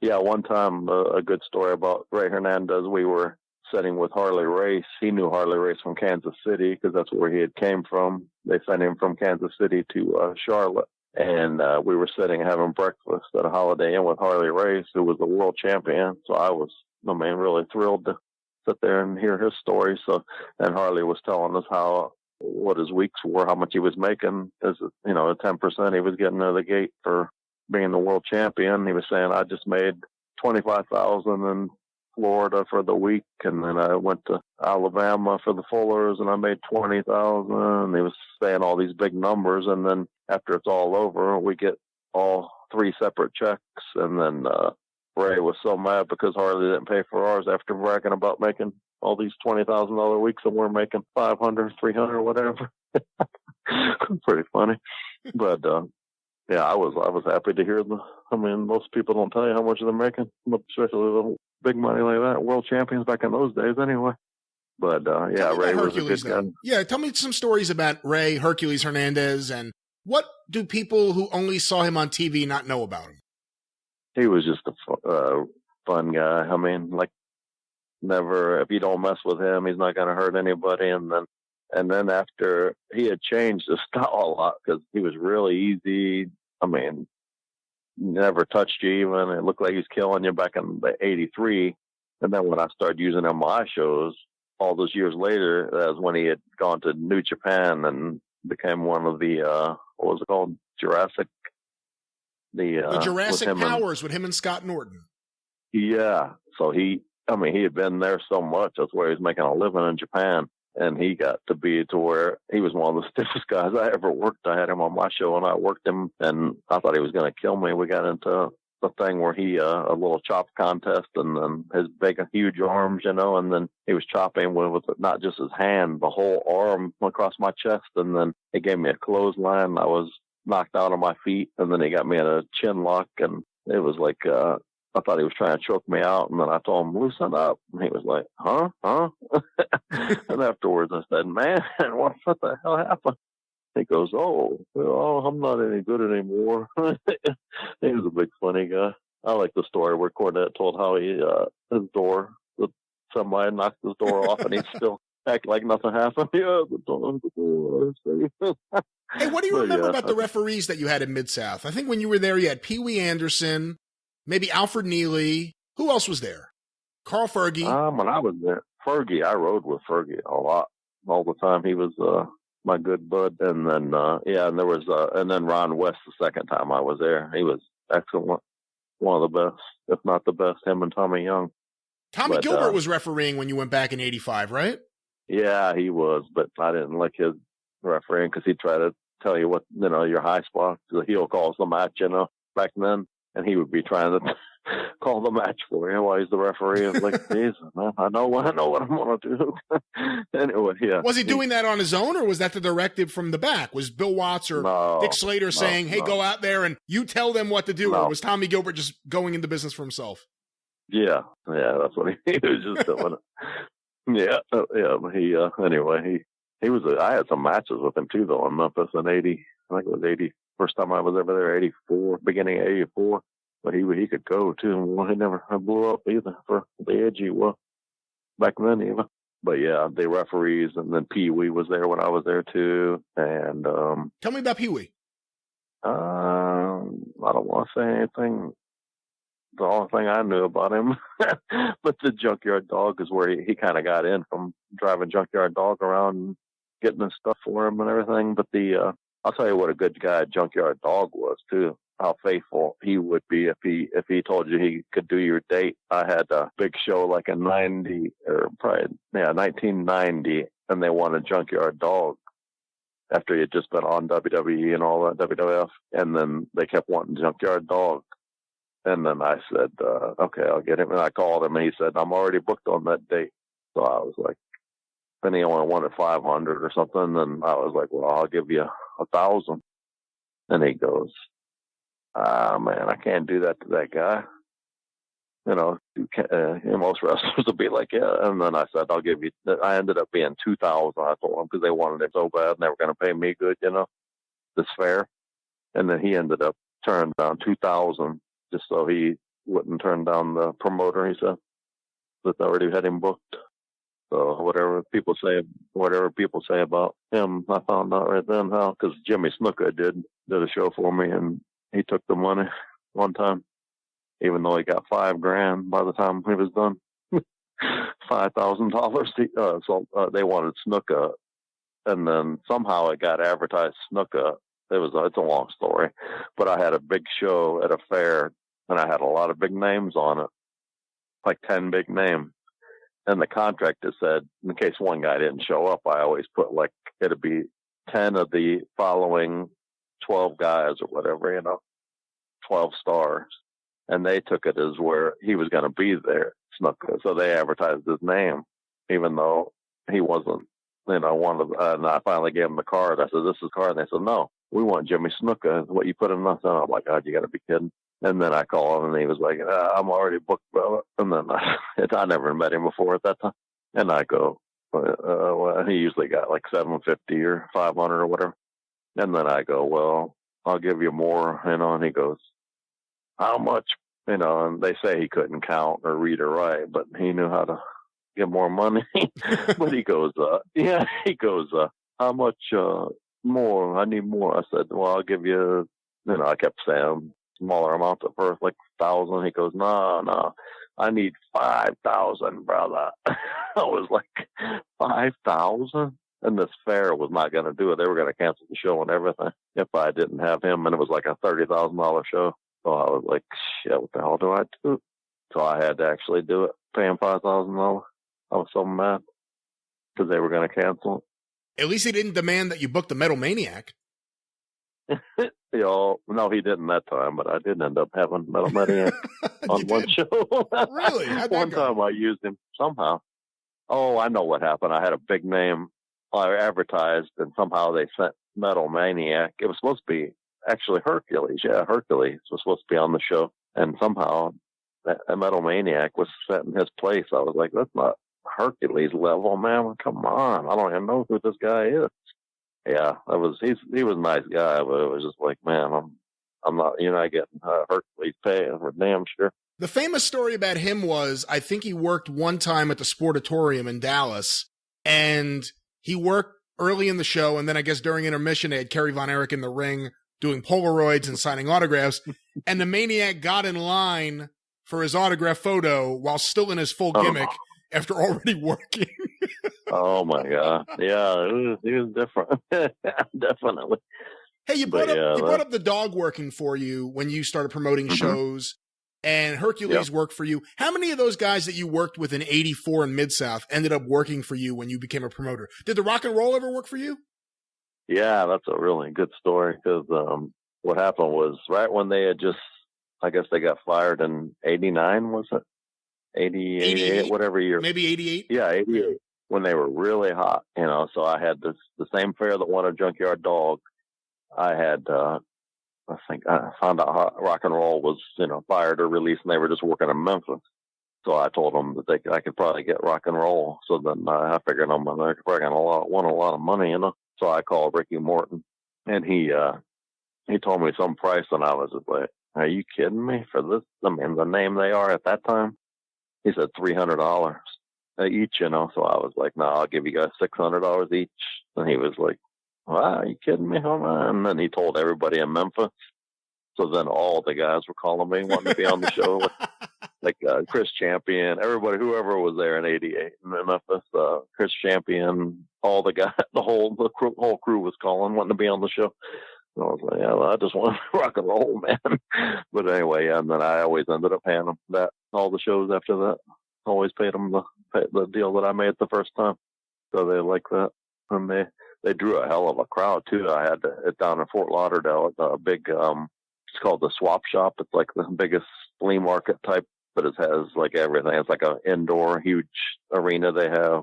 yeah, one time, a good story about Ray Hernandez, we were sitting with Harley Race. He knew Harley Race from Kansas City because that's where he had came from. They sent him from Kansas City to Charlotte. And we were sitting having breakfast at a Holiday Inn with Harley Race, who was the world champion. So I was, really thrilled to sit there and hear his story. So, and Harley was telling us what his weeks were, how much he was making. As 10% he was getting out of the gate for being the world champion. He was saying, I just made $25,000 in Florida for the week, and then I went to Alabama for the Fullers, and I made $20,000. And he was saying all these big numbers, and then after it's all over, we get all 3 separate checks, and then Ray was so mad because Harley didn't pay for ours after bragging about making all these $20,000 weeks, and we're making $500, $300, whatever. Pretty funny, but yeah, I was happy to hear most people don't tell you how much they're making, especially with big money like that. World champions back in those days, anyway. But yeah, Ray was a good guy. Yeah, tell me some stories about Ray Hercules Hernandez, and what do people who only saw him on TV not know about him? He was just fun guy. I mean, like, never, if you don't mess with him, he's not going to hurt anybody. And then after he had changed his style a lot because he was really easy. I mean, never touched you even. It looked like he was killing you back in the 83. And then when I started using him on my shows, all those years later, that was when he had gone to New Japan and became one of the, what was it called? Jurassic. The Jurassic Powers with him and Scott Norton. Yeah. So he had been there so much. That's where he was making a living in Japan. And he got to be to where he was one of the stiffest guys I ever worked. I had him on my show and I worked him and I thought he was going to kill me. We got into the thing where he, a little chop contest and then his big, huge arms, and then he was chopping with not just his hand, the whole arm across my chest. And then he gave me a clothesline. I was knocked out on my feet and then he got me in a chin lock and it was like, I thought he was trying to choke me out, and then I told him, loosen up. And he was like, huh? And afterwards I said, man, what the hell happened? He goes, oh, I'm not any good anymore. He was a big funny guy. I like the story where Cornette told how his door, somebody knocked his door off, and he still act like nothing happened. Yeah, the door. Hey, what do you remember about the referees that you had in Mid-South? I think when you were there, you had Pee Wee Anderson, maybe Alfred Neely. Who else was there? Carl Fergie. When I was there, Fergie, I rode with Fergie a lot, all the time. He was my good bud. And then, and there was, and then Ron West the second time I was there. He was excellent. One of the best, if not the best, him and Tommy Young. Tommy Gilbert was refereeing when you went back in 85, right? Yeah, he was, but I didn't like his refereeing because he'd try to tell you what, your high spot. The heel calls the match, back then. And he would be trying to call the match for you while he's the referee. It's like, Jesus, man, I know what I'm going to do. Anyway, yeah. Was he doing that on his own, or was that the directive from the back? Was Bill Watts or Dick Slater saying, hey, go out there and you tell them what to do? Or was Tommy Gilbert just going into business for himself? Yeah, that's what he was just doing. Anyway, he was, I had some matches with him too, though, in Memphis in 80. I think it was 80. First time I was over there, 84, beginning of 84. But he could go too. Well, he never blew up either for the edgy. Well, back then even. But yeah, the referees, and then Pee Wee was there when I was there too. And tell me about Pee Wee. I don't want to say anything. The only thing I knew about him, but the Junkyard Dog is where he kind of got in from driving Junkyard Dog around and getting his stuff for him and everything. But I'll tell you what a good guy Junkyard Dog was too. How faithful he would be if he told you he could do your date. I had a big show like in 1990, and they wanted Junkyard Dog after he had just been on WWE and all that, WWF, and then they kept wanting Junkyard Dog. And then I said, okay, I'll get him. And I called him, and he said, I'm already booked on that date. So I was like, then he only wanted 500 or something, and I was like, well, I'll give you 1,000. And he goes, man, I can't do that to that guy. Most wrestlers will be like, yeah. And then I said, I'll give you, I ended up being 2,000, I told him, because they wanted it so bad, and they were going to pay me good, this fair. And then he ended up turning down 2,000 just so he wouldn't turn down the promoter, he said, that already had him booked. So whatever people say about him, I found out right then how, because Jimmy Snooka did a show for me, and he took the money one time, even though he got $5,000 by the time he was done. $5,000. So they wanted Snooka, and then somehow it got advertised Snooka. It's a long story, but I had a big show at a fair, and I had a lot of big names on it, like 10 big names. And the contractor said, in case one guy didn't show up, I always put it'd be 10 of the following 12 guys or whatever, 12 stars. And they took it as where he was going to be there, Snooka. So they advertised his name, even though he wasn't, one of and I finally gave him the card. I said, this is the card. And they said, no, we want Jimmy Snooka. What you put in us? And I'm like, God, you got to be kidding. And then I called him, and he was like, I'm already booked, brother. And then I never met him before at that time. And I go, well, he usually got like 750 or 500 or whatever. And then I go, well, I'll give you more, and he goes, how much you know, and they say he couldn't count or read or write, but he knew how to get more money. But he goes, how much more? I need more. I said, well, I'll give you, you know, I kept saying smaller amounts at first, like 1,000. He goes, no, I need 5,000, brother. I was like, 5,000? And this fair was not going to do it. They were going to cancel the show and everything if I didn't have him. And it was like a $30,000 show. So I was like, shit, what the hell do I do? So I had to actually do it, pay him $5,000. I was so mad because they were going to cancel it. At least he didn't demand that you book the Metal Maniac. You know, no, he didn't that time, but I did end up having Metal Maniac on one show. Really? One time I used him somehow. Oh, I know what happened. I had a big name I advertised, and somehow they sent Metal Maniac. It was supposed to be actually Hercules. Yeah, Hercules was supposed to be on the show, and somehow a Metal Maniac was set in his place. I was like, that's not Hercules level, man. Come on, I don't even know who this guy is. Yeah, he was a nice guy, but it was just like, man, I'm not, you're not getting Hercules pay for damn sure. The famous story about him was, I think he worked one time at the Sportatorium in Dallas, and he worked early in the show, and then I guess during intermission, they had Kerry Von Erich in the ring doing Polaroids and signing autographs, and the Maniac got in line for his autograph photo while still in his full gimmick after already working. Oh, my God. Yeah, he was different. Definitely. Hey, you brought up the dog working for you when you started promoting shows, and Hercules worked for you. How many of those guys that you worked with in '84 in Mid-South ended up working for you when you became a promoter? Did the Rock and Roll ever work for you? Yeah, that's a really good story, because what happened was right when they had just, I guess they got fired in '89, was it? 88, whatever year. Maybe 88? Yeah, 88, when they were really hot, you know. So I had the same fair that won a Junkyard Dog. I had, I think I found out Rock and Roll was, you know, fired or released, and they were just working in Memphis. So I told them that I could probably get Rock and Roll. So then I figured I could probably won a lot of money, you know. So I called Ricky Morton, and he told me some price, and I was just like, are you kidding me for this? I mean, the name they are at that time. He said $300 each, you know. So I was like, no, I'll give you guys $600 each. And he was like, wow, are you kidding me? And then he told everybody in Memphis. So then all the guys were calling me, wanting to be on the show. Like Chris Champion, everybody, whoever was there in '88 in Memphis, Chris Champion, all the guys, the whole crew was calling, wanting to be on the show. And I was like, yeah, well, I just want to rock and roll, man. But anyway, and then I always ended up paying them all the shows after that. Always paid them the deal that I made the first time. So they like that. And they drew a hell of a crowd too. I had it down in Fort Lauderdale at a big, it's called the Swap Shop. It's like the biggest flea market type, but it has like everything. It's like an indoor huge arena they have.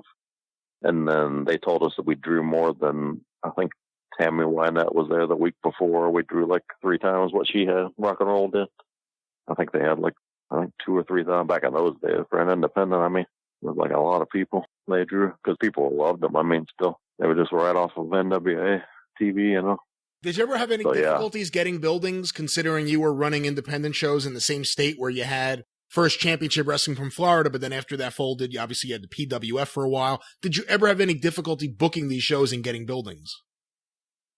And then they told us that we drew more than, I think Tammy Wynette was there the week before. We drew like 3 times what she had, Rock and Roll did. I think they had like, 2,000 or 3,000 back in those days for an independent. I mean, it was like a lot of people they drew because people loved them. I mean, still, they were just right off of NWA TV, you know. Did you ever have any difficulties getting buildings, considering you were running independent shows in the same state where you had First Championship Wrestling from Florida, but then after that folded, you obviously had the PWF for a while. Did you ever have any difficulty booking these shows and getting buildings?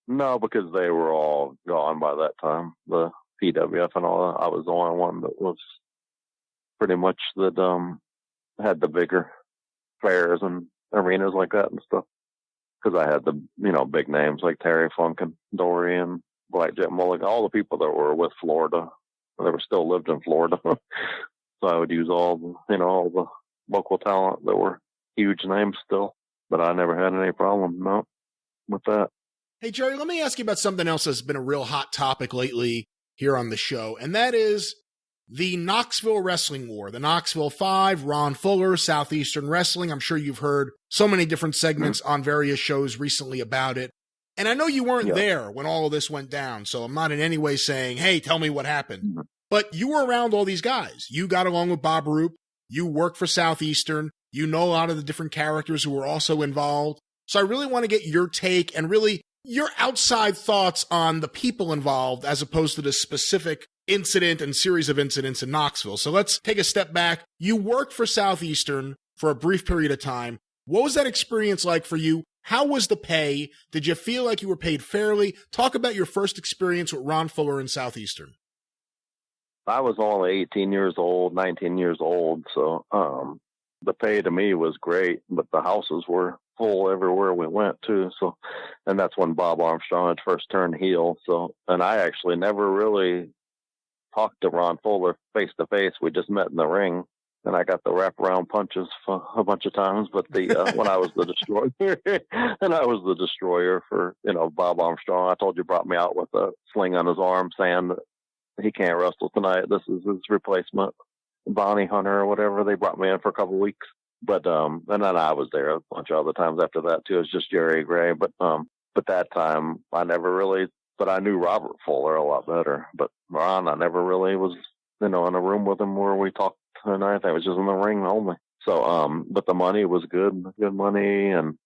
No, because they were all gone by that time. The PWF and all that. I was the only one that was pretty much that had the bigger fairs and arenas like that and stuff. Because I had the, you know, big names like Terry Funk and Dory and Blackjack Mulligan, all the people that were with Florida, that were still lived in Florida. So I would use all the local talent that were huge names still. But I never had any problem, with that. Hey, Jerry, let me ask you about something else that's been a real hot topic lately here on the show, and that is the Knoxville Wrestling War, the Knoxville 5, Ron Fuller, Southeastern Wrestling. I'm sure you've heard so many different segments on various shows recently about it. And I know you weren't there when all of this went down, so I'm not in any way saying, hey, tell me what happened. But you were around all these guys. You got along with Bob Roop. You worked for Southeastern. You know a lot of the different characters who were also involved. So I really want to get your take and really your outside thoughts on the people involved as opposed to the specific incident and series of incidents in Knoxville. So let's take a step back. You worked for Southeastern for a brief period of time. What was that experience like for you? How was the pay? Did you feel like you were paid fairly? Talk about your first experience with Ron Fuller in Southeastern. I was only 18 years old, 19 years old, so the pay to me was great, but the houses were full everywhere we went too. So, and that's when Bob Armstrong had first turned heel. So, and I actually never really talked to Ron Fuller face to face. We just met in the ring, and I got the wraparound punches for a bunch of times. But the when I was the destroyer, and I was the destroyer for Bob Armstrong. I told you, brought me out with a sling on his arm, saying that he can't wrestle tonight. This is his replacement, bounty hunter or whatever. They brought me in for a couple of weeks. But and then I was there a bunch of other times after that too. It was just Jerry Gray. But that time I never really. But I knew Robert Fuller a lot better. But Ron, I never really was in a room with him where we talked and everything. It was just in the ring only. So but the money was good money, and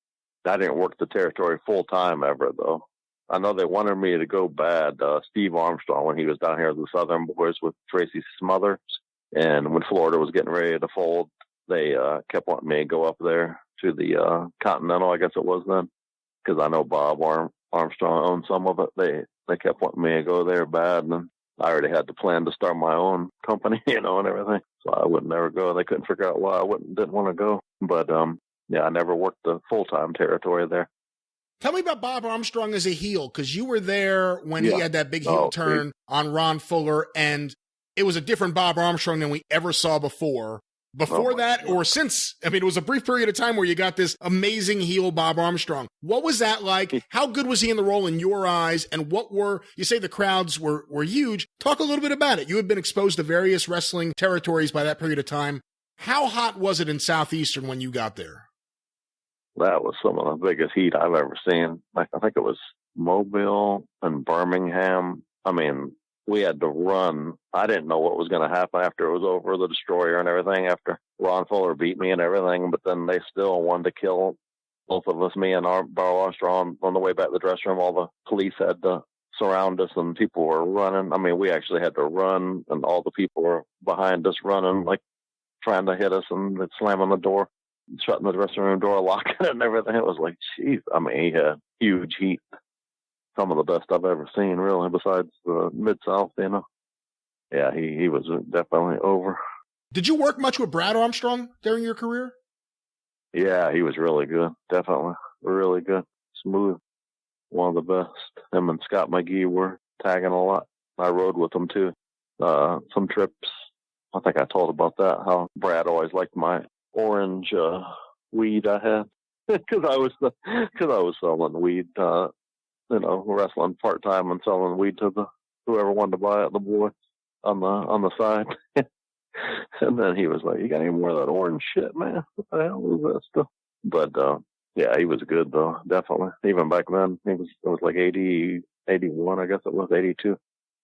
I didn't work the territory full time ever though. I know they wanted me to go bad. Steve Armstrong, when he was down here with the Southern Boys with Tracy Smothers, and when Florida was getting ready to fold, they kept wanting me to go up there to the Continental, I guess it was then, because I know Bob Armstrong owned some of it. They kept wanting me to go there bad, and I already had the plan to start my own company, and everything. So I would never go. They couldn't figure out why I didn't want to go. But yeah, I never worked the full-time territory there. Tell me about Bob Armstrong as a heel, because you were there when he had that big heel turn on Ron Fuller, and it was a different Bob Armstrong than we ever saw before. Before that, or since, it was a brief period of time where you got this amazing heel Bob Armstrong. What was that like? How good was he in the role in your eyes? And you say the crowds were huge. Talk a little bit about it. You had been exposed to various wrestling territories by that period of time. How hot was it in Southeastern when you got there? That was some of the biggest heat I've ever seen. I think it was Mobile and Birmingham. We had to run. I didn't know what was going to happen after it was over, the destroyer and everything, after Ron Fuller beat me and everything. But then they still wanted to kill both of us, me and Bob Armstrong, on the way back to the dressing room. All the police had to surround us, and people were running. We actually had to run, and all the people were behind us running, like trying to hit us, and slamming the door, shutting the dressing room door, locking it and everything. It was like, geez. He had huge heat. Some of the best I've ever seen, really, besides the Mid-South, Yeah, he was definitely over. Did you work much with Brad Armstrong during your career? Yeah, he was really good. Definitely. Really good. Smooth. One of the best. Him and Scott McGee were tagging a lot. I rode with them, too. Some trips. I think I told about that, how Brad always liked my orange weed I had. Because I was selling weed, wrestling part-time and selling weed to whoever wanted to buy it, the boy on the side. And then he was like, "You got any more of that orange shit, man? What the hell is that stuff?" But yeah, he was good though, definitely. Even back then, it was like 80, 81, I guess it was 82.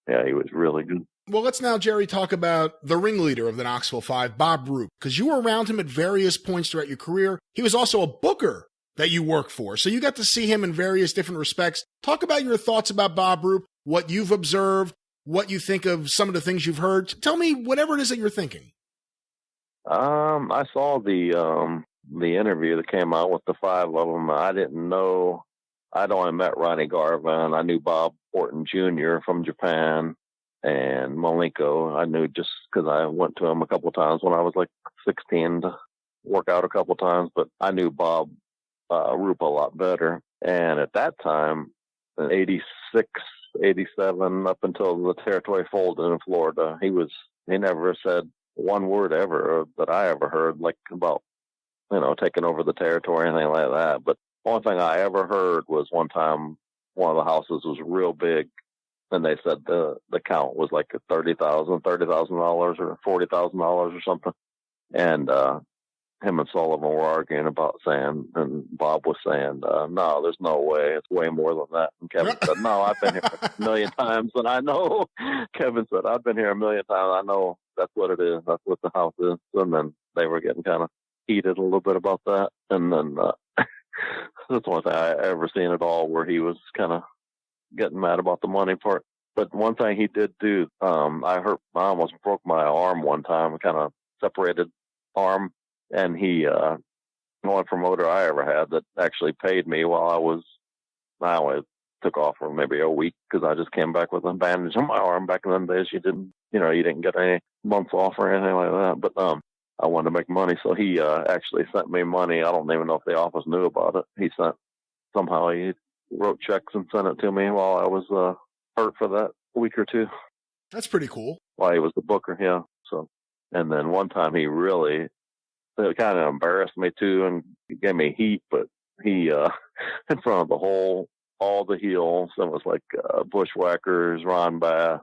Yeah, he was really good. Well, let's now, Jerry, talk about the ringleader of the Knoxville Five, Bob Roop, because you were around him at various points throughout your career. He was also a booker that you work for, so you got to see him in various different respects. Talk about your thoughts about Bob Roop, what you've observed, what you think of some of the things you've heard. Tell me whatever it is that you're thinking. I saw the interview that came out with the five of them. I didn't know. I'd only met Ronnie Garvin. I knew Bob Orton Jr. from Japan, and Malenko. I knew just because I went to him a couple of times when I was like 16 to work out a couple of times. But I knew Bob Roop a lot better. And at that time, in 86, 87, up until the territory folded in Florida, he never said one word ever that I ever heard, like about, taking over the territory, anything like that. But one thing I ever heard was one time one of the houses was real big, and they said the count was like $30,000 or $40,000 or something. And him and Sullivan were arguing about saying, and Bob was saying, no, there's no way. It's way more than that. And Kevin said, no, I've been here a million times, and I know. Kevin said, I've been here a million times. I know that's what it is. That's what the house is. And then they were getting kind of heated a little bit about that. And then that's one thing I ever seen at all where he was kind of getting mad about the money part. But one thing he did do, I almost broke my arm one time, kind of separated arm, and he, one promoter I ever had that actually paid me while I only took off for maybe a week because I just came back with a bandage on my arm. Back in them days, you didn't get any months off or anything like that. But I wanted to make money, so he actually sent me money. I don't even know if the office knew about it. Somehow he wrote checks and sent it to me while I was hurt for that week or two. That's pretty cool. While he was the booker, yeah. So, and then one time he really kind of embarrassed me too, and he gave me heat. But he in front of all the heels. It was like Bushwhackers, Ron Bass.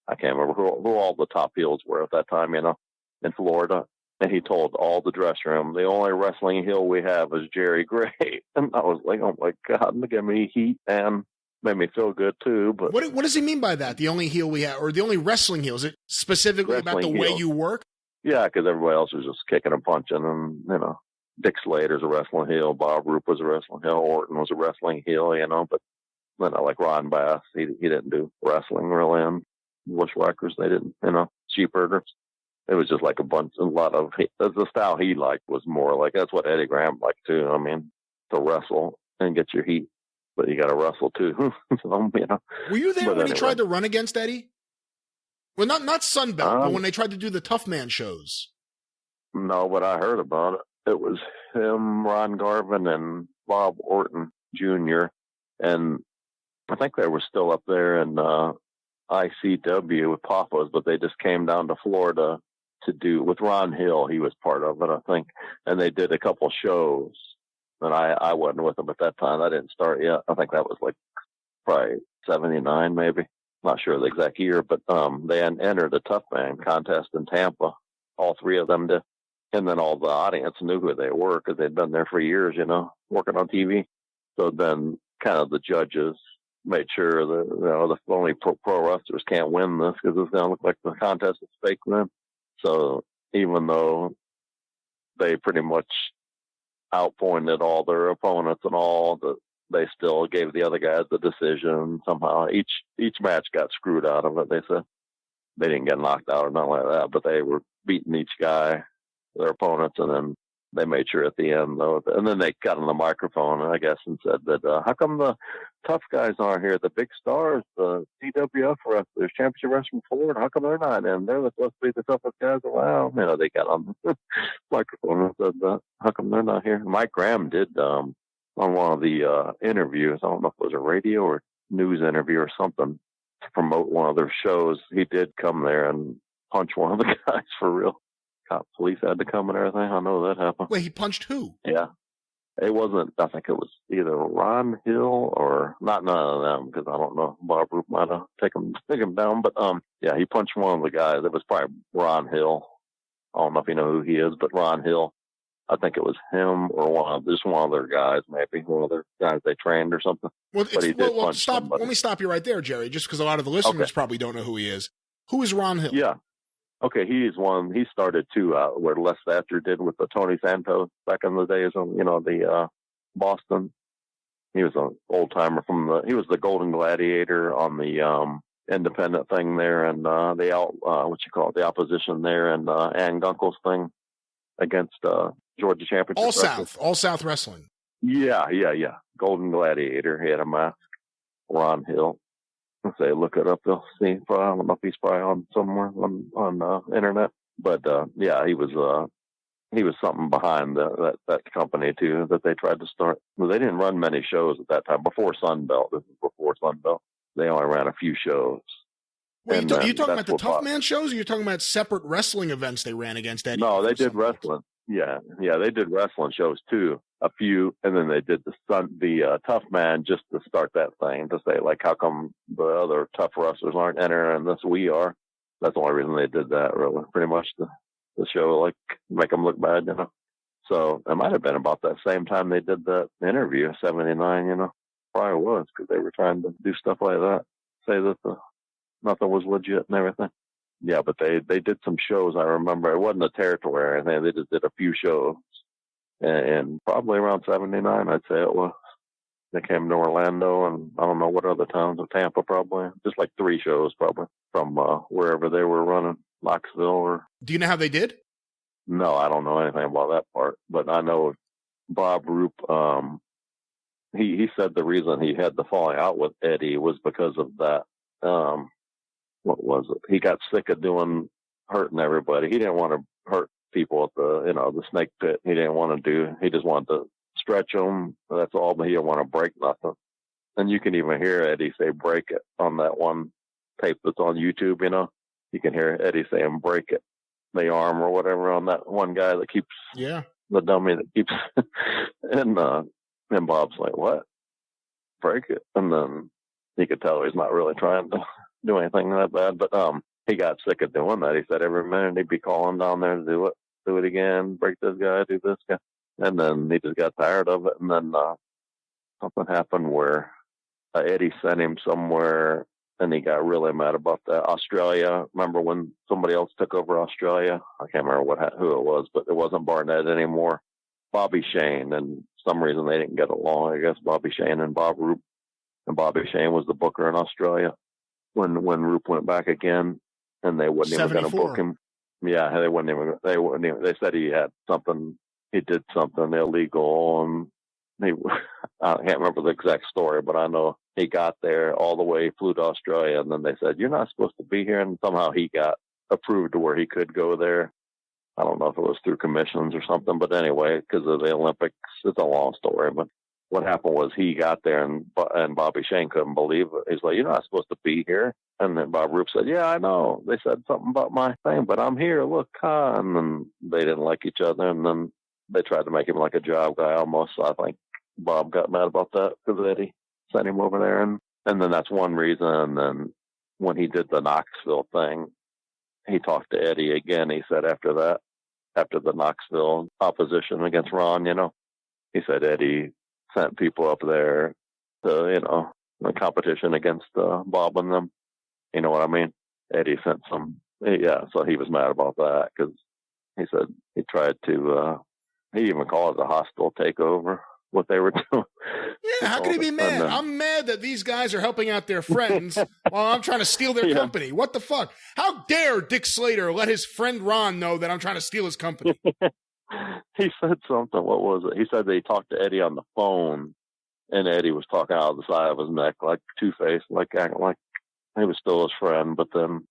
I can't remember who all the top heels were at that time, in Florida. And he told all the dressing room, the only wrestling heel we have is Jerry Gray. And I was like, oh my God, and give me heat and made me feel good too. But what does he mean by that? The only heel we have, or the only wrestling heel? Is it specifically about the way you work? Yeah, because everybody else was just kicking and punching, and Dick Slater's a wrestling heel, Bob Roop was a wrestling heel, Orton was a wrestling heel, but then like Ron Bass, he didn't do wrestling really, and Bushwhackers, they didn't, Sheepherders. It was just like a lot of, the style he liked was more like, that's what Eddie Graham liked too. I mean, to wrestle and get your heat, but you got to wrestle too. So, Were you there when he tried to run against Eddie? Well, not Sunbelt, but when they tried to do the Tough Man shows. No, but I heard about it. It was him, Ron Garvin, and Bob Orton Jr. And I think they were still up there in ICW with Papa's, but they just came down to Florida to do with Ron Hill. He was part of it, I think. And they did a couple shows. And I wasn't with them at that time. I didn't start yet. I think that was like probably 79 maybe. Not sure the exact year, but they entered a Tough Man contest in Tampa. All three of them did. And then all the audience knew who they were because they'd been there for years, working on TV. So then kind of the judges made sure that, the only pro wrestlers can't win this because it's going to look like the contest is fake then. So even though they pretty much outpointed all their opponents and all, they still gave the other guys the decision. Somehow each match got screwed out of it. They said they didn't get knocked out or nothing like that, but they were beating each guy, their opponents, and then they made sure at the end, though, and then they got on the microphone, I guess, and said that, how come the tough guys aren't here? The big stars, the CWF wrestlers, championship wrestlers from Florida, how come they're not in? They're supposed to be the toughest guys around. They got on the microphone and said that. How come they're not here? Mike Graham did, on one of the interviews, I don't know if it was a radio or news interview or something, to promote one of their shows. He did come there and punch one of the guys for real. Police had to come and everything. I know that happened. Wait, he punched who? Yeah. It wasn't, I think it was either Ron Hill or none of them, because I don't know. Bob Roop might have taken him down. But, yeah, he punched one of the guys. It was probably Ron Hill. I don't know if you know who he is, but Ron Hill. I think it was him or one of their guys, maybe one of their guys they trained or something. Well, stop. Let me stop you right there, Jerry, just because a lot of the listeners probably don't know who he is. Who is Ron Hill? Yeah. Okay, he's one. He started too, where Les Thatcher did with the Tony Santos back in the days on, the Boston. He was an old timer he was the Golden Gladiator on the independent thing there, and the opposition there, and Ann Gunkel's thing against Georgia Championship. All South Wrestling. Yeah. Golden Gladiator. He had a mask. Ron Hill. If they look it up, they'll see. I don't know if he's probably on somewhere on internet, but yeah, he was something behind that company too that they tried to start. Well, they didn't run many shows at that time before Sunbelt. This is before Sunbelt. They only ran a few shows. Wait, are you talking about the Tough Man shows, or you're talking about separate wrestling events they ran against Eddie? No, they did wrestling. Yeah, they did wrestling shows too, a few, and then they did the Tough Man just to start that thing, to say, like, how come the other tough wrestlers aren't entering this? We are. That's the only reason they did that, really, pretty much, the show, like, make them look bad, So it might have been about that same time they did that interview, 79, probably was, because they were trying to do stuff like that, say that nothing was legit and everything. Yeah, but they did some shows, I remember. It wasn't a territory or anything. They just did a few shows. And probably around 79, I'd say it was. They came to Orlando, and I don't know what other towns of Tampa, probably. Just like 3 shows, probably, from wherever they were running, Knoxville or... Do you know how they did? No, I don't know anything about that part, but I know Bob Roop, he said the reason he had the falling out with Eddie was because of that. What was it? He got sick of hurting everybody. He didn't want to hurt people at the snake pit. He didn't want to he just wanted to stretch them. That's all, but he didn't want to break nothing. And you can even hear Eddie say break it on that one tape that's on YouTube, You can hear Eddie saying break it, the arm or whatever, on that one guy that keeps, the dummy that keeps, and Bob's like, what? Break it? And then you could tell he's not really trying to do anything that bad, but he got sick of doing that. He said every minute he'd be calling down there to do it again, break this guy, do this guy. And then he just got tired of it. And then something happened where Eddie sent him somewhere, and he got really mad about that. Australia, remember when somebody else took over Australia? I can't remember who it was, but it wasn't Barnett anymore. Bobby Shane, and for some reason they didn't get along. I guess Bobby Shane and Bob Roop, and Bobby Shane was the booker in Australia when Roop went back again, and they wasn't even going to book him. Yeah, they wouldn't even. They said he had something. He did something illegal, and I can't remember the exact story, but I know he got there all the way, flew to Australia, and then they said, you're not supposed to be here, and somehow he got approved to where he could go there. I don't know if it was through commissions or something, but anyway, because of the Olympics, it's a long story, but what happened was he got there, and Bobby Shane couldn't believe it. He's like, you're not supposed to be here. And then Bob Roop said, yeah, I know. They said something about my thing, but I'm here. Look, and then they didn't like each other, and then they tried to make him like a job guy almost. So I think Bob got mad about that because Eddie sent him over there. And then that's one reason. And then when he did the Knoxville thing, he talked to Eddie again. He said after the Knoxville opposition against Ron, he said Eddie sent people up there to, the competition against Bob and them. You know what I mean? Eddie sent some, so he was mad about that because he said he tried to, he even called it a hostile takeover, what they were doing. Yeah, how can he be mad? I'm mad that these guys are helping out their friends while I'm trying to steal their company. What the fuck? How dare Dick Slater let his friend Ron know that I'm trying to steal his company? He said something. What was it? He said that he talked to Eddie on the phone, and Eddie was talking out of the side of his neck, like Two-Face, like acting like he was still his friend, but then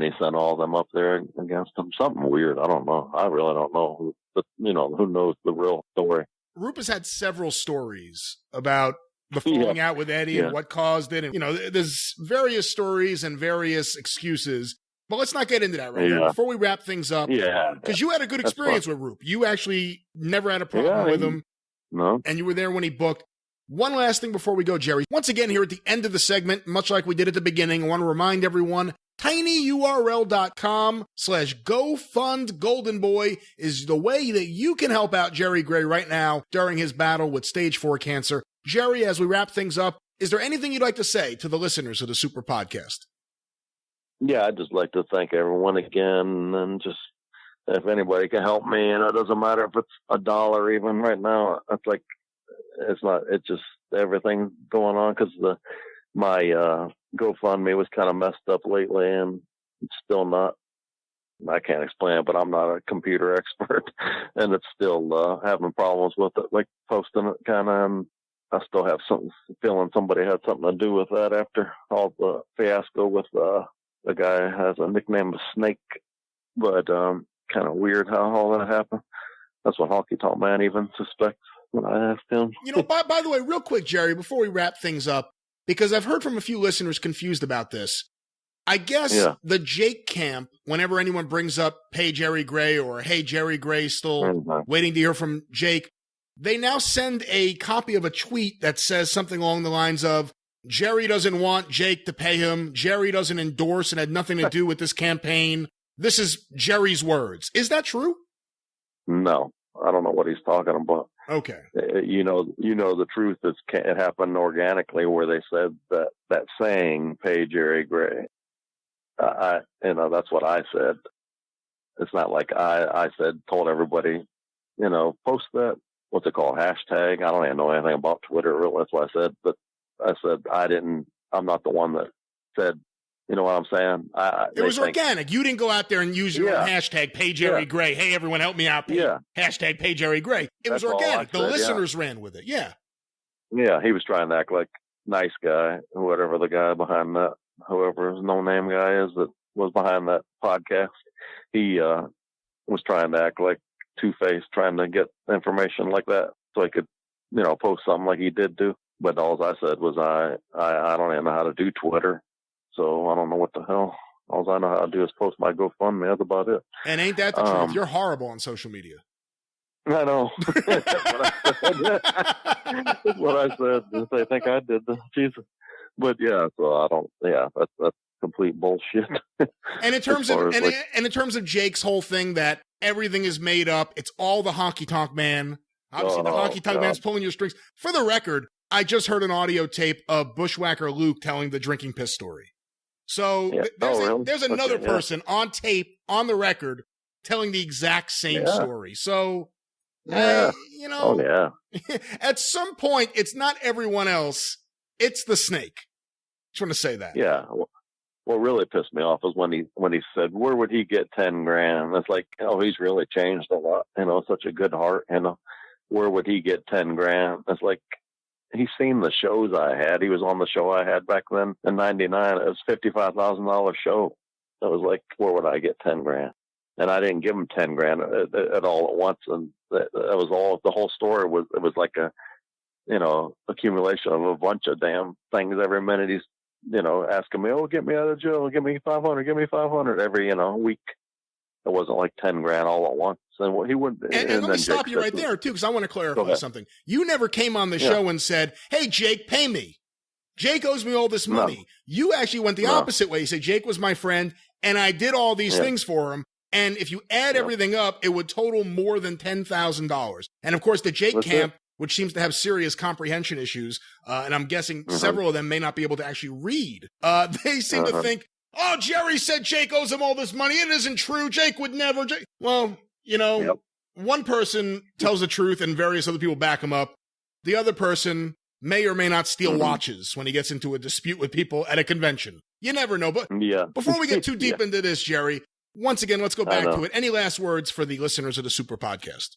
he sent all them up there against him. Something weird. I don't know. I really don't know. But, who knows the real story. Roop has had several stories about the falling out with Eddie and what caused it. And, there's various stories and various excuses. But let's not get into that right now. Before we wrap things up, because you had a good experience with Roop. You actually never had a problem with him. No. And you were there when he booked. One last thing before we go, Jerry. Once again, here at the end of the segment, much like we did at the beginning, I want to remind everyone, tinyurl.com/GoFundGoldenBoy is the way that you can help out Jerry Gray right now during his battle with stage 4 cancer. Jerry, as we wrap things up, is there anything you'd like to say to the listeners of the Super Podcast? Yeah, I'd just like to thank everyone again, and just if anybody can help me, and it doesn't matter if it's $1 even right now. It's just everything going on because my GoFundMe was kind of messed up lately, and it's still not. I can't explain it, but I'm not a computer expert, and it's still having problems with it, like posting it kind of. And I still have feeling somebody had something to do with that after all the fiasco with the guy has a nickname of Snake, but kind of weird how all that happened. That's what Honky Tonk Man even suspects when I asked him. By the way, real quick, Jerry, before we wrap things up, because I've heard from a few listeners confused about this. I guess the Jake camp, whenever anyone brings up, hey, Jerry Gray, or hey, Jerry Gray, still waiting to hear from Jake, they now send a copy of a tweet that says something along the lines of, Jerry doesn't want Jake to pay him. Jerry doesn't endorse and had nothing to do with this campaign. This is Jerry's words. Is that true? No, I don't know what he's talking about. Okay. The truth is it happened organically where they said that saying, pay Jerry Gray. That's what I said. It's not like I told everybody, post that what's it called, hashtag. I don't even know anything about Twitter, really. That's what I said. But I said I'm not the one that said, you know what I'm saying? It was organic. You didn't go out there and use your own hashtag, pay Jerry Gray. Hey, everyone, help me out. Hashtag, pay Jerry Gray. That's organic. The listeners ran with it. Yeah. Yeah, he was trying to act like nice guy, whatever the guy behind that, whoever his no-name guy is that was behind that podcast. He was trying to act like Two-Face, trying to get information like that so he could, you know, post something like he did do. But all I said was I don't even know how to do Twitter. So I don't know what the hell. All I know how to do is post my GoFundMe. That's about it. And ain't that the truth? You're horrible on social media. I know. That's what I said. I think I did. Jesus. But yeah, so I don't. Yeah, that's complete bullshit. And in terms of in terms of Jake's whole thing that everything is made up, it's all the honky tonk man. Obviously, the honky tonk man's pulling your strings. For the record, I just heard an audio tape of Bushwhacker Luke telling the drinking piss story. So there's another person on tape, on the record, telling the exact same story. So, you know, at some point, it's not everyone else. It's the snake. Just want to say that. Yeah. What really pissed me off was when he said, where would he get 10 grand? It's like, oh, he's really changed a lot. You know, such a good heart. You know, where would he get 10 grand? It's like, he's seen the shows I had. He was on the show I had back then in '99. It was $55,000 show. It was like, where would I get 10 grand? And I didn't give him 10 grand at all at once. And that was all. The whole story was, it was like a, you know, accumulation of a bunch of damn things. Every minute he's, you know, asking me, oh, get me out of jail, give me 500, give me 500 every, you know, week. It wasn't like 10 grand all at once. And he wouldn't. And let me stop you right there, too, because I want to clarify something. You never came on the show and said, hey, Jake, pay me. Jake owes me all this money. No. You actually went the opposite way. You said, Jake was my friend, and I did all these things for him. And if you add everything up, it would total more than $10,000. And, of course, the Jake camp, which seems to have serious comprehension issues, and I'm guessing several of them may not be able to actually read, they seem to think, oh, Jerry said Jake owes him all this money. It isn't true. Jake would never. Well, you know, one person tells the truth and various other people back him up. The other person may or may not steal watches when he gets into a dispute with people at a convention. You never know. But before we get too deep into this, Jerry, once again, let's go back to it. Any last words for the listeners of the Super Podcast?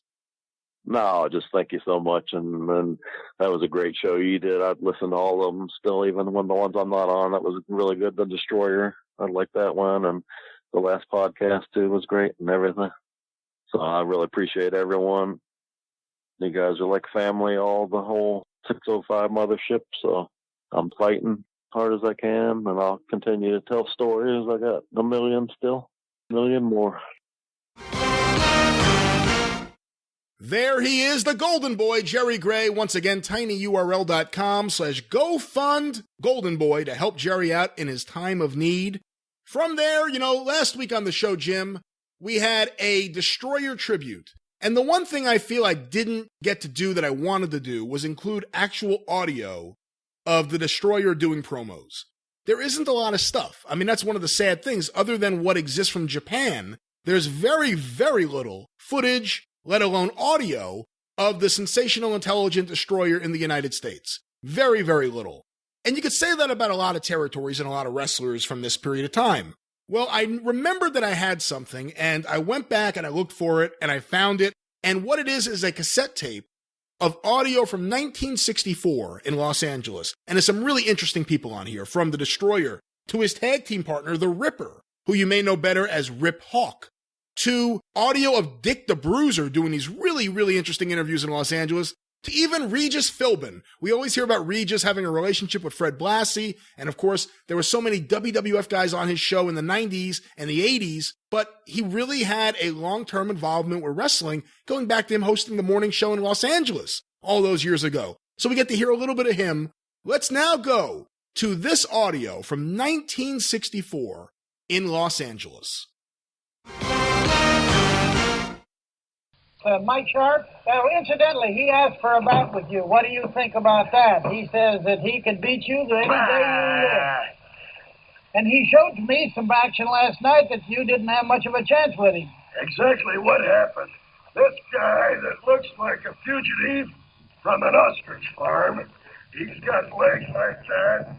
No, just thank you so much. And that was a great show you did. I'd listen to all of them still, even when the ones I'm not on. That was really good. The Destroyer, I like that one. And the last podcast, too, was great and everything. So I really appreciate everyone. You guys are like family, the whole 605 mothership. So I'm fighting hard as I can, and I'll continue to tell stories. I got a million more. There he is, the Golden Boy, Jerry Gray. Once again, tinyurl.com/GoFund Golden Boy to help Jerry out in his time of need. From there, you know, last week on the show, Jim, we had a Destroyer tribute. And the one thing I feel I didn't get to do that I wanted to do was include actual audio of the Destroyer doing promos. There isn't a lot of stuff. I mean, that's one of the sad things. Other than what exists from Japan, there's very, very little footage, let alone audio, of the sensational, intelligent Destroyer in the United States. Very, very little. And you could say that about a lot of territories and a lot of wrestlers from this period of time. Well, I remembered that I had something, and I went back and I looked for it, and I found it. And what it is a cassette tape of audio from 1964 in Los Angeles. And there's some really interesting people on here, from the Destroyer to his tag team partner, the Ripper, who you may know better as Rip Hawk, to audio of Dick the Bruiser doing these really, really interesting interviews in Los Angeles, to even Regis Philbin. We always hear about Regis having a relationship with Fred Blassie, and of course, there were so many WWF guys on his show in the 90s and the 80s, but he really had a long-term involvement with wrestling, going back to him hosting the morning show in Los Angeles all those years ago. So we get to hear a little bit of him. Let's now go to this audio from 1964 in Los Angeles. Mike Sharp, incidentally, he asked for a bout with you. What do you think about that? He says that he can beat you any day you live. And he showed me some action last night that you didn't have much of a chance with him. Exactly what happened? This guy that looks like a fugitive from an ostrich farm, he's got legs like that,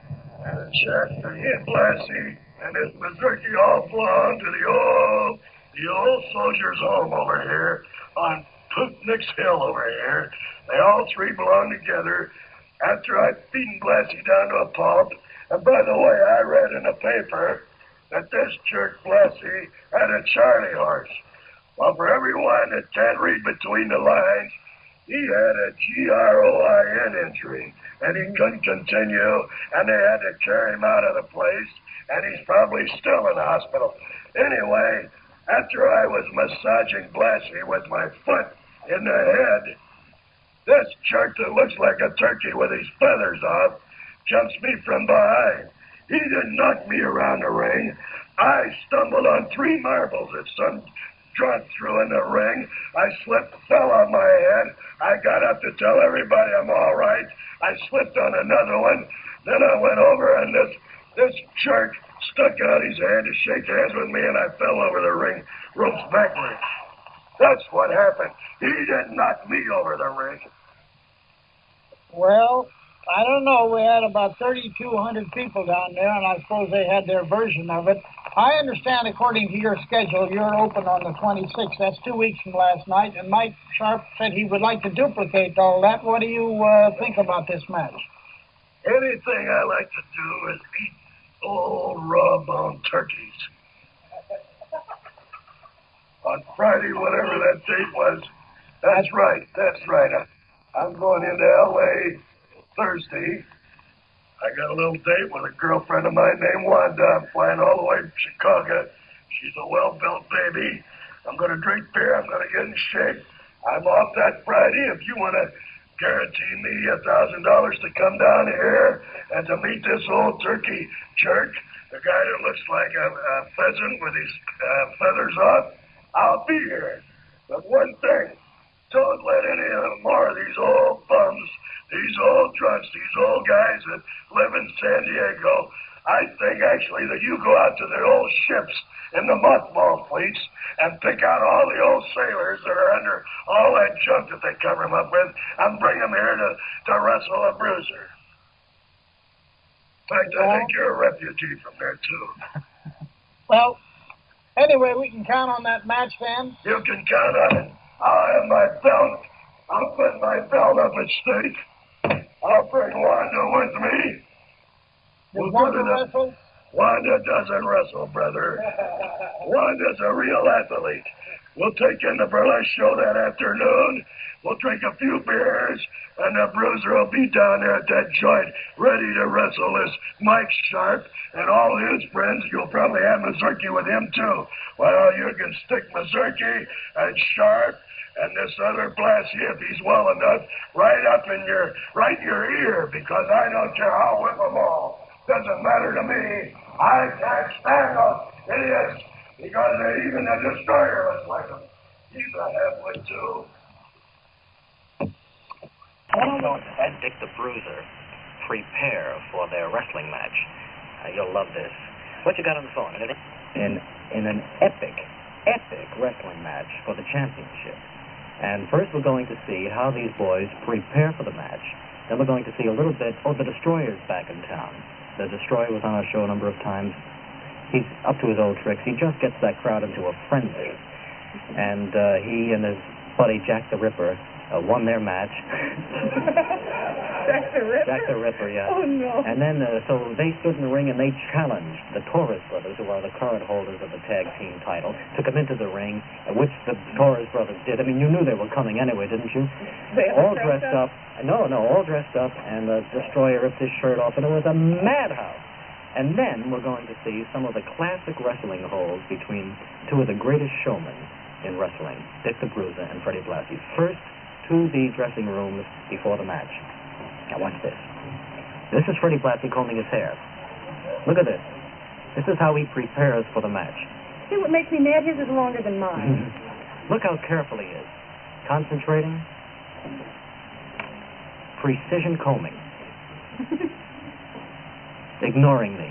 and a chest that hit Lassie, and his mazurki all belong to the old soldiers' home over here on Putnick's Hill over here. They all three belong together. After I'd beaten Blassie down to a pulp, and by the way, I read in the paper that this jerk Blassie had a Charlie horse. Well, for everyone that can't read between the lines, he had a GROIN injury, and he couldn't continue, and they had to carry him out of the place, and he's probably still in the hospital. Anyway, after I was massaging Blassie with my foot in the head, this jerk that looks like a turkey with his feathers off jumps me from behind. He didn't knock me around the ring. I stumbled on 3 marbles that some drunk threw in the ring. I slipped, fell on my head. I got up to tell everybody I'm all right. I slipped on another one. Then I went over, and this jerk stuck out his hand to shake hands with me, and I fell over the ring ropes backwards. That's what happened. He didn't knock me over the ring. Well, I don't know. We had about 3,200 people down there, and I suppose they had their version of it. I understand, according to your schedule, you're open on the 26th. That's 2 weeks from last night, and Mike Sharp said he would like to duplicate all that. What do you think about this match? Anything I like to do is eat old raw-boned turkeys. On Friday, whatever that date was, that's right. I'm going into L.A. Thursday. I got a little date with a girlfriend of mine named Wanda. I'm flying all the way from Chicago. She's a well-built baby. I'm going to drink beer. I'm going to get in shape. I'm off that Friday. If you want to guarantee me $1,000 to come down here and to meet this old turkey jerk, the guy that looks like a pheasant with his feathers off, I'll be here. But one thing, don't let any more of these old bums, these old drunks, these old guys that live in San Diego, I think actually that you go out to the old ships in the mothball fleets and pick out all the old sailors that are under all that junk that they cover them up with and bring them here to wrestle a bruiser. In fact, I think you're a refugee from there, too. Well, anyway, we can count on that match, then? You can count on it. I'll have my belt. I'll put my belt up at stake. I'll bring Wanda with me. Does Wanda wrestle? Wanda doesn't wrestle, brother. Wanda's a real athlete. We'll take in the burlesque show that afternoon. We'll drink a few beers, and the bruiser will be down there at that joint ready to wrestle this Mike Sharp and all his friends. You'll probably have Mazurki with him, too. Well, you can stick Mazurki and Sharp and this other Blassie, if he's well enough, right in your ear, because I don't care how whip them all. Doesn't matter to me. I can't stand those idiots, because even the Destroyer looks like him. He's a halfway, too. Also, Ed Dick the Bruiser prepare for their wrestling match. You'll love this. What you got on the phone? In an epic wrestling match for the championship. And first we're going to see how these boys prepare for the match. Then we're going to see a little bit, the Destroyer's back in town. The Destroyer was on our show a number of times. He's up to his old tricks. He just gets that crowd into a frenzy. And he and his buddy Jack the Ripper won their match. Jack the Ripper? Jack the Ripper, yeah. Oh, no. And then, so they stood in the ring and they challenged the Torres brothers, who are the current holders of the tag team title, took them into the ring, which the Torres brothers did. I mean, you knew they were coming anyway, didn't you? They all dressed up. No, all dressed up, and the Destroyer ripped his shirt off, and it was a madhouse. And then we're going to see some of the classic wrestling holds between two of the greatest showmen in wrestling, Dick the Bruiser and Freddie Blassie. First, to the dressing rooms before the match. Now watch this. This is Freddie Blassie combing his hair. Look at this. This is how he prepares for the match. See what makes me mad? His is longer than mine. Look how careful he is. Concentrating. Precision combing. Ignoring me.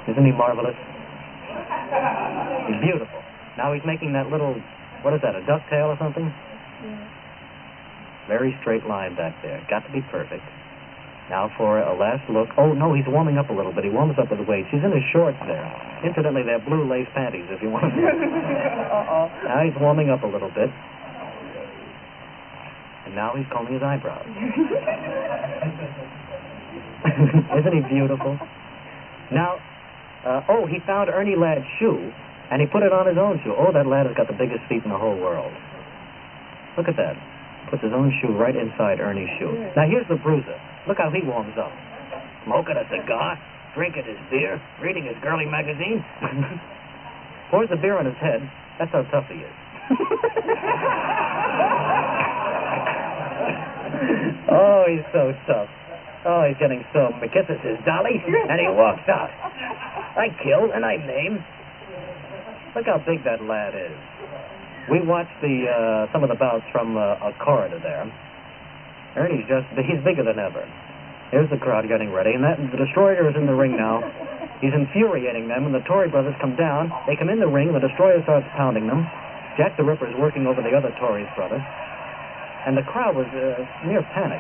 Isn't he marvelous? He's beautiful. Now he's making that little, what is that, a ducktail or something? Very straight line back there. Got to be perfect. Now for a last look. Oh, no, he's warming up a little bit. He warms up with the weights. He's in his shorts there. Incidentally, they're blue lace panties, if you want to know. Now he's warming up a little bit. And now he's combing his eyebrows. Isn't he beautiful? Now, he found Ernie Ladd's shoe, and he put it on his own shoe. Oh, that lad has got the biggest feet in the whole world. Look at that. Puts his own shoe right inside Ernie's shoe. Now, here's the bruiser. Look how he warms up. Smoking a cigar, drinking his beer, reading his girly magazine. Pours the beer on his head. That's how tough he is. Oh, he's so tough. Oh, he's getting so... Kisses his dolly, and he walks out. I killed, and I maimed. Look how big that lad is. We watched some of the bouts from a corridor there. Ernie's he's bigger than ever. Here's the crowd getting ready, and the Destroyer is in the ring now. He's infuriating them, and the Tory brothers come down. They come in the ring, the Destroyer starts pounding them. Jack the Ripper is working over the other Tory's brother. And the crowd was near panic.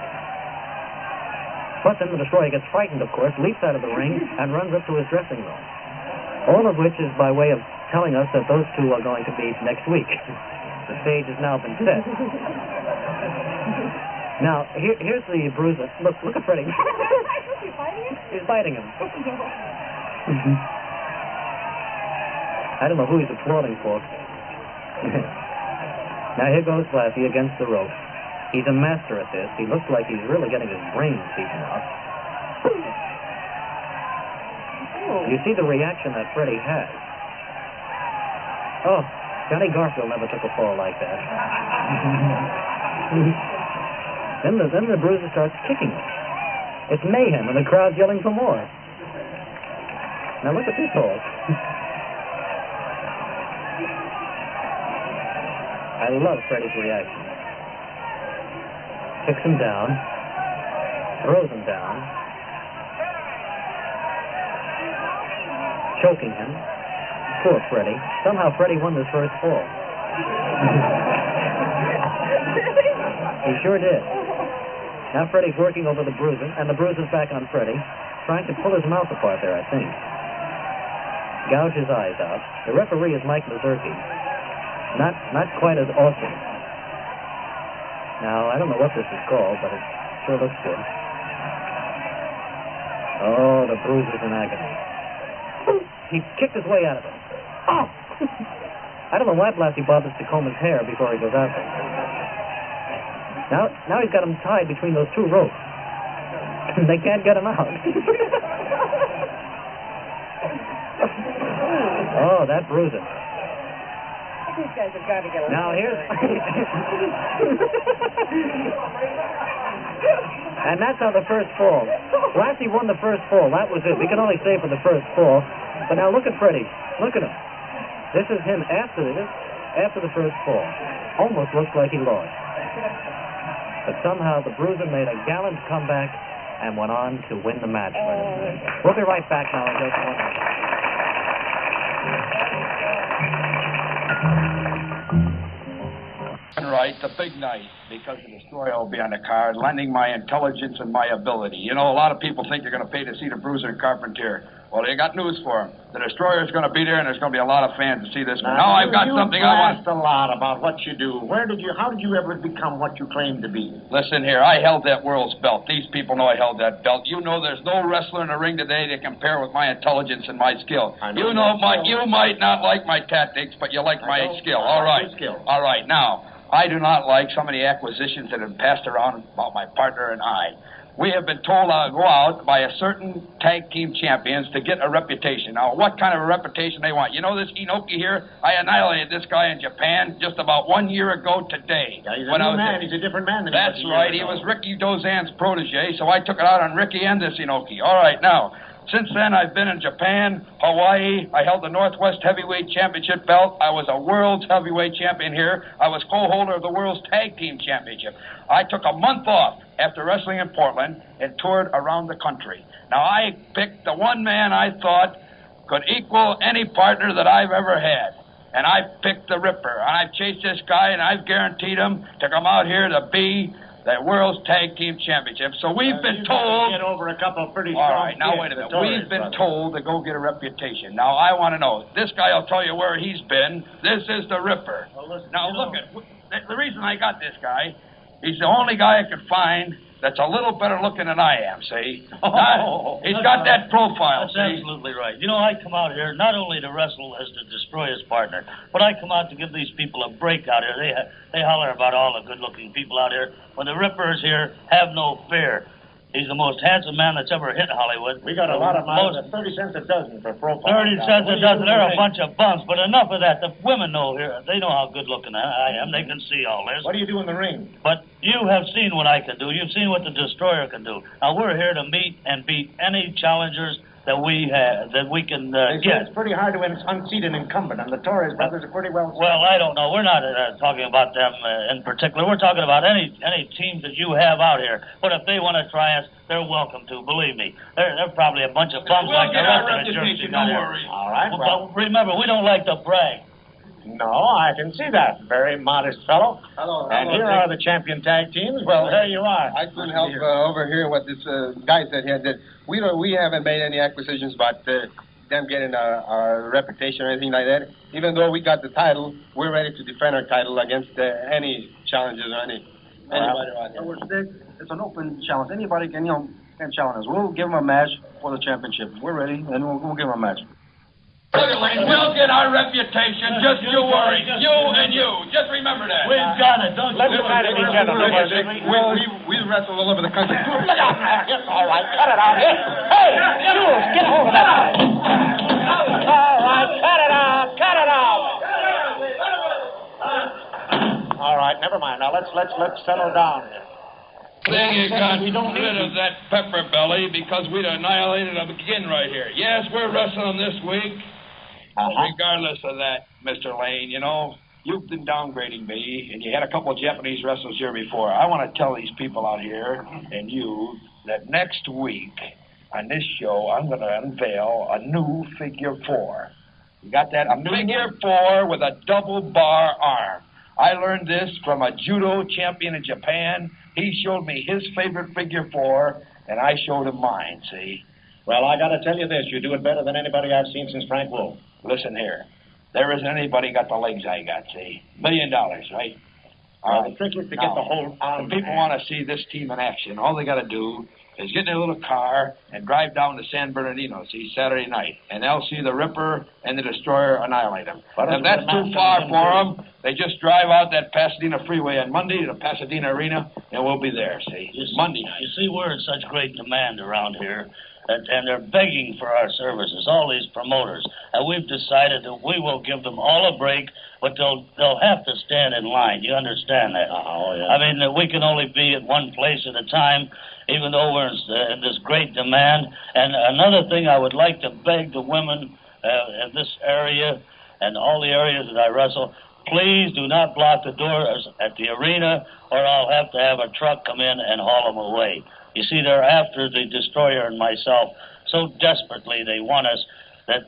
But then the Destroyer gets frightened, of course, leaps out of the ring, and runs up to his dressing room. All of which is by way of telling us that those two are going to meet next week. The stage has now been set. Now, here's the bruiser. Look at Freddie. He's biting him. I don't know who he's applauding for. Now, here goes Lassie against the rope. He's a master at this. He looks like he's really getting his brains beaten out. You see the reaction that Freddie has. Oh, Johnny Garfield never took a fall like that. Then the bruiser starts kicking him. It's mayhem, and the crowd's yelling for more. Now look at this hole. I love Freddie's reaction. Kicks him down, throws him down, choking him. Poor Freddie. Somehow Freddie won this first fall. He sure did. Now Freddie's working over the bruiser, and the bruiser's back on Freddie, trying to pull his mouth apart there, I think. Gouge his eyes out. The referee is Mike Mazurki. Not quite as awesome. Now, I don't know what this is called, but it sure looks good. Oh, the bruiser's in agony. He kicked his way out of it. Oh! I don't know why Blassie bothers to comb his hair before he goes out there. Now he's got him tied between those two ropes. They can't get him out. Oh, that bruiser. These guys have got to get along. Now here's... And that's how the first fall. Lassie won the first fall. That was it. We can only say for the first fall. But now look at Freddie. Look at him. This is him after the first fall. Almost looks like he lost. But somehow the bruiser made a gallant comeback and went on to win the match. We'll be right back now in just 1 minute. Right, the big night, because the Destroyer will be on the card, lending my intelligence and my ability. You know, a lot of people think you're going to pay to see the Bruiser and Carpentier. Well, they got news for him. The Destroyer is going to be there, and there's going to be a lot of fans to see this one. Now, I've got something I want. You a lot about what you do. How did you ever become what you claim to be? Listen here, I held that world's belt. These people know I held that belt. You know there's no wrestler in the ring today that can compare with my intelligence and my skill. You know, Mike, you might not like my tactics, but you like my skill. All right. All right, now, I do not like some of the acquisitions that have been passed around about my partner and I. We have been told to go out by a certain tag team champions to get a reputation. Now, what kind of a reputation they want? You know this Inoki here? I annihilated this guy in Japan just about 1 year ago today. Yeah, he's a new man. He's a different man than That's right. He was Ricky Dozan's protege, so I took it out on Ricky and this Inoki. All right, now, since then, I've been in Japan, Hawaii. I held the Northwest Heavyweight Championship belt. I was a world's heavyweight champion here. I was co-holder of the World's Tag Team Championship. I took a month off after wrestling in Portland and toured around the country. Now, I picked the one man I thought could equal any partner that I've ever had. And I've picked the Ripper. And I've chased this guy, and I've guaranteed him to come out here to be the World's Tag Team Championship. So we've been told... Get over a couple of pretty All strong right, now kids, wait a minute. the Torres We've been brothers. told to go get a reputation. Now, I want to know. This guy will tell you where he's been. This is the Ripper. Now, look at... The reason I got this guy, he's the only guy I could find that's a little better looking than I am, see? He's got that profile, That's see? absolutely right. You know, I come out here not only to wrestle as to destroy his partner, but I come out to give these people a break out here. They holler about all the good-looking people out here. When the Ripper is here, have no fear. He's the most handsome man that's ever hit Hollywood. We got a lot of money, 30 cents a dozen for profile. 30 cents a dozen. They're a bunch of bums, but enough of that. The women know here. They know how good-looking I am. They can see all this. What do you do in the ring? But you have seen what I can do. You've seen what the Destroyer can do. Now, we're here to meet and beat any challengers that we have, that we can They say get. it's pretty hard to unseat an incumbent, and the Torres brothers are pretty well... Well, I don't know. We're not talking about them in particular. We're talking about any teams that you have out here. But if they want to try us, they're welcome to. Believe me, they're probably a bunch of bums We'll like the get our rest of the reputation, jerseys don't out here. worry. All right, well... But remember, we don't like to brag. No, I can see that. Very modest fellow. Hello. And here are the champion tag teams. Well, there you are. I couldn't help overhearing what this guy said here. That we haven't made any acquisitions about them getting a reputation or anything like that. Even though we got the title, we're ready to defend our title against any challengers or anybody around here. It's an open challenge. Anybody can challenge us. We'll give them a match for the championship. We're ready, and we'll give them a match. Look at Lane, we'll get our reputation. Just you worry. You and you. Just remember that. We've got it. Don't Let's try to be gentlemen. We wrestle all over the country. Look out there. Yes, all right. Cut it out. Hey, Jules, get hold of that guy. All right, cut it out. Cut it out. All right, never mind. Now let's settle down here. Thing you got rid of that pepper belly because we'd annihilated him again right here. Yes, we're wrestling this week. Regardless of that, Mr. Lane, you know, you've been downgrading me, and you had a couple of Japanese wrestlers here before. I want to tell these people out here and you that next week on this show, I'm going to unveil a new figure 4. You got that? A figure 4 with a double bar arm. I learned this from a judo champion in Japan. He showed me his favorite figure 4, and I showed him mine, see? Well, I got to tell you this. You do it better than anybody I've seen since Frank Wolf. Listen here. There isn't anybody got the legs I got, see? $1 million, right? Well, the trick is to get the whole arm. If people want to see this team in action, all they got to do is get in their little car and drive down to San Bernardino, see, Saturday night. And they'll see the Ripper and the Destroyer annihilate them. If that's too far for them, they just drive out that Pasadena freeway on Monday to the Pasadena Arena, and we'll be there, see? Monday night. You see, we're in such great demand around here, and they're begging for our services, all these promoters. And we've decided that we will give them all a break, but they'll have to stand in line. You understand that? Oh, yeah. I mean, we can only be at one place at a time, even though we're in this great demand. And another thing I would like to beg the women in this area and all the areas that I wrestle, please do not block the doors at the arena, or I'll have to have a truck come in and haul them away. You see, they're after the Destroyer and myself so desperately. They want us that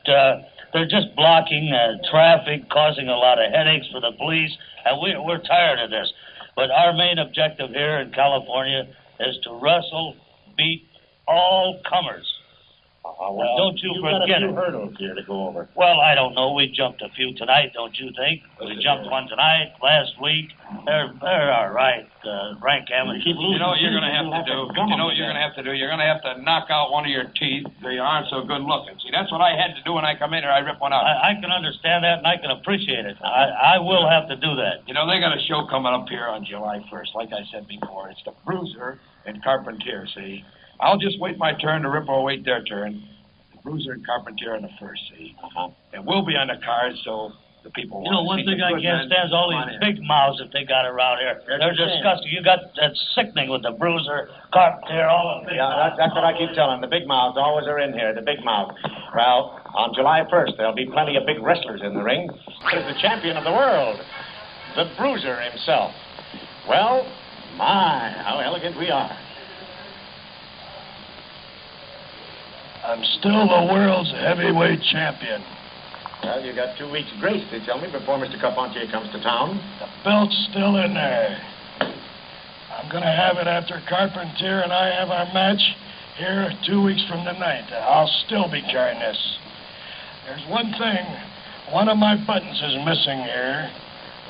they're just blocking traffic, causing a lot of headaches for the police, and we're tired of this. But our main objective here in California is to wrestle, beat all comers. Well, don't you forget got a few it. hurdles here to go over. Well, I don't know. We jumped a few tonight, don't you think? We jumped one tonight, last week. They're all right, Frank Hammond. You know what you're going to have to do? You know what you're going to have to do? You're going to have to knock out one of your teeth so you aren't so good looking. See, that's what I had to do when I come in here. I ripped one out. I can understand that, and I can appreciate it. I will have to do that. You know, they got a show coming up here on July 1st, like I said before. It's the Bruiser and Carpentier, see? I'll just wait my turn. The Ripper will wait their turn. The Bruiser and Carpentier on the first, see? And we'll be on the card, so the people You know, one thing I can't stand is all these big mouths that they got around here. They're disgusting. You got that sickening with the Bruiser, Carpentier, all of them. Yeah, that's what I keep telling. The big mouths always are in here, the big mouths. Well, on July 1st, there'll be plenty of big wrestlers in the ring. There's the champion of the world, the Bruiser himself. Well, my, how elegant we are. I'm still the world's heavyweight champion. Well, you got 2 weeks' grace, they tell me, before Mr. Carpentier comes to town. The belt's still in there. I'm going to have it after Carpentier and I have our match here 2 weeks from tonight. I'll still be carrying this. There's one thing. One of my buttons is missing here.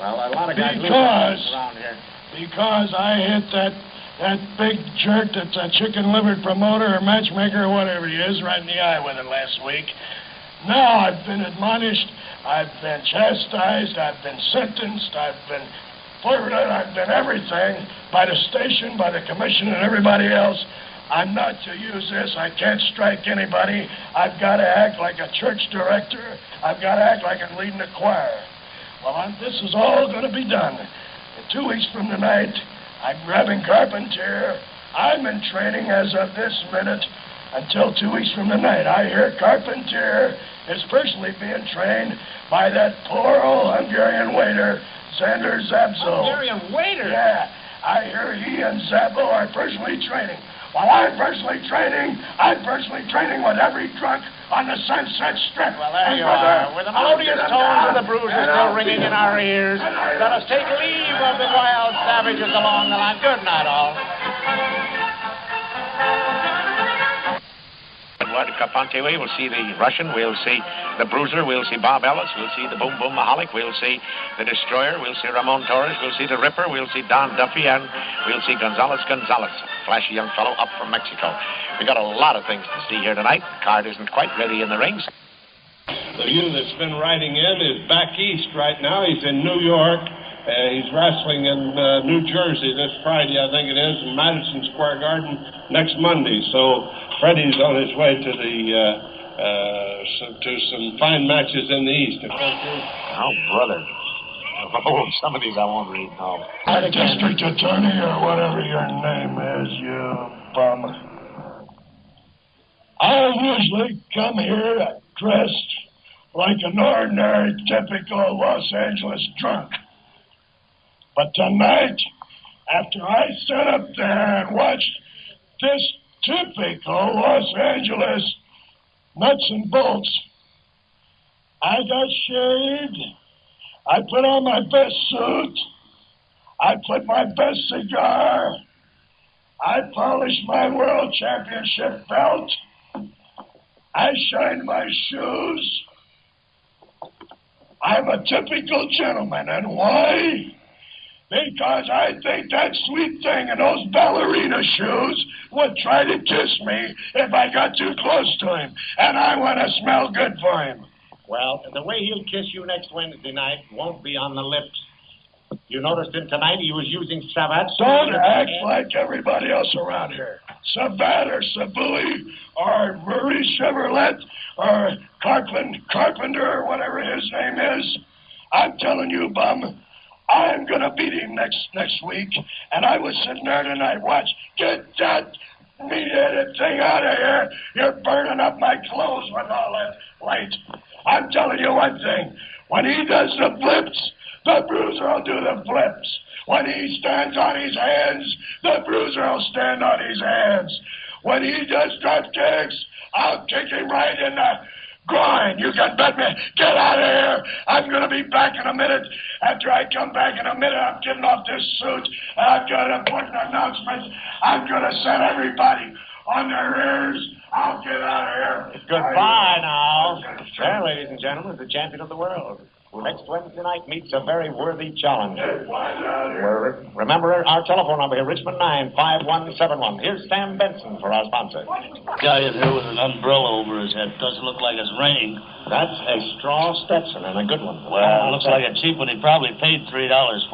Well, a lot of guys lose around here. Because I hit that big jerk that's a chicken-livered promoter or matchmaker or whatever he is right in the eye with it last week. Now I've been admonished, I've been chastised, I've been sentenced, I've been flirted, I've been everything by the station, by the commission, and everybody else. I'm not to use this. I can't strike anybody. I've got to act like a church director. I've got to act like I'm leading a choir. Well, this is all going to be done. In 2 weeks from tonight, I'm grabbing Carpentier. I'm in training as of this minute until 2 weeks from tonight. I hear Carpentier is personally being trained by that poor old Hungarian waiter, Xander Zabzo. Hungarian waiter? Yeah. I hear he and Zabbo are personally training. While I'm personally training with every drunk on the Sunset Strip. Well, there you are, with the melodious tones of the Bruiser still ringing in our ears. Let us take leave of the wild savages along the line. Good night, all. Carpentier, we'll see the Russian, we'll see the Bruiser, we'll see Bob Ellis, we'll see the Boom Boom Mahalik, we'll see the Destroyer, we'll see Ramon Torres, we'll see the Ripper, we'll see Don Duffy, and we'll see Gonzalez, flashy young fellow up from Mexico. We got a lot of things to see here tonight. The card isn't quite ready in the rings. The unit that's been riding in is back east right now. He's in New York. He's wrestling in New Jersey this Friday, I think it is, in Madison Square Garden next Monday. So Freddie's on his way to to some fine matches in the East. Oh, brother. Oh, some of these I won't read, no. District Attorney or whatever your name is, you bum. I usually come here dressed like an ordinary, typical Los Angeles drunk. But tonight, after I sat up there and watched this typical Los Angeles nuts and bolts, I got shaved, I put on my best suit, I put my best cigar, I polished my world championship belt, I shined my shoes. I'm a typical gentleman, and why? Because I think that sweet thing in those ballerina shoes would try to kiss me if I got too close to him. And I want to smell good for him. Well, the way he'll kiss you next Wednesday night won't be on the lips. You noticed him tonight, he was using Savat. Don't act like everybody else around here. Savat or Sabui or Maurice Chevrolet or Carpenter or whatever his name is. I'm telling you, bum, I'm going to beat him next week. And I was sitting there tonight, get that meat-headed thing out of here. You're burning up my clothes with all that light. I'm telling you one thing. When he does the flips, the Bruiser will do the flips. When he stands on his hands, the Bruiser will stand on his hands. When he does drop kicks, I'll kick him right in the groin. You can bet me. Get out of here. I'm going to be back in a minute. After I come back in a minute, I'm getting off this suit. I've got an important announcement. I'm going to set everybody on their ears. I'll get out of here. Goodbye now. There, ladies and gentlemen, the champion of the world. Next Wednesday night meets a very worthy challenge. Remember our telephone number here, Richmond 95171. Here's Sam Benson for our sponsor. Guy in here with an umbrella over his head. Doesn't look like it's raining. That's a straw Stetson and a good one. Well, it looks like a cheap one. He probably paid $3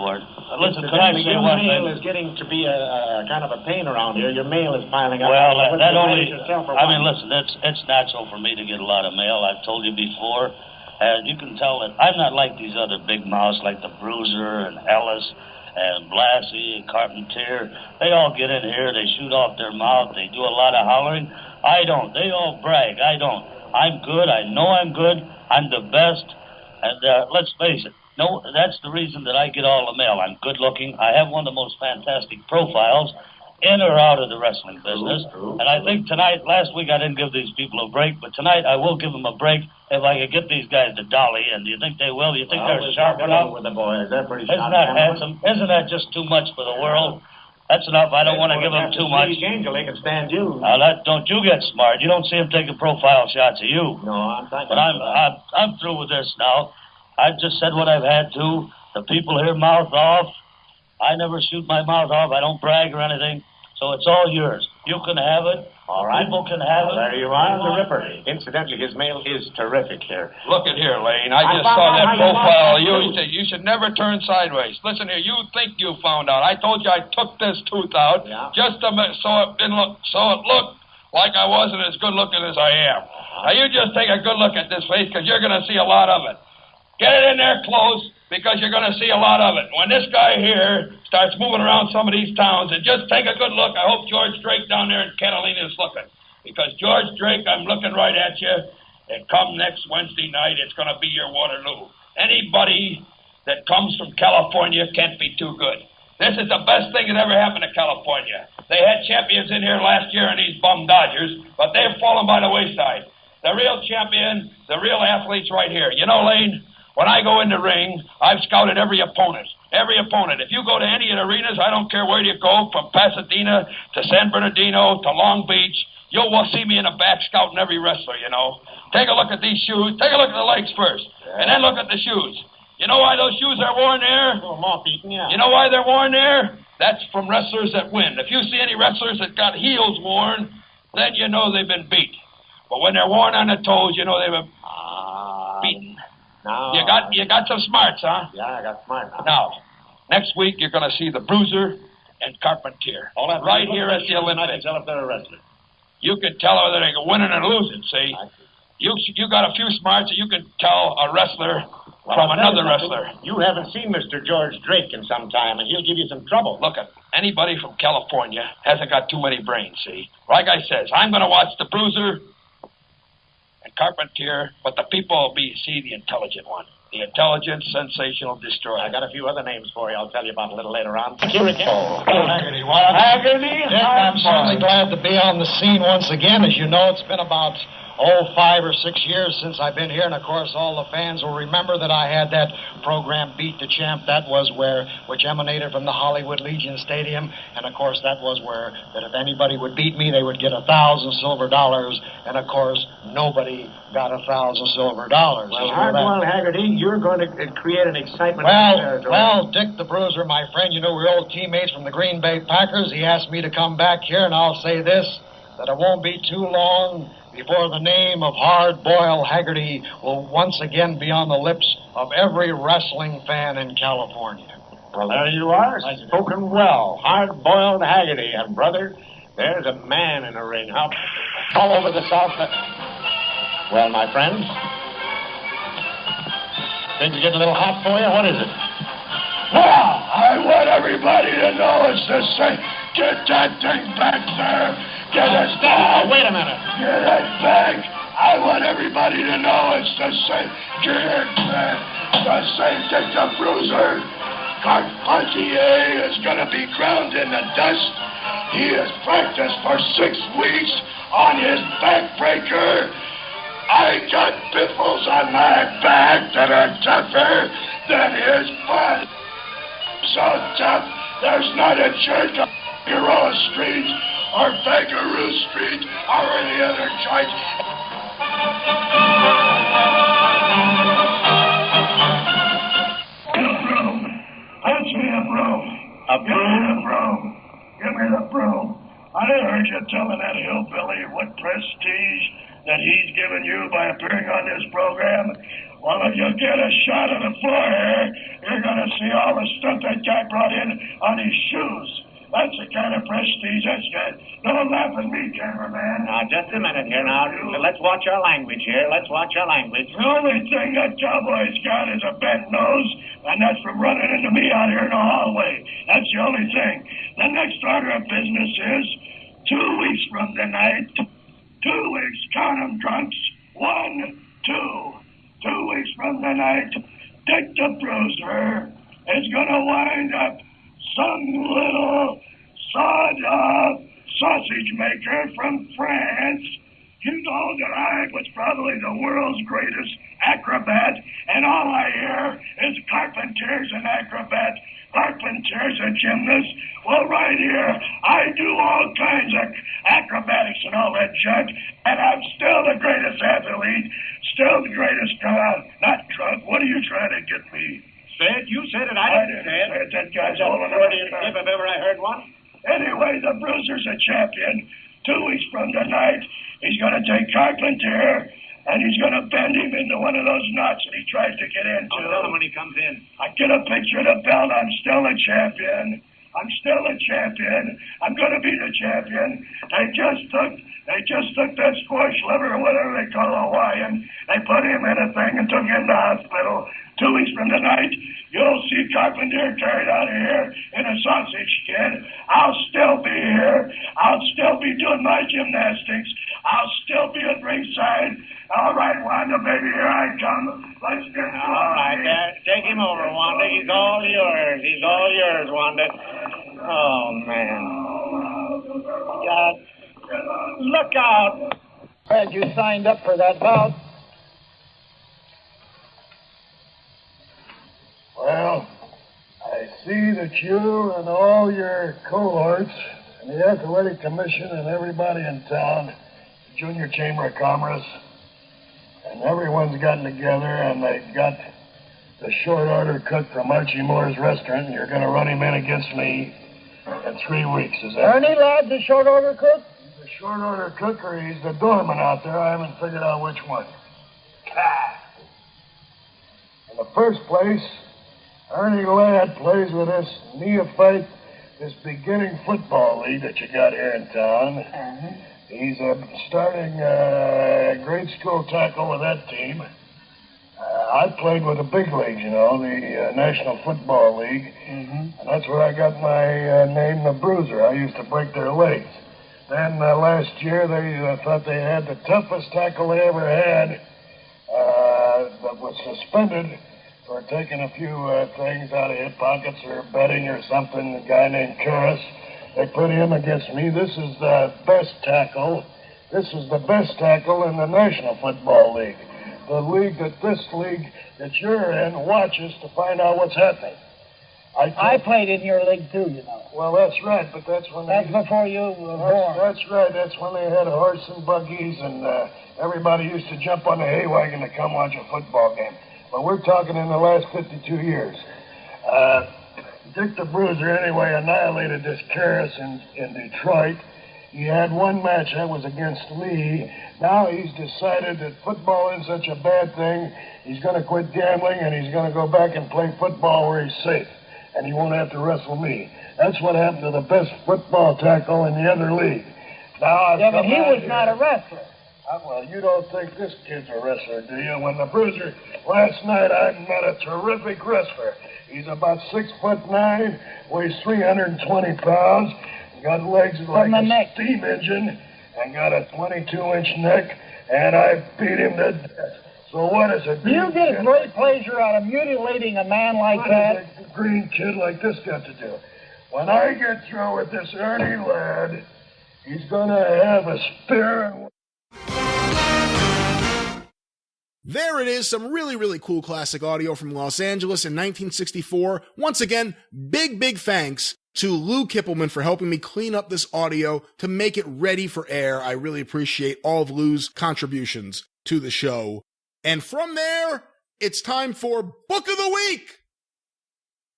for it. Listen, can I say one thing? Your mail is getting to be a kind of a pain around here. Your mail is piling up. Well, that only... I mean, listen, it's natural for me to get a lot of mail. I've told you before. And you can tell that I'm not like these other big mouths like the Bruiser and Ellis and Blassie and Carpentier. They all get in here, they shoot off their mouth, they do a lot of hollering. I don't. They all brag. I don't. I'm good. I know I'm good. I'm the best. And let's face it. No, that's the reason that I get all the mail. I'm good looking. I have one of the most fantastic profiles. in or out of the wrestling business. And I think tonight, last week I didn't give these people a break, but tonight I will give them a break if I could get these guys to dolly. And do you think they will? Do you think they're sharp enough? With the boys. They're pretty Isn't sharp, that gentlemen. handsome? Isn't that just too much for the world? That's enough. I don't want to give them too much. Angel, they can stand you. Now, don't you get smart. You don't see them taking profile shots of you. No, I'm thanking But I'm through with this now. I've just said what I've had to. The people here mouth off. I never shoot my mouth off. I don't brag or anything. So it's all yours. You can have it. All right. People can have it. There you are, the Ripper. Incidentally, his mail is terrific here. Look at here, Lane. I just saw that profile of you. You should never turn sideways. Listen here, you think you found out. I told you I took this tooth out just so it looked like I wasn't as good looking as I am. Now you just take a good look at this face because you're going to see a lot of it. Get it in there close because you're going to see a lot of it. When this guy here starts moving around some of these towns, and just take a good look. I hope George Drake down there in Catalina is looking. Because George Drake, I'm looking right at you. And come next Wednesday night, it's going to be your Waterloo. Anybody that comes from California can't be too good. This is the best thing that ever happened to California. They had champions in here last year and these bum Dodgers, but they've fallen by the wayside. The real champion, the real athlete's right here. You know, Lane, when I go in the ring, I've scouted every opponent. Every opponent. If you go to any of the arenas, I don't care where you go, from Pasadena to San Bernardino to Long Beach, you'll see me in the back scouting every wrestler, you know. Take a look at these shoes. Take a look at the legs first, and then look at the shoes. You know why those shoes are worn there? You know why they're worn there? That's from wrestlers that win. If you see any wrestlers that got heels worn, then you know they've been beat. But when they're worn on the toes, you know they've been beaten. No. You got some smarts, huh? Yeah, I got smart. Now, next week you're going to see the Bruiser and Carpentier. All that right here at the Olympics. Tell if they're a wrestler. You can tell whether they're winning or losing, see? You got a few smarts that you can tell a wrestler from another wrestler. You haven't seen Mr. George Drake in some time, and he'll give you some trouble. Look, anybody from California hasn't got too many brains, see? Like I says, I'm going to watch the Bruiser and Carpentier, but the people will see the intelligent one. The intelligent, sensational destroyer. I got a few other names for you. I'll tell you about a little later on. Here again. Haggerty, what? Haggerty? Dick, I'm certainly glad to be on the scene once again. As you know, it's been about 5 or 6 years since I've been here, and of course all the fans will remember that I had that program, Beat the Champ. That was which emanated from the Hollywood Legion Stadium, and of course that was where that if anybody would beat me, they would get $1,000 silver dollars, and of course nobody got $1,000 silver dollars. Well, Hardwell Haggerty, you're going to create an excitement in the territory. Well, Dick the Bruiser, my friend, you know we're old teammates from the Green Bay Packers. He asked me to come back here, and I'll say this, that it won't be too long before the name of Hard-Boiled Haggerty will once again be on the lips of every wrestling fan in California. Well, there you are, spoken well. Hard-Boiled Haggerty. And, brother, there's a man in the ring. All over the South. Well, my friends, things are getting a little hot for you. What is it? I want everybody to know it's the same. Get that thing back there. Get it back. Wait a minute. Get it back. I want everybody to know it's the same. Get it back. The same Dick the Bruiser. Carpentier is going to be ground in the dust. He has practiced for 6 weeks on his backbreaker. I got biffles on my back that are tougher than his butt. So tough, there's not a church on Hero Street or Kangaroo Street or any other joint. Get a broom. Punch me a broom. A broom? Give me the broom. Give me the broom. I heard you telling that hillbilly what prestige that he's given you by appearing on this program. Well, if you get a shot of the floor here, you're going to see all the stuff that guy brought in on his shoes. That's the kind of prestige that's got. Don't laugh at me, cameraman. Now, just a minute here. Now, let's watch our language here. Let's watch our language. The only thing that cowboy's got is a bent nose, and that's from running into me out here in the hallway. That's the only thing. The next order of business is 2 weeks from tonight. 2 weeks. Count 'em, drunks. 1, 2. 2 weeks from tonight, Dick the Bruiser is going to wind up some little sausage maker from France. You know that I was probably the world's greatest acrobat, and all I hear is carpenters and acrobats, carpenters and gymnasts. Well, right here, I do all kinds of acrobatics and all that junk, and I'm still the greatest athlete, still the greatest not drunk. What are you trying to get me? Said? You said it. I didn't say it. That guy's That's all a Freudian slip if ever I heard one. Anyway, the Bruiser's a champion. 2 weeks from tonight, he's going to take Carpenter, and he's going to bend him into one of those knots that he tries to get into. I'll tell him when he comes in. I get a picture of the belt. I'm still a champion. I'm still a champion. I'm going to be the champion. They just took that squash liver, or whatever they call Hawaiian. They put him in a thing and took him to the hospital. 2 weeks from tonight, you'll see Carpenter carried out of here in a sausage skin. I'll still be here. I'll still be doing my gymnastics. I'll still be at ringside. All right, Wanda, baby, here I come. Let's get started. All right, Dad. Take him over, Wanda. He's all yours. He's all yours, Wanda. Oh, man. God. Look out. Glad you signed up for that bout. Well, I see that you and all your cohorts and the Athletic Commission and everybody in town, the Junior Chamber of Commerce, and everyone's gotten together and they've got the short order cook from Archie Moore's restaurant, and you're going to run him in against me in 3 weeks. Is that Ernie Ladd, the short order cook? He's the short order cook, or he's the doorman out there. I haven't figured out which one. In the first place, Ernie Ladd plays with this neophyte, this beginning football league that you got here in town. He's starting grade school tackle with that team. I played with the big leagues, you know, the National Football League. And that's where I got my name, the Bruiser. I used to break their legs. Then last year, they thought they had the toughest tackle they ever had that was suspended for taking a few things out of hip pockets or betting or something, a guy named Karras. They put him against me. This is the best tackle. This is the best tackle in the National Football League. The league that you're in watches to find out what's happening. I played in your league too, you know. Well, that's right, but that's when before you were born. That's right. That's when they had horse and buggies, and everybody used to jump on the hay wagon to come watch a football game. But we're talking in the last 52 years. Dick the Bruiser, anyway, annihilated this Karras in Detroit. He had one match, that was against Lee. Now he's decided that football isn't such a bad thing. He's going to quit gambling, and he's going to go back and play football where he's safe. And he won't have to wrestle me. That's what happened to the best football tackle in the other league. Now, but he was not a wrestler. Well, you don't think this kid's a wrestler, do you? When the Bruiser, last night I met a terrific wrestler. He's about 6'9", weighs 320 pounds, got legs like a steam engine, and got a 22-inch neck, and I beat him to death. So what is it? You get great pleasure out of mutilating a man like that? What does a green kid like this got to do? When I get through with this Ernie Ladd, he's going to have a spear and... There it is, some really, really cool classic audio from Los Angeles in 1964. Once again, big thanks to Lou Kippelman for helping me clean up this audio to make it ready for air. I really appreciate all of Lou's contributions to the show. And from there, it's time for Book of the Week.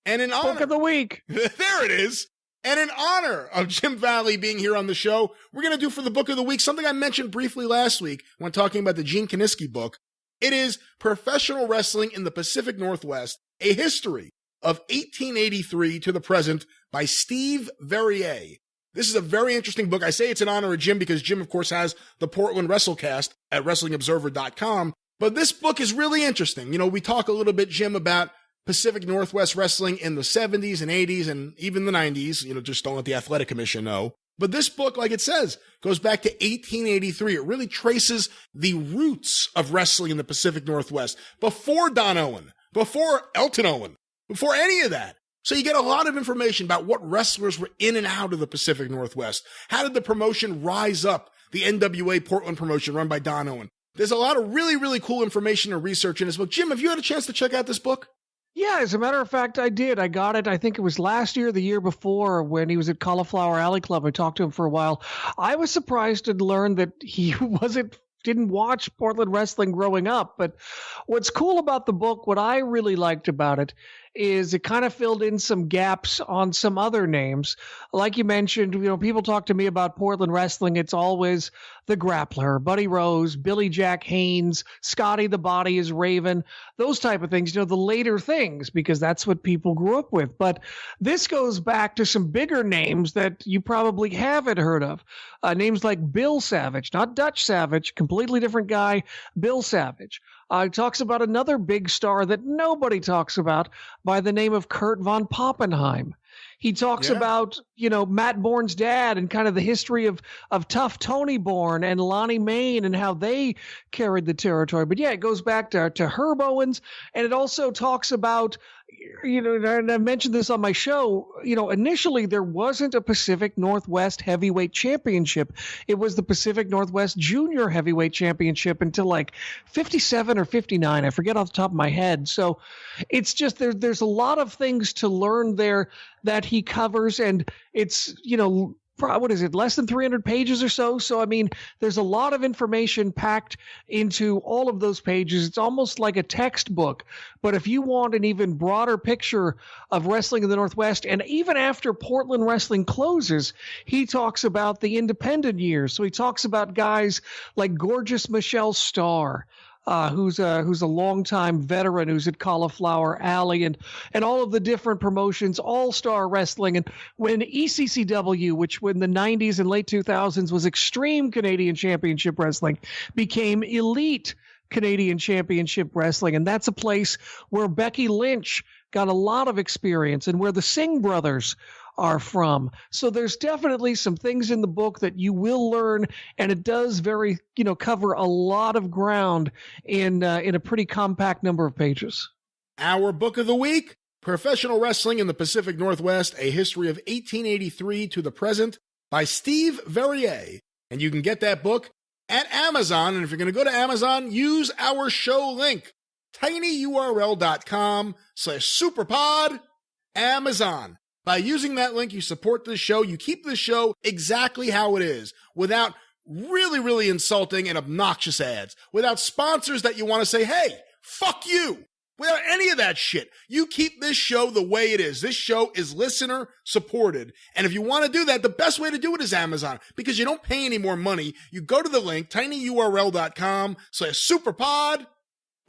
And in honor... Book of the Week. There it is. And in honor of Jim Valley being here on the show, we're going to do for the Book of the Week something I mentioned briefly last week when talking about the Gene Kiniski book. It is Professional Wrestling in the Pacific Northwest, a history of 1883 to the present by Steve Verrier. This is a very interesting book. I say it's in honor of Jim because Jim, of course, has the Portland WrestleCast at WrestlingObserver.com. But this book is really interesting. You know, we talk a little bit, Jim, about Pacific Northwest wrestling in the 70s and 80s and even the 90s. You know, just don't let the Athletic Commission know. But this book, like it says, goes back to 1883. It really traces the roots of wrestling in the Pacific Northwest before Don Owen, before Elton Owen, before any of that. So you get a lot of information about what wrestlers were in and out of the Pacific Northwest. How did the promotion rise up? The NWA Portland promotion run by Don Owen. There's a lot of really, really cool information and research in this book. Jim, have you had a chance to check out this book? Yeah, as a matter of fact, I did. I got it. I think it was last year, the year before, when he was at Cauliflower Alley Club. I talked to him for a while. I was surprised to learn that he didn't watch Portland wrestling growing up. But what's cool about the book, what I really liked about it, is it kind of filled in some gaps on some other names. Like you mentioned, people talk to me about Portland wrestling. It's always the Grappler, Buddy Rose, Billy Jack Haynes, Scotty the Body is Raven, those type of things, the later things, because that's what people grew up with. But this goes back to some bigger names that you probably haven't heard of. Names like Bill Savage, not Dutch Savage, completely different guy, Bill Savage. It talks about another big star that nobody talks about by the name of Kurt von Poppenheim. He talks about, Matt Bourne's dad and kind of the history of Tough Tony Bourne and Lonnie Main and how they carried the territory. But yeah, it goes back to Herb Owens, and it also talks about, and I mentioned this on my show, initially there wasn't a Pacific Northwest Heavyweight Championship. It was the Pacific Northwest Junior Heavyweight Championship until like 57 or 59. I forget off the top of my head. So it's just there's a lot of things to learn there that he covers, and it's, what is it, less than 300 pages or so? So, I mean, there's a lot of information packed into all of those pages. It's almost like a textbook. But if you want an even broader picture of wrestling in the Northwest, and even after Portland wrestling closes, he talks about the independent years. So he talks about guys like Gorgeous Michelle Starr, who's a longtime veteran who's at Cauliflower Alley and all of the different promotions, All-Star Wrestling. And when ECCW, which in the 90s and late 2000s was Extreme Canadian Championship Wrestling, became Elite Canadian Championship Wrestling. And that's a place where Becky Lynch got a lot of experience and where the Singh brothers are from. So there's definitely some things in the book that you will learn, and it does cover a lot of ground in a pretty compact number of pages. Our book of the week, Professional Wrestling in the Pacific Northwest, A History of 1883 to the Present by Steve Verrier. And you can get that book at Amazon. And if you're going to go to Amazon, use our show link, tinyurl.com/superpod Amazon. By using that link, you support this show. You keep this show exactly how it is, without really, really insulting and obnoxious ads, without sponsors that you want to say, hey, fuck you, without any of that shit. You keep this show the way it is. This show is listener supported. And if you want to do that, the best way to do it is Amazon, because you don't pay any more money. You go to the link, tinyurl.com/superpod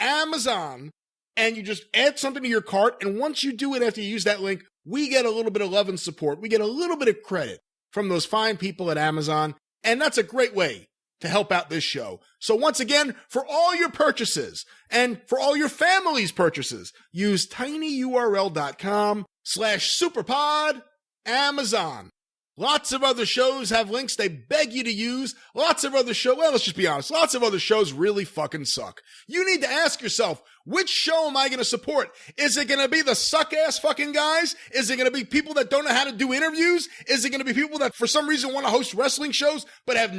Amazon, and you just add something to your cart. And once you do it after you use that link, we get a little bit of love and support. We get a little bit of credit from those fine people at Amazon. And that's a great way to help out this show. So once again, for all your purchases and for all your family's purchases, use tinyurl.com/superpod Amazon. Lots of other shows have links they beg you to use. Lots of other shows, well, let's just be honest, lots of other shows really fucking suck. You need to ask yourself, which show am I going to support? Is it going to be the suck-ass fucking guys? Is it going to be people that don't know how to do interviews? Is it going to be people that for some reason want to host wrestling shows but have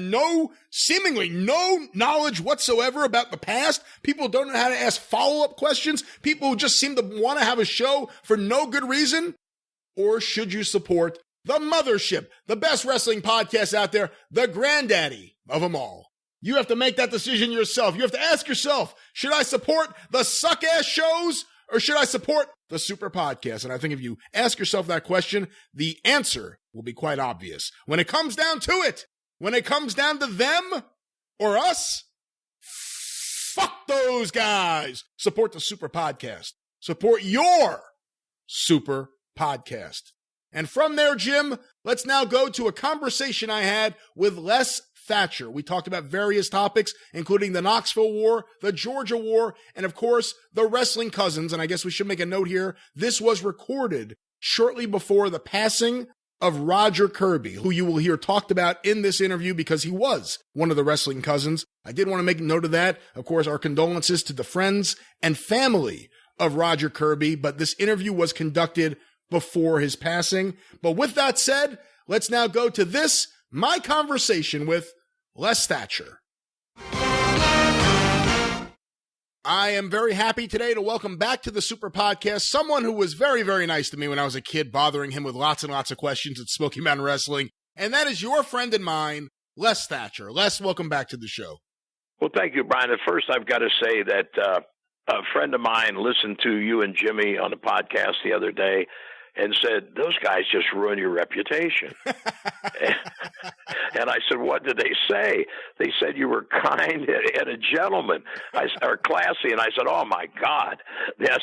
seemingly no knowledge whatsoever about the past? People who don't know how to ask follow-up questions? People who just seem to want to have a show for no good reason? Or should you support the Mothership, the best wrestling podcast out there, the granddaddy of them all? You have to make that decision yourself. You have to ask yourself, should I support the suck-ass shows or should I support the Super Podcast? And I think if you ask yourself that question, the answer will be quite obvious. When it comes down to it, when it comes down to them or us, fuck those guys. Support the Super Podcast. Support your Super Podcast. And from there, Jim, let's now go to a conversation I had with Les Thatcher. We talked about various topics, including the Knoxville War, the Georgia War, and of course, the Wrestling Cousins. And I guess we should make a note here. This was recorded shortly before the passing of Roger Kirby, who you will hear talked about in this interview because he was one of the Wrestling Cousins. I did want to make note of that. Of course, our condolences to the friends and family of Roger Kirby, but this interview was conducted before his passing. But with that said, let's now go to this, my conversation with Les Thatcher. I am very happy today to welcome back to the Super Podcast someone who was very, very nice to me when I was a kid, bothering him with lots and lots of questions at Smoky Mountain Wrestling. And that is your friend and mine, Les Thatcher. Les, welcome back to the show. Well, thank you, Brian. At first, I've got to say that a friend of mine listened to you and Jimmy on the podcast the other day and said, those guys just ruin your reputation. And I said, what did they say? They said you were kind and a gentleman, or classy. And I said, oh, my God. Yes,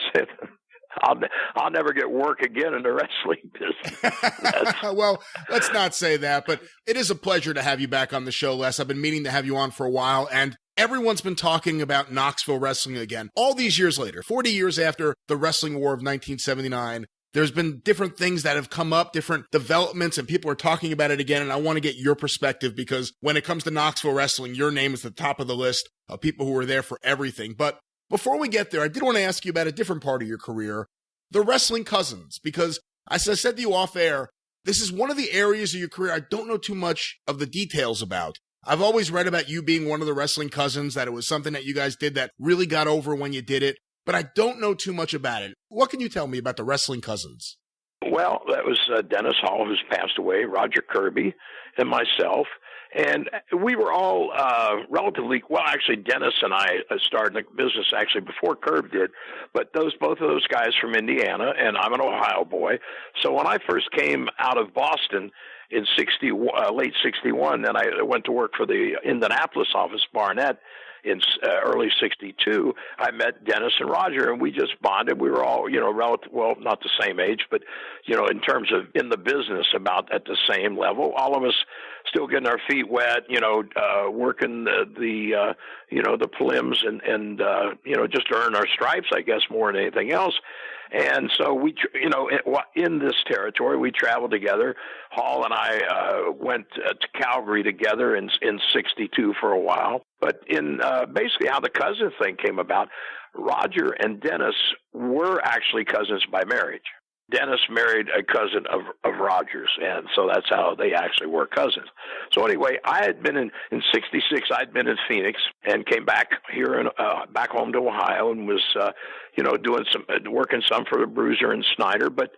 I'll never get work again in the wrestling business. Well, let's not say that, but it is a pleasure to have you back on the show, Les. I've been meaning to have you on for a while, and everyone's been talking about Knoxville wrestling again. All these years later, 40 years after the Wrestling War of 1979, there's been different things that have come up, different developments, and people are talking about it again, and I want to get your perspective because when it comes to Knoxville wrestling, your name is at the top of the list of people who are there for everything. But before we get there, I did want to ask you about a different part of your career, the wrestling cousins, because as I said to you off air, this is one of the areas of your career I don't know too much of the details about. I've always read about you being one of the wrestling cousins, that it was something that you guys did that really got over when you did it, but I don't know too much about it. What can you tell me about the wrestling cousins? Well, that was Dennis Hall, who's passed away, Roger Kirby, and myself. And we were all relatively, well, actually, Dennis and I started the business actually before Kirby did, but both of those guys from Indiana, and I'm an Ohio boy. So when I first came out of Boston in late 61, then I went to work for the Indianapolis office, Barnett, in early 62, I met Dennis and Roger, and we just bonded. We were all, well, not the same age, but, in terms of in the business, about at the same level. All of us still getting our feet wet, working the prelims and just to earn our stripes, I guess, more than anything else. And so we, in this territory, we traveled together. Hall and I went to Calgary together in 62 for a while. But in basically how the cousin thing came about, Roger and Dennis were actually cousins by marriage. Dennis married a cousin of Roger's, and so that's how they actually were cousins. So anyway, I had been in 66, I'd been in Phoenix and came back here back home to Ohio and was, working some for the Bruiser and Snyder, but,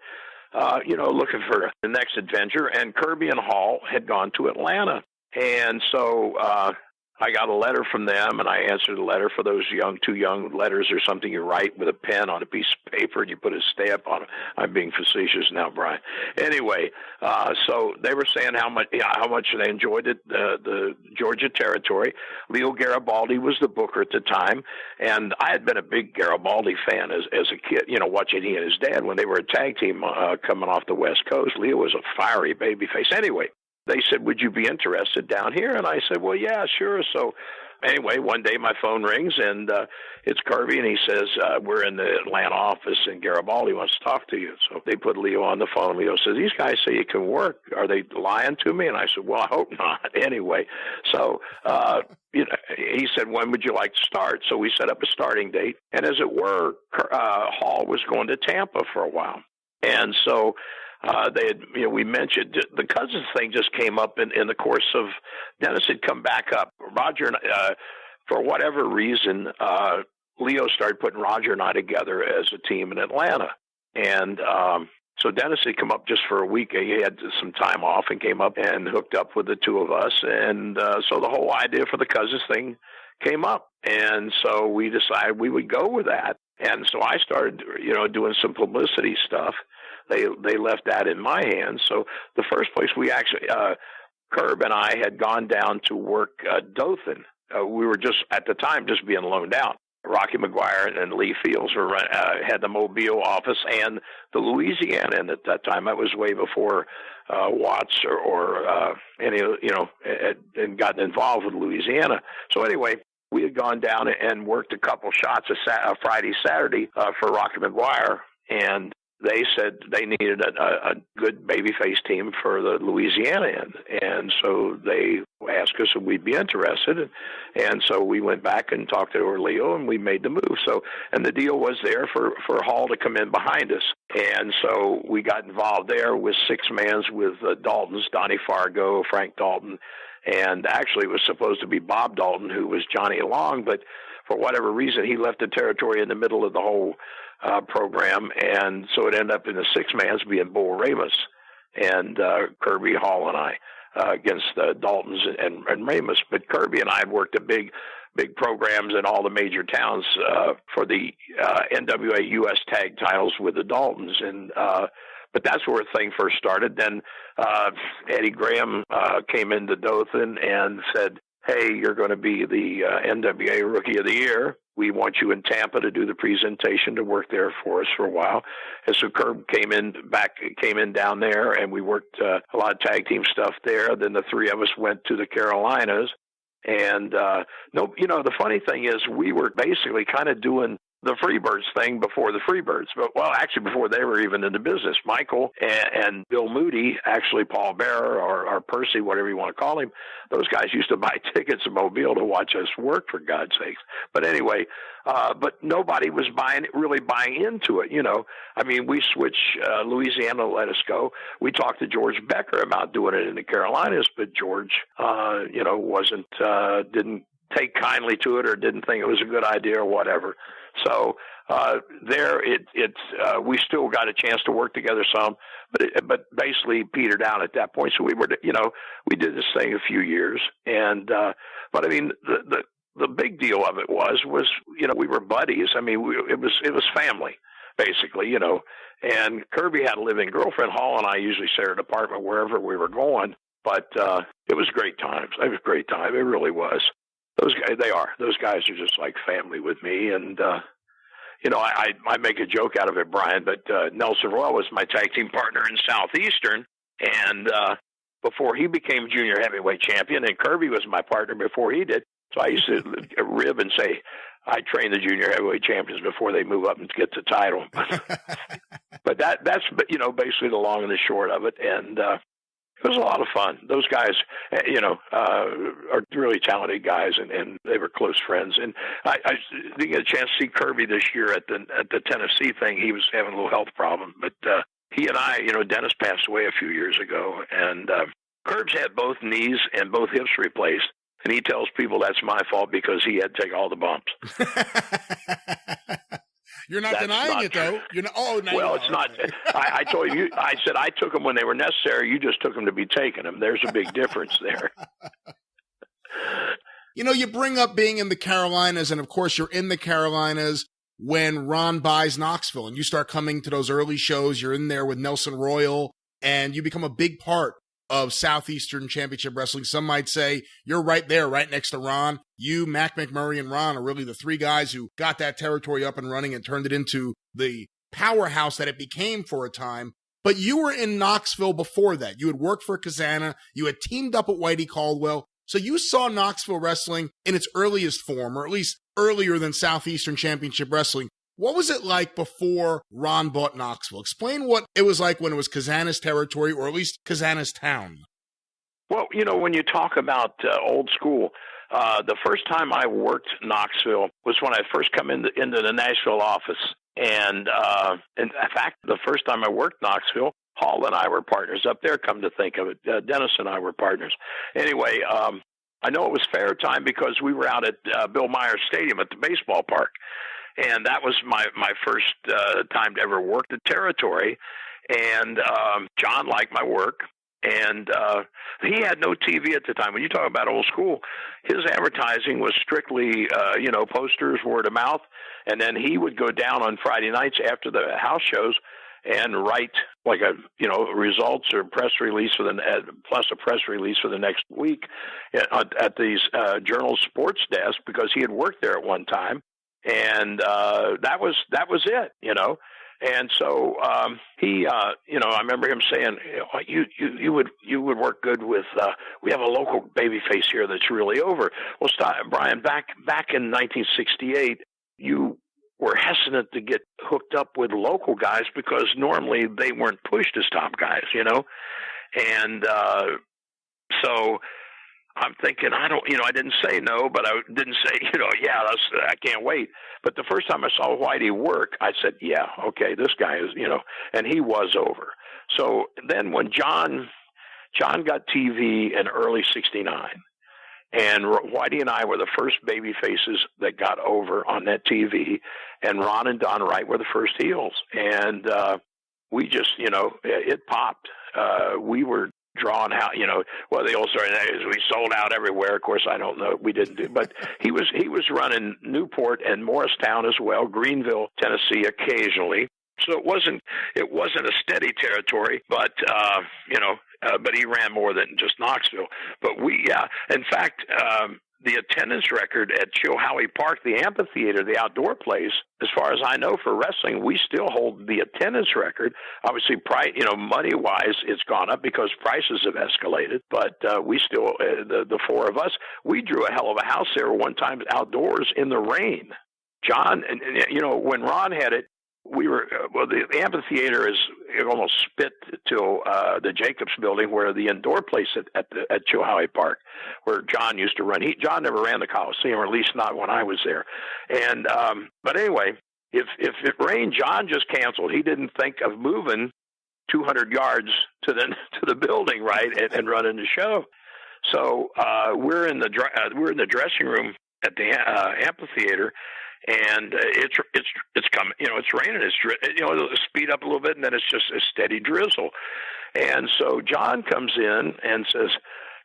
looking for the next adventure. And Kirby and Hall had gone to Atlanta. And so, I got a letter from them, and I answered the letter. For those two young letters or something you write with a pen on a piece of paper, and you put a stamp on it. I'm being facetious now, Brian. Anyway, so they were saying how much they enjoyed it, the Georgia territory. Leo Garibaldi was the booker at the time, and I had been a big Garibaldi fan as a kid, watching he and his dad when they were a tag team coming off the West Coast. Leo was a fiery babyface. Anyway, they said, would you be interested down here? And I said, well, yeah, sure. So anyway, one day my phone rings, and it's Kirby, and he says, we're in the Atlanta office, and Garibaldi wants to talk to you. So they put Leo on the phone. Leo says, these guys say you can work. Are they lying to me? And I said, well, I hope not. Anyway, so he said, when would you like to start? So we set up a starting date. And as it were, Hall was going to Tampa for a while. And so we mentioned the cousins thing just came up in the course of Dennis had come back up. Roger, for whatever reason, Leo started putting Roger and I together as a team in Atlanta. And so Dennis had come up just for a week. He had some time off and came up and hooked up with the two of us. And so the whole idea for the cousins thing came up. And so we decided we would go with that. And so I started, doing some publicity stuff. They left that in my hands. So the first place we actually, Kirb and I had gone down to work Dothan. We were just, at the time, just being loaned out. Rocky McGuire and Lee Fields had the Mobile office and the Louisiana. And at that time, that was way before Watts or any, had gotten involved with Louisiana. So anyway, we had gone down and worked a couple shots Friday, Saturday for Rocky McGuire. And they said they needed a good babyface team for the Louisiana end. And so they asked us if we'd be interested. And so we went back and talked to Leo, and we made the move. So, and the deal was there for Hall to come in behind us. And so we got involved there with six mans with Daltons, Donnie Fargo, Frank Dalton, and actually it was supposed to be Bob Dalton, who was Johnny Long, but for whatever reason, he left the territory in the middle of the whole program, and so it ended up in the six mans being Bull Ramus and Kirby, Hall, and I against the Daltons and Ramus. But Kirby and I had worked at big programs in all the major towns for the NWA U.S. tag titles with the Daltons, and but that's where the thing first started. Then Eddie Graham came into Dothan and said, "Hey, you're going to be the NWA Rookie of the Year. We want you in Tampa to do the presentation, to work there for us for a while." And so Kirby came in down there, and we worked a lot of tag team stuff there. Then the three of us went to the Carolinas. And the funny thing is, we were basically kind of doing the Freebirds thing before the Freebirds, actually before they were even in the business. Michael and Bill Moody, actually Paul Bearer or Percy, whatever you want to call him, those guys used to buy tickets in Mobile to watch us work, for God's sakes. But anyway, but nobody was really buying into it. I mean, we switched. Louisiana let us go. We talked to George Becker about doing it in the Carolinas, but George, didn't take kindly to it, or didn't think it was a good idea, or whatever. So we still got a chance to work together some, but basically petered out at that point. So we did this thing a few years, and but I mean the big deal of it was we were buddies. I mean it was family basically, And Kirby had a living girlfriend. Hall and I usually shared an apartment wherever we were going, but it was great times. It was a great time. It really was. Those guys are just like family with me. And, I make a joke out of it, Brian, but Nelson Royal was my tag team partner in Southeastern. And before he became junior heavyweight champion, and Kirby was my partner before he did. So I used to rib and say, I train the junior heavyweight champions before they move up and get the title. But that's basically the long and the short of it. And, it was a lot of fun. Those guys, are really talented guys, and they were close friends. And I didn't get a chance to see Kirby this year at the Tennessee thing. He was having a little health problem, but he and I, Dennis passed away a few years ago, and Kirb's had both knees and both hips replaced, and he tells people that's my fault because he had to take all the bumps. You're not denying it, though. You're not. Oh, no. Well, it's not. I told you. I said I took them when they were necessary. You just took them to be taking them. There's a big difference there. You bring up being in the Carolinas, and of course, you're in the Carolinas when Ron buys Knoxville, and you start coming to those early shows. You're in there with Nelson Royal, and you become a big part of Southeastern Championship Wrestling. Some might say you're right there, right next to Ron. You, Mac McMurray, and Ron are really the three guys who got that territory up and running and turned it into the powerhouse that it became for a time. But you were in Knoxville before that. You had worked for Kazana. You had teamed up with Whitey Caldwell. So you saw Knoxville wrestling in its earliest form, or at least earlier than Southeastern Championship Wrestling. What was it like before Ron bought Knoxville? Explain what it was like when it was Kazana's territory, or at least Kazana's town. Well, when you talk about old school, the first time I worked Knoxville was when I first come into the Nashville office. And in fact, the first time I worked Knoxville, Hall and I were partners up there, come to think of it. Dennis and I were partners. Anyway, I know it was fair time because we were out at Bill Myers Stadium at the baseball park. And that was my first time to ever work the territory. And John liked my work. And he had no TV at the time. When you talk about old school, his advertising was strictly, posters, word of mouth. And then he would go down on Friday nights after the house shows and write like results or press release plus a press release for the next week at these Journal Sports desk, because he had worked there at one time. And that was it, And so he, I remember him saying, you would work good with. We have a local babyface here that's really over. Well, Brian, back in 1968, you were hesitant to get hooked up with local guys because normally they weren't pushed as top guys, And so I'm thinking, I didn't say no, but I didn't say, I can't wait. But the first time I saw Whitey work, I said, yeah, okay, this guy is, and he was over. So then when John got TV in early '69, and Whitey and I were the first baby faces that got over on that TV, and Ron and Don Wright were the first heels. And we just, it popped. We were drawn out, the old story is we sold out everywhere. Of course, I don't know, we didn't do, but he was running Newport and Morristown as well, Greenville, Tennessee, occasionally. So it wasn't a steady territory, but but he ran more than just Knoxville. But in fact, the attendance record at Chilhowie Park, the amphitheater, the outdoor place, as far as I know for wrestling, we still hold the attendance record. Obviously, money-wise, it's gone up because prices have escalated. But we still, the four of us, we drew a hell of a house there one time outdoors in the rain. John, and when Ron had it, we were the amphitheater is almost spit to the Jacobs building, where the indoor place at Chilhowie Park, where John used to run. John never ran the Coliseum, or at least not when I was there. And but anyway, if it rained, John just canceled. He didn't think of moving 200 yards to the building, right, and running the show. So we're in the dressing room at the amphitheater. And it's coming, it's raining. It'll speed up a little bit, and then it's just a steady drizzle. And so John comes in and says,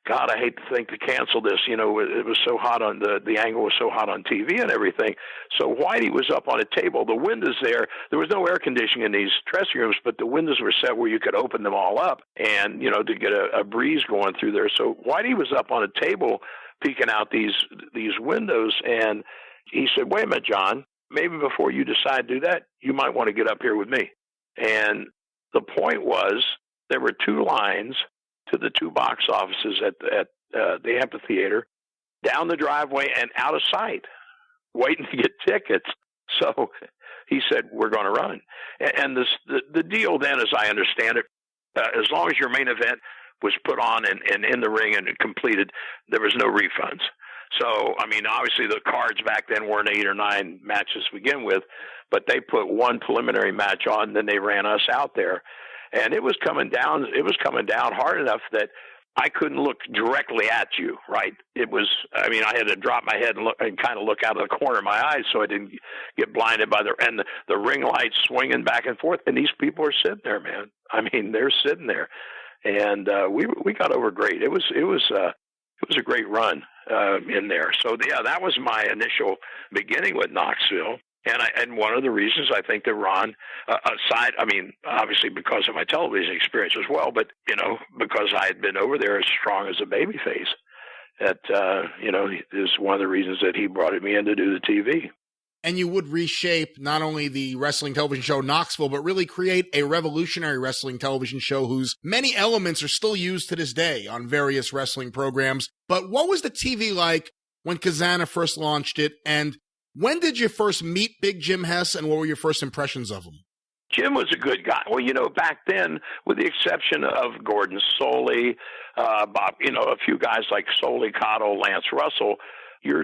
God, I hate to think to cancel this. It was so hot on the angle was so hot on TV and everything. So Whitey was up on a table. The windows there was no air conditioning in these dressing rooms, but the windows were set where you could open them all up and, to get a breeze going through there. So Whitey was up on a table peeking out these windows, and he said, wait a minute, John, maybe before you decide to do that, you might want to get up here with me. And the point was, there were two lines to the two box offices at the amphitheater, down the driveway and out of sight, waiting to get tickets. So he said, we're going to run. And the deal then, as I understand it, as long as your main event was put on and in the ring and completed, there was no refunds. So, obviously the cards back then weren't 8 or 9 matches to begin with, but they put one preliminary match on, then they ran us out there. And it was coming down hard enough that I couldn't look directly at you, right? It was, I had to drop my head and kind of look out of the corner of my eyes so I didn't get blinded by the ring lights swinging back and forth. And these people are sitting there, man. They're sitting there. And we got over great. It was a great run in there. So that was my initial beginning with Knoxville. And one of the reasons I think that Ron, aside, obviously because of my television experience as well, but, because I had been over there as strong as a babyface, that, is one of the reasons that he brought me in to do the TV. And you would reshape not only the wrestling television show Knoxville, but really create a revolutionary wrestling television show whose many elements are still used to this day on various wrestling programs. But what was the TV like when Kazana first launched it? And when did you first meet Big Jim Hess, and what were your first impressions of him? Jim was a good guy. Well, back then, with the exception of Gordon Soley, Bob, a few guys like Soley, Cotto, Lance Russell, your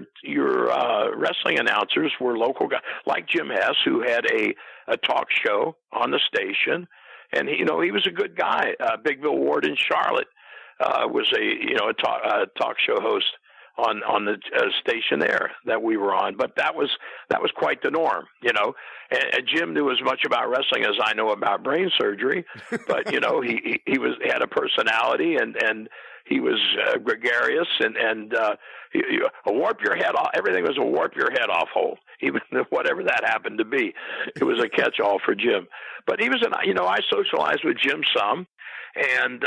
wrestling announcers were local guys like Jim Hess, who had a talk show on the station, and he was a good guy. Big Bill Ward in Charlotte was a talk show host on the station there that we were on, but that was quite the norm, And Jim knew as much about wrestling as I know about brain surgery, but he had a personality and he was gregarious and a warp your head off. Everything was a warp your head off hold, even whatever that happened to be. It was a catch-all for Jim. But he was I socialized with Jim some, and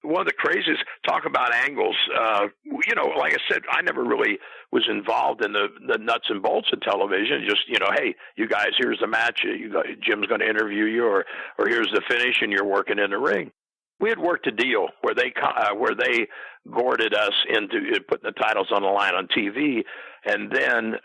one of the craziest, talk about angles, like I said, I never really was involved in the nuts and bolts of television. Just, hey, you guys, here's the match. Jim's going to interview you, or here's the finish, and you're working in the ring. We had worked a deal where they gourded us into putting the titles on the line on TV, and then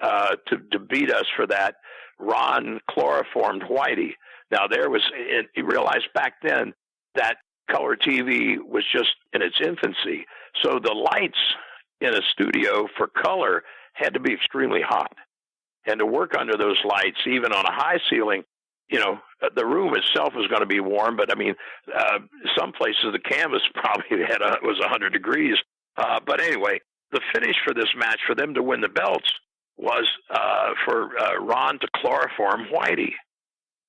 to beat us for that, Ron chloroformed Whitey. Now you realized back then that color TV was just in its infancy. So the lights in a studio for color had to be extremely hot. And to work under those lights, even on a high ceiling, you know, the room itself was going to be warm, but I mean, some places the canvas probably was 100 degrees. But anyway, the finish for this match, for them to win the belts, was for Ron to chloroform Whitey.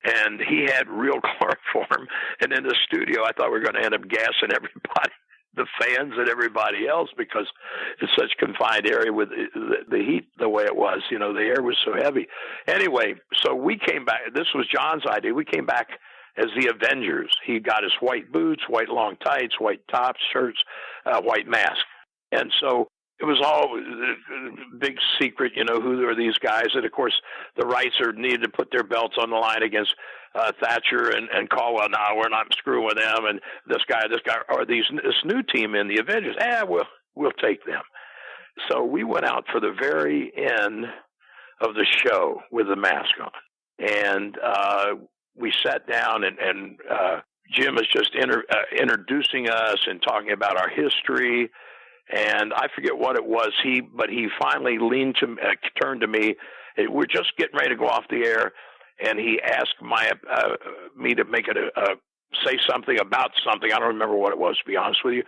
And he had real chloroform. And in the studio, I thought we were going to end up gassing everybody, the fans and everybody else, because it's such a confined area with the heat the way it was. You know, the air was so heavy. Anyway, so we came back. This was John's idea. We came back as the Avengers. He got his white boots, white long tights, white tops, shirts, white mask. And so it was all a big secret, you know, who are these guys. And, of course, the Wrightser needed to put their belts on the line against Thatcher and Caldwell. No, we're not screwing with them. And this guy, or this new team in the Avengers. We'll take them. So we went out for the very end of the show with the mask on. And we sat down, and Jim was just introducing us and talking about our history. And I forget what it was. But he finally turned to me. We're just getting ready to go off the air, and he asked me to make it say something about something. I don't remember what it was, to be honest with you.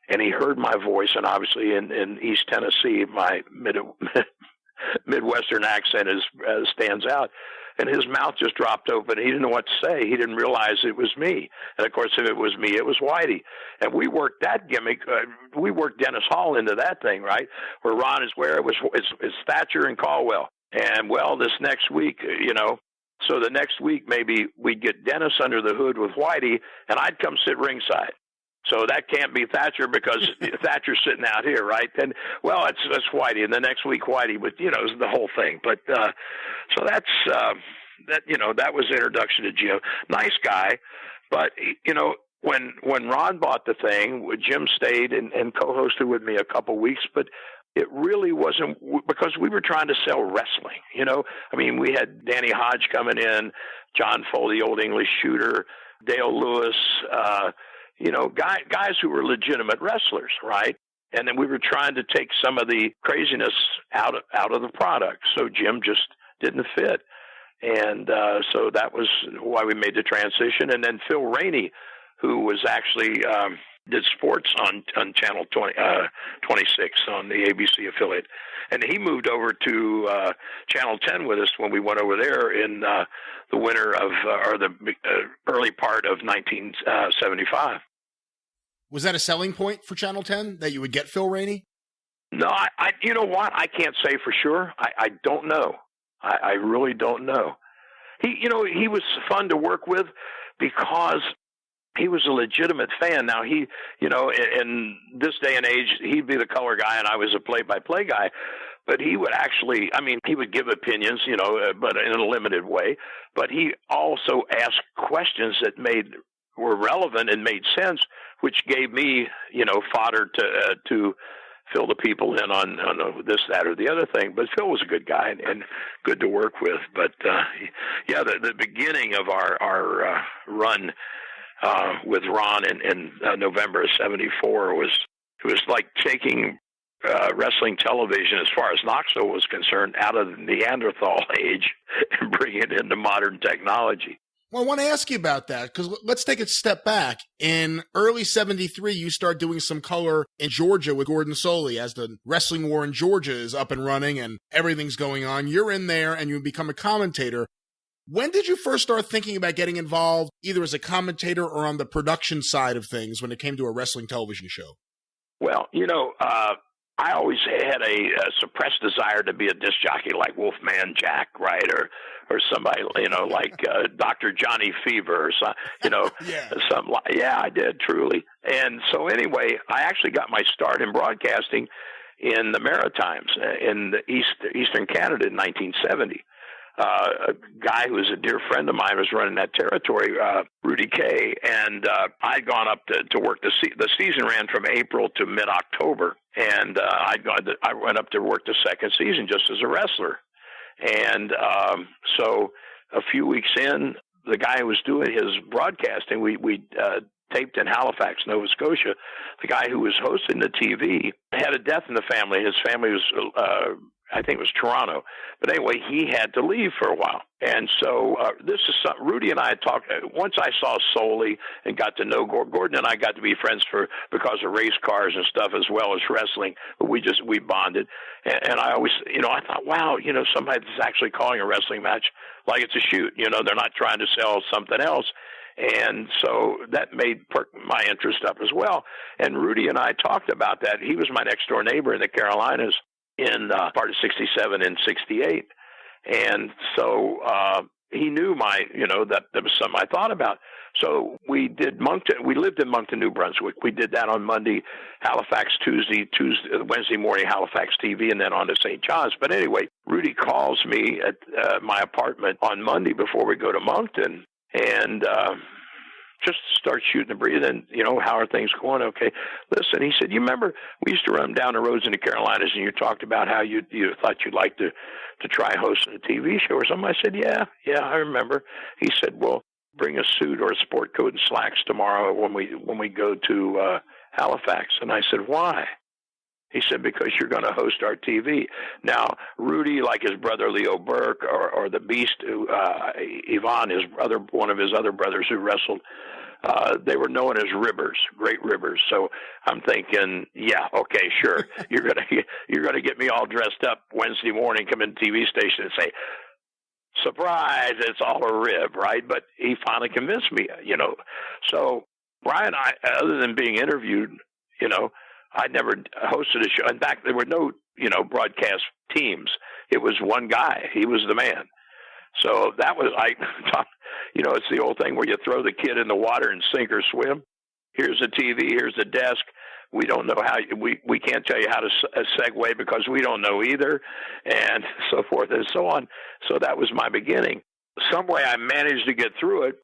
And he heard my voice, and obviously in East Tennessee, my Midwestern accent stands out. And his mouth just dropped open. He didn't know what to say. He didn't realize it was me. And, of course, if it was me, it was Whitey. And we worked that gimmick. We worked Dennis Hall into that thing, right, where Ron is where it's Thatcher and Caldwell. And, well, this next week, you know, so the next week maybe we'd get Dennis under the hood with Whitey, and I'd come sit ringside. So that can't be Thatcher because Thatcher's sitting out here, right? And, well, that's Whitey. And the next week, Whitey, but, you know, it was the whole thing. But so that's, that was the introduction to Jim. Nice guy. But, you know, when Ron bought the thing, Jim stayed and co-hosted with me a couple weeks, but it really wasn't because we were trying to sell wrestling, you know. I mean, we had Danny Hodge coming in, John Foley, Old English Shooter, Dale Lewis, you know, guys who were legitimate wrestlers, right? And then we were trying to take some of the craziness out of the product. So Jim just didn't fit. And so that was why we made the transition. And then Phil Rainey, who was actually did sports on Channel 26 on the ABC affiliate. And he moved over to Channel 10 with us when we went over there in the winter of, or the early part of 1975. Was that a selling point for Channel 10 that you would get Phil Rainey? No, I you know what? I can't say for sure. I don't know. I really don't know. He was fun to work with because he was a legitimate fan. Now, he, you know, in this day and age, he'd be the color guy and I was a play-by-play guy. But he would actually, I mean, he would give opinions, you know, but in a limited way. But he also asked questions that were relevant and made sense, which gave me, you know, fodder to fill the people in on this, that, or the other thing. But Phil was a good guy and good to work with. But, yeah, the beginning of our run with Ron in November of 74 was like taking wrestling television, as far as Knoxville was concerned, out of the Neanderthal age and bring it into modern technology. Well, I want to ask you about that, because let's take a step back. In early 73, you start doing some color in Georgia with Gordon Soley as the wrestling war in Georgia is up and running and everything's going on. You're in there and you become a commentator. When did you first start thinking about getting involved, either as a commentator or on the production side of things, when it came to a wrestling television show? Well, you know, I always had a suppressed desire to be a disc jockey like Wolfman Jack, right? Or somebody, you know, like Dr. Johnny Fever or some, you know, something like, yeah, I did, truly. And so anyway, I actually got my start in broadcasting in the Maritimes in the Eastern Canada in 1970. A guy who was a dear friend of mine was running that territory, Rudy Kay, and I'd gone up to work. The season ran from April to mid-October, and I went up to work the second season just as a wrestler. And so a few weeks in, the guy who was doing his broadcasting, we taped in Halifax, Nova Scotia. The guy who was hosting the TV had a death in the family. His family was, I think it was Toronto. But anyway, he had to leave for a while. And so this is something Rudy and I had talked. Once I saw Soley and got to know Gordon, and I got to be friends because of race cars and stuff as well as wrestling. But we bonded. And I always, I thought, wow, somebody's actually calling a wrestling match like it's a shoot. They're not trying to sell something else. And so that perk my interest up as well. And Rudy and I talked about that. He was my next door neighbor in the Carolinas in part of 67 and 68. And so he knew that there was something I thought about. So we did Moncton. We lived in Moncton, New Brunswick. We did that on Monday, Halifax, Wednesday morning, Halifax TV, and then on to St. John's. But anyway, Rudy calls me at my apartment on Monday before we go to Moncton, and just start shooting the breeze. And, how are things going? Okay. Listen, he said, you remember we used to run down the roads in the Carolinas and you talked about how you thought you'd like to try hosting a TV show or something. I said, yeah, I remember. He said, well, bring a suit or a sport coat and slacks tomorrow when we go to Halifax. And I said, why? He said, because you're going to host our TV. Now, Rudy, like his brother Leo Burke, or the Beast, Yvonne, one of his other brothers who wrestled, they were known as ribbers, great ribbers. So I'm thinking, yeah, okay, sure. You're gonna get me all dressed up Wednesday morning, come in the TV station and say, surprise, it's all a rib, right? But he finally convinced me, So Brian, other than being interviewed, I never hosted a show. In fact, there were no, broadcast teams. It was one guy. He was the man. So that was, it's the old thing where you throw the kid in the water and sink or swim. Here's a TV, here's a desk. We don't know how, we can't tell you how to segue because we don't know either, and so forth and so on. So that was my beginning. Some way I managed to get through it,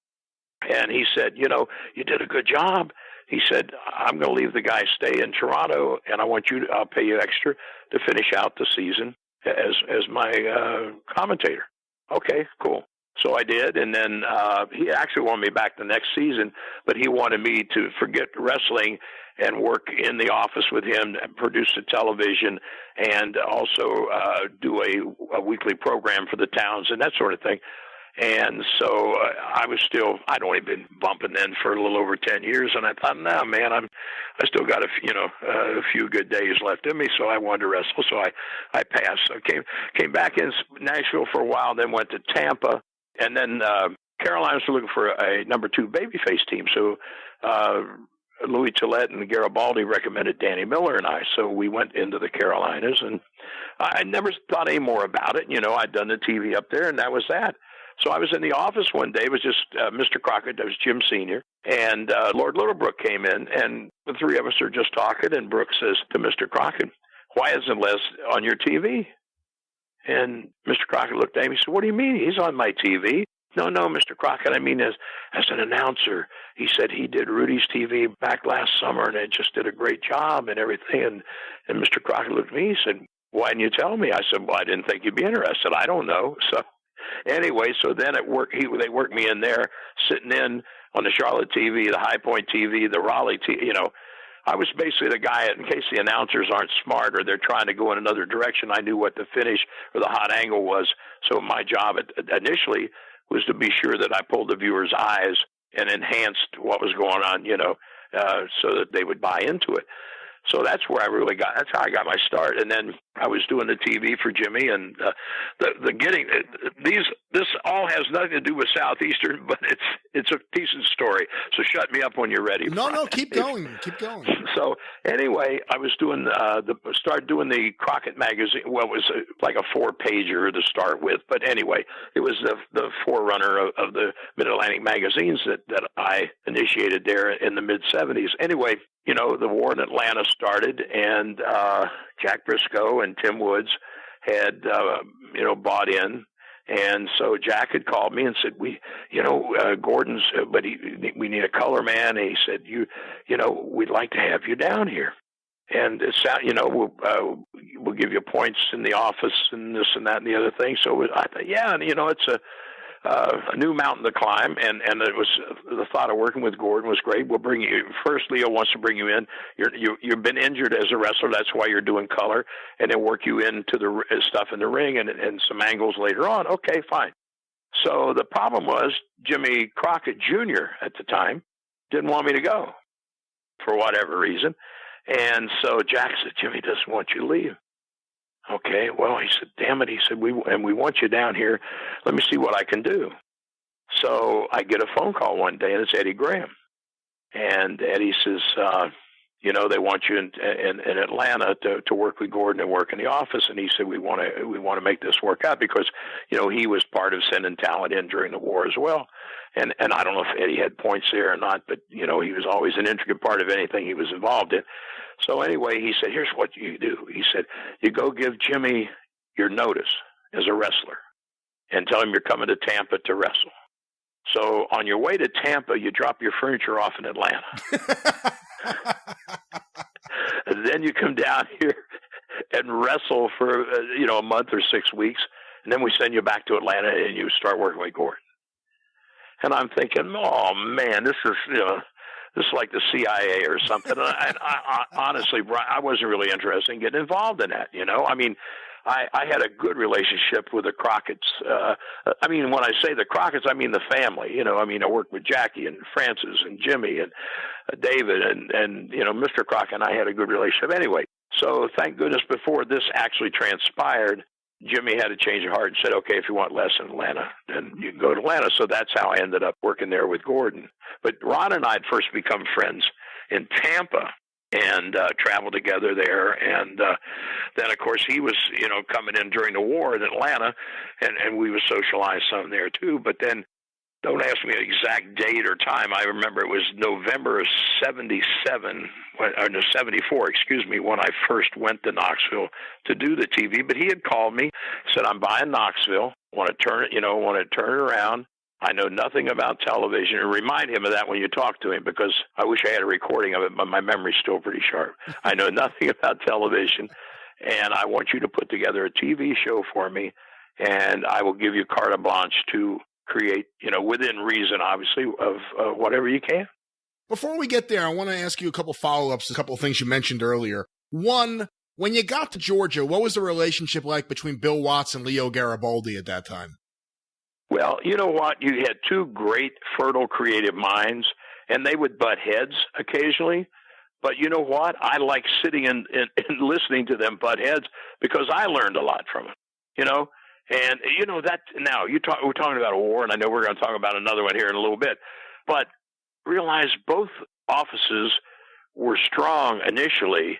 and he said, you did a good job. He said, I'm going to leave the guy stay in Toronto, and I'll pay you extra to finish out the season as my commentator. Okay, cool. So I did, and then he actually wanted me back the next season, but he wanted me to forget wrestling and work in the office with him, produce the television, and also do a weekly program for the towns and that sort of thing. And so I'd only been bumping then for a little over 10 years, and I thought, no, man, I still got a few good days left in me, so I wanted to wrestle, so I passed. So came back in Nashville for a while, then went to Tampa, and then Carolinas were looking for a number 2 babyface team, so Louis Tillett and Garibaldi recommended Danny Miller and I, so we went into the Carolinas, and I never thought any more about it. I'd done the TV up there, and that was that. So I was in the office one day. It was just Mr. Crockett, that was Jim Sr., and Lord Littlebrook came in, and the three of us are just talking, and Brooke says to Mr. Crockett, why isn't Les on your TV? And Mr. Crockett looked at him, he said, what do you mean? He's on my TV. No, Mr. Crockett, I mean as an announcer. He said he did Rudy's TV back last summer, and it just did a great job and everything. And Mr. Crockett looked at me, he said, why didn't you tell me? I said, well, I didn't think you'd be interested. I don't know. So anyway, so then at work, they worked me in there, sitting in on the Charlotte TV, the High Point TV, the Raleigh TV. I was basically the guy, in case the announcers aren't smart or they're trying to go in another direction, I knew what the finish or the hot angle was. So my job initially was to be sure that I pulled the viewer's eyes and enhanced what was going on, so that they would buy into it. So that's where that's how I got my start. And then I was doing the TV for Jimmy, and this all has nothing to do with Southeastern, but it's a decent story. So shut me up when you're ready. No, keep going. So anyway, I was started doing the Crockett magazine. Well, it was like a 4-pager to start with, but anyway, it was the forerunner of the Mid-Atlantic magazines that I initiated there in the mid-'70s. Anyway, the war in Atlanta started, and Jack Briscoe and Tim Woods had, bought in. And so Jack had called me and said, Gordon's, but we need a color man. And he said, we'd like to have you down here. And it's, we'll give you points in the office and this and that and the other thing. So I thought, yeah, and it's a new mountain to climb, and it was the thought of working with Gordon was great. We'll bring you first. Leo wants to bring you in. You've been injured as a wrestler. That's why you're doing color, and then work you into the stuff in the ring and some angles later on. Okay, fine. So the problem was Jimmy Crockett Jr. at the time didn't want me to go for whatever reason, and so Jack said, Jimmy doesn't want you to leave. Okay, well, he said, damn it. He said, we want you down here. Let me see what I can do. So I get a phone call one day, and it's Eddie Graham. And Eddie says, they want you in Atlanta to work with Gordon and work in the office. And he said, we want to make this work out because, he was part of sending talent in during the war as well. And I don't know if Eddie had points there or not, but, he was always an intricate part of anything he was involved in. So anyway, he said, here's what you do. He said, you go give Jimmy your notice as a wrestler and tell him you're coming to Tampa to wrestle. So on your way to Tampa, you drop your furniture off in Atlanta. And then you come down here and wrestle for, a month or 6 weeks. And then we send you back to Atlanta and you start working with Gordon. And I'm thinking, oh, man, this is like the CIA or something. And I honestly, Brian, I wasn't really interested in getting involved in that, I mean, I had a good relationship with the Crockett's. When I say the Crockett's, I mean the family. I worked with Jackie and Francis and Jimmy and David and Mr. Crockett and I had a good relationship anyway. So thank goodness before this actually transpired, Jimmy had a change of heart and said, okay, if you want less in Atlanta, then you can go to Atlanta. So that's how I ended up working there with Gordon. But Ron and I had first become friends in Tampa and traveled together there. And then, of course, he was, coming in during the war in Atlanta, and we would socialize some there too. But then, don't ask me an exact date or time. I remember it was November of 74, when I first went to Knoxville to do the TV. But he had called me, said, I'm buying Knoxville, want to turn it around. I know nothing about television. And remind him of that when you talk to him, because I wish I had a recording of it, but my memory's still pretty sharp. I know nothing about television, and I want you to put together a TV show for me, and I will give you carte blanche to create, within reason, obviously, of whatever you can. Before we get there, I want to ask you a couple follow-ups, a couple of things you mentioned earlier. One, when you got to Georgia, what was the relationship like between Bill Watts and Leo Garibaldi at that time? Well, you know what? You had two great, fertile, creative minds, and they would butt heads occasionally. But you know what? I like sitting and listening to them butt heads because I learned a lot from it, And, that now we're talking about a war, and I know we're going to talk about another one here in a little bit. But realize both offices were strong initially.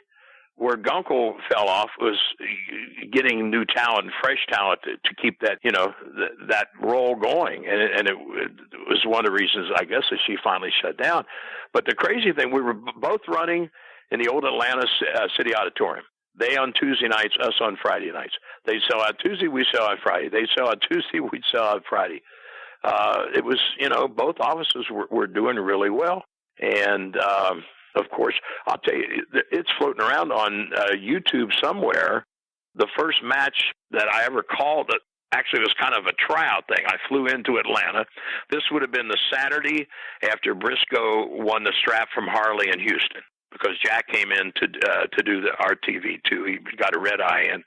Where Gunkel fell off was getting new talent, fresh talent to keep that, that role going. And it was one of the reasons, I guess, that she finally shut down. But the crazy thing, we were both running in the old Atlanta City Auditorium. They on Tuesday nights, us on Friday nights. They sell out Tuesday, we sell out Friday. They sell out Tuesday, we sell out Friday. It was, both offices were doing really well. And, of course, I'll tell you, it's floating around on YouTube somewhere. The first match that I ever called, actually, it was kind of a tryout thing. I flew into Atlanta. This would have been the Saturday after Briscoe won the strap from Harley in Houston, because Jack came in to do the RTV too. He got a red eye in.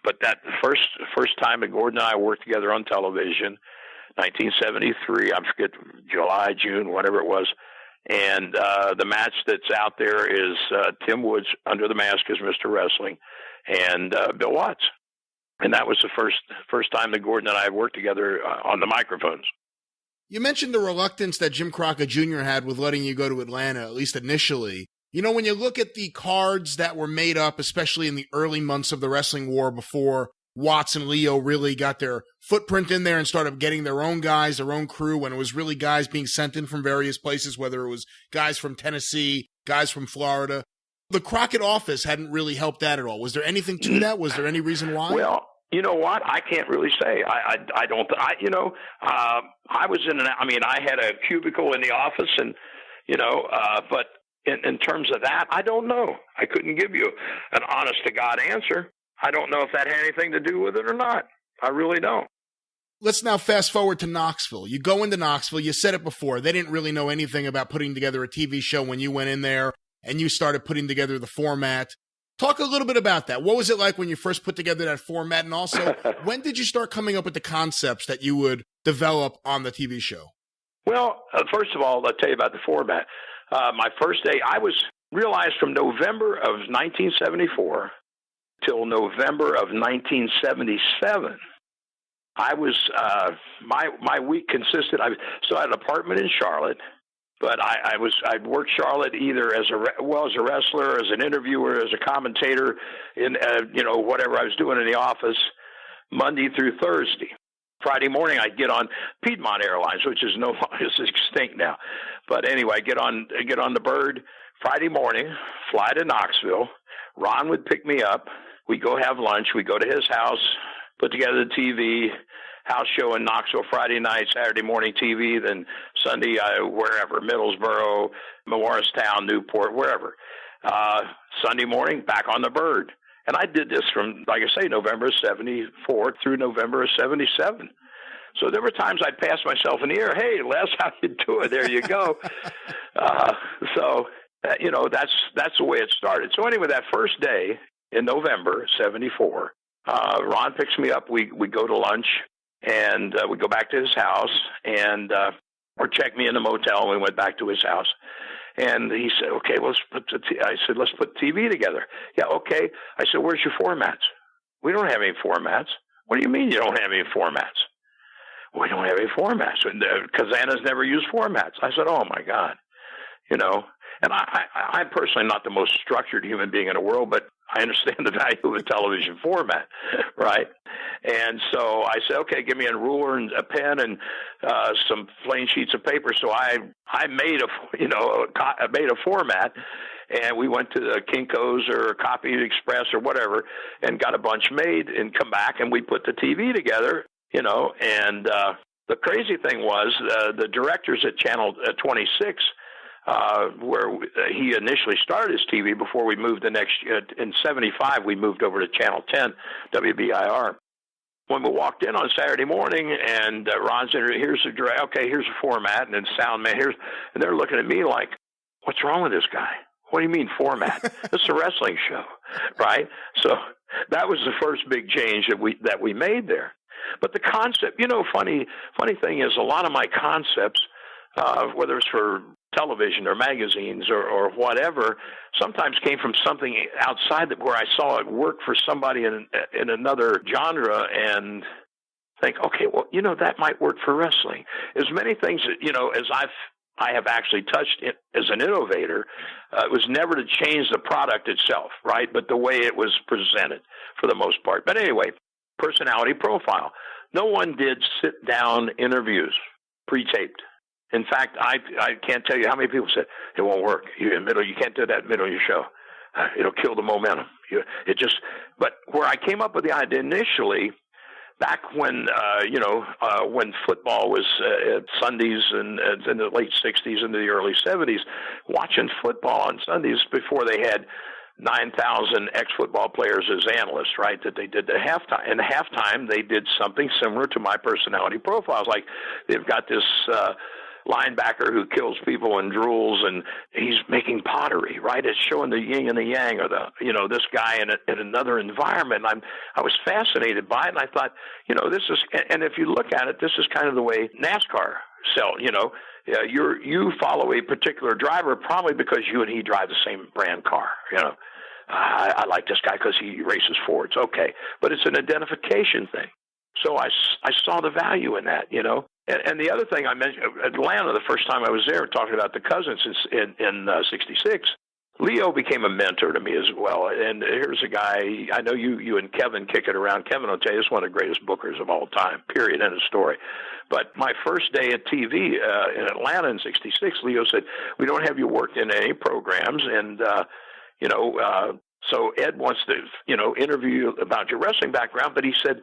But that first time that Gordon and I worked together on television, 1973, I forget, July, June, whatever it was. And the match that's out there is Tim Woods under the mask as Mr. Wrestling and Bill Watts. And that was the first time that Gordon and I had worked together on the microphones. You mentioned the reluctance that Jim Crockett Jr. had with letting you go to Atlanta, at least initially. When you look at the cards that were made up, especially in the early months of the wrestling war before Watts and Leo really got their footprint in there and started getting their own guys, their own crew, when it was really guys being sent in from various places, whether it was guys from Tennessee, guys from Florida. The Crockett office hadn't really helped that at all. Was there anything to that? Was there any reason why? Well, you know what? I can't really say. I was I had a cubicle in the office and, but in terms of that, I don't know. I couldn't give you an honest to God answer. I don't know if that had anything to do with it or not. I really don't. let's now fast forward to Knoxville. You go into Knoxville. You said it before. They didn't really know anything about putting together a TV show when you went in there and you started putting together the format. Talk a little bit about that. What was it like when you first put together that format? And also, when did you start coming up with the concepts that you would develop on the TV show? Well, first of all, I'll tell you about the format. My first day, I was realized from November of 1974 till November of 1977. I was my week consisted. I had an apartment in Charlotte, but I'd worked Charlotte either as a wrestler, as an interviewer, as a commentator in whatever I was doing in the office, Monday through Thursday. Friday morning, I'd get on Piedmont Airlines, which is it's extinct now. But anyway, I get on the Bird Friday morning, fly to Knoxville. Ron would pick me up. We'd go have lunch. We'd go to his house, put together the TV, house show in Knoxville Friday night, Saturday morning TV, then Sunday wherever, Middlesboro, Morristown, Newport, wherever. Sunday morning, back on the Bird. And I did this from, like I say, November of 74 through November of 77. So there were times I'd pass myself in the air. Hey, Les, how you doing? There you go. That's the way it started. So anyway, that first day in November 74, Ron picks me up. We go to lunch, and we go back to his house, and or check me in the motel, and we went back to his house. And he said, okay, let's put TV together. Yeah, okay. I said, where's your formats? We don't have any formats. What do you mean you don't have any formats? We don't have any formats. Kazana's never used formats. I said, oh, my God. And I'm personally not the most structured human being in the world, but I understand the value of a television format, right? And so I said, okay, give me a ruler and a pen and some plain sheets of paper. So I made a format, and we went to the Kinko's or Copy Express or whatever and got a bunch made and come back, and we put the TV together, and the crazy thing was the directors at Channel 26, where he initially started his TV before we moved in 75, we moved over to Channel 10, WBIR. When we walked in on Saturday morning, and Ron said, here's a format, and then sound man, and they're looking at me like, what's wrong with this guy? What do you mean format? It's a wrestling show, right? So that was the first big change that we made there. But the concept, funny thing is, a lot of my concepts, whether it's for television or magazines or whatever, sometimes came from something outside where I saw it work for somebody in another genre and think, okay, well, that might work for wrestling. As many things that, as I have actually touched it as an innovator, it was never to change the product itself, right? But the way it was presented for the most part. But anyway, personality profile. No one did sit-down interviews, pre-taped. In fact, I can't tell you how many people said, it won't work. You can't do that in the middle of your show. It'll kill the momentum. But where I came up with the idea initially, back when, when football was Sundays and in the late 60s into the early 70s, watching football on Sundays before they had 9,000 ex-football players as analysts, right, that they did at halftime. And at halftime, they did something similar to my personality profiles. Like, they've got this linebacker who kills people and drools, and he's making pottery, right? It's showing the yin and the yang, or this guy in another environment. I was fascinated by it, and I thought, this is, and if you look at it, this is kind of the way NASCAR sell, you follow a particular driver probably because you and he drive the same brand car, I like this guy because he races Fords. Okay. But it's an identification thing. So I saw the value in that, And the other thing I mentioned, Atlanta, the first time I was there talking about the Cousins in 66, Leo became a mentor to me as well. And here's a guy, I know you and Kevin kick it around. Kevin will tell you, it's one of the greatest bookers of all time, period, end of story. But my first day at TV in Atlanta in 66, Leo said, we don't have you worked in any programs. And, so Ed wants to, interview you about your wrestling background. But he said,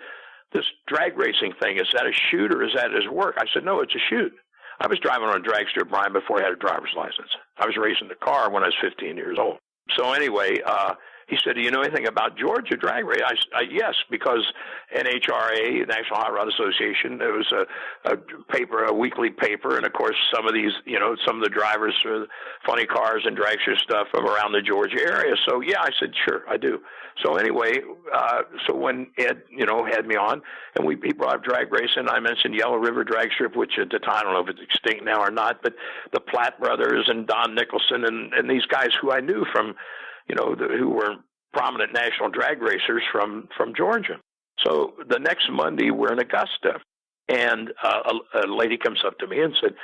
this drag racing thing, is that a shoot or is that his work? I said, no, it's a shoot. I was driving on a dragster, Brian, before I had a driver's license. I was racing the car when I was 15 years old. So anyway, He said, do you know anything about Georgia drag race? Yes, because NHRA, National Hot Rod Association, there was a paper, a weekly paper, and of course some of these, some of the drivers for funny cars and dragster stuff from around the Georgia area. So yeah, I said, sure, I do. So anyway, so when Ed, had me on, and he brought up drag racing, I mentioned Yellow River Drag Strip, which at the time, I don't know if it's extinct now or not, but the Platt brothers and Don Nicholson and these guys who I knew from, who were prominent national drag racers from Georgia. So the next Monday, we're in Augusta, and a lady comes up to me and said,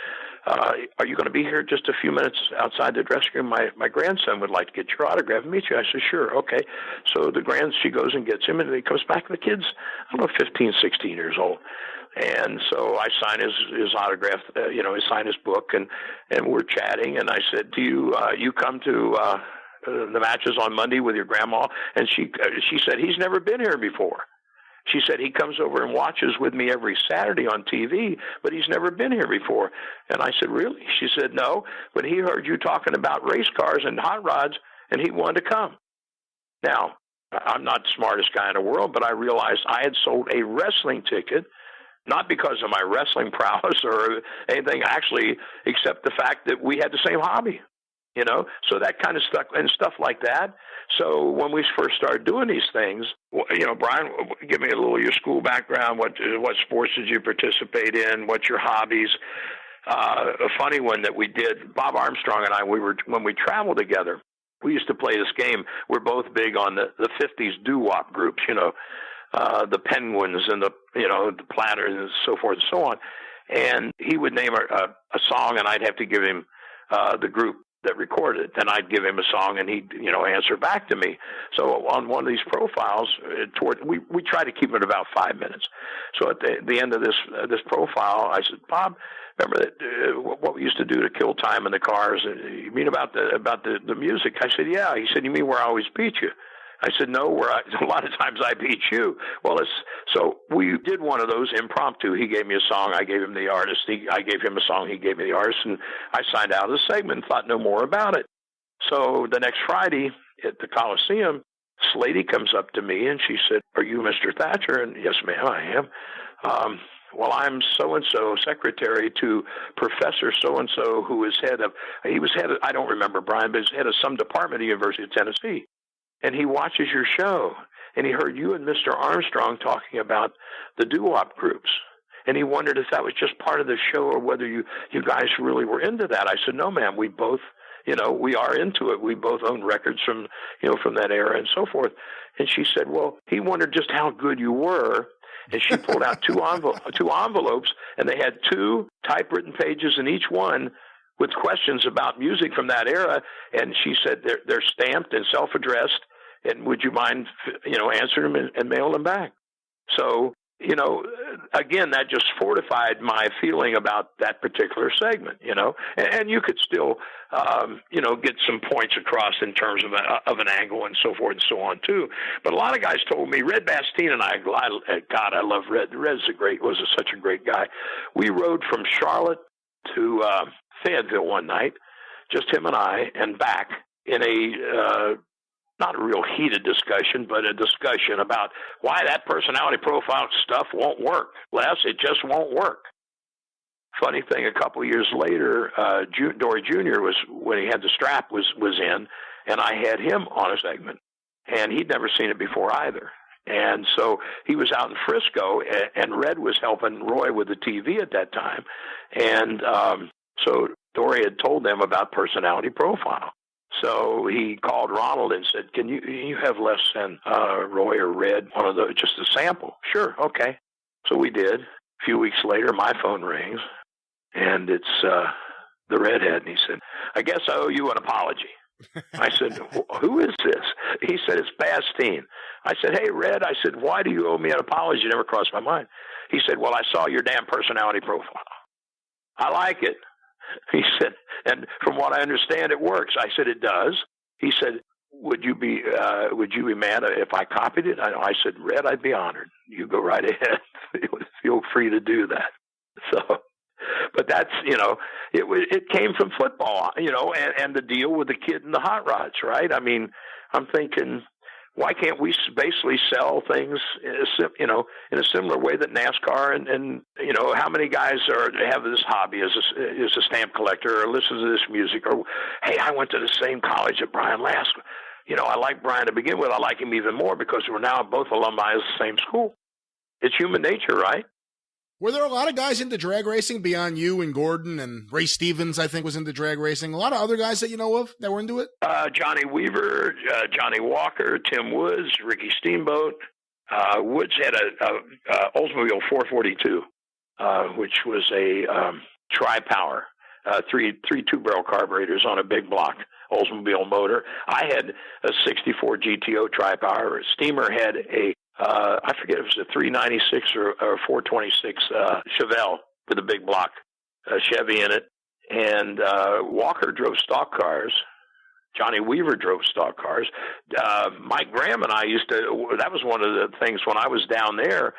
are you going to be here just a few minutes outside the dressing room? My grandson would like to get your autograph and meet you. I said, sure, okay. So she goes and gets him, and he comes back. The kid's, I don't know, 15, 16 years old. And so I sign his autograph, I sign his book, and we're chatting. And I said, do you come to the matches on Monday with your grandma? And she said, he's never been here before. She said, he comes over and watches with me every Saturday on TV, but he's never been here before. And I said, really? She said, no, but he heard you talking about race cars and hot rods, and he wanted to come. Now, I'm not the smartest guy in the world, but I realized I had sold a wrestling ticket, not because of my wrestling prowess or anything, actually, except the fact that we had the same hobby, so that kind of stuff and stuff like that. So when we first started doing these things, Brian, give me a little of your school background. What sports did you participate in? What's your hobbies? A funny one that we did, Bob Armstrong and I, when we traveled together, we used to play this game. We're both big on the 50s doo-wop groups, the Penguins and the Platters and so forth and so on. And he would name a song, and I'd have to give him the group that recorded it. Then I'd give him a song, and he'd answer back to me. So on one of these profiles, we try to keep it about 5 minutes. So at the end of this profile, I said, Bob, remember that what we used to do to kill time in the cars? You mean about the music? I said, yeah. He said, you mean where I always beat you? I said, no, a lot of times I beat you. Well, so we did one of those impromptu. He gave me a song, I gave him the artist. I gave him a song, he gave me the artist, and I signed out of the segment and thought no more about it. So the next Friday at the Coliseum, this lady comes up to me and she said, are you Mr. Thatcher? And yes, ma'am, I am. Well, I'm so-and-so, secretary to Professor so-and-so, who is he was head of, I don't remember, Brian, but he's head of some department at the University of Tennessee. And he watches your show, and he heard you and Mr. Armstrong talking about the doo-wop groups. And he wondered if that was just part of the show or whether you guys really were into that. I said, no, ma'am, we both, we are into it. We both own records from that era and so forth. And she said, well, he wondered just how good you were. And she pulled out two envelopes, and they had 2 typewritten pages in each one with questions about music from that era. And she said they're stamped and self-addressed, and would you mind, answering them and mail them back? So, again, that just fortified my feeling about that particular segment, and you could still, get some points across in terms of an angle and so forth and so on too. But a lot of guys told me, Red Bastine and I love Red. Red's such a great guy. We rode from Charlotte to Fayetteville one night, just him and I, and back in a not a real heated discussion, but a discussion about why that personality profile stuff won't work. Les, it just won't work. Funny thing, a couple of years later, Dory Jr. when he had the strap was in, and I had him on a segment, and he'd never seen it before either. And so he was out in Frisco, and Red was helping Roy with the TV at that time. And so Dory had told them about personality profile. So he called Ronald and said, can you have Les send Roy or Red one of those, just a sample? Sure, okay. So we did. A few weeks later, my phone rings, and it's the redhead, and he said, I guess I owe you an apology. I said, who is this? He said, it's Bastine. I said, hey, Red, I said, why do you owe me an apology? It never crossed my mind. He said, well, I saw your damn personality profile. I like it. He said, and from what I understand, it works. I said, it does. He said, would you be mad if I copied it? I said, Red, I'd be honored. You go right ahead. Feel free to do that. So, but that's, it came from football, and the deal with the kid in the hot rods, right? I mean, I'm thinking, why can't we basically sell things, in a similar way that NASCAR and how many guys have this hobby as a stamp collector or listen to this music, or, hey, I went to the same college that Brian Lask. I like Brian to begin with. I like him even more because we're now both alumni of the same school. It's human nature, right? Were there a lot of guys into drag racing beyond you and Gordon, and Ray Stevens, I think, was into drag racing? A lot of other guys that you know of that were into it? Johnny Weaver, Johnny Walker, Tim Woods, Ricky Steamboat. Woods had a Oldsmobile 442, which was a tri-power, three two-barrel carburetors on a big block Oldsmobile motor. I had a 64 GTO tri-power. Steamer had I forget if it was a 396 or 426 Chevelle with a big block Chevy in it. And Walker drove stock cars. Johnny Weaver drove stock cars. Mike Graham and I that was one of the things when I was down there.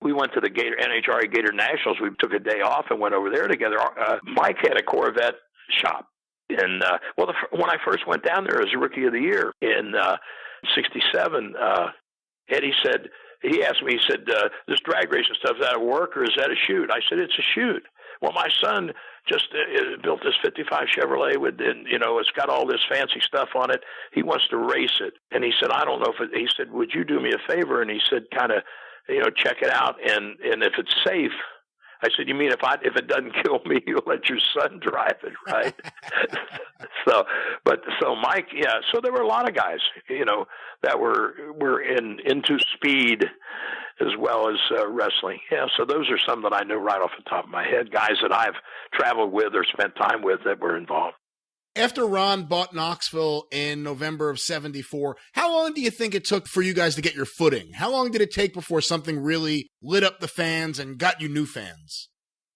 We went to the NHRA Gator Nationals. We took a day off and went over there together. Mike had a Corvette shop. And, when I first went down there as Rookie of the Year in 67, Eddie he asked me, he said, this drag racing stuff, is that a work or is that a shoot? I said, it's a shoot. Well, my son just built this 55 Chevrolet it's got all this fancy stuff on it. He wants to race it. And he said, I don't know he said, would you do me a favor? And he said, kind of, check it out. And if it's safe, I said, you mean if it doesn't kill me, you'll let your son drive it, right? So Mike, yeah. So there were a lot of guys, that were into speed as well as wrestling. Yeah. So those are some that I know right off the top of my head. Guys that I've traveled with or spent time with that were involved. After Ron bought Knoxville in November of 74, how long do you think it took for you guys to get your footing? How long did it take before something really lit up the fans and got you new fans?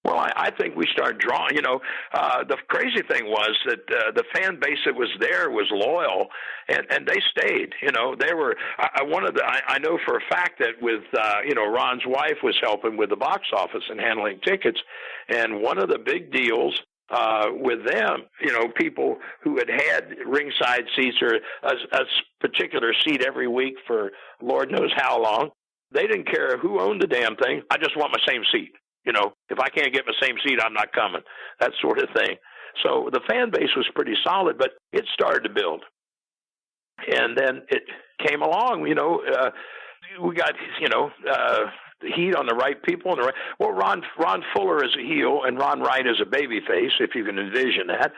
Well, I think we started drawing. The crazy thing was that the fan base that was there was loyal, and they stayed. They were. I know for a fact that with Ron's wife was helping with the box office and handling tickets, and one of the big deals with them, people who had ringside seats or a particular seat every week for Lord knows how long, they didn't care who owned the damn thing. I just want my same seat. If I can't get my same seat, I'm not coming, that sort of thing. So the fan base was pretty solid, but it started to build. And then it came along, we got, heat on the right people. Well, Ron Fuller is a heel and Ron Wright is a baby face, if you can envision that.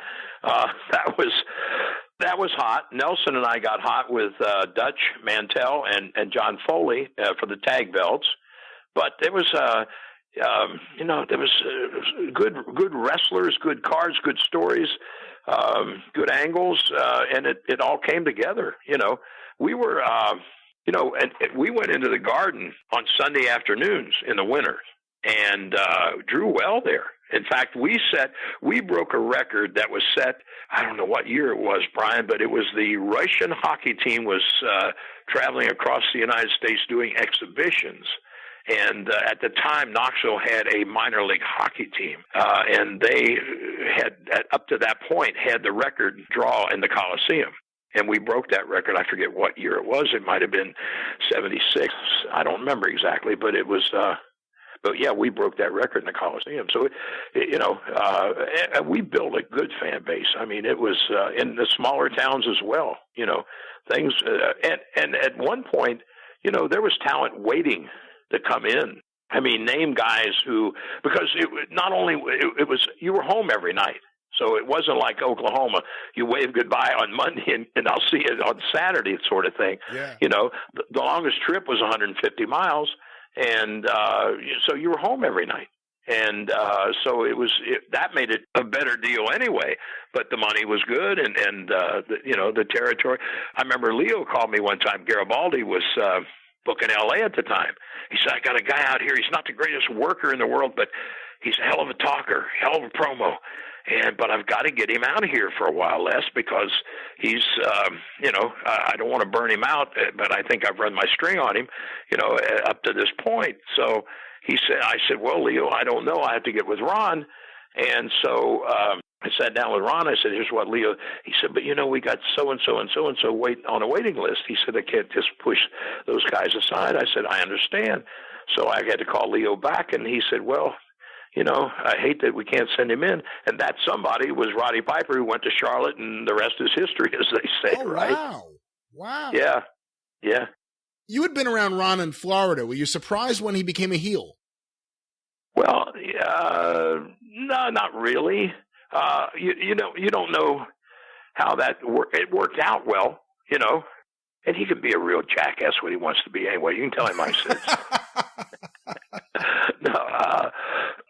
That was hot. Nelson and I got hot with Dutch Mantell and John Foley for the tag belts. But there was there was good wrestlers, good cards, good stories, good angles, and it all came together. We were, and we went into the Garden on Sunday afternoons in the winter and drew well there. In fact, we broke a record that was set. I don't know what year it was, Brian, but it was the Russian hockey team was traveling across the United States doing exhibitions. And at the time, Knoxville had a minor league hockey team, and they had, up to that point, had the record draw in the Coliseum. And we broke that record. I forget what year it was. It might have been 76. I don't remember exactly, but it was. But yeah, we broke that record in the Coliseum. So, we built a good fan base. I mean, it was in the smaller towns as well. Things, and at one point, there was talent waiting to come in. I mean, name guys because it not only it was you were home every night. So it wasn't like Oklahoma. You wave goodbye on Monday and I'll see you on Saturday, sort of thing. Yeah. The longest trip was 150 miles, and so you were home every night. And so that made it a better deal anyway. But the money was good, and the territory. I remember Leo called me one time. Garibaldi was booking L.A. at the time. He said, I got a guy out here. He's not the greatest worker in the world, but he's a hell of a talker, hell of a promo. But I've got to get him out of here for a while, Les, because he's, I don't want to burn him out, but I think I've run my string on him, up to this point. So I said, well, Leo, I don't know. I have to get with Ron. And so I sat down with Ron. I said, here's what Leo. He said, but we got so-and-so and so-and-so on a waiting list. He said, I can't just push those guys aside. I said, I understand. So I had to call Leo back, and he said, well, I hate that we can't send him in. And that somebody was Roddy Piper, who went to Charlotte, and the rest is history, as they say, right? Wow. Yeah. You had been around Ron in Florida. Were you surprised when he became a heel? Well, no, not really. You don't know how that worked. It worked out well, and he could be a real jackass when he wants to be anyway. You can tell him I said so.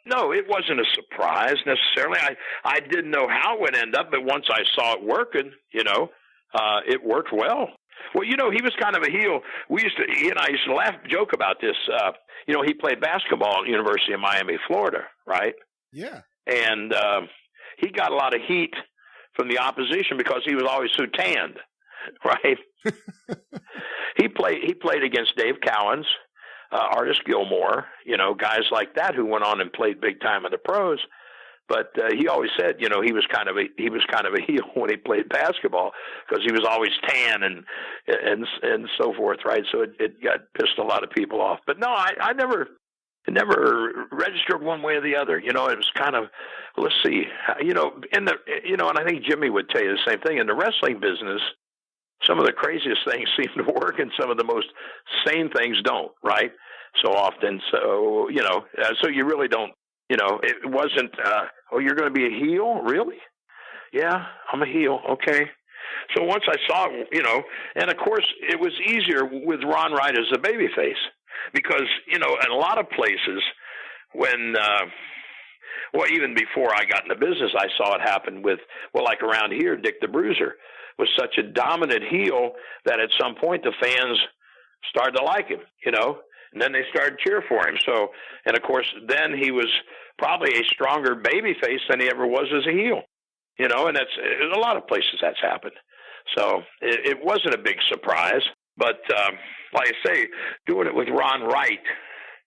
No, it wasn't a surprise necessarily. I didn't know how it would end up, but once I saw it working, it worked well. Well, he was kind of a heel. He and I used to laugh, joke about this. He played basketball at the University of Miami, Florida, right? Yeah. And he got a lot of heat from the opposition because he was always so tanned, right? He played against Dave Cowens, Artis Gilmore, guys like that who went on and played big time in the pros. But he always said, he was kind of a heel when he played basketball because he was always tan and so forth, right? So it got pissed a lot of people off. But no, I never registered one way or the other. It was kind of, let's see, and I think Jimmy would tell you the same thing in the wrestling business. Some of the craziest things seem to work, and some of the most sane things don't, right? So often, so you really don't. It wasn't, you're going to be a heel? Really? Yeah, I'm a heel. Okay. So once I saw it, and of course it was easier with Ron Wright as a babyface because, in a lot of places when, even before I got in the business, I saw it happen with, like around here, Dick the Bruiser was such a dominant heel that at some point the fans started to like him, and then they started to cheer for him. So, and of course, then he was probably a stronger babyface than he ever was as a heel, and that's a lot of places that's happened. So it wasn't a big surprise, but like I say, doing it with Ron Wright,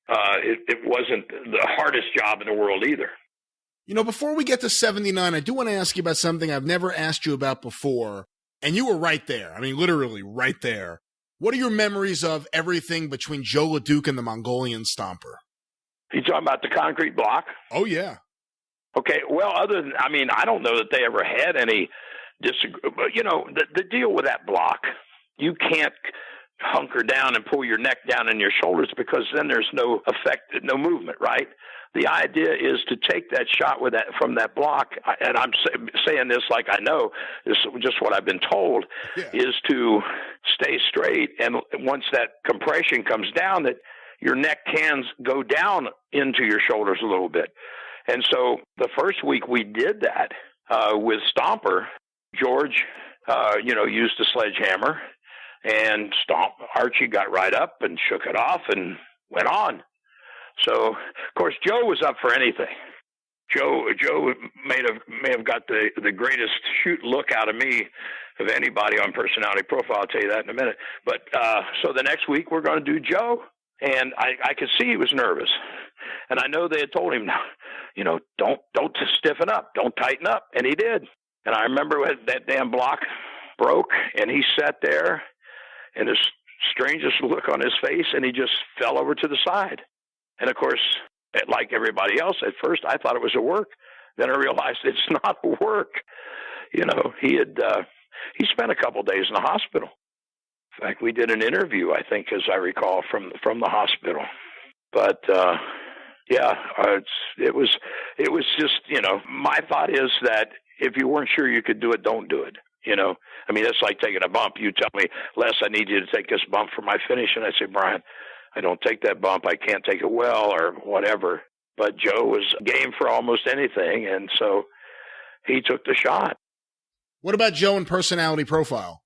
it wasn't the hardest job in the world either. Before we get to 79, I do want to ask you about something I've never asked you about before, and you were right there. I mean, literally right there. What are your memories of everything between Joe LeDuc and the Mongolian Stomper? You talking about the concrete block? Oh, yeah. Okay, well, I don't know that they ever had any disagreement. But, the deal with that block, you can't hunker down and pull your neck down in your shoulders because then there's no effect, no movement, right? The idea is to take that shot from that block, and I'm saying this like I know, this is just what I've been told, is to stay straight. And once that compression comes down, that your neck can go down into your shoulders a little bit. And so the first week we did that with Stomper, George, used a sledgehammer, and Archie got right up and shook it off and went on. So, of course, Joe was up for anything. Joe may have got the greatest shoot look out of me of anybody on Personality Profile. I'll tell you that in a minute. But so the next week we're going to do Joe, and I could see he was nervous, and I know they had told him, don't stiffen up, don't tighten up, and he did. And I remember that damn block broke, and he sat there, and the strangest look on his face, and he just fell over to the side. And, of course, like everybody else, at first I thought it was a work. Then I realized it's not a work. He spent a couple days in the hospital. In fact, we did an interview, I think, as I recall, from the hospital. But, it was just, my thought is that if you weren't sure you could do it, don't do it. It's like taking a bump. You tell me, Les, I need you to take this bump for my finish. And I say, Brian, I don't take that bump. I can't take it well or whatever. But Joe was game for almost anything, and so he took the shot. What about Joe and Personality Profile?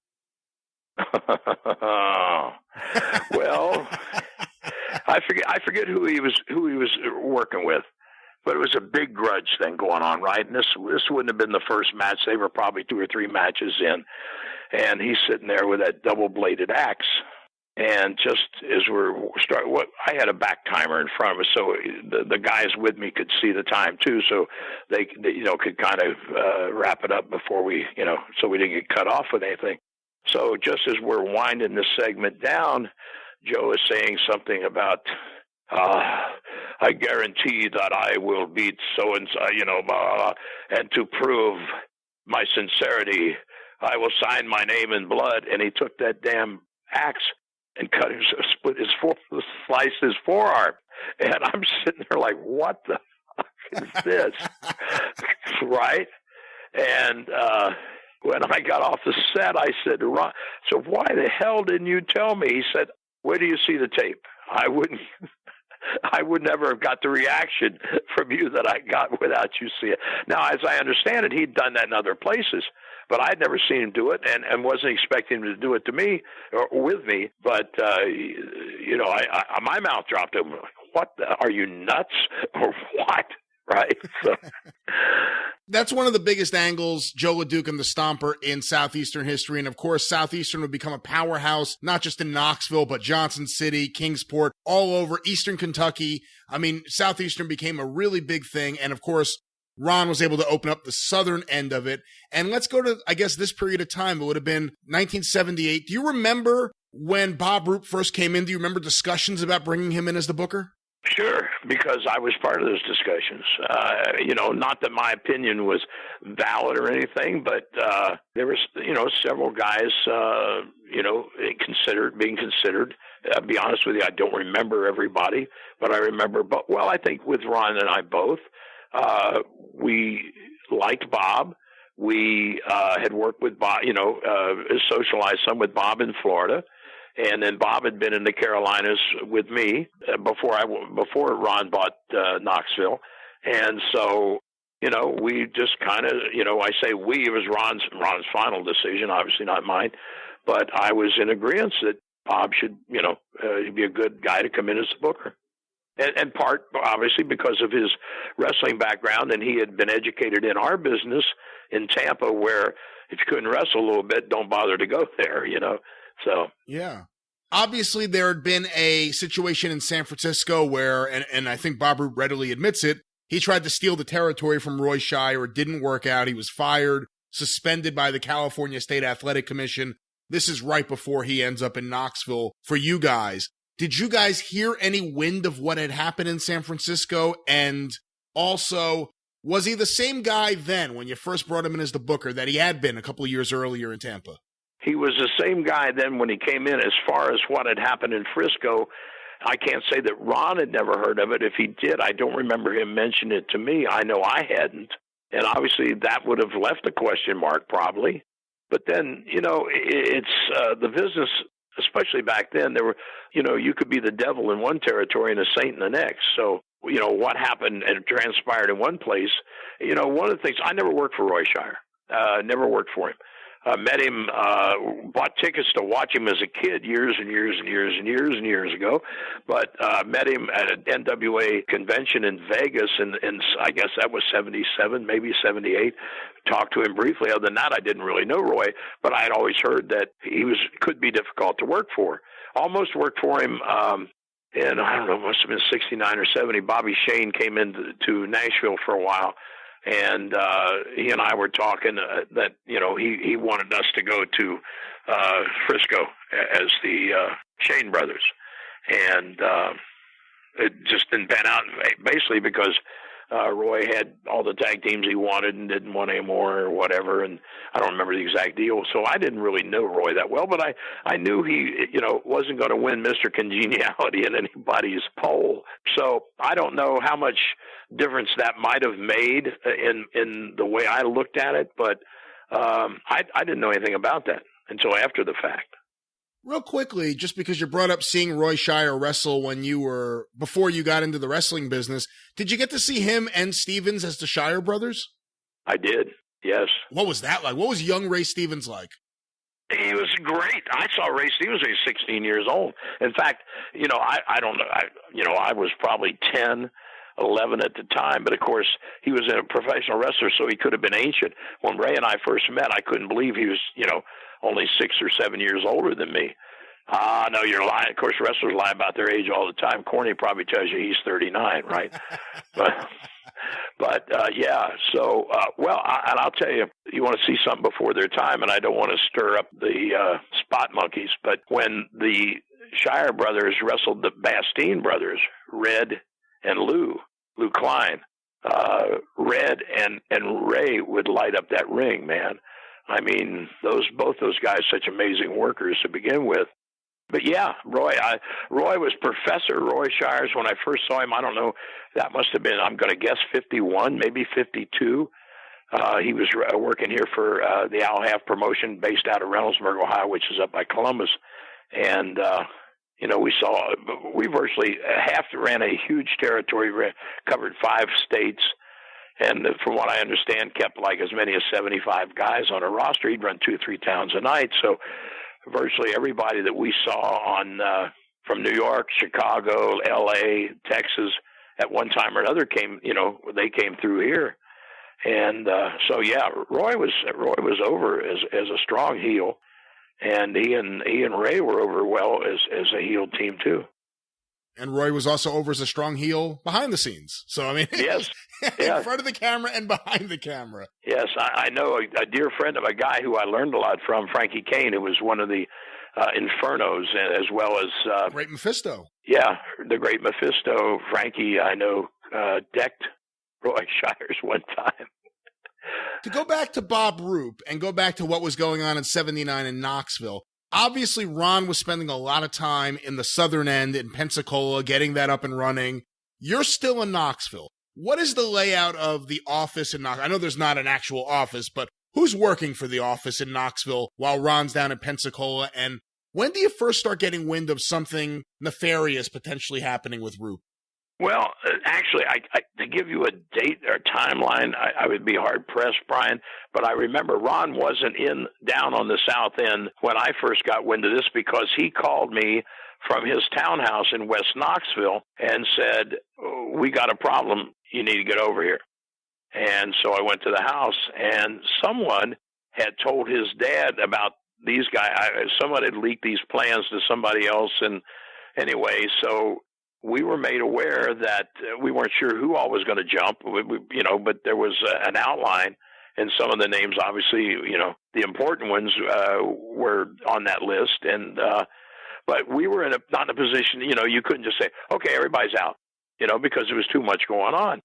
Well, I forget who he was working with, but it was a big grudge thing going on, right? And this wouldn't have been the first match. They were probably 2 or 3 matches in, and he's sitting there with that double-bladed axe. And just as I had a back timer in front of us, so the guys with me could see the time too, so they could kind of wrap it up before we, so we didn't get cut off with anything. So just as we're winding this segment down, Joe is saying something about, I guarantee that I will beat so-and-so, and to prove my sincerity, I will sign my name in blood. And he took that damn axe and sliced his forearm. And I'm sitting there like, what the fuck is this? Right? And when I got off the set, I said, Ron, so why the hell didn't you tell me? He said, where do you see the tape? I would never have got the reaction from you that I got without you seeing it. Now, as I understand it, he'd done that in other places, but I'd never seen him do it and wasn't expecting him to do it to me or with me. But, my mouth dropped open. What? Are you nuts or what? Right? So. That's one of the biggest angles, Joe LeDuc and the Stomper, in Southeastern history. And of course, Southeastern would become a powerhouse, not just in Knoxville, but Johnson City, Kingsport, all over Eastern Kentucky. I mean, Southeastern became a really big thing. And of course, Ron was able to open up the southern end of it. And let's go to, I guess, this period of time. It would have been 1978. Do you remember when Bob Roop first came in? Do you remember discussions about bringing him in as the booker? Sure, because I was part of those discussions. Not that my opinion was valid or anything, but there was, several guys, being considered. I'll be honest with you, I don't remember everybody, but I remember, I think with Ron and I both, we liked Bob. We had worked with Bob, socialized some with Bob in Florida. And then Bob had been in the Carolinas with me before Ron bought Knoxville. And so, we just kind of, I say we, it was Ron's final decision, obviously not mine. But I was in agreement that Bob should, be a good guy to come in as a booker. And part, obviously, because of his wrestling background, and he had been educated in our business in Tampa, where if you couldn't wrestle a little bit, don't bother to go there, So yeah, obviously there had been a situation in San Francisco where, and I think Bob Roop readily admits it, he tried to steal the territory from Ray Shire. It didn't work out. He was fired, suspended by the California State Athletic Commission. This is right before he ends up in Knoxville for you guys. Did you guys hear any wind of what had happened in San Francisco? And also, was he the same guy then when you first brought him in as the booker that he had been a couple of years earlier in Tampa? He was the same guy then when he came in. As far as what had happened in Frisco, I can't say that Ron had never heard of it. If he did, I don't remember him mentioning it to me. I know I hadn't. And obviously that would have left a question mark probably. But then, it's the business, especially back then, there were, you could be the devil in one territory and a saint in the next. So, what happened and transpired in one place, one of the things, I never worked for Ray Shire, never worked for him. Met him, bought tickets to watch him as a kid years and years and years and years and years ago, but met him at an NWA convention in Vegas, and I guess that was 77, maybe 78. Talked to him briefly. Other than that, I didn't really know Roy, but I had always heard that he could be difficult to work for. Almost worked for him in, I don't know, must have been 69 or 70. Bobby Shane came into Nashville for a while. And he and I were talking that, he wanted us to go to Frisco as the Shane brothers. And it just didn't pan out, basically because Roy had all the tag teams he wanted and didn't want any more or whatever. And I don't remember the exact deal. So I didn't really know Roy that well, but I knew he, wasn't going to win Mr. Congeniality in anybody's poll. So I don't know how much difference that might have made in the way I looked at it, but I didn't know anything about that until after the fact. Real quickly, just because you brought up seeing Ray Shire wrestle before you got into the wrestling business, did you get to see him and Stevens as the Shire brothers? I did, yes. What was that like? What was young Ray Stevens like? He was great. I saw Ray Stevens when he was 16 years old. In fact, I don't know, I was probably 10, 11 at the time, but of course he was a professional wrestler, so he could have been ancient. When Ray and I first met, I couldn't believe he was, only 6 or 7 years older than me. No, you're lying. Of course, wrestlers lie about their age all the time. Corny probably tells you he's 39, right? But yeah. So, and I'll tell you, you want to see something before their time, and I don't want to stir up the spot monkeys, but when the Shire brothers wrestled the Bastien brothers, Red and Lou Klein, Red and Ray would light up that ring, man. I mean, both those guys, such amazing workers to begin with. But yeah, Roy was Professor Roy Shires when I first saw him. I don't know, that must have been, I'm going to guess 51, maybe 52. He was working here for the Al Half promotion based out of Reynoldsburg, Ohio, which is up by Columbus. And, we virtually ran a huge territory, covered 5 states. And from what I understand, kept like as many as 75 guys on a roster. He'd run 2-3 towns a night. So virtually everybody that we saw from New York, Chicago, L.A., Texas, at one time or another they came through here. And so yeah, Roy was over as a strong heel, and he and Ray were over well as a heel team too. And Roy was also over as a strong heel behind the scenes. So, I mean, yes, in front of the camera and behind the camera. Yes, I know a dear friend of a guy who I learned a lot from, Frankie Kane, who was one of the Infernos, as well as... Great Mephisto. Yeah, the Great Mephisto. Frankie, I know, decked Roy Shires one time. To go back to Bob Roop and go back to what was going on in 79 in Knoxville, obviously, Ron was spending a lot of time in the southern end in Pensacola, getting that up and running. You're still in Knoxville. What is the layout of the office in Knoxville? I know there's not an actual office, but who's working for the office in Knoxville while Ron's down in Pensacola? And when do you first start getting wind of something nefarious potentially happening with Roop? Well, actually, to give you a date or timeline, I would be hard-pressed, Brian, but I remember Ron wasn't down on the south end when I first got wind of this, because he called me from his townhouse in West Knoxville and said, we got a problem, you need to get over here. And so I went to the house, and someone had told his dad about these guys. Someone had leaked these plans to somebody else, and anyway, so we were made aware that we weren't sure who all was going to jump, but there was an outline, and some of the names, obviously, the important ones were on that list. And but we were not in a position, you couldn't just say, okay, everybody's out, because there was too much going on.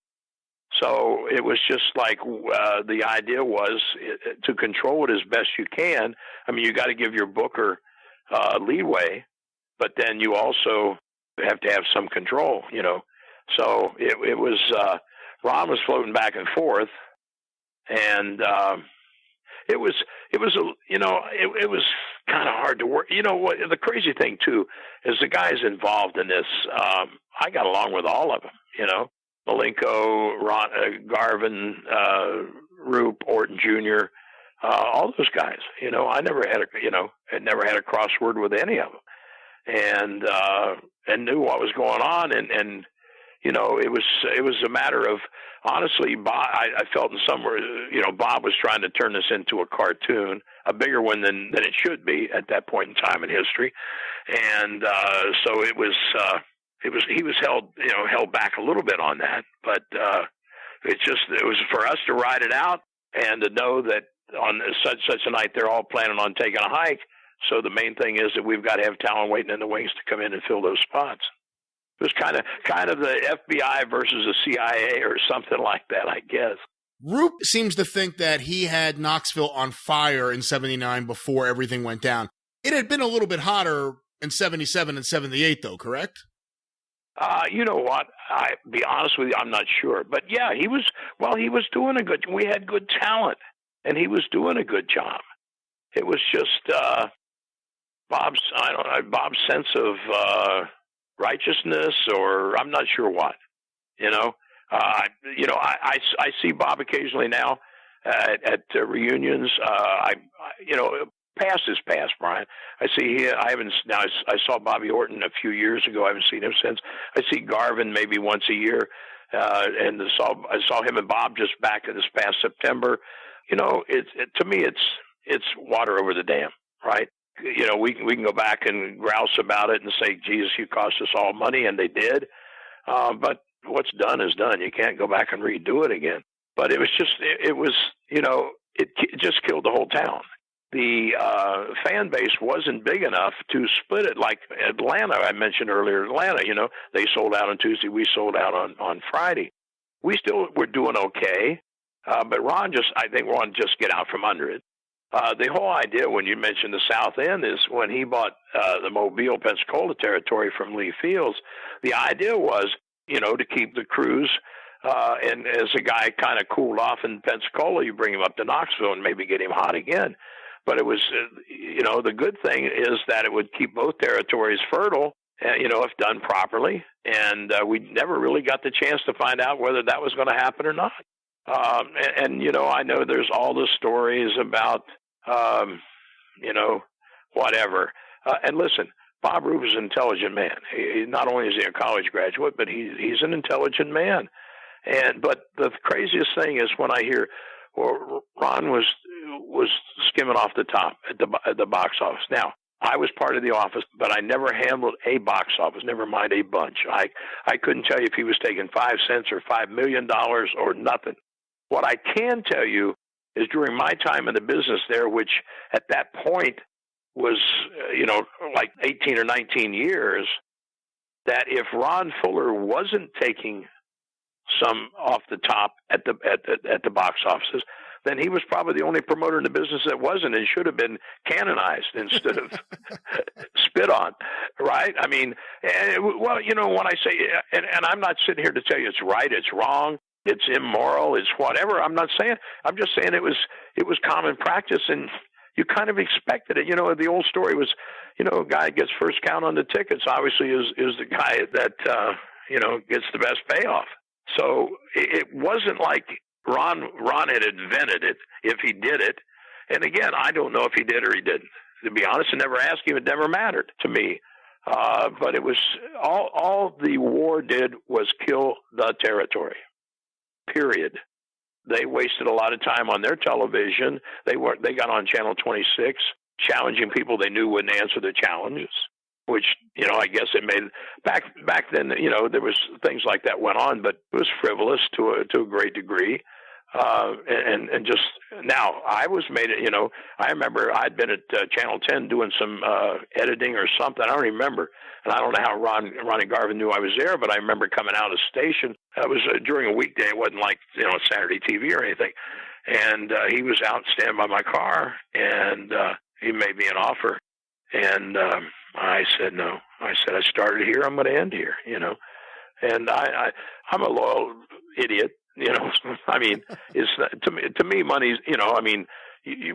So it was just like the idea was to control it as best you can. I mean, you got to give your booker leeway, but then you also have to have some control, So it was Ron was floating back and forth, and it was kind of hard to work. What the crazy thing too is the guys involved in this. I got along with all of them. Malenko, Ron, Garvin, Roop, Orton Jr., all those guys. I never had a crossword with any of them. And knew what was going on, and it was a matter of, honestly, Bob, I felt in somewhere, Bob was trying to turn this into a cartoon, a bigger one than it should be at that point in time in history, and so it was he was held back a little bit on that, but it was for us to ride it out and to know that on such a night they're all planning on taking a hike. So the main thing is that we've got to have talent waiting in the wings to come in and fill those spots. It was kind of the FBI versus the CIA or something like that, I guess. Roop seems to think that he had Knoxville on fire in 79 before everything went down. It had been a little bit hotter in 77 and 78, though, correct? You know what? I be honest with you, I'm not sure. But yeah, he was doing we had good talent, and he was doing a good job. It was just Bob's sense of righteousness, or I'm not sure what. I see Bob occasionally now at reunions. Past is past, Brian. I saw Bobby Orton a few years ago. I haven't seen him since. I see Garvin maybe once a year, and I saw him and Bob just back this past September. To me, it's water over the dam, right? you know, we can go back and grouse about it and say, Jesus, you cost us all money, and they did. But what's done is done. You can't go back and redo it again. But it was just, you know, it just killed the whole town. The fan base wasn't big enough to split it like Atlanta. I mentioned earlier, Atlanta, you know, they sold out on Tuesday. We sold out on Friday. We still were doing okay. But I think Ron just get out from under it. The whole idea when you mentioned the South End is when he bought the Mobile, Pensacola territory from Lee Fields, the idea was, you know, to keep the crews, and as a guy kind of cooled off in Pensacola, you bring him up to Knoxville and maybe get him hot again. But it was, you know, the good thing is that it would keep both territories fertile, you know, if done properly. And we never really got the chance to find out whether that was going to happen or not. And, you know, I know there's all the stories about, you know, whatever. And listen, Bob Roop is an intelligent man. Not only is he a college graduate, but he's an intelligent man. But the craziest thing is when I hear, well, Ron was skimming off the top at the box office. Now, I was part of the office, but I never handled a box office, never mind a bunch. I couldn't tell you if he was taking 5 cents or $5 million or nothing. What I can tell you is during my time in the business there, which at that point was, you know, like 18 or 19 years, that if Ron Fuller wasn't taking some off the top at the box offices, then he was probably the only promoter in the business that wasn't and should have been canonized instead of spit on, right? I mean, well, you know, when I say, and I'm not sitting here to tell you it's right, it's wrong, it's immoral, it's whatever. I'm not saying. I'm just saying it was common practice, and you kind of expected it. You know, the old story was, you know, a guy gets first count on the tickets. Obviously, is the guy that you know, gets the best payoff. So it wasn't like Ron had invented it if he did it. And again, I don't know if he did or he didn't. To be honest, I never asked him. It never mattered to me. But it was all the war did was kill the territory. Period. They wasted a lot of time on their television. They got on Channel 26 challenging people they knew wouldn't answer the challenges, which, you know, I guess it made back then, you know, there was things like that went on, but it was frivolous to a great degree. And just now I was made it, you know, I remember I'd been at Channel 10 doing some editing or something. I don't remember. And I don't know how Ronnie Garvin knew I was there, but I remember coming out of the station. It was during a weekday. It wasn't like, you know, Saturday TV or anything. And he was out standing by my car, and he made me an offer. And I said no. I said, I started here, I'm going to end here, you know. And I'm a loyal idiot, you know. I mean, it's to me, money's, you know, I mean,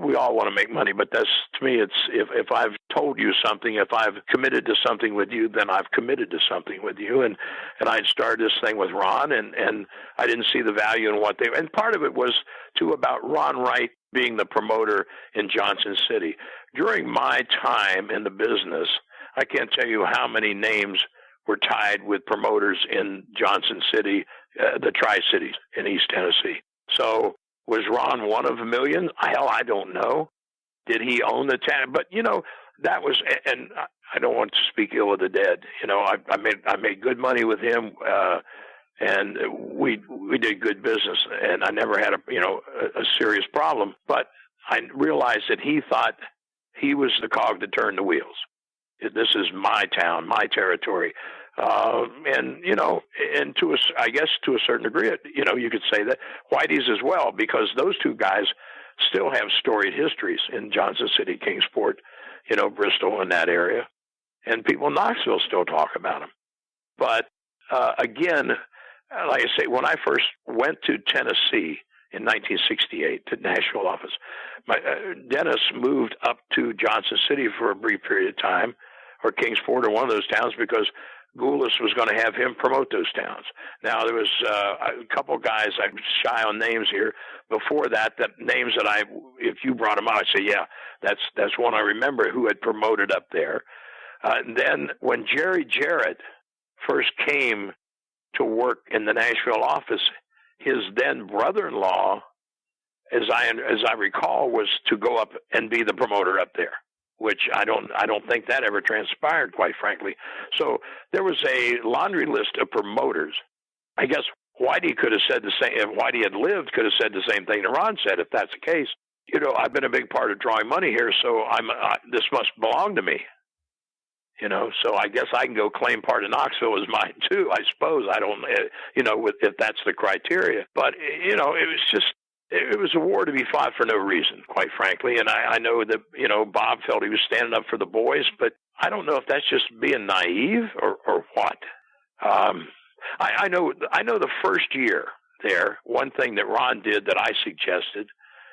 we all want to make money, but that's, to me, it's if I've told you something, if I've committed to something with you, then I've committed to something with you. And I'd started this thing with Ron, and I didn't see the value in what and part of it was too about Ron Wright being the promoter in Johnson City. During my time in the business, I can't tell you how many names were tied with promoters in Johnson City, the Tri-Cities in East Tennessee. So was Ron one of a million? Hell, I don't know. Did he own the town? But, you know, that was, and I don't want to speak ill of the dead. You know, I made good money with him, and we did good business, and I never had a serious problem. But I realized that he thought he was the cog that turned the wheels. This is my town, my territory. And, you know, and I guess to a certain degree, you know, you could say that Whitey's as well, because those two guys still have storied histories in Johnson City, Kingsport, you know, Bristol, and that area. And people in Knoxville still talk about them. But, again, like I say, when I first went to Tennessee in 1968 to Nashville office, Dennis moved up to Johnson City for a brief period of time, or Kingsport, or one of those towns, because Goulas was going to have him promote those towns. Now, there was a couple guys, I'm shy on names here, before that names that if you brought them out, I'd say, yeah, that's one I remember who had promoted up there. And then when Jerry Jarrett first came to work in the Nashville office, his then brother-in-law, as I recall, was to go up and be the promoter up there. which I don't think that ever transpired, quite frankly. So there was a laundry list of promoters. I guess Whitey could have said the same. If Whitey had lived, could have said the same thing that Ron said. If that's the case, I've been a big part of drawing money here, so this must belong to me. So I guess I can go claim part of Knoxville as mine too. I suppose I don't, if that's the criteria. But it was a war to be fought for no reason, quite frankly. And I know that Bob felt he was standing up for the boys, but I don't know if that's just being naive or what. I know the first year there, one thing that Ron did that I suggested,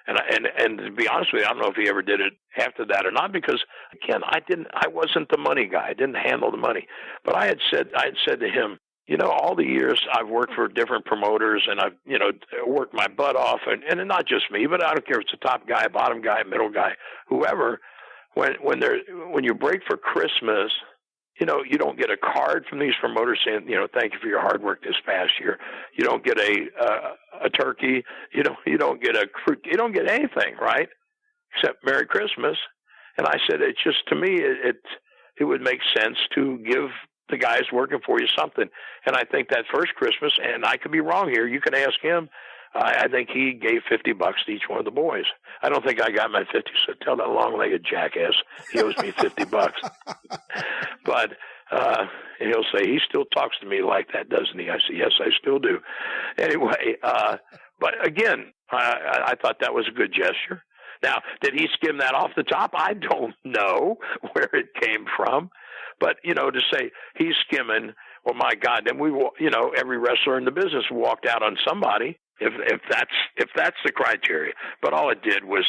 and to be honest with you, I don't know if he ever did it after that or not, because again, I wasn't the money guy. I didn't handle the money. But I had said to him, all the years I've worked for different promoters and I've, worked my butt off, and not just me, but I don't care if it's the top guy, bottom guy, middle guy, whoever, when you break for Christmas, you don't get a card from these promoters saying, thank you for your hard work this past year. You don't get a turkey. You don't get a fruit. You don't get anything, right? Except Merry Christmas. And I said, it's just, to me, it would make sense to give the guys working for you something. And I think that first Christmas, and I could be wrong here, you can ask him, I think he gave $50 to each one of the boys. I don't think I got my 50, so tell that long-legged jackass he owes me $50. But he'll say, he still talks to me like that, doesn't he? I say, yes, I still do. Anyway, but again, I thought that was a good gesture. Now, did he skim that off the top? I don't know where it came from. But, to say he's skimming, well, my God, then every wrestler in the business walked out on somebody. If that's the criteria. But all it did was,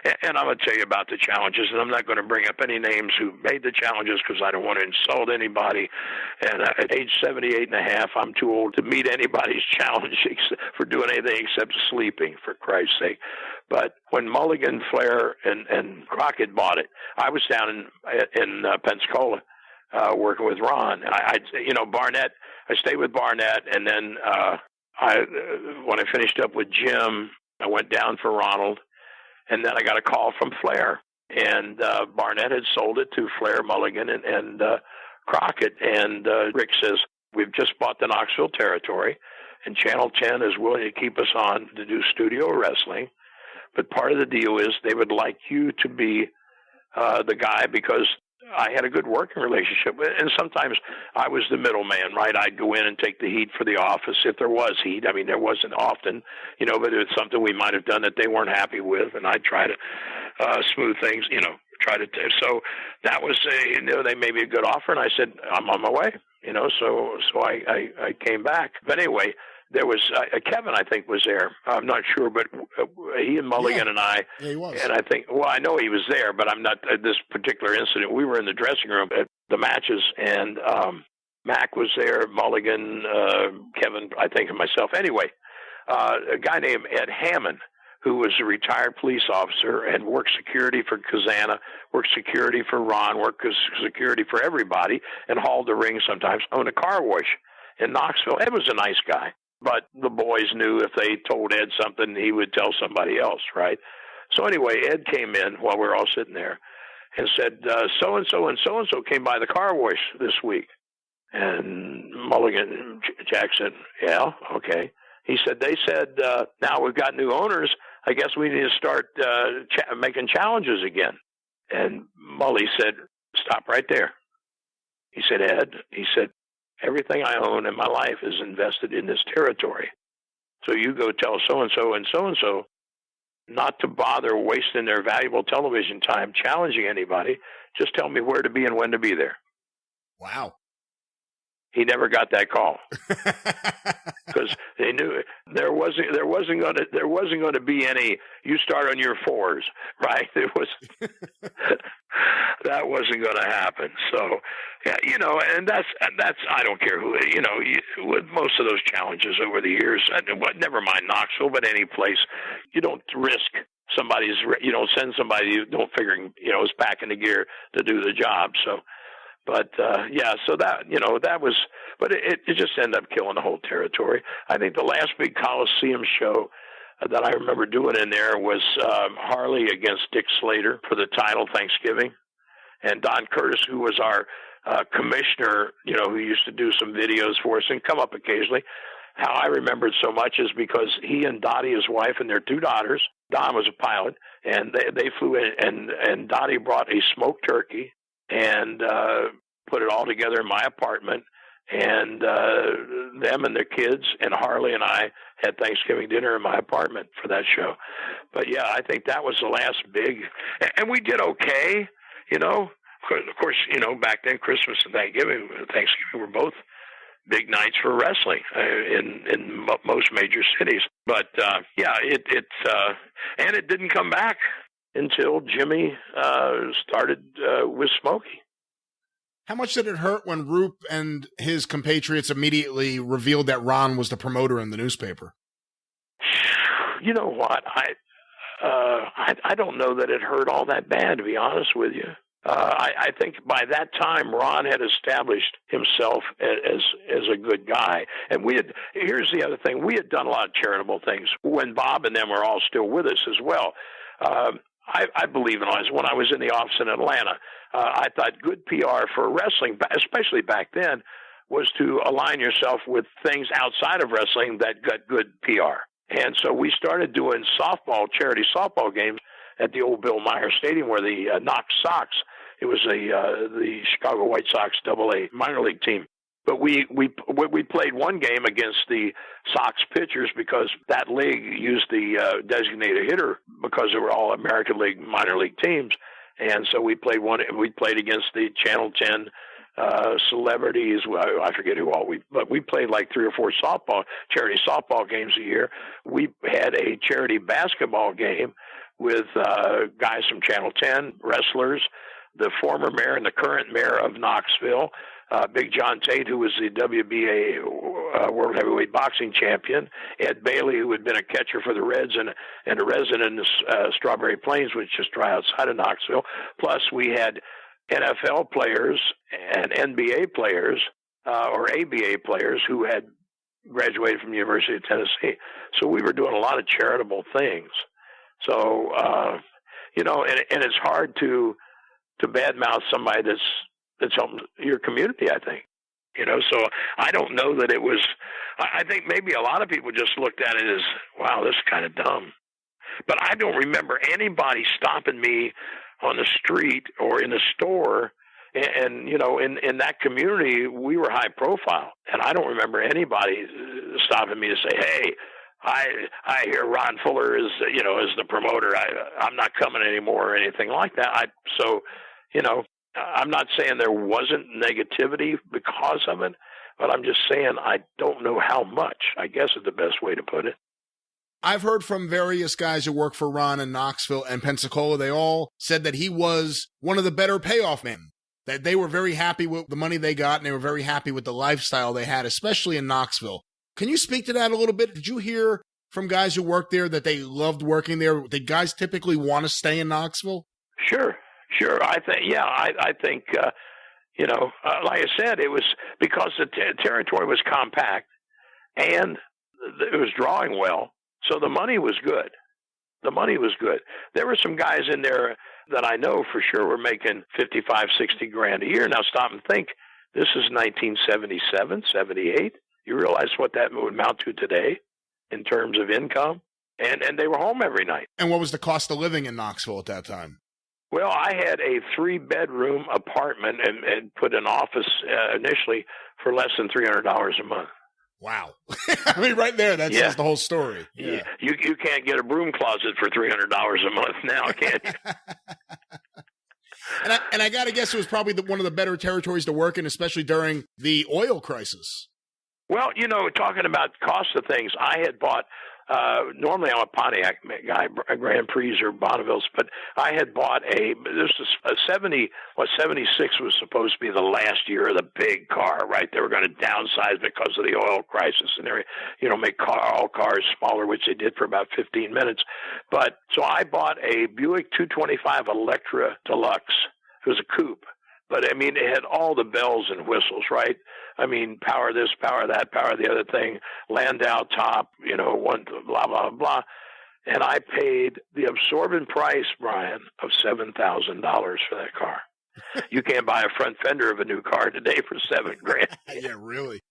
and I'm going to tell you about the challenges, and I'm not going to bring up any names who made the challenges because I don't want to insult anybody. And at age 78 and a half, I'm too old to meet anybody's challenge for doing anything except sleeping, for Christ's sake. But when Mulligan, Flair, and Crockett bought it, I was down in Pensacola working with Ron. And Barnett, I stayed with Barnett, and then when I finished up with Jim, I went down for Ronald, and then I got a call from Flair, and Barnett had sold it to Flair, Mulligan, and Crockett, and Rick says, we've just bought the Knoxville territory, and Channel 10 is willing to keep us on to do studio wrestling, but part of the deal is they would like you to be the guy because I had a good working relationship, and sometimes I was the middleman, right? I'd go in and take the heat for the office if there was heat. I mean, there wasn't often, but it was something we might have done that they weren't happy with, and I'd try to smooth things, so that was they made me a good offer, and I said, I'm on my way, so I came back. But anyway, there was Kevin, I think, was there. I'm not sure, but he and Mulligan and I. Yeah, he was. And I think, I know he was there, but I'm not at this particular incident. We were in the dressing room at the matches, and Mac was there, Mulligan, Kevin, I think, and myself. Anyway, a guy named Ed Hammond, who was a retired police officer and worked security for Kazana, worked security for Ron, worked security for everybody, and hauled the ring sometimes, owned a car wash in Knoxville. Ed was a nice guy. But the boys knew if they told Ed something, he would tell somebody else, right? So anyway, Ed came in while we were all sitting there and said, so-and-so and so-and-so came by the car wash this week. And Mulligan, Jack said, yeah, okay. He said, they said, now we've got new owners. I guess we need to start making challenges again. And Mully said, stop right there. He said, Ed, everything I own in my life is invested in this territory. So you go tell so-and-so and so-and-so not to bother wasting their valuable television time challenging anybody. Just tell me where to be and when to be there. Wow. He never got that call because they knew there wasn't going to be any. You start on your fours, right? It was that wasn't going to happen. So, yeah, and that's I don't care who with most of those challenges over the years. Never mind Knoxville, but any place, you don't risk somebody's. You don't send somebody you don't figure is back in the gear to do the job. So. But, so that was, but it just ended up killing the whole territory. I think the last big Coliseum show that I remember doing in there was Harley against Dick Slater for the title Thanksgiving. and Don Curtis, who was our commissioner, who used to do some videos for us and come up occasionally. How I remember it so much is because he and Dottie, his wife, and their 2 daughters, Don was a pilot, and they flew in, and Dottie brought a smoked turkey and put it all together in my apartment, and them and their kids and Harley and I had Thanksgiving dinner in my apartment for that show. But yeah, I think that was the last big, and we did okay, Of course, back then Christmas and Thanksgiving were both big nights for wrestling in most major cities. But and it didn't come back until Jimmy started with Smokey. How much did it hurt when Roop and his compatriots immediately revealed that Ron was the promoter in the newspaper? You know what? I don't know that it hurt all that bad, to be honest with you. I think by that time Ron had established himself as a good guy, and here's the other thing: we had done a lot of charitable things when Bob and them were all still with us as well. I believe in when I was in the office in Atlanta, I thought good PR for wrestling, especially back then, was to align yourself with things outside of wrestling that got good PR. And so we started doing charity softball games at the old Bill Meyer Stadium, where the Knox Sox, it was the Chicago White Sox AA minor league team. But we played one game against the Sox pitchers because that league used the designated hitter because they were all American League minor league teams. And so we played against the Channel 10 celebrities. I forget who all but we played like 3 or 4 charity softball games a year. We had a charity basketball game with guys from Channel 10, wrestlers, the former mayor and the current mayor of Knoxville, Big John Tate, who was the WBA World Heavyweight Boxing Champion, Ed Bailey, who had been a catcher for the Reds and a resident in Strawberry Plains, which is just outside of Knoxville. Plus, we had NFL players and NBA players or ABA players who had graduated from the University of Tennessee. So we were doing a lot of charitable things. So, and it's hard to badmouth somebody that's helping your community, I think. So I don't know that it was, I think maybe a lot of people just looked at it as, wow, this is kind of dumb. But I don't remember anybody stopping me on the street or in the store. And in that community, we were high profile. And I don't remember anybody stopping me to say, hey, I hear Ron Fuller is the promoter. I'm not coming anymore or anything like that. I'm not saying there wasn't negativity because of it, but I'm just saying I don't know how much, I guess is the best way to put it. I've heard from various guys who work for Ron in Knoxville and Pensacola. They all said that he was one of the better payoff men, that they were very happy with the money they got, and they were very happy with the lifestyle they had, especially in Knoxville. Can you speak to that a little bit? Did you hear from guys who worked there that they loved working there? Did guys typically want to stay in Knoxville? Sure. I think, like I said, it was because the territory was compact and it was drawing well. So the money was good. There were some guys in there that I know for sure were making $55,000-$60,000 a year. Now stop and think. This is 1977, 78. You realize what that would amount to today in terms of income? And they were home every night. And what was the cost of living in Knoxville at that time? Well, I had a 3-bedroom apartment and put an office initially for less than $300 a month. Wow. I mean, right there, that says the whole story. Yeah. You can't get a broom closet for $300 a month now, can you? And I got to guess it was probably one of the better territories to work in, especially during the oil crisis. Well, talking about cost of things, I had bought, normally I'm a Pontiac guy, Grand Prix or Bonnevilles, but I had bought a 76 was supposed to be the last year of the big car, right? They were going to downsize because of the oil crisis and make all cars smaller, which they did for about 15 minutes. But so I bought a Buick 225 Electra Deluxe. It was a coupe. But, I mean, it had all the bells and whistles, right? I mean, power this, power that, power the other thing, Landau top, one, blah, blah, blah. And I paid the absorbent price, Brian, of $7,000 for that car. You can't buy a front fender of a new car today for $7,000. Yeah, really.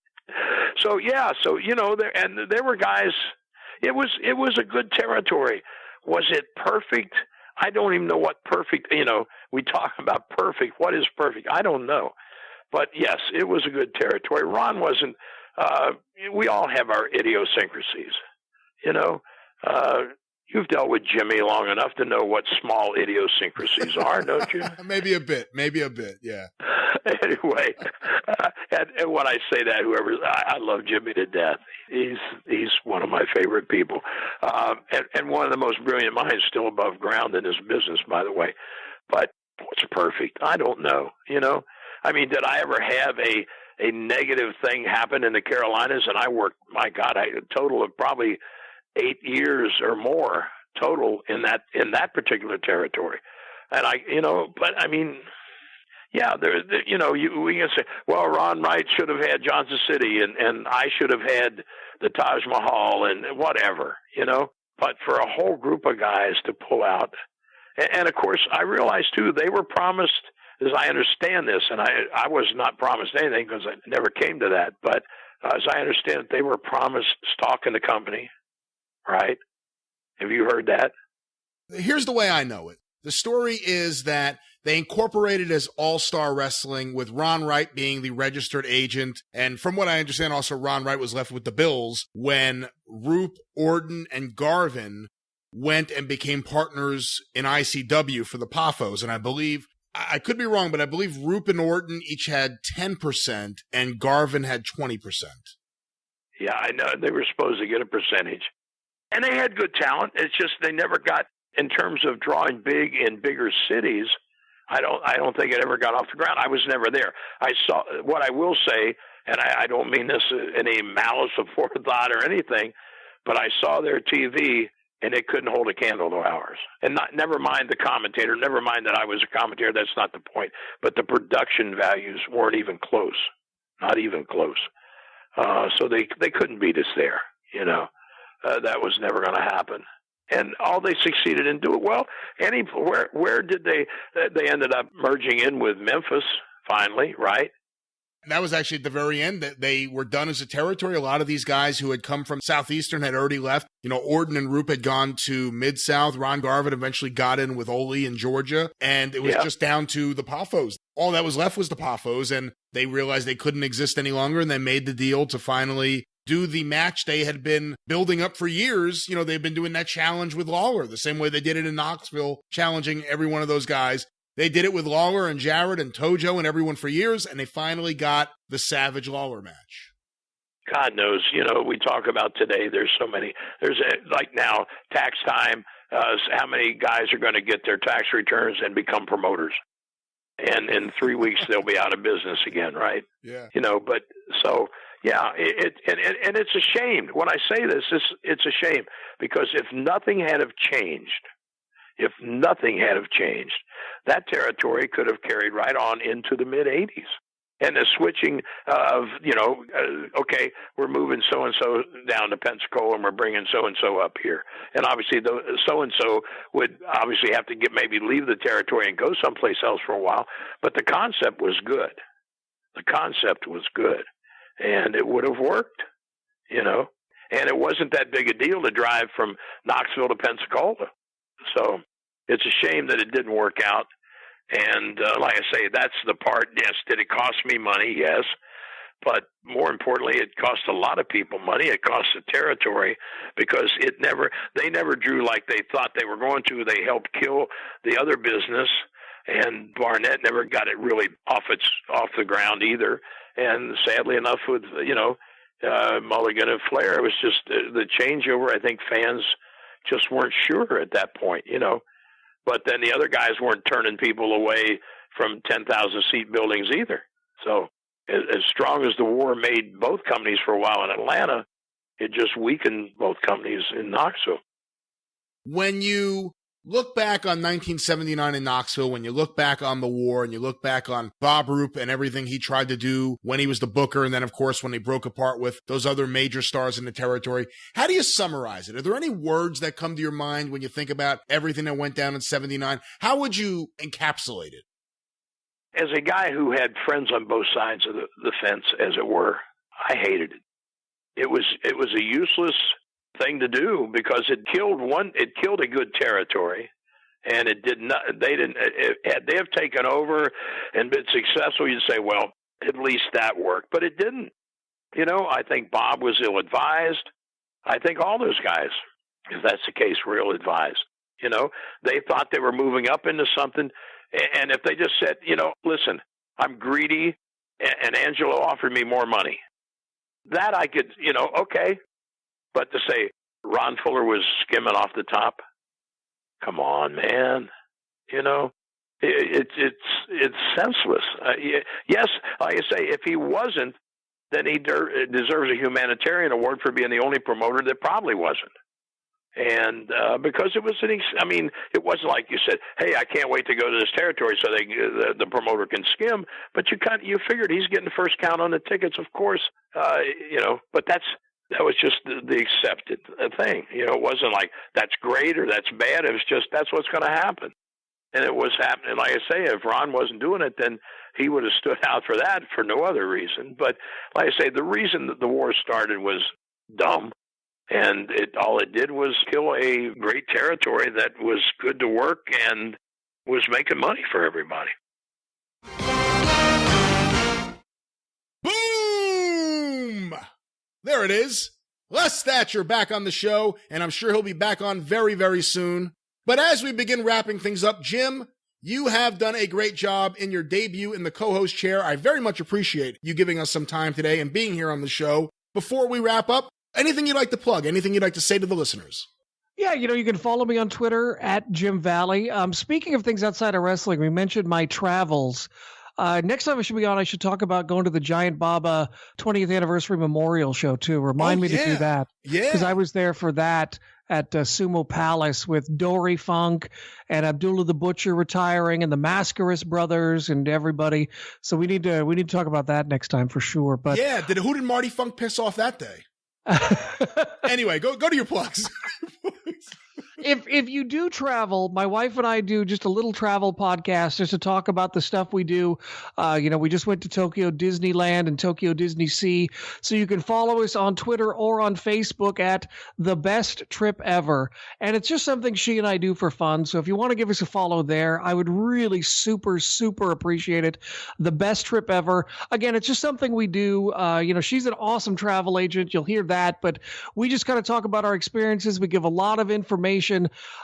So there were guys. It was a good territory. Was it perfect? I don't even know what perfect. We talk about perfect. What is perfect? I don't know. But yes, it was a good territory. Ron wasn't. We all have our idiosyncrasies. You've dealt with Jimmy long enough to know what small idiosyncrasies are, don't you? Maybe a bit, yeah. Anyway, and when I say that, I love Jimmy to death. He's one of my favorite people, and one of the most brilliant minds still above ground in his business, by the way. But what's perfect? I don't know. I mean, did I ever have a negative thing happen in the Carolinas? And I worked, my God, a total of probably 8 years or more total in that particular territory. And but I mean, yeah, we can say, well, Ron Wright should have had Johnson City and I should have had the Taj Mahal and whatever, but for a whole group of guys to pull out. And of course, I realized too, they were promised, as I understand this, and I was not promised anything because I never came to that, but as I understand it, they were promised stock in the company. Right? Have you heard that? Here's the way I know it. The story is that they incorporated as All-Star Wrestling with Ron Wright being the registered agent. And from what I understand, also Ron Wright was left with the Bills when Roop, Orton, and Garvin went and became partners in ICW for the PAFOs. And I believe, I could be wrong, but I believe Roop and Orton each had 10% and Garvin had 20%. Yeah, I know. They were supposed to get a percentage. And they had good talent. It's just they never got, in terms of drawing big in bigger cities, I don't think it ever got off the ground. I was never there. I saw, what I will say, and I don't mean this in any malice of forethought or anything, but I saw their TV and it couldn't hold a candle to ours. And never mind the commentator, never mind that I was a commentator, that's not the point. But the production values weren't even close. Not even close. So they couldn't beat us there, that was never going to happen. And all they succeeded in doing, well, where did they ended up merging in with Memphis finally, right? That was actually at the very end that they were done as a territory. A lot of these guys who had come from Southeastern had already left. Orton and Roop had gone to Mid-South. Ron Garvin eventually got in with Ole in Georgia. And it was just down to the PAFOs. All that was left was the PAFOs. And they realized they couldn't exist any longer. And they made the deal to finally do the match they had been building up for years. They've been doing that challenge with Lawler, the same way they did it in Knoxville, challenging every one of those guys. They did it with Lawler and Jarrett and Tojo and everyone for years, and they finally got the Savage Lawler match. God knows, we talk about today, there's so many. There's like now, tax time, how many guys are going to get their tax returns and become promoters? And in 3 weeks, they'll be out of business again, right? Yeah. But so, yeah, and it's a shame. When I say this, it's a shame because if nothing had have changed, that territory could have carried right on into the mid-'80s. And the switching of, okay, we're moving so-and-so down to Pensacola and we're bringing so-and-so up here. And obviously, so-and-so would obviously have to leave the territory and go someplace else for a while. But the concept was good. And it would have worked, And it wasn't that big a deal to drive from Knoxville to Pensacola. So it's a shame that it didn't work out. And like I say, that's the part. Yes, did it cost me money? Yes. But more importantly, it cost a lot of people money. It cost the territory because they never drew like they thought they were going to. They helped kill the other business. And Barnett never got it really off the ground either. And sadly enough, with Mulligan and Flair, it was just the changeover. I think fans just weren't sure at that point, But then the other guys weren't turning people away from 10,000 seat buildings either. So as strong as the war made both companies for a while in Atlanta, it just weakened both companies in Knoxville. When you look back on 1979 in Knoxville, when you look back on the war and you look back on Bob Roop and everything he tried to do when he was the booker, and then, of course, when he broke apart with those other major stars in the territory, how do you summarize it? Are there any words that come to your mind when you think about everything that went down in 79? How would you encapsulate it? as a guy who had friends on both sides of the fence, as it were, I hated it. It was a useless thing to do because it killed a good territory, and it did not. Had they have taken over and been successful, you'd say, well, at least that worked, but it didn't. I think Bob was ill-advised. I think all those guys, if that's the case, were ill-advised. They thought they were moving up into something, and if they just said, listen, I'm greedy, and Angelo offered me more money, that I could, okay. But to say Ron Fuller was skimming off the top, come on, man. It's senseless. Yes, like I say, if he wasn't, then he deserves a humanitarian award for being the only promoter that probably wasn't. And because it was it wasn't like you said, hey, I can't wait to go to this territory so the promoter can skim. But you figured he's getting first count on the tickets, of course. But that was just the accepted thing. It wasn't like that's great or that's bad. It was just that's what's going to happen. And it was happening. Like I say, if Ron wasn't doing it, then he would have stood out for that for no other reason. But like I say, the reason that the war started was dumb. And all it did was kill a great territory that was good to work and was making money for everybody. Boom! There it is. Les Thatcher back on the show, and I'm sure he'll be back on very, very soon. But as we begin wrapping things up, Jim, you have done a great job in your debut in the co-host chair. I very much appreciate you giving us some time today and being here on the show. Before we wrap up, anything you'd like to plug, anything you'd like to say to the listeners? Yeah, you can follow me on Twitter at Jim Valley. Speaking of things outside of wrestling, we mentioned my travels. Next time I should be on, I should talk about going to the Giant Baba 20th anniversary memorial show too. Remind me to do that. Yeah. Because I was there for that at Sumo Palace with Dory Funk and Abdullah the Butcher retiring and the Mascaris brothers and everybody. So we need to talk about that next time for sure. But yeah, who did Marty Funk piss off that day? Anyway, go to your plugs. If you do travel, my wife and I do just a little travel podcast just to talk about the stuff we do. We just went to Tokyo Disneyland and Tokyo Disney Sea. So you can follow us on Twitter or on Facebook at The Best Trip Ever. And it's just something she and I do for fun. So if you want to give us a follow there, I would really super, super appreciate it. The Best Trip Ever. Again, it's just something we do. She's an awesome travel agent. You'll hear that. But we just kind of talk about our experiences. We give a lot of information.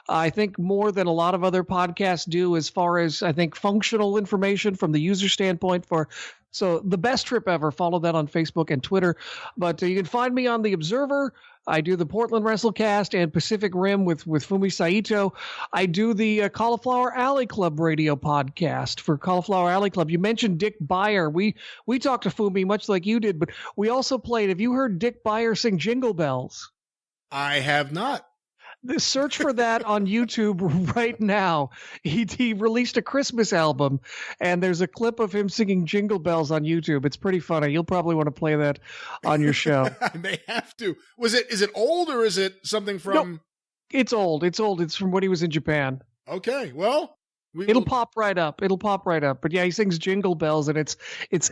I think more than a lot of other podcasts do as far as, I think, functional information from the user standpoint. So The Best Trip Ever. Follow that on Facebook and Twitter. But you can find me on The Observer. I do the Portland WrestleCast and Pacific Rim with Fumi Saito. I do the Cauliflower Alley Club radio podcast for Cauliflower Alley Club. You mentioned Dick Beyer. We talked to Fumi much like you did, but we also played. Have you heard Dick Beyer sing Jingle Bells? I have not. Search for that on YouTube right now. He released a Christmas album, and there's a clip of him singing Jingle Bells on YouTube. It's pretty funny. You'll probably want to play that on your show. I may have to. Is it old or is it something from? No, it's old. It's old. It's from when he was in Japan. Okay, well, it'll pop right up. But yeah, he sings Jingle Bells, and it's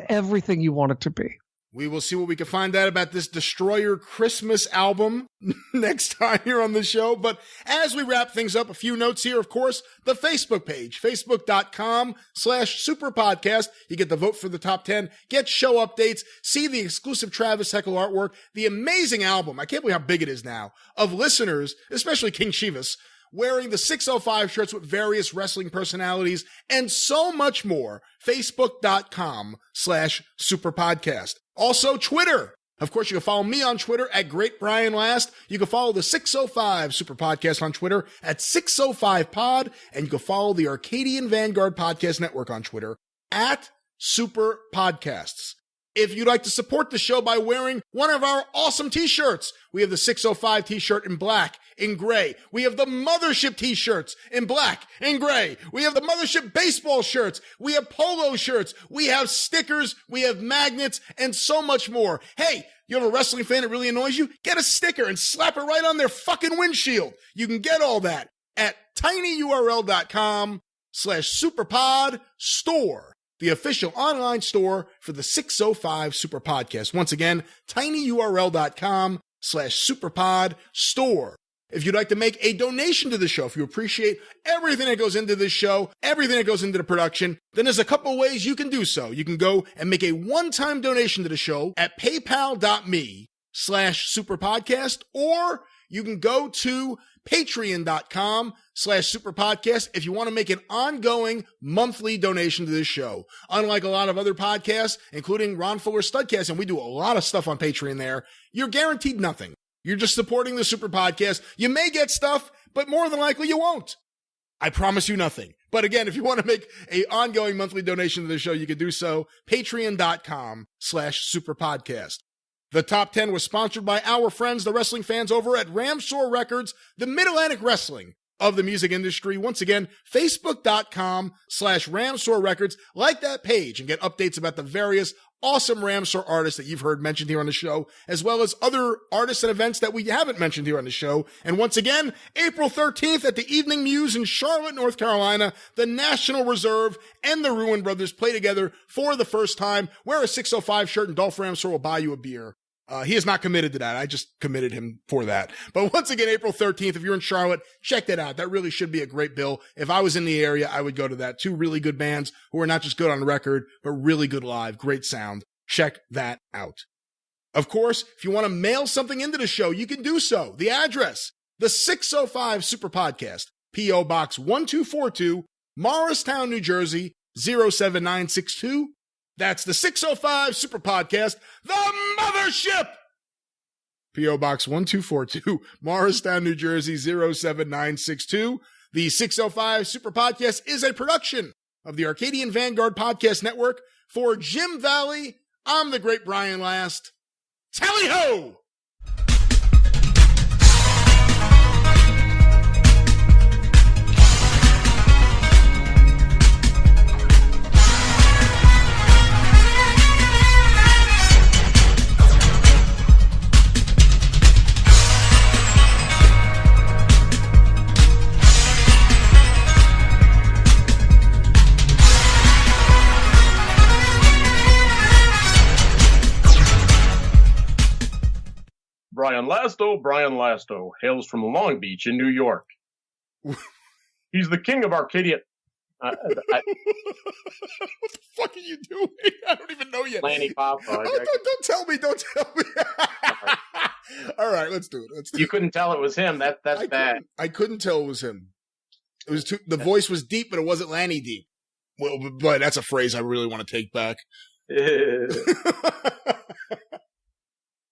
everything you want it to be. We will see what we can find out about this Destroyer Christmas album next time here on the show. But as we wrap things up, a few notes here, of course, the Facebook page, facebook.com/superpodcast. You get the vote for the top 10, get show updates, see the exclusive Travis Heckle artwork, the amazing album, I can't believe how big it is now, of listeners, especially King Chivas, wearing the 605 shirts with various wrestling personalities, and so much more. Facebook.com/superpodcast. Also, Twitter. Of course, you can follow me on Twitter at GreatBrianLast. You can follow the 605 Super Podcast on Twitter at 605pod. And you can follow the Arcadian Vanguard Podcast Network on Twitter at Super Podcasts. If you'd like to support the show by wearing one of our awesome t-shirts, we have the 605 t-shirt in black, in gray. We have the Mothership t-shirts in black, in gray. We have the Mothership baseball shirts. We have polo shirts. We have stickers. We have magnets and so much more. Hey, you have a wrestling fan that really annoys you? Get a sticker and slap it right on their fucking windshield. You can get all that at tinyurl.com/superpodstore. the official online store for the 605 Super Podcast. Once again, tinyurl.com/superpod store. If you'd like to make a donation to the show, if you appreciate everything that goes into this show, everything that goes into the production, then there's a couple ways you can do so. You can go and make a one-time donation to the show at paypal.me/superpodcast, or you can go to patreon.com/superpodcast if you want to make an ongoing monthly donation to this show. Unlike a lot of other podcasts, including Ron Fuller's Studcast, and we do a lot of stuff on Patreon there, you're guaranteed nothing. You're just supporting the Super Podcast. You may get stuff, but more than likely you won't. I promise you nothing. But again, if you want to make a ongoing monthly donation to the show, you can do so. Patreon.com/superpodcast. The Top 10 was sponsored by our friends, the wrestling fans over at Ramsor Records, the Mid-Atlantic Wrestling of the music industry. Once again, Facebook.com/Ramsor Records. Like that page and get updates about the various awesome Ramsor artists that you've heard mentioned here on the show, as well as other artists and events that we haven't mentioned here on the show. And once again, April 13th at the Evening Muse in Charlotte, North Carolina, the National Reserve and the Ruin Brothers play together for the first time. Wear a 605 shirt and Dolph Ramsor will buy you a beer. He is not committed to that. I just committed him for that. But once again, April 13th, if you're in Charlotte, check that out. That really should be a great bill. If I was in the area, I would go to that. Two really good bands who are not just good on record, but really good live. Great sound. Check that out. Of course, if you want to mail something into the show, you can do so. The address, the 605 Super Podcast, P.O. Box 1242, Morristown, New Jersey, 07962. That's the 605 Super Podcast, the Mothership! P.O. Box 1242, Morristown, New Jersey, 07962. The 605 Super Podcast is a production of the Arcadian Vanguard Podcast Network. For Jim Valley, I'm the great Brian Last. Tally-ho! Brian Lasto hails from Long Beach in New York. He's the king of Arcadia. What the fuck are you doing? I don't even know yet. Lanny Papa. Don't tell me. All right, let's do it. You couldn't tell it was him. That's bad. I couldn't tell it was him. It was the voice was deep, but it wasn't Lanny deep. Well, but that's a phrase I really want to take back.